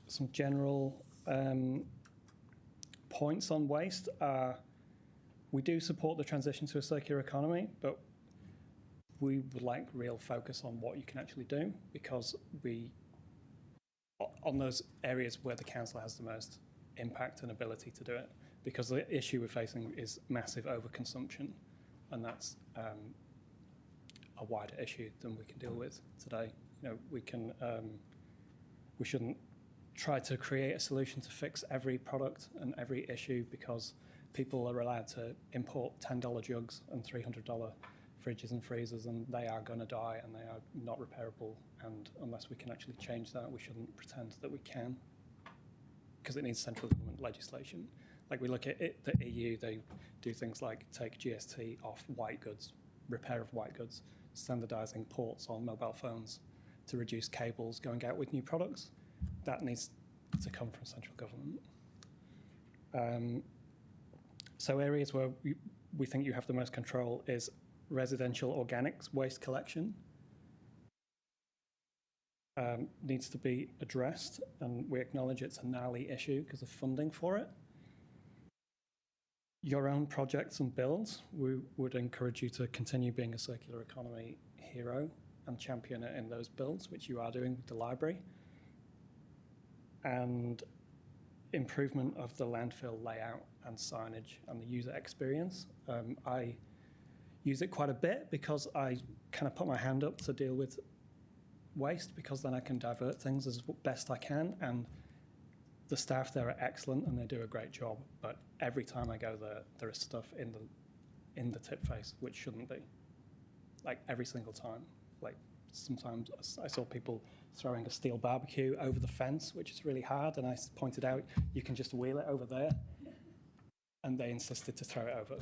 Some general points on waste are, we do support the transition to a circular economy, but we would like real focus on what you can actually do, because on those areas where the council has the most impact and ability to do it, because the issue we're facing is massive overconsumption, and that's a wider issue than we can deal with today. You know, we shouldn't try to create a solution to fix every product and every issue, because people are allowed to import $10 jugs and $300 fridges and freezers, and they are going to die and they are not repairable. And unless we can actually change that, we shouldn't pretend that we can, because it needs central government legislation. Like we look at it, the EU, they do things like take GST off white goods, repair of white goods, standardising ports on mobile phones to reduce cables going out with new products. That needs to come from central government. So areas where we think you have the most control is residential organics waste collection. Needs to be addressed, and we acknowledge it's a gnarly issue because of funding for it. Your own projects and builds, we would encourage you to continue being a circular economy hero and champion it in those builds, which you are doing with the library. And improvement of the landfill layout and signage and the user experience. I use it quite a bit because I kind of put my hand up to deal with waste, because then I can divert things as best I can, and the staff there are excellent and they do a great job, but every time I go there, there is stuff in the tip face which shouldn't be. Like every single time. Like sometimes I saw people throwing a steel barbecue over the fence, which is really hard, and I pointed out you can just wheel it over there, and they insisted to throw it over.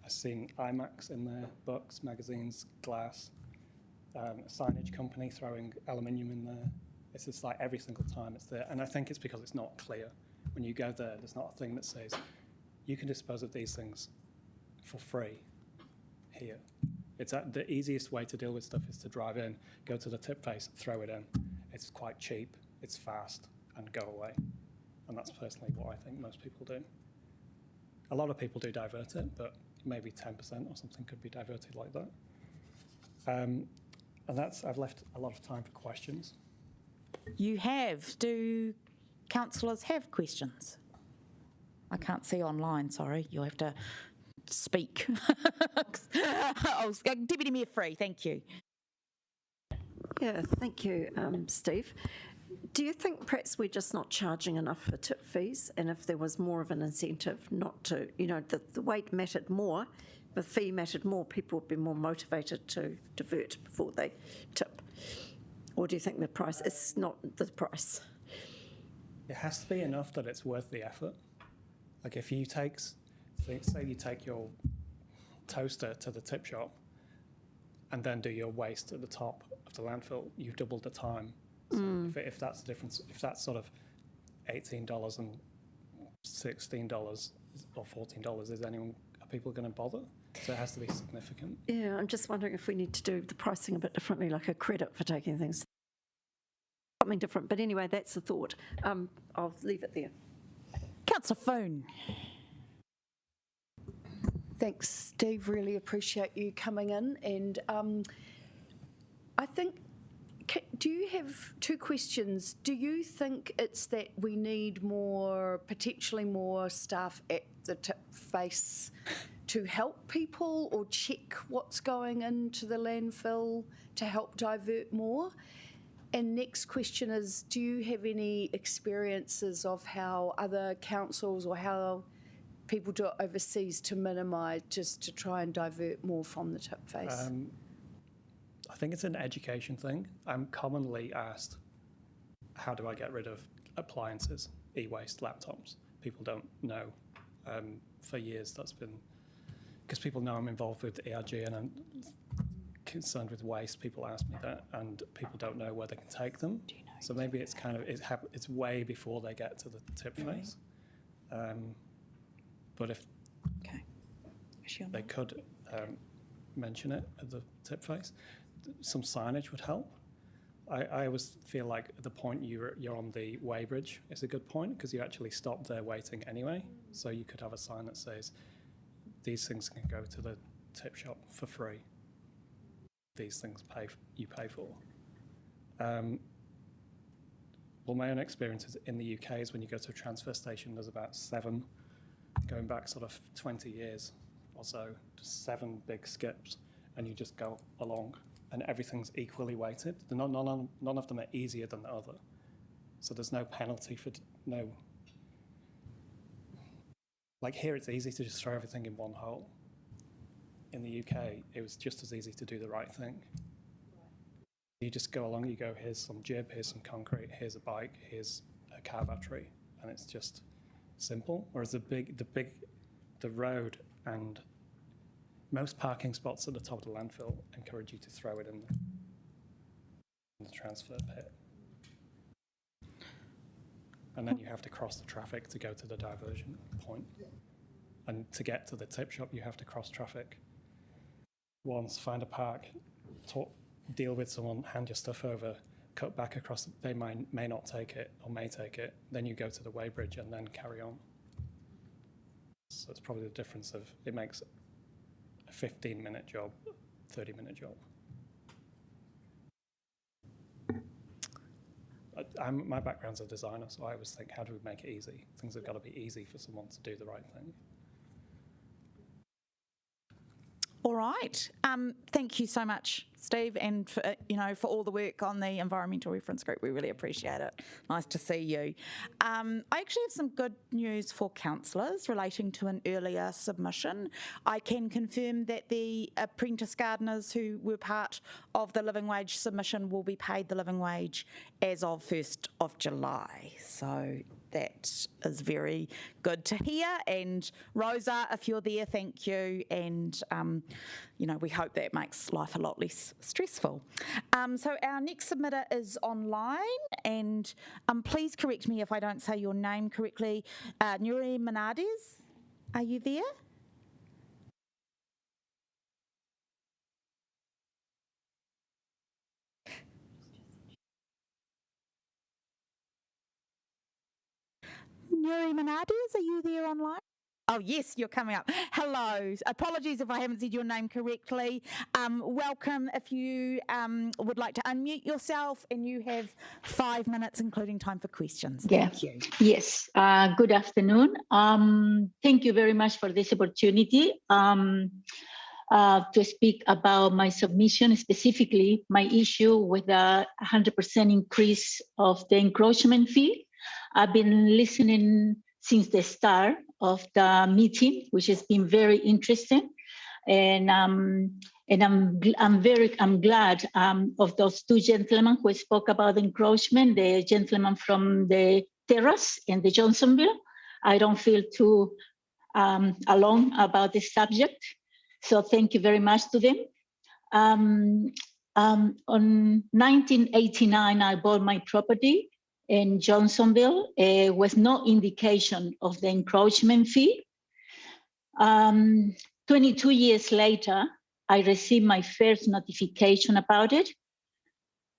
I've seen IMAX in there, books, magazines, glass, a signage company throwing aluminium in there. It's just like every single time it's there, and I think it's because it's not clear. When you go there, there's not a thing that says you can dispose of these things for free here. It's the easiest way to deal with stuff is to drive in, go to the tip face, throw it in. It's quite cheap, it's fast, and go away. And that's personally what I think most people do. A lot of people do divert it, but maybe 10% or something could be diverted like that. And I've left a lot of time for questions. You have. Do councillors have questions? I can't see online, sorry. You'll have to speak. Deputy Mayor Free, thank you. Yeah, thank you, Steve. Do you think perhaps we're just not charging enough for tip fees? And if there was more of an incentive not to, the weight mattered more, the fee mattered more, people would be more motivated to divert before they tip? Or do you think the price is not the price? It has to be enough that it's worth the effort. Like if you say you take your toaster to the tip shop and then do your waste at the top of the landfill, you've doubled the time. So if that's the difference, if that's sort of $18 and $16 or $14, are people going to bother? So it has to be significant. Yeah, I'm just wondering if we need to do the pricing a bit differently, like a credit for taking things. Something different. But anyway, that's the thought. I'll leave it there. Councillor Foon. Thanks, Steve. Really appreciate you coming in. And I think, do you have two questions? Do you think it's that we need potentially more staff at the tip face to help people or check what's going into the landfill to help divert more? And next question is, do you have any experiences of how other councils or how people do it overseas to minimise, just to try and divert more from the tip face? I think it's an education thing. I'm commonly asked, how do I get rid of appliances, e-waste, laptops? People don't know. For years that's been, because people know I'm involved with ERG and I'm concerned with waste, people ask me that, and people don't know where they can take them. So maybe it's it's way before they get to the tip face. But if they could mention it at the tip face, some signage would help. I always feel like the point you're on the weighbridge is a good point because you actually stop there waiting anyway. So you could have a sign that says, these things can go to the tip shop for free. These things you pay for. Well, my own experience in the UK is when you go to a transfer station, there's about 7, going back sort of 20 years or so, just 7 big skips, and you just go along, and everything's equally weighted. None of them are easier than the other. So there's no penalty for no. Like here, it's easy to just throw everything in one hole. In the UK, it was just as easy to do the right thing. You just go along, you go, here's some jib, here's some concrete, here's a bike, here's a car battery, and it's just simple. Whereas the road and most parking spots at the top of the landfill encourage you to throw it in the transfer pit. And then you have to cross the traffic to go to the diversion point. And to get to the tip shop, you have to cross traffic. Once, find a park, deal with someone, hand your stuff over, cut back across, they may not take it or may take it, then you go to the weighbridge and then carry on. So it's probably the difference of, it makes a 15-minute job, 30-minute job. My background's a designer, so I always think, how do we make it easy? Things have got to be easy for someone to do the right thing. All right. Thank you so much, Steve, and for all the work on the Environmental Reference Group. We really appreciate it. Nice to see you. I actually have some good news for councillors relating to an earlier submission. I can confirm that the apprentice gardeners who were part of the living wage submission will be paid the living wage as of 1st of July. So that is very good to hear. And Rosa, if you're there, thank you. And, we hope that makes life a lot less stressful. So our next submitter is online, and please correct me if I don't say your name correctly. Nuri Monadis, are you there? Nuri Monadis, are you there online? Oh, yes, you're coming up. Hello. Apologies if I haven't said your name correctly. Welcome. If you would like to unmute yourself, and you have 5 minutes, including time for questions. Yeah. Thank you. Yes. Good afternoon. Thank you very much for this opportunity. to speak about my submission, specifically my issue with the 100% increase of the encroachment fee. I've been listening since the start of the meeting, which has been very interesting, and I'm glad of those two gentlemen who spoke about encroachment, the gentleman from the terrace in the Johnsonville. I don't feel too alone about this subject. So thank you very much to them. On 1989, I bought my property in Johnsonville with no indication of the encroachment fee. 22 years later, I received my first notification about it.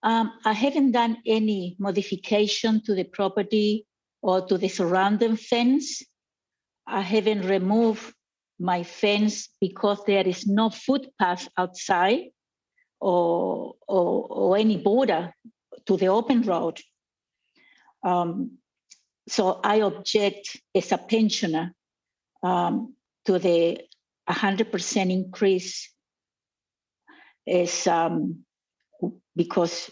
I haven't done any modification to the property or to the surrounding fence. I haven't removed my fence because there is no footpath outside or any border to the open road. So I object as a pensioner to the 100% increase is because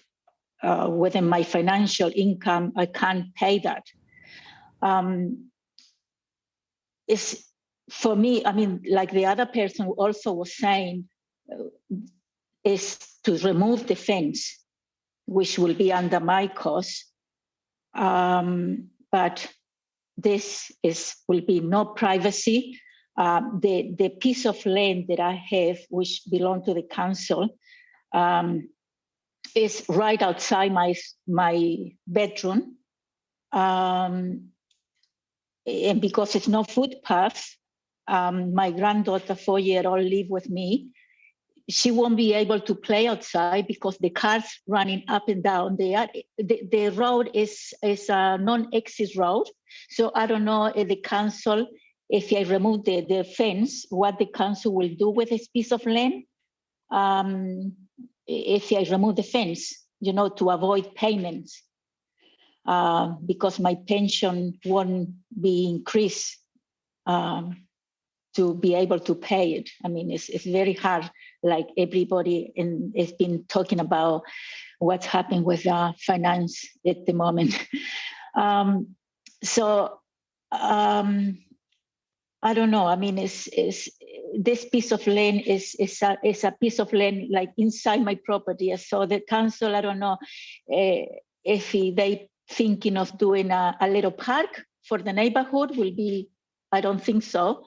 within my financial income, I can't pay that. It's for me, I mean, like the other person also was saying, is to remove the fence, which will be under my cost. But this will be no privacy. The piece of land that I have, which belongs to the council, is right outside my bedroom. And because it's no footpath, my granddaughter, 4-year-old, lives with me. She won't be able to play outside because the cars running up and down there. The road is a non-exit road. So I don't know if the council, if I remove the fence, what the council will do with this piece of land. If I remove the fence, to avoid payments. Because my pension won't be increased to be able to pay it. I mean, it's very hard, like everybody has been talking about what's happening with finance at the moment. So I don't know. I mean, this piece of land is a piece of land like inside my property. So the council, I don't know if they thinking of doing a little park for the neighborhood will be, I don't think so.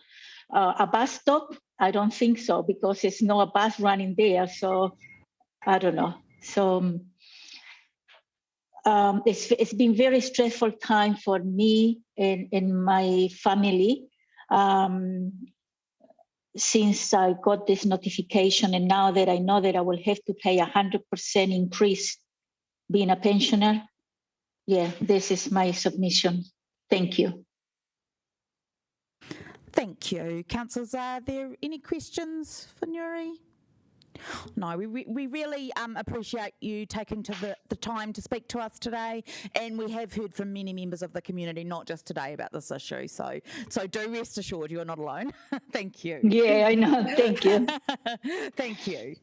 A bus stop, I don't think so, because there's no bus running there. So I don't know. So it's been very stressful time for me and my family since I got this notification, and now that I know that I will have to pay 100% increase being a pensioner. Yeah, this is my submission. Thank you. Thank you. Councillors, are there any questions for Nuri? No, we really appreciate you taking the time to speak to us today, and we have heard from many members of the community, not just today, about this issue. So do rest assured you are not alone. Thank you. Yeah, I know. Thank you. Thank you.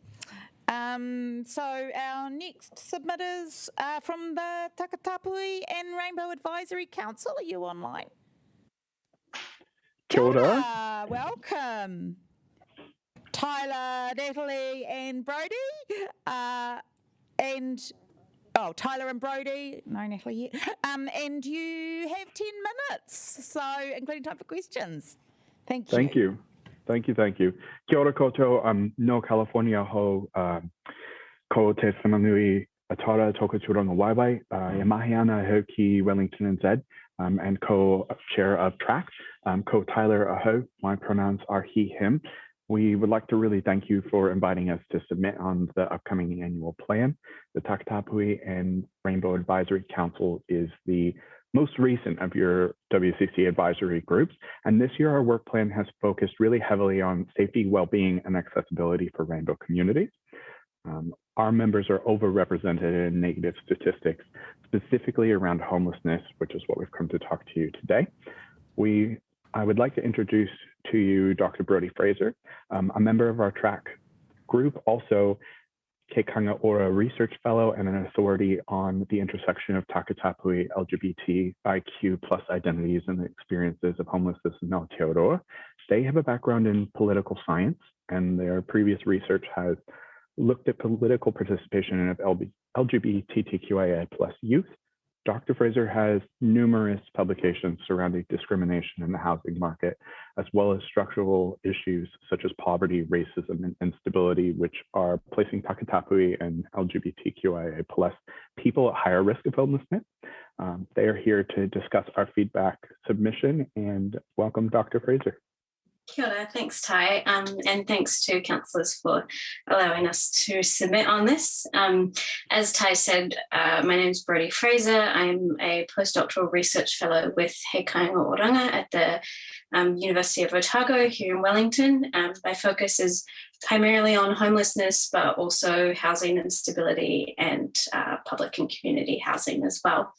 So our next submitters are from the Takatapui and Rainbow Advisory Council. Are you online? Kia ora. Welcome. Tyler, Natalie and Brody. Tyler and Brody. No, Natalie yet. And you have 10 minutes, so including time for questions. Thank you. Thank you. Thank you. Kia ora koutou, no California ho ko te whananui atara toka tūranga waiwai, e mahi ana ho ki Wellington and Zed, and co-chair of TRAC, ko Tyler aho, my pronouns are he, him. We would like to really thank you for inviting us to submit on the upcoming annual plan. The Takatapui and Rainbow Advisory Council is the most recent of your WCC advisory groups. And this year, our work plan has focused really heavily on safety, well-being, and accessibility for Rainbow communities. Our members are overrepresented in negative statistics, specifically around homelessness, which is what we've come to talk to you today. I would like to introduce to you, Dr. Brodie Fraser, a member of our track group, also Ke Kanga Ora Research Fellow and an authority on the intersection of Takatapui LGBTIQ plus identities and the experiences of homelessness in Aotearoa. They have a background in political science, and their previous research has looked at political participation of LGBTQIA plus youth. Dr. Fraser has numerous publications surrounding discrimination in the housing market, as well as structural issues such as poverty, racism, and instability, which are placing Takatapui and LGBTQIA plus people at higher risk of homelessness. They are here to discuss our feedback submission, and welcome, Dr. Fraser. Kia ora, thanks Ty, and thanks to councillors for allowing us to submit on this. As Ty said, my name is Brodie Fraser. I'm a postdoctoral research fellow with He Kāinga Oranga at the University of Otago here in Wellington. My focus is primarily on homelessness, but also housing instability and public and community housing as well.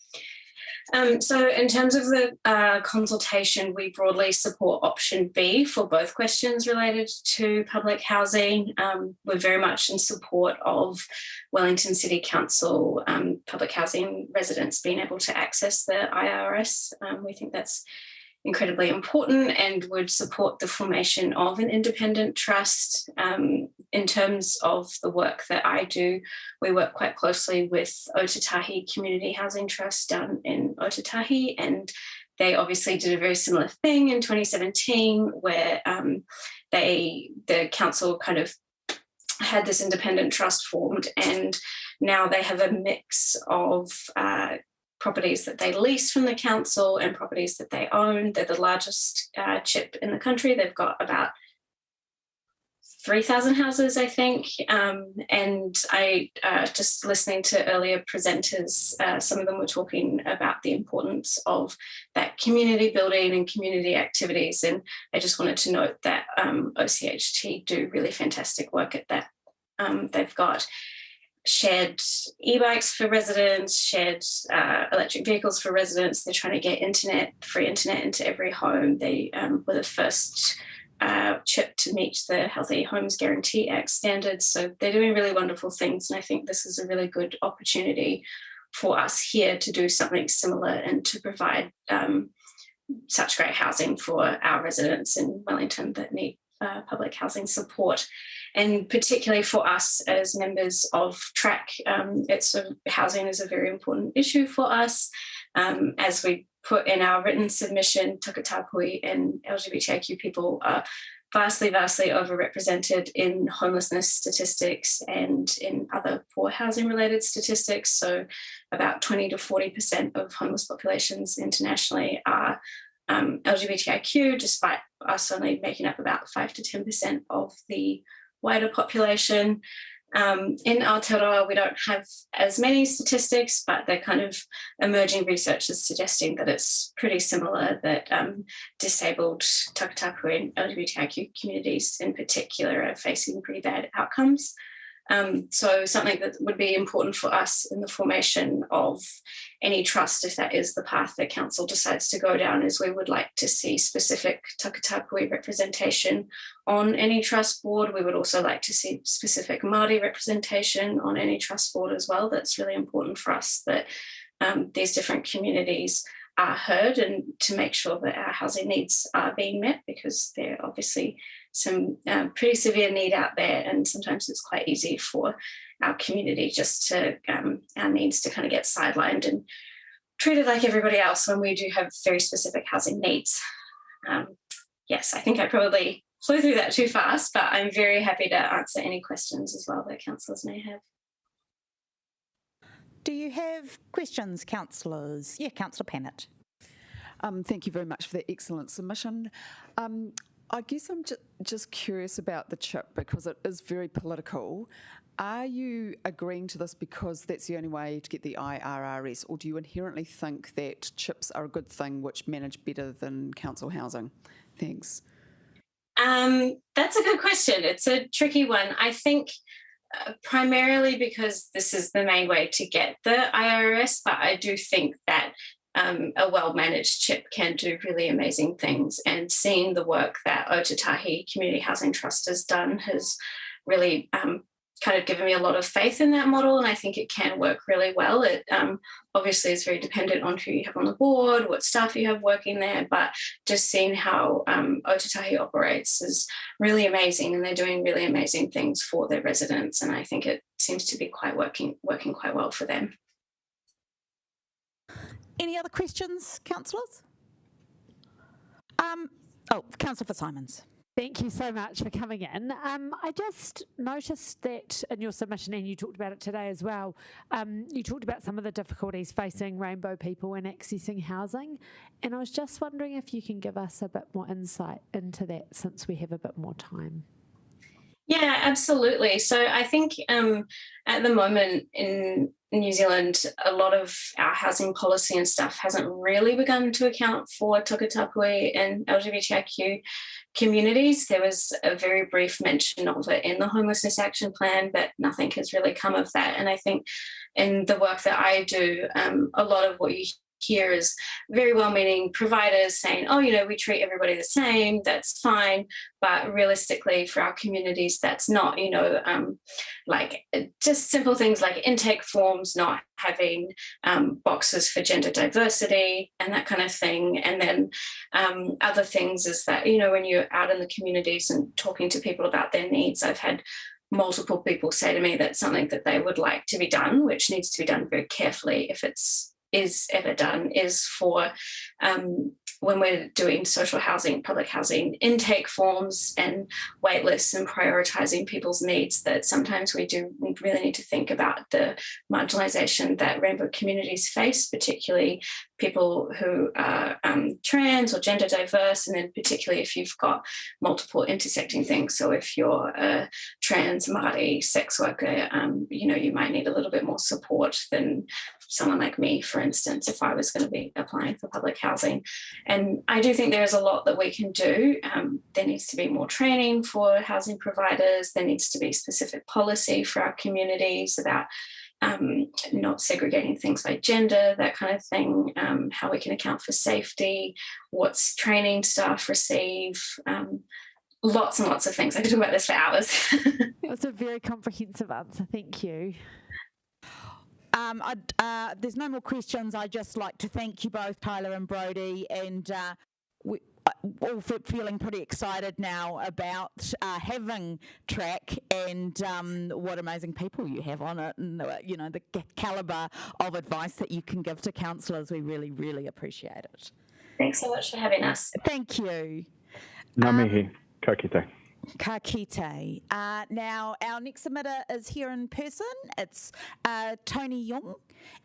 So in terms of the consultation, we broadly support option B for both questions related to public housing. We're very much in support of Wellington City Council public housing residents being able to access the IRS. We think that's incredibly important and would support the formation of an independent trust. In terms of the work that I do, we work quite closely with Otatahi Community Housing Trust down in Otatahi, and they obviously did a very similar thing in 2017 where the council kind of had this independent trust formed, and now they have a mix of properties that they lease from the council and properties that they own. They're the largest CHIP in the country. They've got about 3,000 houses, I think. And I just listening to earlier presenters, some of them were talking about the importance of that community building and community activities. And I just wanted to note that OCHT do really fantastic work at that. They've got shared e-bikes for residents, shared electric vehicles for residents. They're trying to get free internet into every home. They were the first CHIP to meet the Healthy Homes Guarantee Act standards. So they're doing really wonderful things. And I think this is a really good opportunity for us here to do something similar and to provide such great housing for our residents in Wellington that need public housing support. And particularly for us as members of TRAC, housing is a very important issue for us. As we put in our written submission, Takatapui and LGBTIQ people are vastly overrepresented in homelessness statistics and in other poor housing related statistics. So about 20 to 40% of homeless populations internationally are LGBTIQ, despite us only making up about 5 to 10% of the wider population. In Aotearoa, we don't have as many statistics, but they're kind of emerging research is suggesting that it's pretty similar, that disabled Takatapui and LGBTIQ communities in particular are facing pretty bad outcomes. So something that would be important for us in the formation of any trust, if that is the path that council decides to go down, is we would like to see specific Takatapui representation on any trust board. We would also like to see specific Māori representation on any trust board as well. That's really important for us, that these different communities are heard and to make sure that our housing needs are being met, because they're obviously some pretty severe need out there, and sometimes it's quite easy for our community just to our needs to kind of get sidelined and treated like everybody else when we do have very specific housing needs. Yes, I think I probably flew through that too fast, but I'm very happy to answer any questions as well that councillors may have. Do you have questions, councillors? Yeah, Councillor Pannett. Thank you very much for the excellent submission. I guess I'm just curious about the CHIP because it is very political. Are you agreeing to this because that's the only way to get the IRRS, or do you inherently think that CHIPs are a good thing which manage better than council housing? Thanks. That's a good question. It's a tricky one. I think primarily because this is the main way to get the IRS, but I do think that a well-managed chip can do really amazing things. And seeing the work that Otatahi Community Housing Trust has done has really kind of given me a lot of faith in that model, and I think it can work really well. It obviously is very dependent on who you have on the board, what staff you have working there, but just seeing how Otatahi operates is really amazing, and they're doing really amazing things for their residents, and I think it seems to be working quite well for them. Any other questions, councillors? Councillor Fitzsimons. Thank you so much for coming in. I just noticed that in your submission, and you talked about it today as well, you talked about some of the difficulties facing rainbow people in accessing housing, and I was just wondering if you can give us a bit more insight into that since we have a bit more time. Yeah, absolutely. So I think at the moment in New Zealand, a lot of our housing policy and stuff hasn't really begun to account for Tukatapui and LGBTIQ communities. There was a very brief mention of it in the Homelessness Action Plan, but nothing has really come of that. And I think in the work that I do, a lot of what you hear is very well-meaning providers saying, oh, we treat everybody the same, that's fine. But realistically, for our communities, that's not, like just simple things like intake forms, not having boxes for gender diversity and that kind of thing. And then other things is that, when you're out in the communities and talking to people about their needs, I've had multiple people say to me that something that they would like to be done, which needs to be done very carefully if is ever done, is for when we're doing social housing, public housing intake forms and wait lists and prioritising people's needs, that sometimes we really need to think about the marginalisation that rainbow communities face, particularly people who are trans or gender diverse, and then particularly if you've got multiple intersecting things. So if you're a trans Māori sex worker, you might need a little bit more support than someone like me, for instance, if I was going to be applying for public housing. And I do think there is a lot that we can do. There needs to be more training for housing providers. There needs to be specific policy for our communities about not segregating things by gender, that kind of thing, how we can account for safety, what's training staff receive, lots and lots of things. I could talk about this for hours. That's a very comprehensive answer. Thank you. There's no more questions. I'd just like to thank you both, Tyler and Brodie, and we all feeling pretty excited now about having track and what amazing people you have on it, and the calibre of advice that you can give to councillors. We really, really appreciate it. Thanks so much for having us. Thank you. Ngā mihi, ka kite. Ka kite. Now, our next submitter is here in person. It's Tony Young,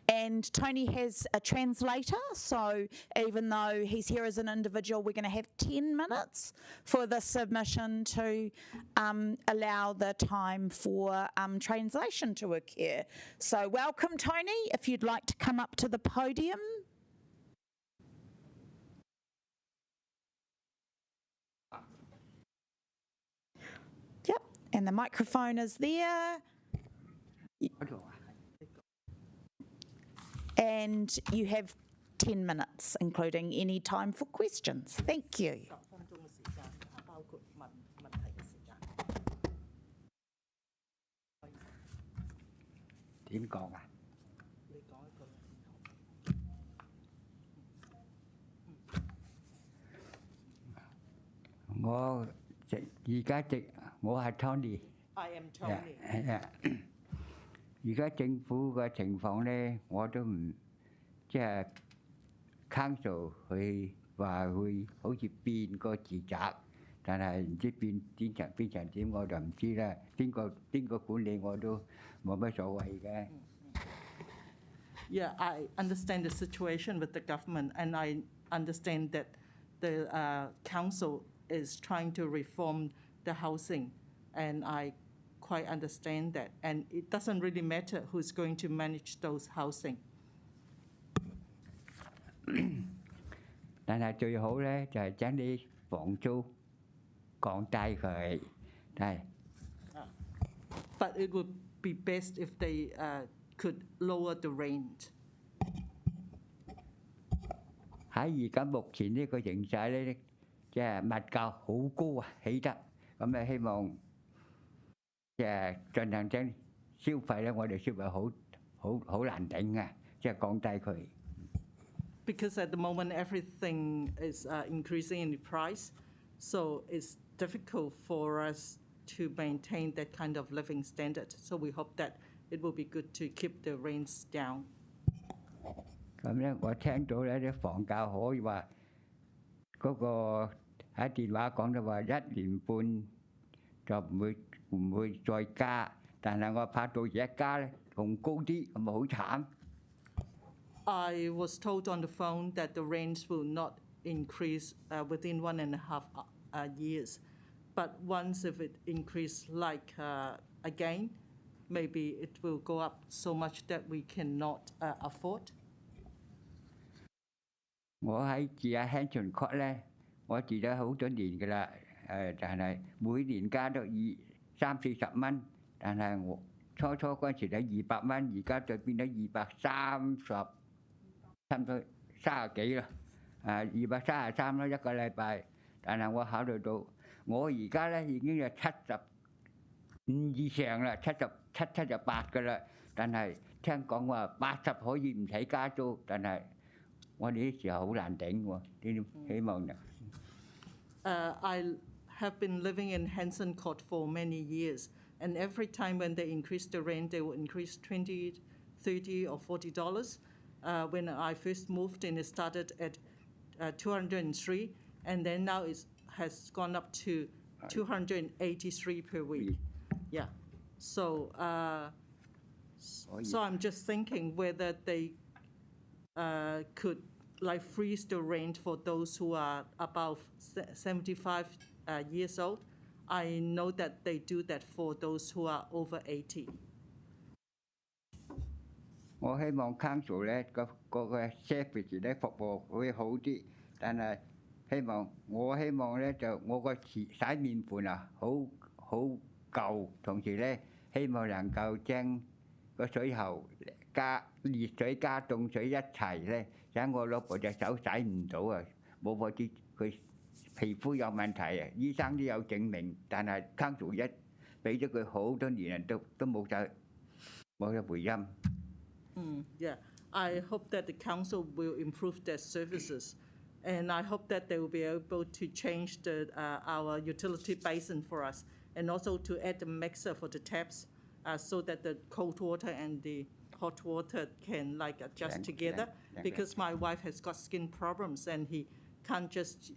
and Tony has a translator, so even though he's here as an individual, we're going to have 10 minutes for the submission to allow the time for translation to occur. So welcome, Tony, if you'd like to come up to the podium. And the microphone is there. And you have 10 minutes, including any time for questions. Thank you. I am Tony. Dạ. 而家政府嘅情況咧，我都唔即係 council 佢話會好似變個住宅，但係唔知變成點我就唔知啦。邊個管理我都冇乜所謂嘅。Yeah, I understand the situation with the government, and I understand that the council is trying to reform the housing, and I quite understand that. And it doesn't really matter who's going to manage those housing. 但係最好咧就係將啲房租降低佢，係。But it would be best if they could lower the rent. 喺而家目前呢個形勢咧，即係物價好高啊，起得咁咧，希望即係盡量將消費咧，我哋消費好難頂啊，即係降低佢。Because at the moment everything is increasing in price, so it's difficult for us to maintain that kind of living standard. So we hope that it will be good to keep the rents down. 咁咧，我聽到咧啲房價可以話嗰個喺電話講到話1年半就唔會再加，但係我怕到而家加咧仲高啲，咁咪好慘。I was told on the phone that the rents will not increase within 1.5 years. But once if it increase like again, maybe it will go up so much that we cannot afford. 我喺住喺 Hampton Court 咧，我住咗好多年㗎啦，但係每年加到30-40蚊，但係我初嗰陣時咧200蚊，而家就變咗230，差唔多30幾啦，233啦一個禮拜，但係我考慮到我而家咧已經有75以上啦，77、78㗎啦，但係聽講話80可以唔使加租，但係我哋啲時候好難頂喎，呢啲希望就。I have been living in Hanson Court for many years, and every time when they increase the rent, they will increase $20, $30, or $40. When I first moved in, it started at $203, and then now it has gone up to $283 per week. Yeah, so so I'm just thinking whether they could like freeze the rent for those who are above 75 years old. I know that they do that for those who are over 80. 我希望 council 咧個 service 咧服務會好啲，但係我希望咧就我個洗面盆啊好舊，同時咧希望能夠將個水喉加熱水加凍水一齊咧，等我老婆隻手洗唔到啊！冇法子佢皮膚有問題啊，醫生都有證明，但係 council 一俾咗佢好多年都冇咗回音。Yeah, I hope that the council will improve their services, and I hope that they will be able to change our utility basin for us, and also to add a mixer for the taps, so that the cold water and the hot water can like adjust together. Because my wife has got skin problems, and he can't just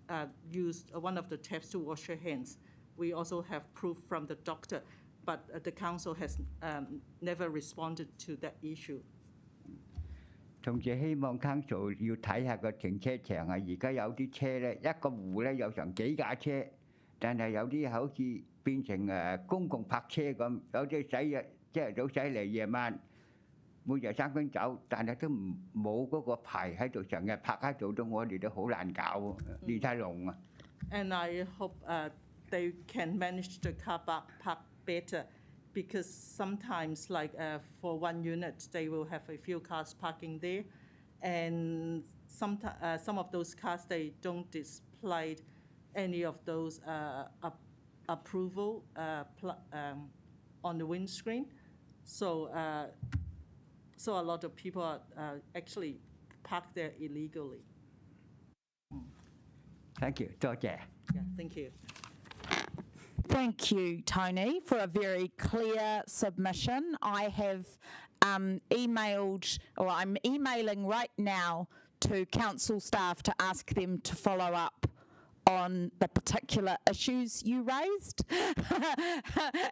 use one of the taps to wash her hands. We also have proof from the doctor, but the council has never responded to that issue. 同時希望 council 要睇下個停車場啊！而家有啲車咧，一個戶咧有成幾架車，但係有啲好似變成公共泊車咁，有啲朝頭早駛嚟，夜晚每日3分走，但係都冇嗰個牌喺度，成日泊喺度都我哋都好難搞喎，亂晒龍啊！ And I hope they can manage the car park better. Because sometimes, like for one unit, they will have a few cars parking there, and some of those cars they don't display any of those approval on the windscreen, so so a lot of people are actually parked there illegally. Thank you. 多謝. Yeah, thank you. Thank you, Tony, for a very clear submission. I have emailed, or I'm emailing right now to council staff to ask them to follow up on the particular issues you raised.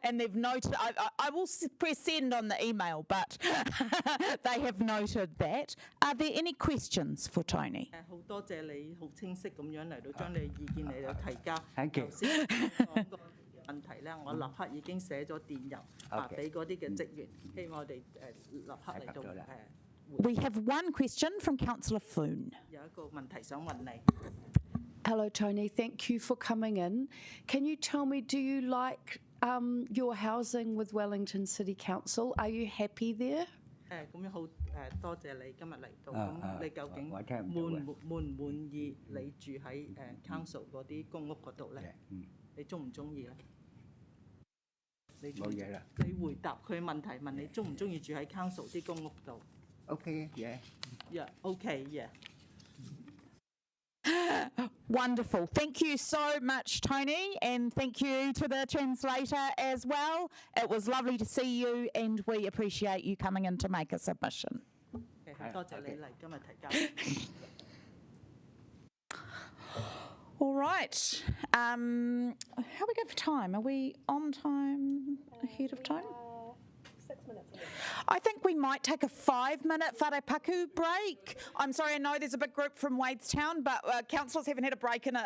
And they've noted, I will press send on the email, but they have noted that. Are there any questions for Tony? 好多謝你，好清晰咁樣嚟到將你嘅意見嚟到提交。 Thank you. 頭先講過問題咧，我立刻已經寫咗電郵俾嗰啲嘅職員，希望我哋立刻嚟到We have one question from Councillor Foon. 有一個問題想問你。 Hello, Tony. Thank you for coming in. Can you tell me, do you like your housing with Wellington City Council? Are you happy there? 咁樣好多謝你今日嚟到。啊咁你究竟我聽唔到啊滿意你住喺council 嗰啲公屋嗰度咧？你中唔中意咧？你冇嘢啦。你回答佢問題，問你中唔中意住喺 council 啲公屋度 OK， yeah。 ？Yeah, okay, yeah. Wonderful. Thank you so much, Tony, and thank you to the translator as well. It was lovely to see you, and we appreciate you coming in to make a submission. 多謝你嚟今日提交。All right. How are we going for time? Are we on time, ahead of time? 6 minutes. I think we might take a 5-minute wharepaku break. I'm sorry, I know there's a big group from Wadestown, but councillors haven't had a break in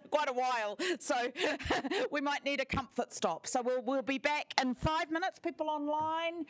quite a while, so we might need a comfort stop. So we'll be back in 5 minutes, people online.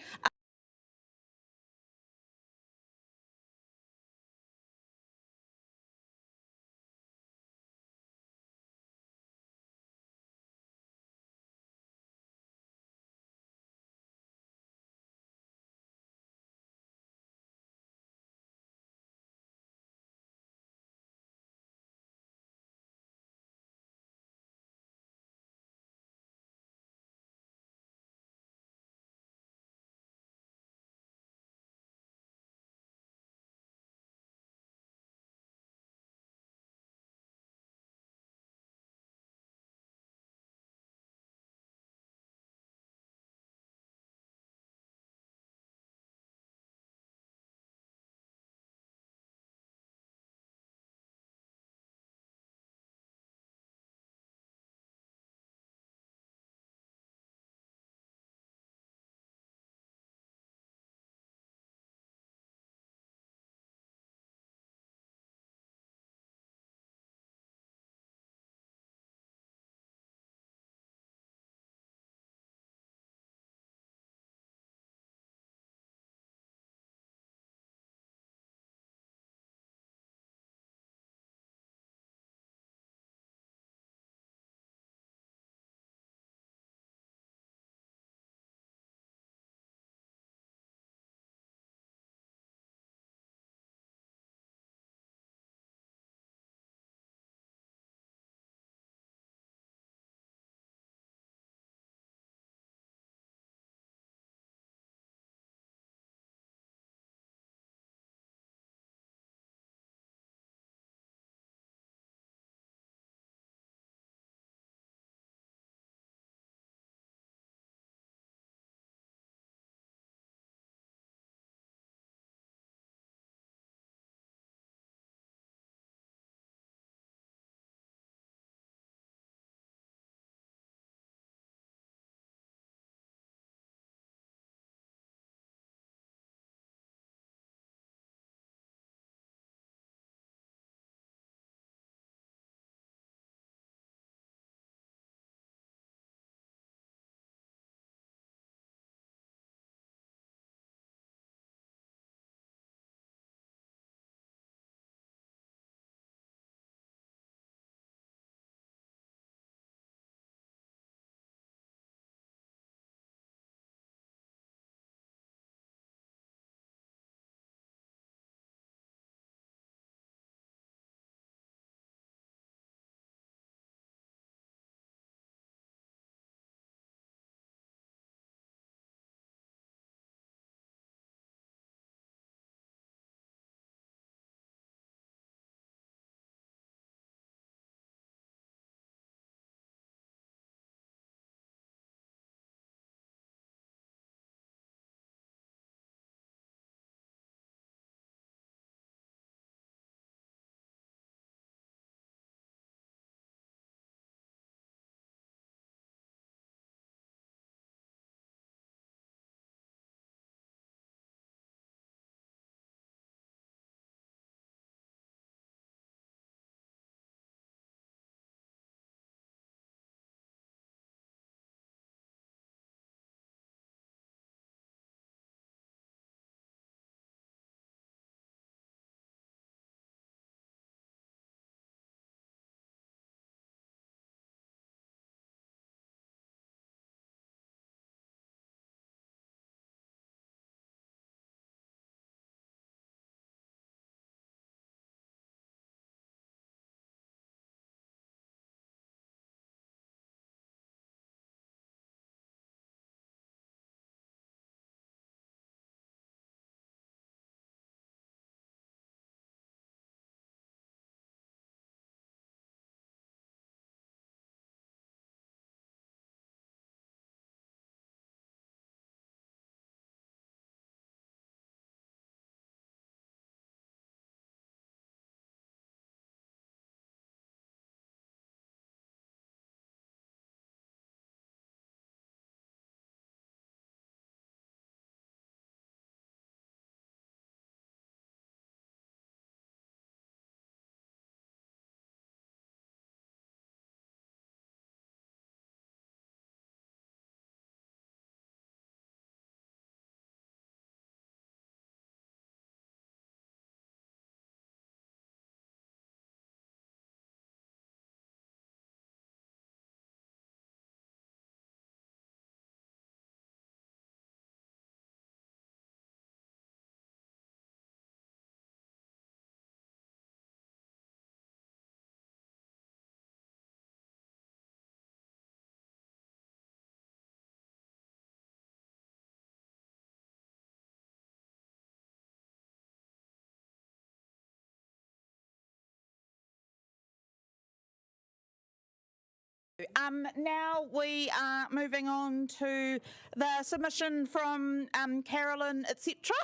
Now we are moving on to the submission from Carolyn, etc.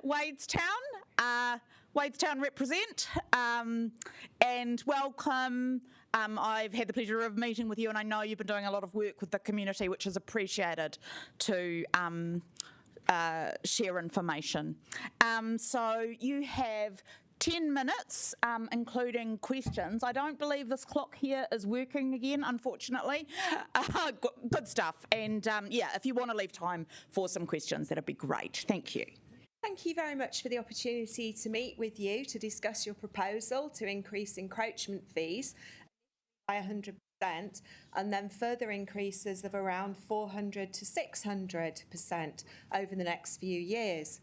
Wadestown. Wadestown represent and welcome. I've had the pleasure of meeting with you, and I know you've been doing a lot of work with the community, which is appreciated to share information. So you have 10 minutes, including questions. I don't believe this clock here is working again, unfortunately. Good stuff. And yeah, if you want to leave time for some questions, that'd be great. Thank you. Thank you very much for the opportunity to meet with you to discuss your proposal to increase encroachment fees by 100% and then further increases of around 400 to 600% over the next few years.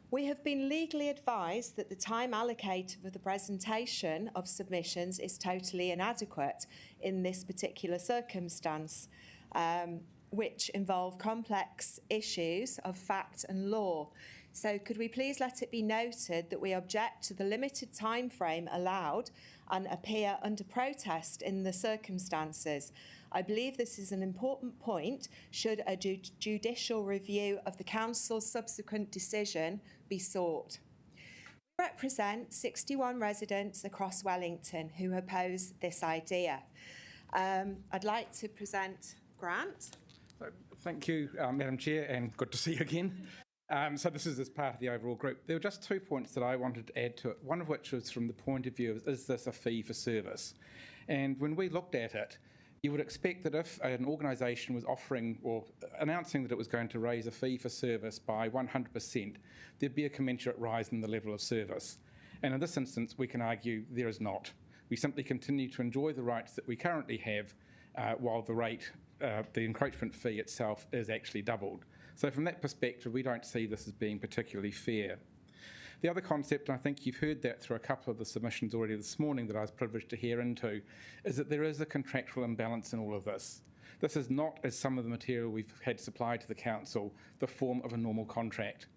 We have been legally advised that the time allocated for the presentation of submissions is totally inadequate in this particular circumstance, which involve complex issues of fact and law. So could we please let it be noted that we object to the limited time frame allowed and appear under protest in the circumstances. I believe this is an important point should a judicial review of the Council's subsequent decision be sought. We represent 61 residents across Wellington who oppose this idea. I'd like to present Grant. Thank you, Madam Chair, and good to see you again. So this is as part of the overall group. There were just 2 points that I wanted to add to it, one of which was from the point of view of, is this a fee for service? And when we looked at it, you would expect that if an organisation was offering or announcing that it was going to raise a fee for service by 100%, there'd be a commensurate rise in the level of service. And in this instance, we can argue there is not. We simply continue to enjoy the rights that we currently have while the rate, the encroachment fee itself is actually doubled. So from that perspective, we don't see this as being particularly fair. The other concept, and I think you've heard that through a couple of the submissions already this morning that I was privileged to hear into, is that there is a contractual imbalance in all of this. This is not, as some of the material we've had supplied to the Council, the form of a normal contract.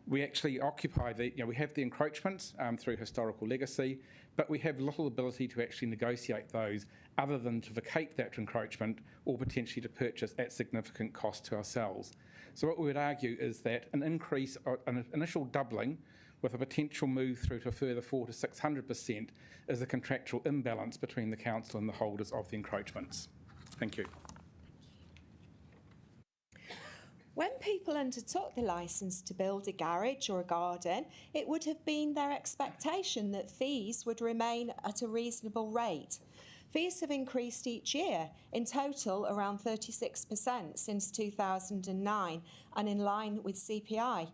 We actually occupy we have the encroachments through historical legacy, but we have little ability to actually negotiate those other than to vacate that encroachment or potentially to purchase at significant cost to ourselves. So what we would argue is that an increase, an initial doubling with a potential move through to a further 400 to 600% is a contractual imbalance between the Council and the holders of the encroachments. Thank you. When people undertook the licence to build a garage or a garden, it would have been their expectation that fees would remain at a reasonable rate. Fees have increased each year, in total around 36% since 2009 and in line with CPI.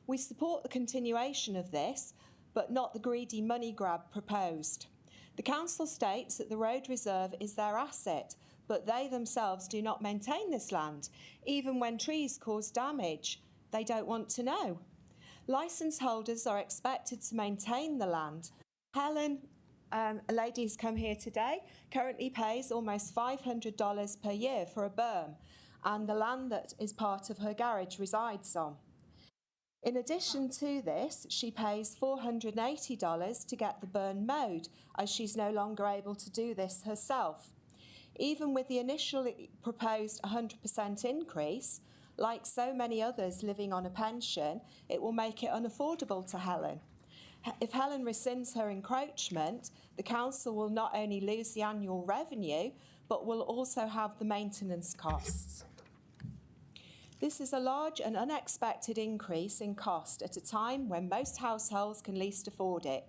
We support the continuation of this, but not the greedy money grab proposed. The Council states that the road reserve is their asset, but they themselves do not maintain this land. Even when trees cause damage, they don't want to know. Licence holders are expected to maintain the land. Helen, a lady who's come here today, currently pays almost $500 per year for a berm, and the land that is part of her garage resides on. In addition to this, she pays $480 to get the burn mowed, as she's no longer able to do this herself. Even with the initially proposed 100% increase, like so many others living on a pension, it will make it unaffordable to Helen. If Helen rescinds her encroachment, the Council will not only lose the annual revenue, but will also have the maintenance costs. This is a large and unexpected increase in cost at a time when most households can least afford it.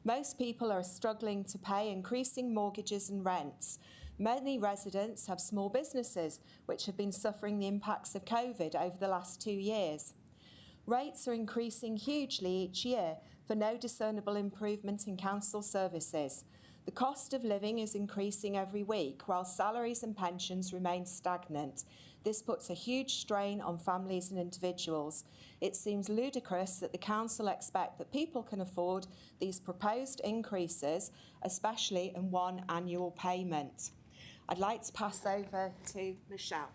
Most people are struggling to pay increasing mortgages and rents. Many residents have small businesses which have been suffering the impacts of COVID over the last 2 years. Rates are increasing hugely each year for no discernible improvement in council services. The cost of living is increasing every week, while salaries and pensions remain stagnant. This puts a huge strain on families and individuals. It seems ludicrous that the Council expect that people can afford these proposed increases, especially in one annual payment. I'd like to pass over to Michelle.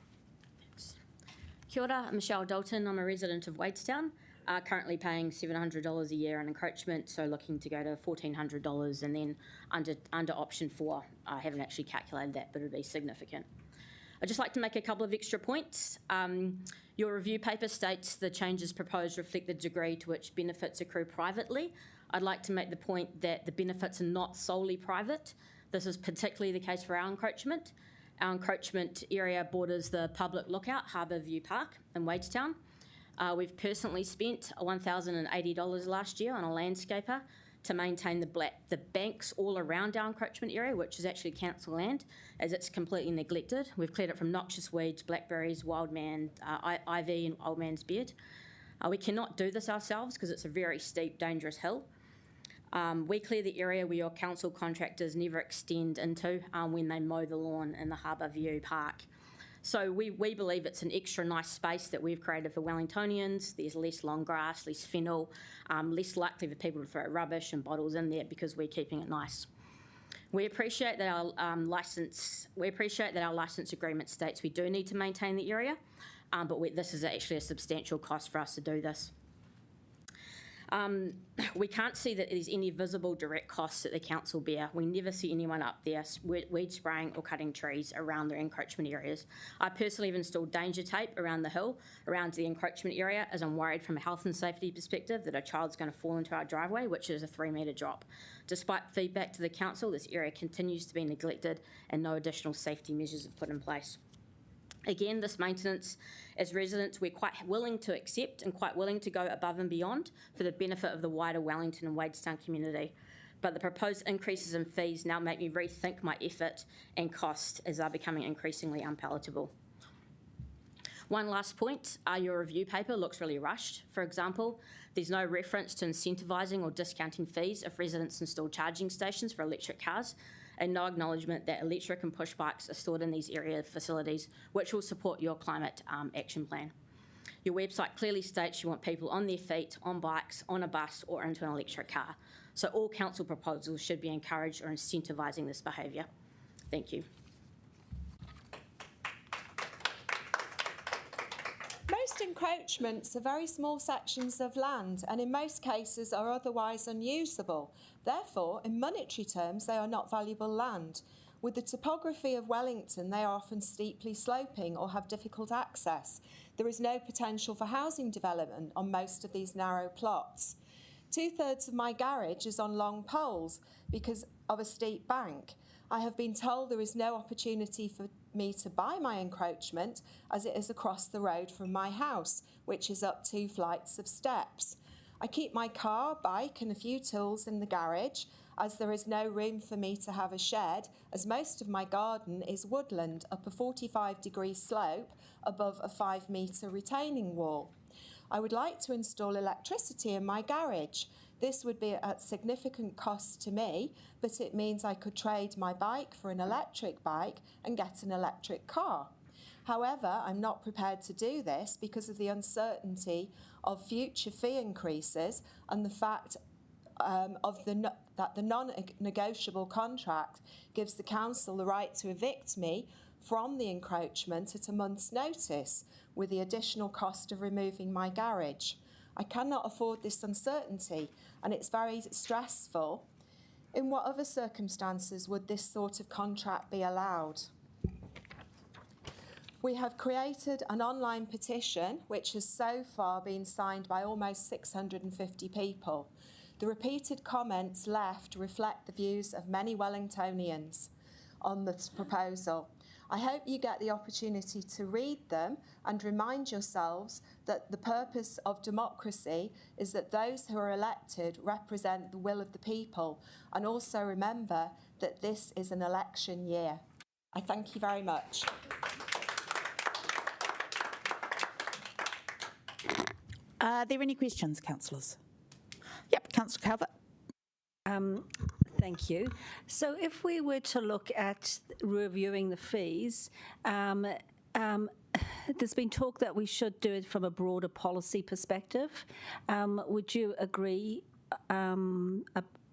Kia ora, I'm Michelle Dalton. I'm a resident of Wadestown. are currently paying $700 a year on encroachment, so looking to go to $1,400, and then under option 4, I haven't actually calculated that, but it'd be significant. I'd just like to make a couple of extra points. Your review paper states the changes proposed reflect the degree to which benefits accrue privately. I'd like to make the point that the benefits are not solely private. This is particularly the case for our encroachment. Our encroachment area borders the public lookout, Harbour View Park in Wadestown. We've personally spent $1,080 last year on a landscaper to maintain the banks all around our encroachment area, which is actually council land, as it's completely neglected. We've cleared it from noxious weeds, blackberries, ivy and old man's beard. We cannot do this ourselves because it's a very steep, dangerous hill. We clear the area where your council contractors never extend into when they mow the lawn in the Harbour View Park. So we believe it's an extra nice space that we've created for Wellingtonians. There's less long grass, less fennel, less likely for people to throw rubbish and bottles in there because we're keeping it nice. We appreciate that our license agreement states we do need to maintain the area, but this is actually a substantial cost for us to do this. We can't see that there's any visible direct costs that the council bear. We never see anyone up there weed spraying or cutting trees around their encroachment areas. I personally have installed danger tape around the hill, around the encroachment area, as I'm worried from a health and safety perspective that a child's going to fall into our driveway, which is a 3-metre drop. Despite feedback to the council, this area continues to be neglected and no additional safety measures have put in place. Again, this maintenance, as residents, we're quite willing to accept and quite willing to go above and beyond for the benefit of the wider Wellington and Wadestown community. But the proposed increases in fees now make me rethink my effort and cost as they're becoming increasingly unpalatable. One last point, your review paper looks really rushed. For example, there's no reference to incentivising or discounting fees if residents install charging stations for electric cars, and no acknowledgement that electric and push bikes are stored in these area facilities, which will support your climate action plan. Your website clearly states you want people on their feet, on bikes, on a bus, or into an electric car. So all council proposals should be encouraged or incentivising this behaviour. Thank you. Most encroachments are very small sections of land and in most cases are otherwise unusable. Therefore, in monetary terms, they are not valuable land. With the topography of Wellington, they are often steeply sloping or have difficult access. There is no potential for housing development on most of these narrow plots. 2/3 of my garage is on long poles because of a steep bank. I have been told there is no opportunity for me to buy my encroachment as it is across the road from my house, which is up 2 flights of steps. I keep my car, bike and a few tools in the garage as there is no room for me to have a shed, as most of my garden is woodland up a 45-degree slope above a 5-metre retaining wall. I would like to install electricity in my garage. This would be at significant cost to me, but it means I could trade my bike for an electric bike and get an electric car. However, I'm not prepared to do this because of the uncertainty of future fee increases and the fact that the non-negotiable contract gives the council the right to evict me from the encroachment at a month's notice, with the additional cost of removing my garage. I cannot afford this uncertainty, and it's very stressful. In what other circumstances would this sort of contract be allowed? We have created an online petition, which has so far been signed by almost 650 people. The repeated comments left reflect the views of many Wellingtonians on this proposal. I hope you get the opportunity to read them and remind yourselves that the purpose of democracy is that those who are elected represent the will of the people, and also remember that this is an election year. I thank you very much. Are there any questions, councillors? Yep, Councillor Calvert. Thank you. So if we were to look at reviewing the fees, there's been talk that we should do it from a broader policy perspective. Would you agree on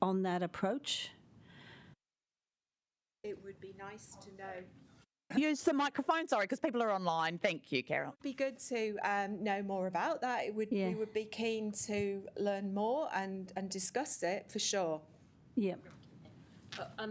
that approach? It would be nice to know use the microphone? Sorry, because people are online. Thank you, Carol. It'd be good to know more about that. We would be keen to learn more and discuss it for sure. Yeah.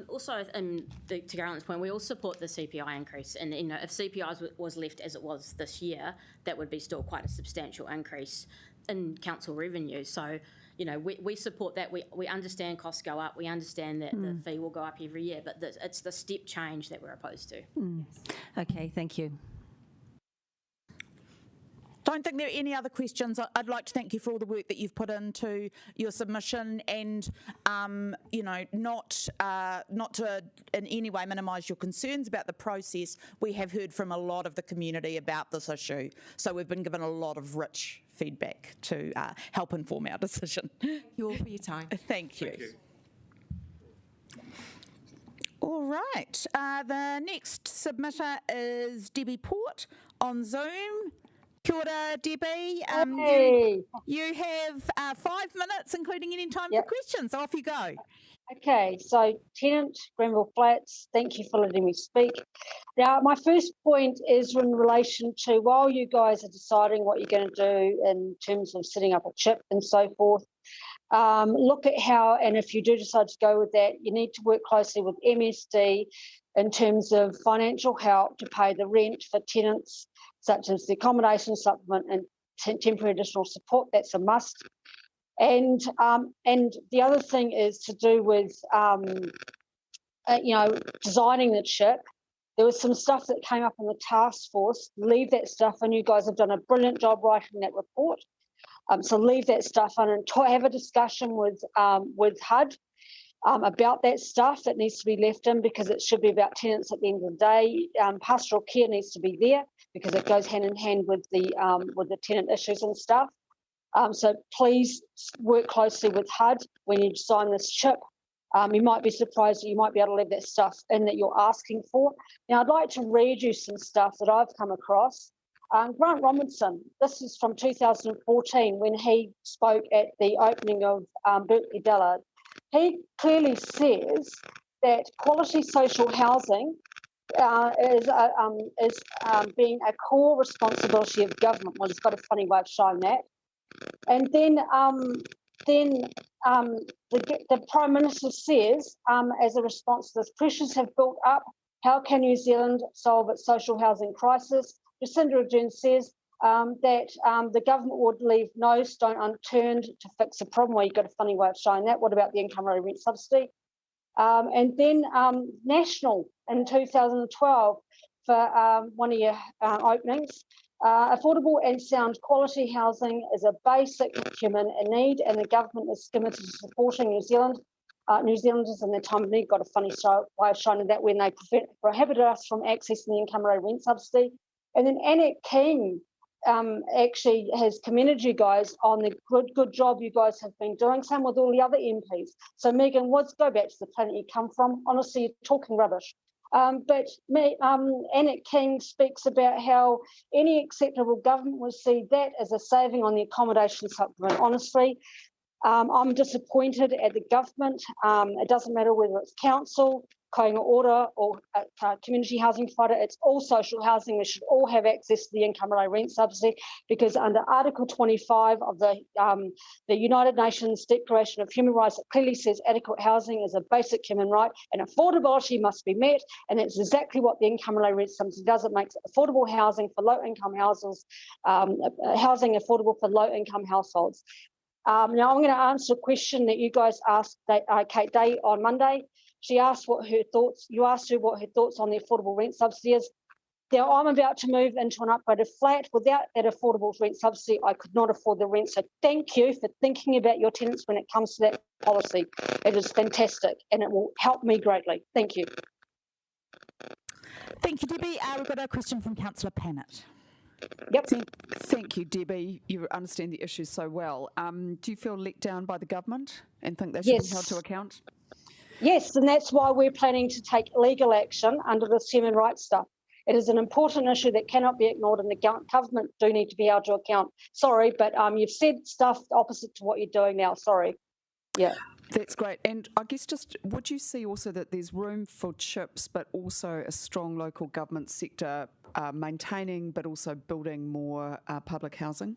Also, to Carolyn's point, we all support the CPI increase, and if CPI was left as it was this year, that would be still quite a substantial increase in council revenue. So, we support that. We understand costs go up. We understand that the fee will go up every year, but it's the step change that we're opposed to. Okay, thank you. Don't think there are any other questions. I'd like to thank you for all the work that you've put into your submission, and not to in any way minimise your concerns about the process. We have heard from a lot of the community about this issue, so we've been given a lot of rich feedback to help inform our decision. Thank you all for your time. Thank you. All right. The next submitter is Debbie Port on Zoom. Kia ora, Debbie. You have 5 minutes, including any time for questions. Off you go. Okay, so tenant, Granville Flats, thank you for letting me speak. Now, my first point is in relation to, while you guys are deciding what you're going to do in terms of setting up a chip and so forth, look at how, and if you do decide to go with that, you need to work closely with MSD in terms of financial help to pay the rent for tenants, such as the accommodation supplement and temporary additional support. That's a must. And the other thing is to do with, designing the chip. There was some stuff that came up in the task force. Leave that stuff, and you guys have done a brilliant job writing that report. So leave that stuff on and have a discussion with HUD about that stuff that needs to be left in, because it should be about tenants at the end of the day. Pastoral care needs to be there because it goes hand in hand with the tenant issues and stuff. So please work closely with HUD when you design this chip. You might be surprised that you might be able to leave that stuff in that you're asking for. Now, I'd like to read you some stuff that I've come across. Grant Robinson, this is from 2014 when he spoke at the opening of Berkeley Dillard. He clearly says that quality social housing is being a core responsibility of government. Well, he's got a funny way of showing that. And then the Prime Minister says, as a response to this, pressures have built up. How can New Zealand solve its social housing crisis? Jacinda Ardern says that the government would leave no stone unturned to fix the problem. Well, you've got a funny way of showing that. What about the income rent subsidy? And then National in 2012 for one of your openings. Affordable and sound quality housing is a basic human need, and the government is committed to supporting New Zealanders in their time of need. Got a funny way of showing that when they prohibited us from accessing the income rent subsidy. And then Annette King actually has commended you guys on the good job you guys have been doing, same with all the other MPs. So Megan Woods, go back to the planet you come from. Honestly, you're talking rubbish. But Annette King speaks about how any acceptable government would see that as a saving on the accommodation supplement. Honestly, I'm disappointed at the government. It doesn't matter whether it's council, Koinga Order or community housing provider, it's all social housing. We should all have access to the income rent subsidy, because under Article 25 of the United Nations Declaration of Human Rights, it clearly says adequate housing is a basic human right and affordability must be met, and that's exactly what the income rent subsidy does. It makes affordable housing for low-income houses, housing affordable for low-income households. Now, I'm going to answer a question that you guys asked Kate Day on Monday. She asked you asked her what her thoughts on the affordable rent subsidy is. Now, I'm about to move into an upgraded flat. Without that affordable rent subsidy, I could not afford the rent. So thank you for thinking about your tenants when it comes to that policy. It is fantastic and it will help me greatly. Thank you. Thank you, Debbie. We've got a question from Councillor Pannett. Yep. Thank you, Debbie. You understand the issues so well. Do you feel let down by the government and think they should be held to account? Yes, and that's why we're planning to take legal action under this human rights stuff. It is an important issue that cannot be ignored, and the government do need to be held to account. Sorry, but you've said stuff opposite to what you're doing now. Sorry. Yeah. That's great. And I guess just, would you see also that there's room for chips, but also a strong local government sector maintaining, but also building more public housing?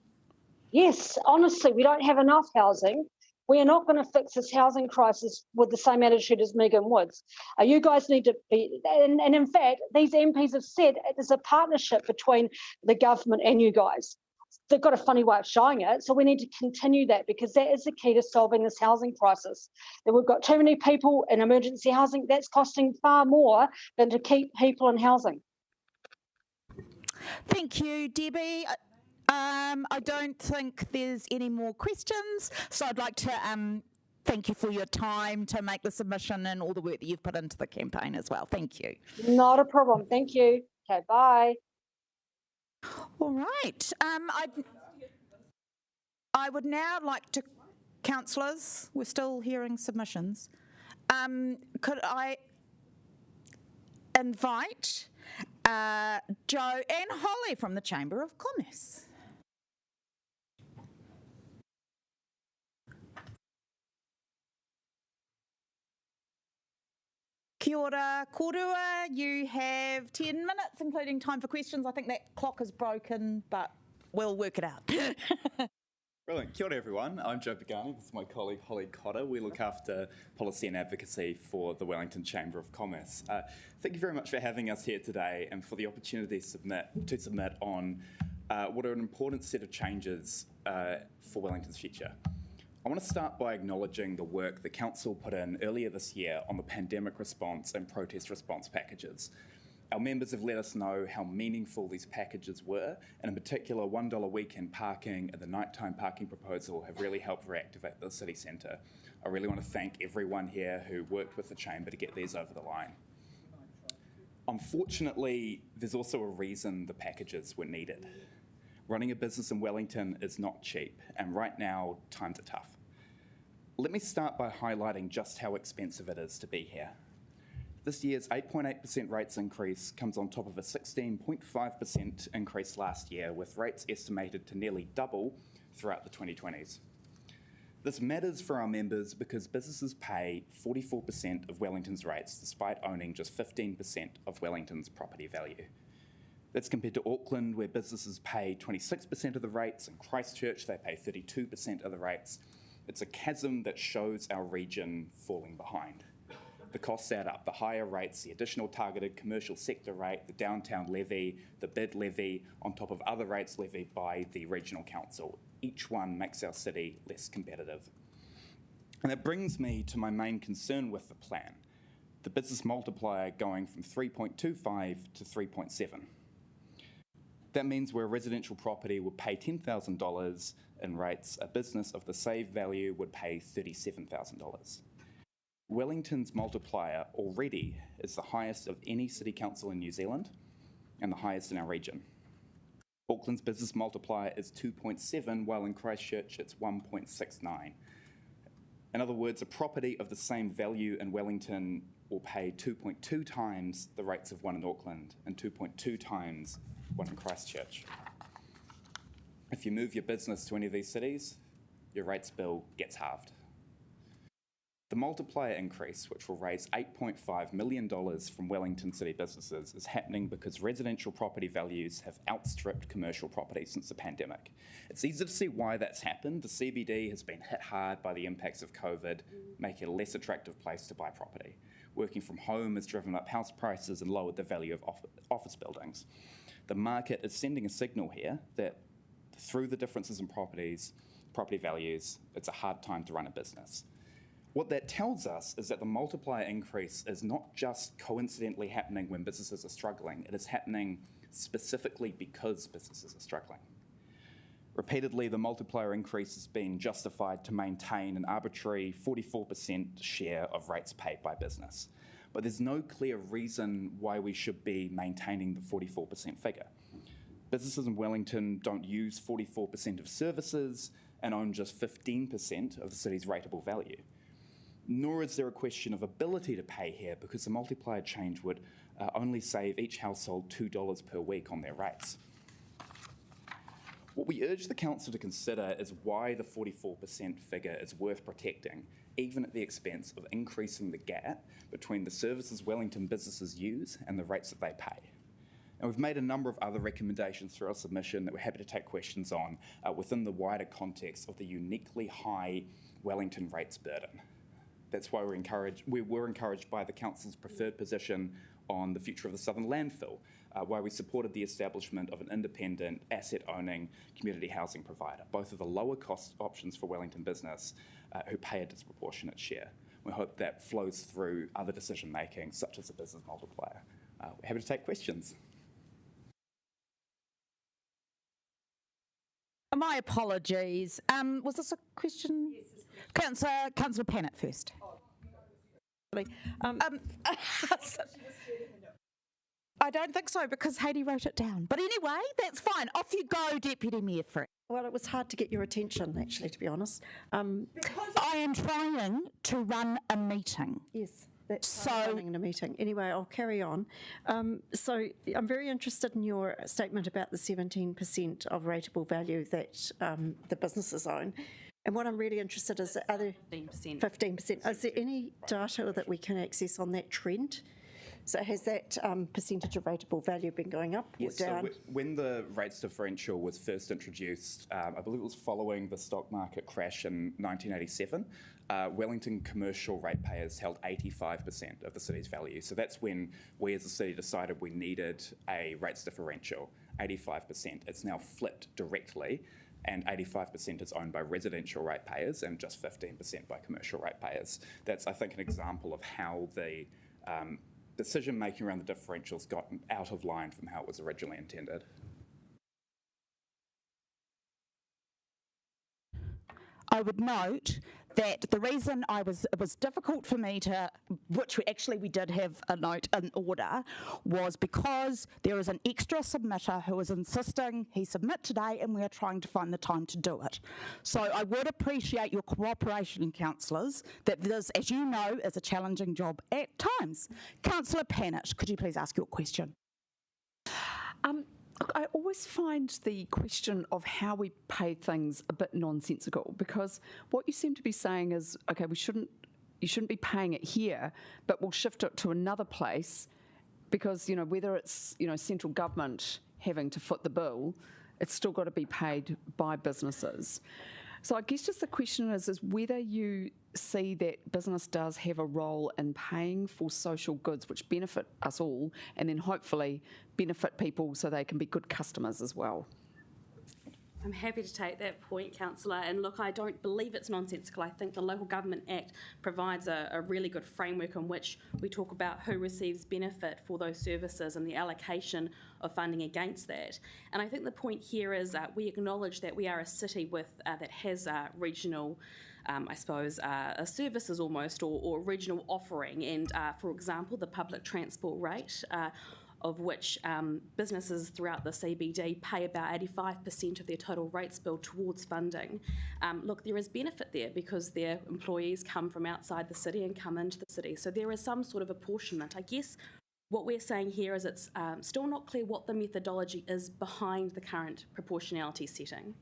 Yes, honestly, we don't have enough housing. We are not going to fix this housing crisis with the same attitude as Megan Woods. You guys need to be, and in fact, these MPs have said there's a partnership between the government and you guys. They've got a funny way of showing it, so we need to continue that because that is the key to solving this housing crisis. That we've got too many people in emergency housing, that's costing far more than to keep people in housing. Thank you, Debbie. I don't think there's any more questions, so I'd like to thank you for your time to make the submission and all the work that you've put into the campaign as well. Thank you. Not a problem. Thank you. Okay, bye. All right. I would now like to, councillors, we're still hearing submissions. Could I invite Joe and Holly from the Chamber of Commerce? Kia ora, korua. You have 10 minutes, including time for questions. I think that clock is broken, but we'll work it out. Brilliant. Kia ora, everyone. I'm Joe Pagani. This is my colleague, Holly Cotter. We look after policy and advocacy for the Wellington Chamber of Commerce. Thank you very much for having us here today and for the opportunity to submit on what are an important set of changes for Wellington's future. I want to start by acknowledging the work the Council put in earlier this year on the pandemic response and protest response packages. Our members have let us know how meaningful these packages were, and in particular, $1 weekend parking and the nighttime parking proposal have really helped reactivate the city centre. I really want to thank everyone here who worked with the Chamber to get these over the line. Unfortunately, there's also a reason the packages were needed. Running a business in Wellington is not cheap, and right now, times are tough. Let me start by highlighting just how expensive it is to be here. This year's 8.8% rates increase comes on top of a 16.5% increase last year, with rates estimated to nearly double throughout the 2020s. This matters for our members because businesses pay 44% of Wellington's rates, despite owning just 15% of Wellington's property value. That's compared to Auckland, where businesses pay 26% of the rates, and Christchurch, they pay 32% of the rates. It's a chasm that shows our region falling behind. The costs add up, the higher rates, the additional targeted commercial sector rate, the downtown levy, the bid levy, on top of other rates levied by the regional council. Each one makes our city less competitive. And that brings me to my main concern with the plan, the business multiplier going from 3.25 to 3.7. That means where a residential property would pay $10,000 in rates, a business of the same value would pay $37,000. Wellington's multiplier already is the highest of any city council in New Zealand and the highest in our region. Auckland's business multiplier is 2.7, while in Christchurch it's 1.69. In other words, a property of the same value in Wellington will pay 2.2 times the rates of one in Auckland and 2.2 times one in Christchurch. If you move your business to any of these cities, your rates bill gets halved. The multiplier increase, which will raise $8.5 million from Wellington city businesses, is happening because residential property values have outstripped commercial property since the pandemic. It's easy to see why that's happened. The CBD has been hit hard by the impacts of COVID, making it a less attractive place to buy property. Working from home has driven up house prices and lowered the value of office buildings. The market is sending a signal here that through the differences in property values, it's a hard time to run a business. What that tells us is that the multiplier increase is not just coincidentally happening when businesses are struggling, it is happening specifically because businesses are struggling. Repeatedly, the multiplier increase has been justified to maintain an arbitrary 44% share of rates paid by business. But there's no clear reason why we should be maintaining the 44% figure. Businesses in Wellington don't use 44% of services and own just 15% of the city's rateable value. Nor is there a question of ability to pay here because the multiplier change would only save each household $2 per week on their rates. What we urge the Council to consider is why the 44% figure is worth protecting, even at the expense of increasing the gap between the services Wellington businesses use and the rates that they pay. And we've made a number of other recommendations through our submission that we're happy to take questions on within the wider context of the uniquely high Wellington rates burden. That's why we were encouraged by the Council's preferred position on the future of the Southern landfill, why we supported the establishment of an independent, asset-owning community housing provider, both of the lower cost options for Wellington business who pay a disproportionate share. We hope that flows through other decision-making, such as a business multiplier. We're happy to take questions. My apologies. Was this a question? Yes. Councillor Payne first. I don't think so, because Hayley wrote it down. But anyway, that's fine. Off you go, Deputy Mayor Frick. Well, it was hard to get your attention, actually, to be honest. Because I am trying to run a meeting. Yes. That's running in a meeting. Anyway, I'll carry on. So I'm very interested in your statement about the 17% of rateable value that the businesses own. And what I'm really interested in is, are there 15%? 15%. Is there any data that we can access on that trend? So has that percentage of rateable value been going up or down? So when the rates differential was first introduced, I believe it was following the stock market crash in 1987, Wellington commercial ratepayers held 85% of the city's value. So that's when we as a city decided we needed a rates differential, 85%. It's now flipped directly, and 85% is owned by residential ratepayers and just 15% by commercial ratepayers. That's, I think, an example of how the decision-making around the differentials got out of line from how it was originally intended. I would note that the reason it was difficult for me to, which we did have a note in order, was because there is an extra submitter who is insisting he submit today, and we are trying to find the time to do it. So I would appreciate your cooperation, councillors, that this, as you know, is a challenging job at times. Councillor Payne, could you please ask your question? Look, I always find the question of how we pay things a bit nonsensical, because what you seem to be saying is, okay, you shouldn't be paying it here, but we'll shift it to another place, because, you know, whether it's, you know, central government having to foot the bill, it's still got to be paid by businesses. So I guess just the question is whether you see that business does have a role in paying for social goods which benefit us all, and then hopefully benefit people so they can be good customers as well. I'm happy to take that point, Councillor. And look, I don't believe it's nonsensical. I think the Local Government Act provides a really good framework in which we talk about who receives benefit for those services and the allocation of funding against that. And I think the point here is we acknowledge that we are a city with that has regional services almost, or regional offering. And for example, the public transport rate, of which businesses throughout the CBD pay about 85% of their total rates bill towards funding. Look, there is benefit there because their employees come from outside the city and come into the city. So there is some sort of apportionment. I guess what we're saying here is it's still not clear what the methodology is behind the current proportionality setting.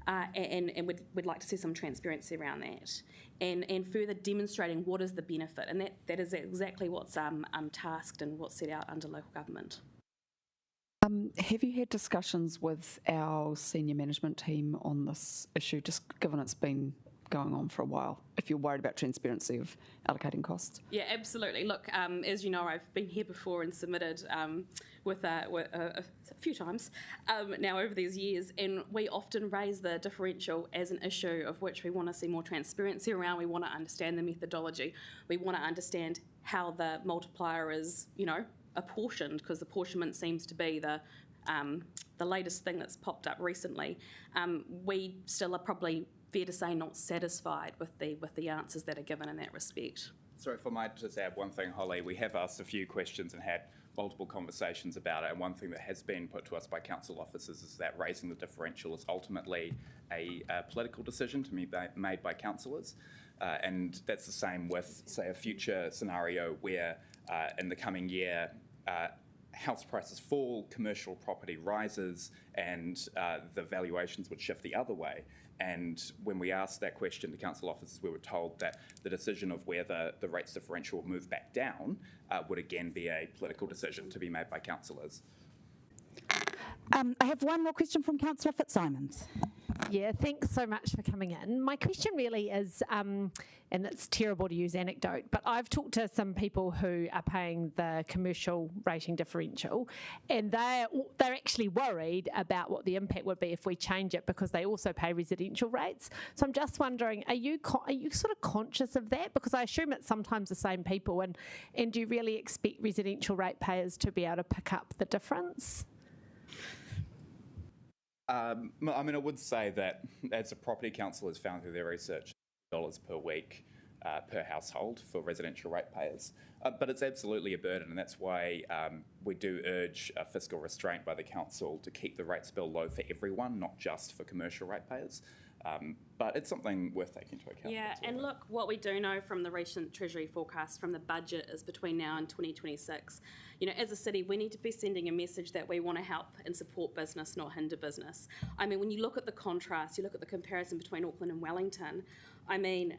And we'd like to see some transparency around that, and further demonstrating what is the benefit, and that is exactly what's tasked and what's set out under local government. Have you had discussions with our senior management team on this issue, just given it's been going on for a while, if you're worried about transparency of allocating costs? Yeah, absolutely. Look, as you know, I've been here before and submitted with a few times now over these years, and we often raise the differential as an issue of which we want to see more transparency around. We want to understand the methodology. We want to understand how the multiplier is, you know, apportioned, because apportionment seems to be the latest thing that's popped up recently. We still are probably, fair to say, not satisfied with the answers that are given in that respect. Sorry, if I might just add one thing, Holly. We have asked a few questions and had multiple conversations about it, and one thing that has been put to us by council officers is that raising the differential is ultimately a political decision to be made by councillors, and that's the same with, say, a future scenario where in the coming year house prices fall, commercial property rises, and the valuations would shift the other way. And when we asked that question to council officers, we were told that the decision of whether the rates differential will move back down would again be a political decision to be made by councillors. I have one more question from Councillor Fitzsimons. Yeah, thanks so much for coming in. My question really is, and it's terrible to use anecdote, but I've talked to some people who are paying the commercial rating differential, and they're actually worried about what the impact would be if we change it, because they also pay residential rates. So I'm just wondering, are you sort of conscious of that? Because I assume it's sometimes the same people, and do you really expect residential rate payers to be able to pick up the difference? I mean, I would say that as a property council has found through their research, $1 per week per household for residential ratepayers. But it's absolutely a burden, and that's why we do urge fiscal restraint by the council to keep the rates bill low for everyone, not just for commercial ratepayers. But it's something worth taking into account. Yeah, and look, what we do know from the recent Treasury forecast from the budget is between now and 2026, as a city, we need to be sending a message that we want to help and support business, not hinder business. I mean, when you look at the contrast, you look at the comparison between Auckland and Wellington, I mean,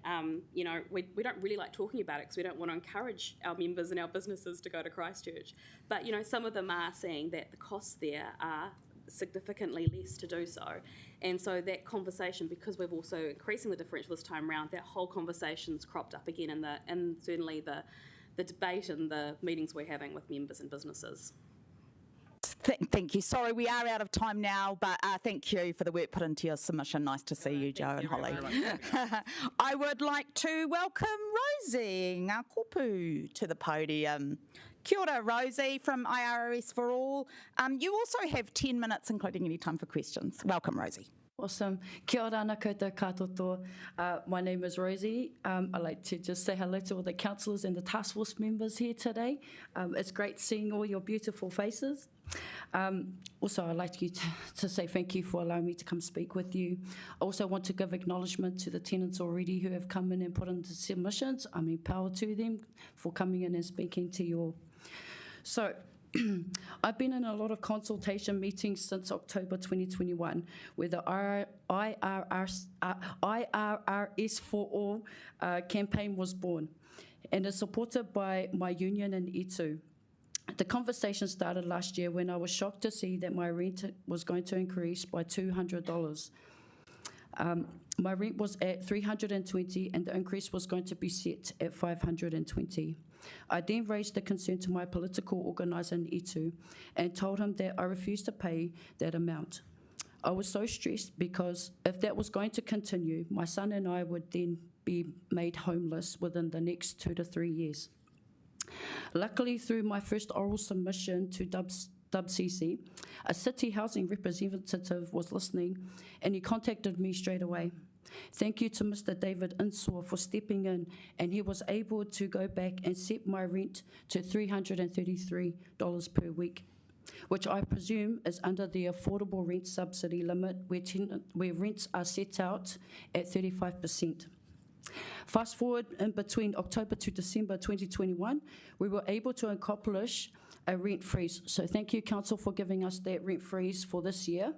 we don't really like talking about it because we don't want to encourage our members and our businesses to go to Christchurch. But, some of them are saying that the costs there are significantly less to do so. And so that conversation, because we've also increasing the differential this time around, that whole conversation's cropped up again in certainly the debate and the meetings we're having with members and businesses. Thank you. Sorry, we are out of time now, but thank you for the work put into your submission. Nice to see you, Joe and Holly. I would like to welcome Rosie Ngakopu to the podium. Kia ora, Rosie from IRS for All. You also have 10 minutes, including any time for questions. Welcome, Rosie. Awesome. Kia ora ana koutou katoto. My name is Rosie. I'd like to just say hello to all the councillors and the task force members here today. It's great seeing all your beautiful faces. Also, I'd like you to say thank you for allowing me to come speak with you. I also want to give acknowledgement to the tenants already who have come in and put in the submissions. I mean, power to them for coming in and speaking to you all. So, I've been in a lot of consultation meetings since October 2021, where the IRRS for All campaign was born, and is supported by my union in Itu. The conversation started last year when I was shocked to see that my rent was going to increase by $200. My rent was at $320 and the increase was going to be set at $520. I then raised the concern to my political organiser in Itu and told him that I refused to pay that amount. I was so stressed because if that was going to continue, my son and I would then be made homeless within the next 2 to 3 years. Luckily, through my first oral submission to DubCC, a city housing representative was listening and he contacted me straight away. Thank you to Mr. David Insor for stepping in, and he was able to go back and set my rent to $333 per week, which I presume is under the affordable rent subsidy limit where rents are set out at 35%. Fast forward in between October to December 2021, we were able to accomplish a rent freeze. So thank you, Council, for giving us that rent freeze for this year,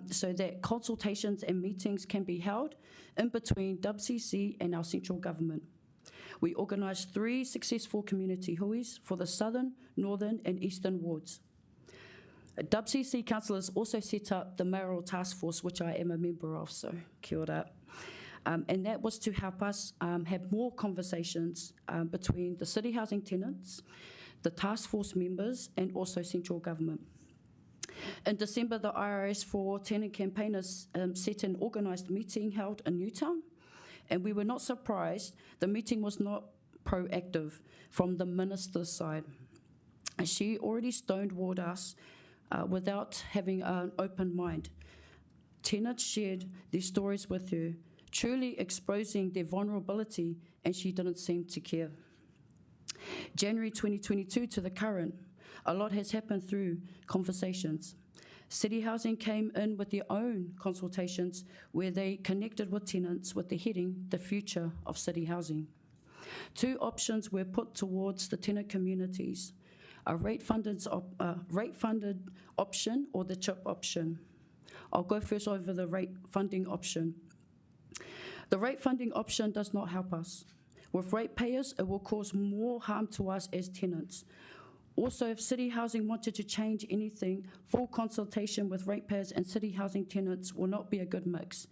so that consultations and meetings can be held in between DubCC and our central government. We organised 3 successful community huis for the southern, northern and eastern wards. DubCC councillors also set up the mayoral task force, which I am a member of, so kia ora. And that was to help us have more conversations between the city housing tenants, the task force members, and also central government. In December, the IRS for tenant campaigners set an organised meeting held in Newtown, and we were not surprised the meeting was not proactive from the minister's side. She already stonewalled us without having an open mind. Tenants shared their stories with her, truly exposing their vulnerability, and she didn't seem to care. January 2022 to the current, a lot has happened through conversations. City Housing came in with their own consultations where they connected with tenants with the heading, The Future of City Housing. 2 options were put towards the tenant communities. a rate-funded option or the CHIP option. I'll go first over the rate funding option. The rate funding option does not help us. With ratepayers, it will cause more harm to us as tenants. Also, if City Housing wanted to change anything, full consultation with ratepayers and City Housing tenants will not be a good mix.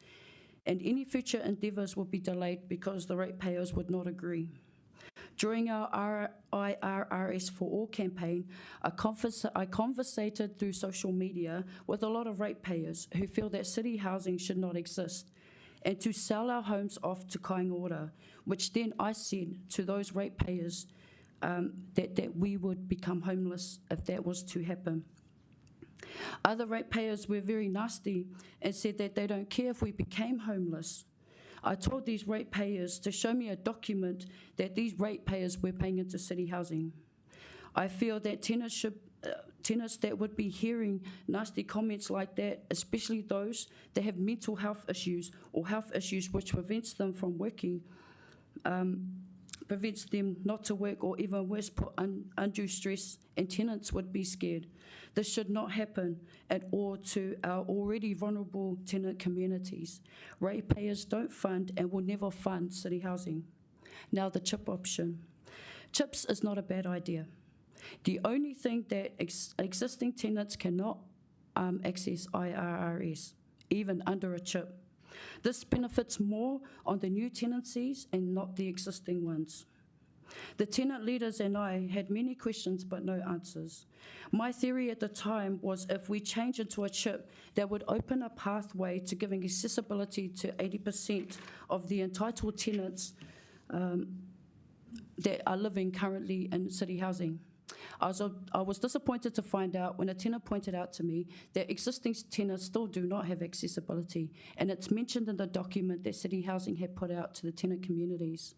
And any future endeavours will be delayed because the ratepayers would not agree. During our IRRS for All campaign, I conversated through social media with a lot of ratepayers who feel that City Housing should not exist and to sell our homes off to Kainga, which then I said to those ratepayers that we would become homeless if that was to happen. Other ratepayers were very nasty and said that they don't care if we became homeless. I told these ratepayers to show me a document that these ratepayers were paying into City Housing. I feel that tenants that would be hearing nasty comments like that, especially those that have mental health issues or health issues which prevents them from working, prevents them not to work, or even worse, put undue stress, and tenants would be scared. This should not happen at all to our already vulnerable tenant communities. Ratepayers don't fund and will never fund City Housing. Now the CHIP option. CHIPs is not a bad idea. The only thing that existing tenants cannot access IRRS, even under a CHIP. This benefits more on the new tenancies and not the existing ones. The tenant leaders and I had many questions but no answers. My theory at the time was if we change into a CHIP, that would open a pathway to giving accessibility to 80% of the entitled tenants that are living currently in City Housing. I was disappointed to find out when a tenant pointed out to me that existing tenants still do not have accessibility, and it's mentioned in the document that City Housing had put out to the tenant communities.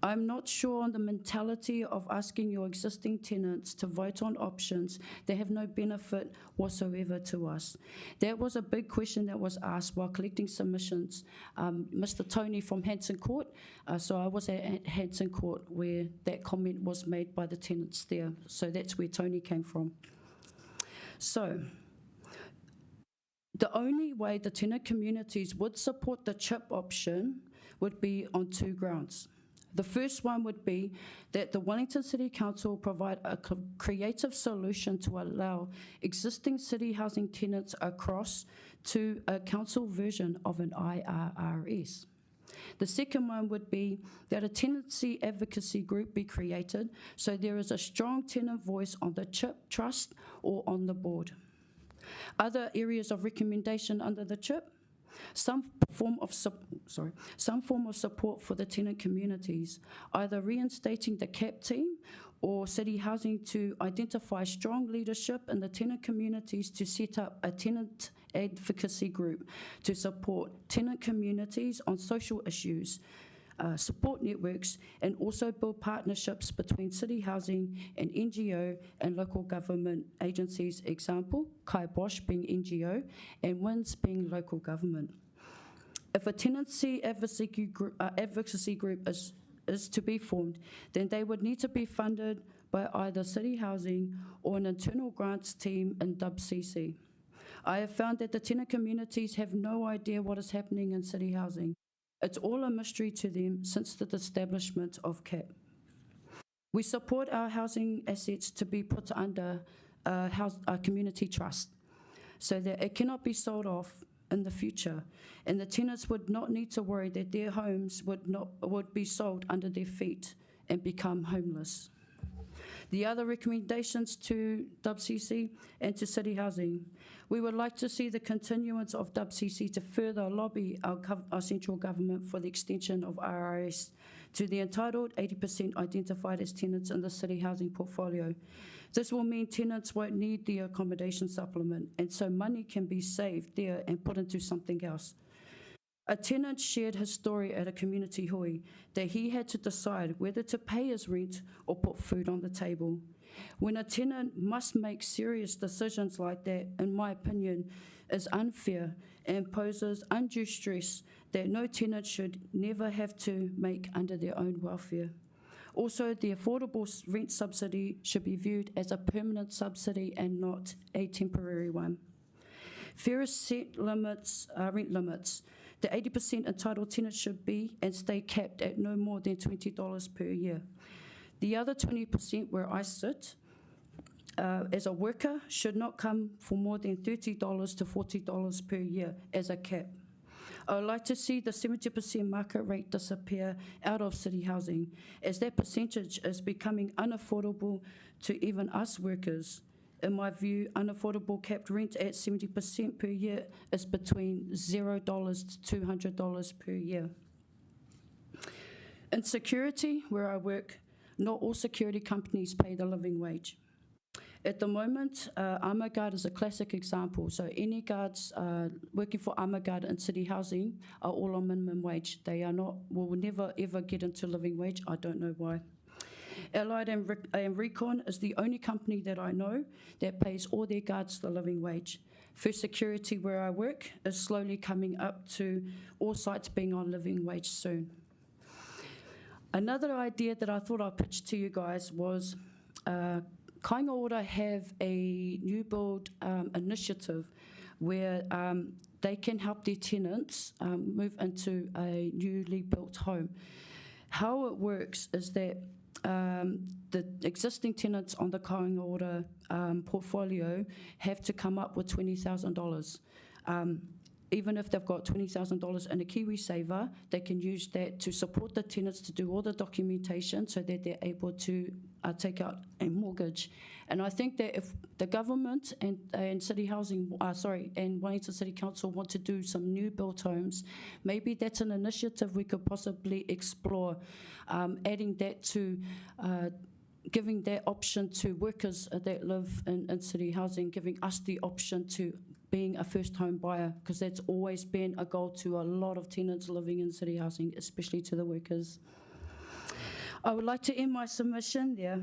I'm not sure on the mentality of asking your existing tenants to vote on options that have no benefit whatsoever to us. That was a big question that was asked while collecting submissions. Mr. Tony from Hanson Court, so I was at Hanson Court where that comment was made by the tenants there. So that's where Tony came from. So the only way the tenant communities would support the CHIP option would be on two grounds. The first one would be that the Wellington City Council provide a creative solution to allow existing City Housing tenants across to a council version of an IRRS. The second one would be that a tenancy advocacy group be created so there is a strong tenant voice on the CHIP trust or on the board. Other areas of recommendation under the CHIP: some form of support for the tenant communities, either reinstating the CAP team or City Housing to identify strong leadership in the tenant communities to set up a tenant advocacy group to support tenant communities on social issues, support networks, and also build partnerships between City Housing and NGO and local government agencies, example, Kai Bosch being NGO and WINS being local government. If a tenancy advocacy group is to be formed, then they would need to be funded by either City Housing or an internal grants team in WCC. I have found that the tenant communities have no idea what is happening in City Housing. It's all a mystery to them since the establishment of CAP. We support our housing assets to be put under a community trust so that it cannot be sold off in the future, and the tenants would not need to worry that their homes would be sold under their feet and become homeless. The other recommendations to WCC and to City Housing: we would like to see the continuance of WCC to further lobby our central government for the extension of RRS to the entitled 80% identified as tenants in the City Housing portfolio. This will mean tenants won't need the accommodation supplement, and so money can be saved there and put into something else. A tenant shared his story at a community hui that he had to decide whether to pay his rent or put food on the table. When a tenant must make serious decisions like that, in my opinion, is unfair and poses undue stress that no tenant should never have to make under their own welfare. Also, the affordable rent subsidy should be viewed as a permanent subsidy and not a temporary one. Fairer set limits, rent limits. The 80% entitled tenants should be and stay capped at no more than $20 per year. The other 20% where I sit as a worker should not come for more than $30 to $40 per year as a cap. I would like to see the 70% market rate disappear out of city housing, as that percentage is becoming unaffordable to even us workers. In my view, unaffordable capped rent at 70% per year is between $0 to $200 per year. In security, where I work, not all security companies pay the living wage. At the moment, armour guard is a classic example. So any guards working for armour guard in city housing are all on minimum wage. They are not, will never ever get into living wage. I don't know why. Allied and Recon is the only company that I know that pays all their guards the living wage. First Security, where I work, is slowly coming up to all sites being on living wage soon. Another idea that I thought I'd pitch to you guys was Kāinga Ora have a new build initiative where they can help their tenants move into a newly built home. How it works is that the existing tenants on the Kāinga Ora portfolio have to come up with $20,000. Even if they've got $20,000 in a KiwiSaver, they can use that to support the tenants to do all the documentation so that they're able to take out a mortgage. And I think that if the government and City Housing, and Wellington City Council want to do some new built homes, maybe that's an initiative we could possibly explore, adding that to giving that option to workers that live in city housing, giving us the option to being a first home buyer, because that's always been a goal to a lot of tenants living in city housing, especially to the workers. I would like to end my submission there,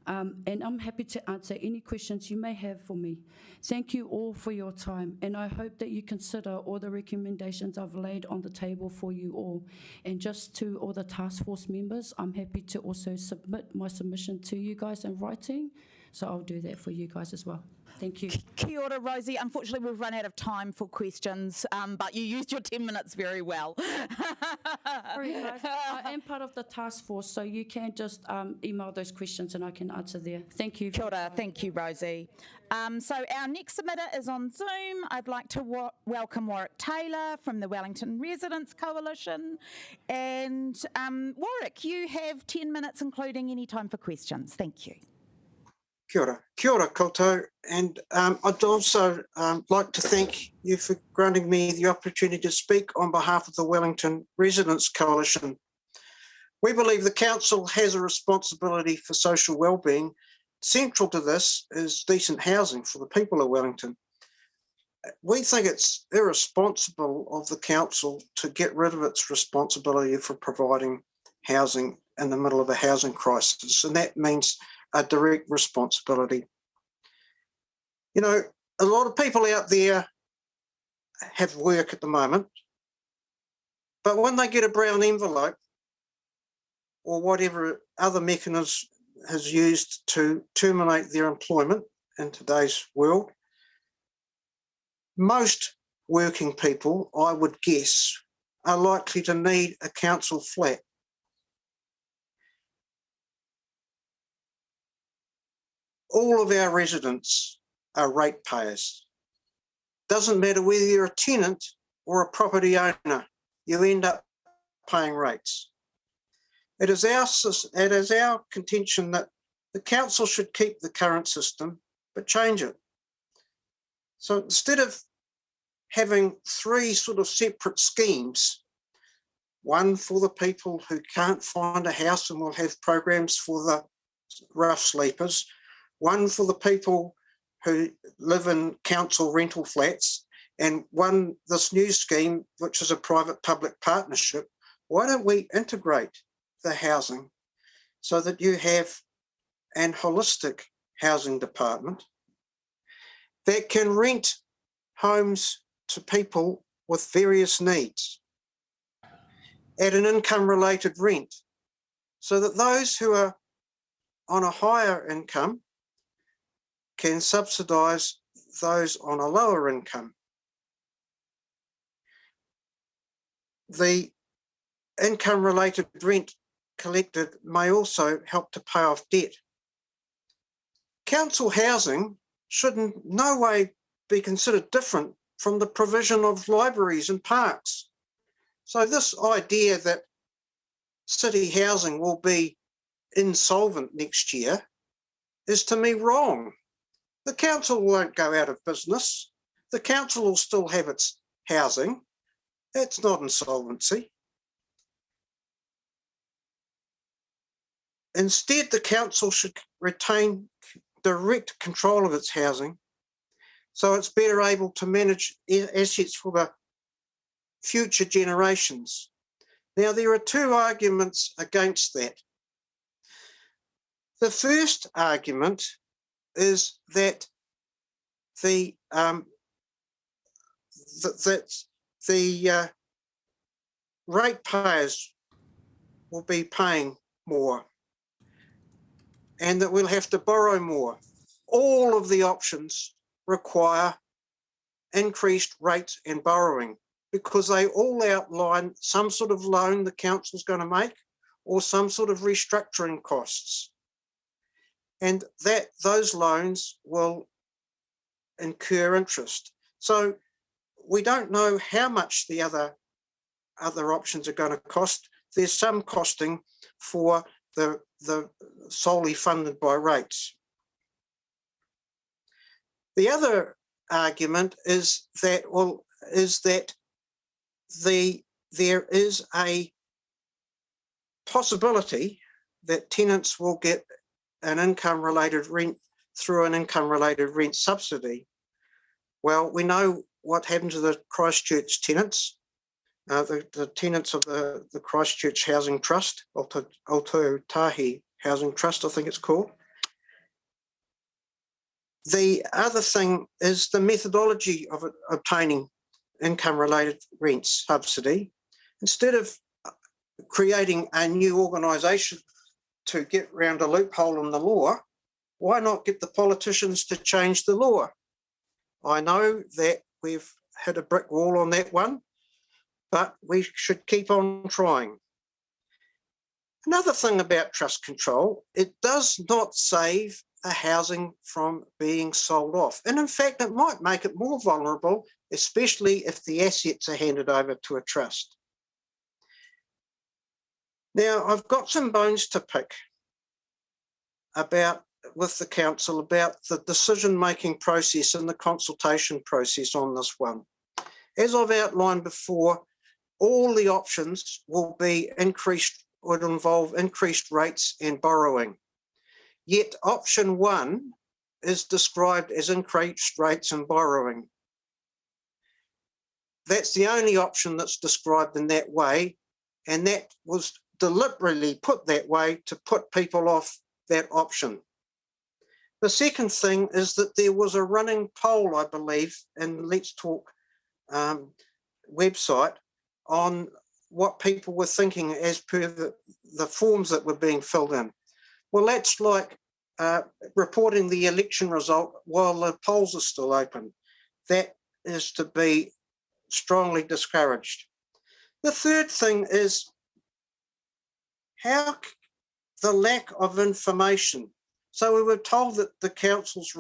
and I'm happy to answer any questions you may have for me. Thank you all for your time, and I hope that you consider all the recommendations I've laid on the table for you all. And just to all the task force members, I'm happy to also submit my submission to you guys in writing, so I'll do that for you guys as well. Thank you. Kia ora, Rosie. Unfortunately, we've run out of time for questions, but you used your 10 minutes very well. Sorry, guys. I am part of the task force, so you can just email those questions and I can answer there. Thank you. Kia ora. Thank you, Rosie. So our next submitter is on Zoom. I'd like to welcome Warwick Taylor from the Wellington Residents Coalition. And Warwick, you have 10 minutes, including any time for questions. Thank you. Kia ora koutou, and I'd also like to thank you for granting me the opportunity to speak on behalf of the Wellington Residents Coalition. We believe the Council has a responsibility for social wellbeing. Central to this is decent housing for the people of Wellington. We think it's irresponsible of the Council to get rid of its responsibility for providing housing in the middle of a housing crisis, and that means a direct responsibility. You know, a lot of people out there have work at the moment, but when they get a brown envelope or whatever other mechanism is used to terminate their employment in today's world, most working people, I would guess, are likely to need a council flat. All of our residents are ratepayers. Doesn't matter whether you're a tenant or a property owner, you end up paying rates. It is our contention that the council should keep the current system, but change it. So instead of having three sort of separate schemes, one for the people who can't find a house and will have programs for the rough sleepers, one for the people who live in council rental flats, and one, this new scheme, which is a private-public partnership. Why don't we integrate the housing so that you have an holistic housing department that can rent homes to people with various needs at an income-related rent, so that those who are on a higher income can subsidise those on a lower income. The income-related rent collected may also help to pay off debt. Council housing should in no way be considered different from the provision of libraries and parks. So this idea that city housing will be insolvent next year is, to me, wrong. The council won't go out of business. The council will still have its housing. That's not insolvency. Instead, the council should retain direct control of its housing so it's better able to manage assets for the future generations. Now, there are two arguments against that. The first argument is that the ratepayers will be paying more and that we'll have to borrow more. All of the options require increased rates and borrowing because they all outline some sort of loan the council's going to make or some sort of restructuring costs. And those loans will incur interest. So we don't know how much the other options are going to cost. There's some costing for the solely funded by rates. The other argument is that there is a possibility that tenants will get an income-related rent through an income-related rent subsidy. Well, we know what happened to the Christchurch tenants, the tenants of the Christchurch Housing Trust, Aotearoa Housing Trust, I think it's called. The other thing is the methodology of obtaining income-related rent subsidy. Instead of creating a new organisation to get around a loophole in the law, why not get the politicians to change the law? I know that we've hit a brick wall on that one, but we should keep on trying. Another thing about trust control, it does not save a housing from being sold off. And in fact, it might make it more vulnerable, especially if the assets are handed over to a trust. Now, I've got some bones to pick with the council about the decision-making process and the consultation process on this one. As I've outlined before, all the options would involve increased rates and borrowing. Yet option one is described as increased rates and borrowing. That's the only option that's described in that way, and that was deliberately put that way to put people off that option. The second thing is that there was a running poll, I believe, in Let's Talk website on what people were thinking as per the forms that were being filled in. Well, that's like reporting the election result while the polls are still open. That is to be strongly discouraged. The third thing is how the lack of information. So we were told that the council's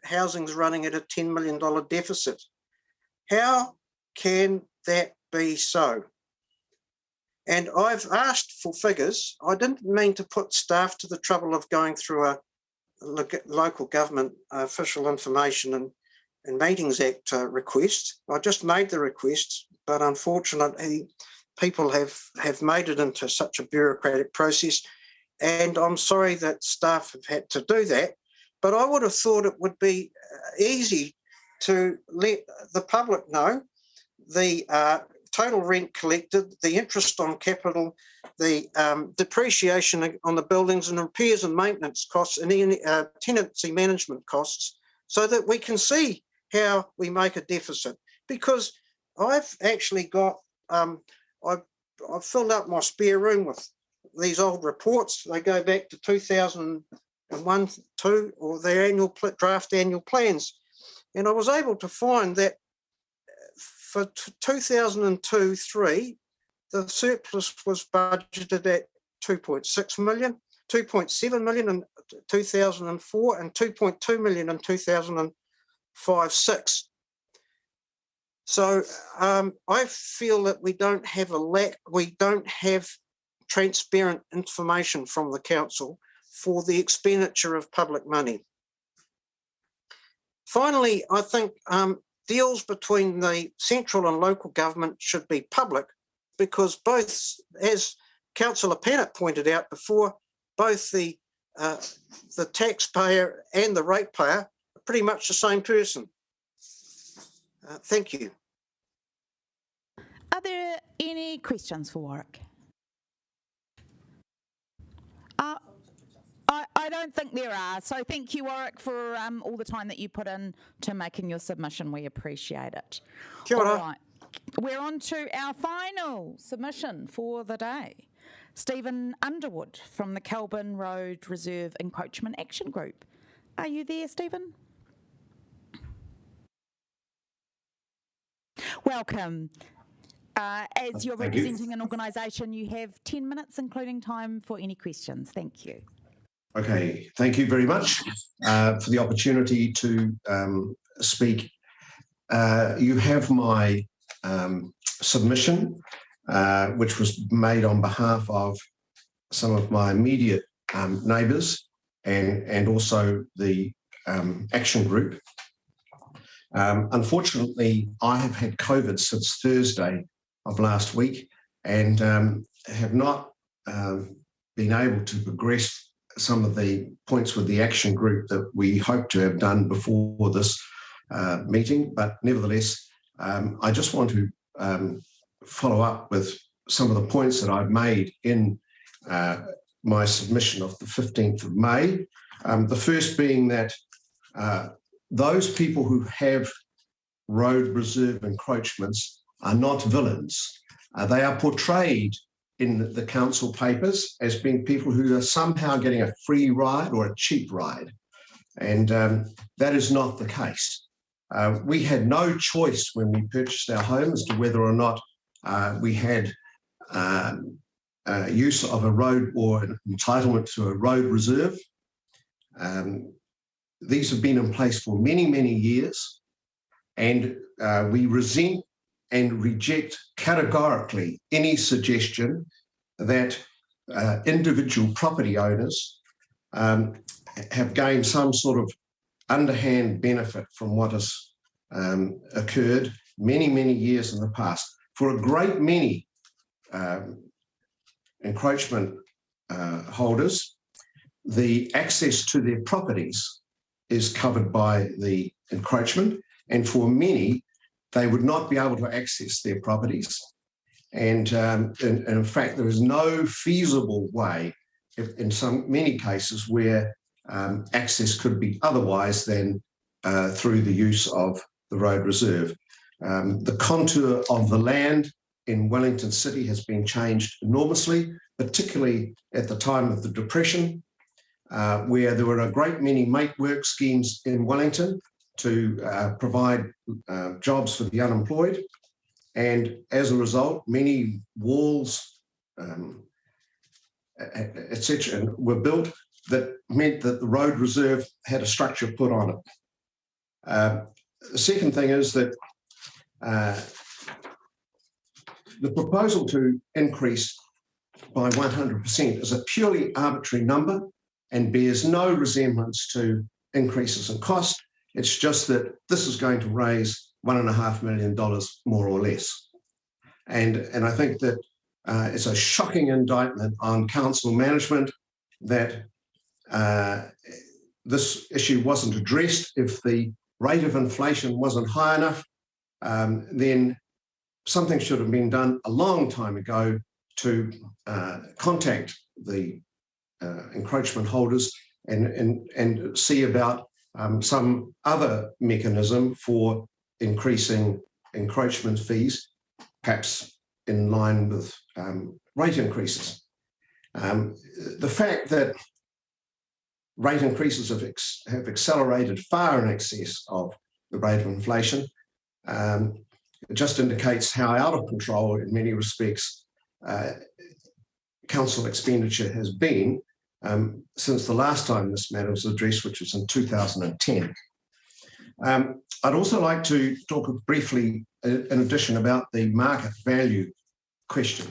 housing's running at a $10 million deficit. How can that be so? And I've asked for figures. I didn't mean to put staff to the trouble of going through a local government official information and Meetings Act request. I just made the request, but unfortunately people have made it into such a bureaucratic process, and I'm sorry that staff have had to do that, but I would have thought it would be easy to let the public know the total rent collected, the interest on capital, the depreciation on the buildings and repairs and maintenance costs and any tenancy management costs, so that we can see how we make a deficit. Because I've actually got, I've filled up my spare room with these old reports. They go back to 2001, 2, or their annual draft annual plans. And I was able to find that for 2002-3, the surplus was budgeted at 2.6 million, 2.7 million in 2004, and 2.2 million in 2005-6. So I feel that we don't have transparent information from the council for the expenditure of public money. Finally, I think deals between the central and local government should be public, because both, as Councillor Pennant pointed out before, both the taxpayer and the ratepayer are pretty much the same person. Thank you. Are there any questions for Warwick? I don't think there are. So thank you, Warwick, for all the time that you put in to making your submission. We appreciate it. Kia ora. All right. We're on to our final submission for the day. Stephen Underwood from the Kelburn Road Reserve Encroachment Action Group. Are you there, Stephen? Welcome. As you're representing an organisation, you have 10 minutes, including time for any questions. Thank you. Okay, thank you very much for the opportunity to speak. You have my submission, which was made on behalf of some of my immediate neighbours and also the action group. Unfortunately, I have had COVID since Thursday of last week and have not been able to progress some of the points with the action group that we hope to have done before this meeting. But nevertheless, I just want to follow up with some of the points that I've made in my submission of the 15th of May. The first being that those people who have road reserve encroachments are not villains. They are portrayed in the council papers as being people who are somehow getting a free ride or a cheap ride. And that is not the case. We had no choice when we purchased our home as to whether or not we had use of a road or an entitlement to a road reserve. These have been in place for many, many years, and we resent and reject categorically any suggestion that individual property owners have gained some sort of underhand benefit from what has occurred many, many years in the past. For a great many encroachment holders, the access to their properties is covered by the encroachment, and for many, they would not be able to access their properties. And in fact, there is no feasible way, in many cases, where access could be otherwise than through the use of the road reserve. The contour of the land in Wellington City has been changed enormously, particularly at the time of the Depression, where there were a great many mate work schemes in Wellington to provide jobs for the unemployed. And as a result, many walls, etc., were built that meant that the road reserve had a structure put on it. The second thing is that the proposal to increase by 100% is a purely arbitrary number and bears no resemblance to increases in cost. It's just that this is going to raise $1.5 million more or less. And I think that it's a shocking indictment on council management that this issue wasn't addressed. If the rate of inflation wasn't high enough, then something should have been done a long time ago to contact the encroachment holders and see about some other mechanism for increasing encroachment fees, perhaps in line with rate increases. The fact that rate increases have accelerated far in excess of the rate of inflation it just indicates how out of control in many respects council expenditure has been since the last time this matter was addressed, which was in 2010. I'd also like to talk briefly, in addition, about the market value question.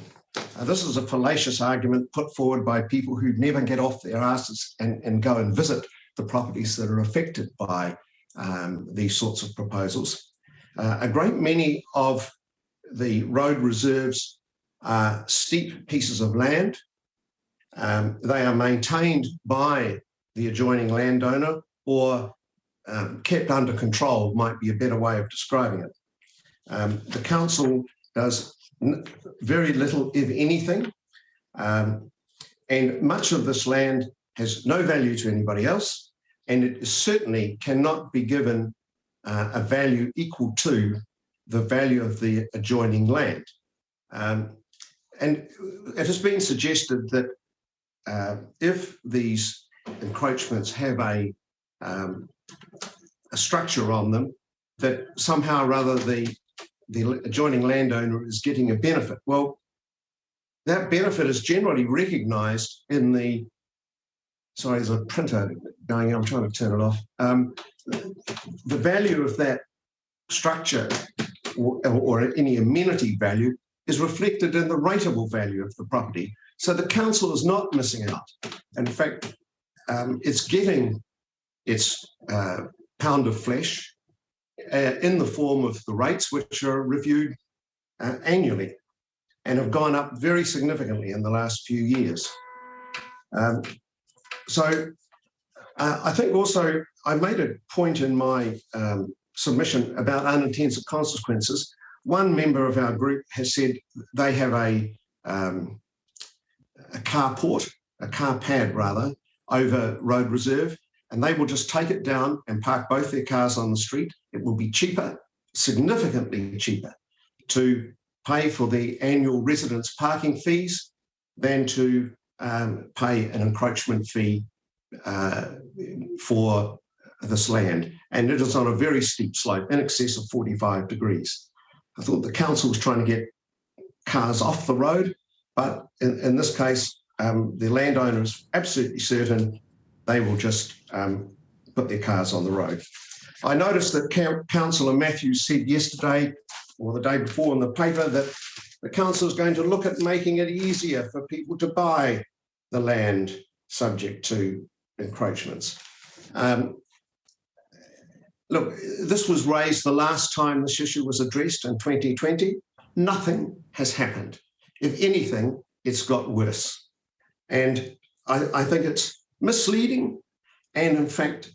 This is a fallacious argument put forward by people who never get off their asses and go and visit the properties that are affected by these sorts of proposals. A great many of the road reserves are steep pieces of land. They are maintained by the adjoining landowner or kept under control might be a better way of describing it. The council does very little, if anything, and much of this land has no value to anybody else, and it certainly cannot be given a value equal to the value of the adjoining land. And it has been suggested that if these encroachments have a structure on them, that somehow or other the adjoining landowner is getting a benefit. Well, that benefit is generally recognised in the, sorry, there's a printer going, I'm trying to turn it off. The value of that structure or any amenity value is reflected in the rateable value of the property. So the council is not missing out. In fact, it's getting its pound of flesh in the form of the rates, which are reviewed annually and have gone up very significantly in the last few years. So I think also I made a point in my submission about unintended consequences. One member of our group has said they have a carport, a car pad rather, over road reserve, and they will just take it down and park both their cars on the street. It will be cheaper, significantly cheaper, to pay for the annual residence parking fees than to pay an encroachment fee for this land. And it is on a very steep slope, in excess of 45 degrees. I thought the council was trying to get cars off the road, but in this case, the landowner is absolutely certain they will just put their cars on the road. I noticed that Councillor Matthews said yesterday or the day before in the paper that the council is going to look at making it easier for people to buy the land subject to encroachments. Look, this was raised the last time this issue was addressed in 2020. Nothing has happened. If anything, it's got worse. And I think it's misleading and, in fact,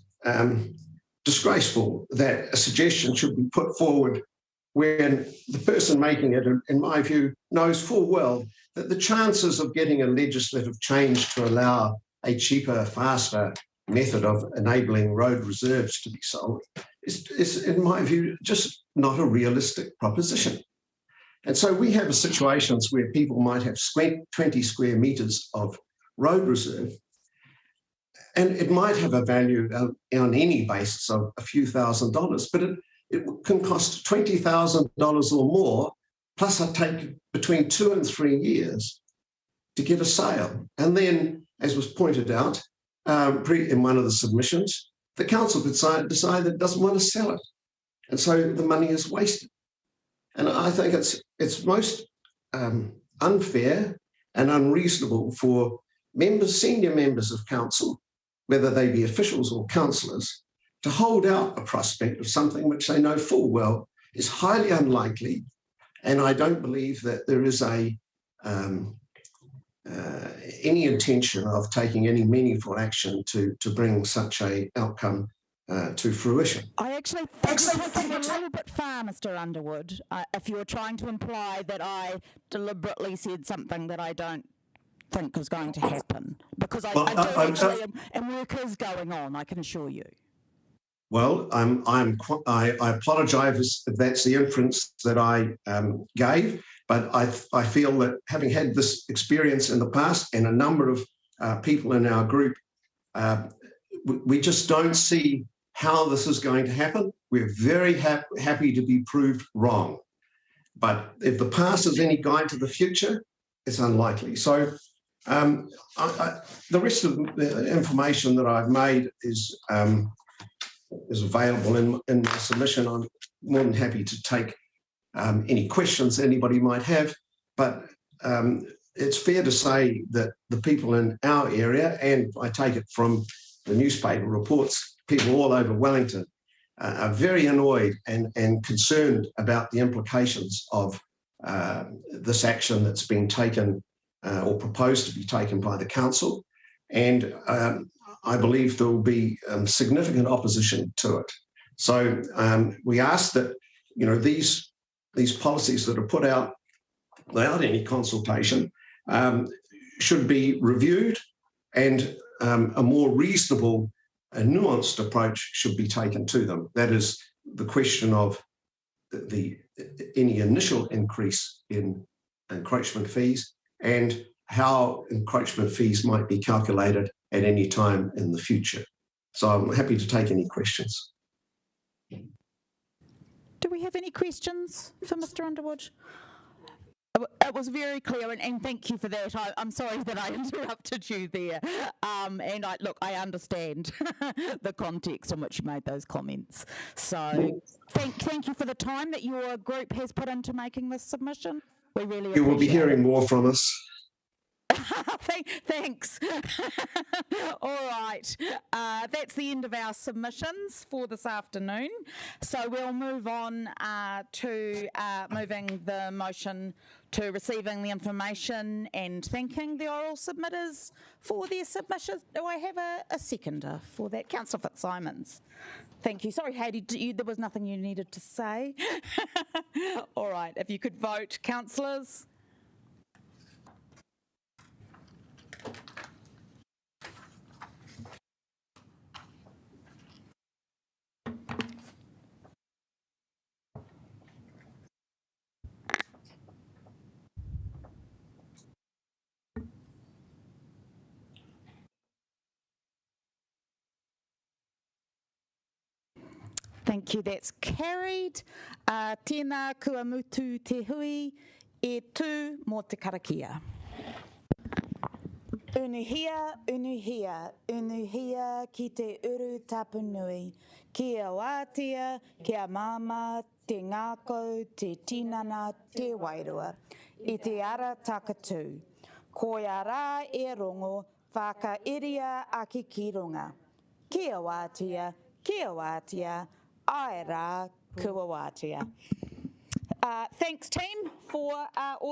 disgraceful that a suggestion should be put forward when the person making it, in my view, knows full well that the chances of getting a legislative change to allow a cheaper, faster method of enabling road reserves to be sold is, in my view, just not a realistic proposition. And so we have situations where people might have 20 square metres of road reserve, and it might have a value on any basis of a few $1,000s, but it can cost $20,000 or more, plus I take between 2 and 3 years to get a sale. And then, as was pointed out in one of the submissions, the council could decide that it doesn't want to sell it. And so the money is wasted. And I think it's most unfair and unreasonable for senior members of council, whether they be officials or councillors, to hold out a prospect of something which they know full well is highly unlikely. And I don't believe that there is any intention of taking any meaningful action to bring such an outcome to fruition. I actually think you're taking it a little bit far, Mr. Underwood, if you're trying to imply that I deliberately said something that I don't think is going to happen, because I do actually, and work is going on, I can assure you. Well, I apologise if that's the inference that I gave, But I feel that having had this experience in the past and a number of people in our group, we just don't see how this is going to happen. We're very happy to be proved wrong. But if the past is any guide to the future, it's unlikely. So the rest of the information that I've made is available in my submission. I'm more than happy to take any questions anybody might have, but it's fair to say that the people in our area, and I take it from the newspaper reports, people all over Wellington, are very annoyed and concerned about the implications of this action that's been taken or proposed to be taken by the council. And I believe there will be significant opposition to it. So we ask that, these policies that are put out without any consultation should be reviewed, and a more reasonable and nuanced approach should be taken to them. That is the question of any initial increase in encroachment fees and how encroachment fees might be calculated at any time in the future. So I'm happy to take any questions. Do we have any questions for Mr. Underwood? It was very clear, and thank you for that. I'm sorry that I interrupted you there. And I understand the context in which you made those comments. So thank you for the time that your group has put into making this submission. We really appreciate it. You will be hearing more from us. Thanks. All right. That's the end of our submissions for this afternoon. So we'll move on to moving the motion to receiving the information and thanking the oral submitters for their submissions. Do I have a seconder for that? Councillor Fitzsimons. Thank you. Sorry, Hayley, there was nothing you needed to say. All right. If you could vote, councillors. Thank you, that's carried. Tēnā kua mutu te hui e tū mō te karakia. Unuhia, unuhia, unuhia ki te uru tapunui. Kia wātia, kia māma, te ngākau, te tinana, te wairua. I te ara takatū. Koia rā e rongo, whakairia aki ki runga. Kia wātia, ai rā kua wātia. Thanks team for all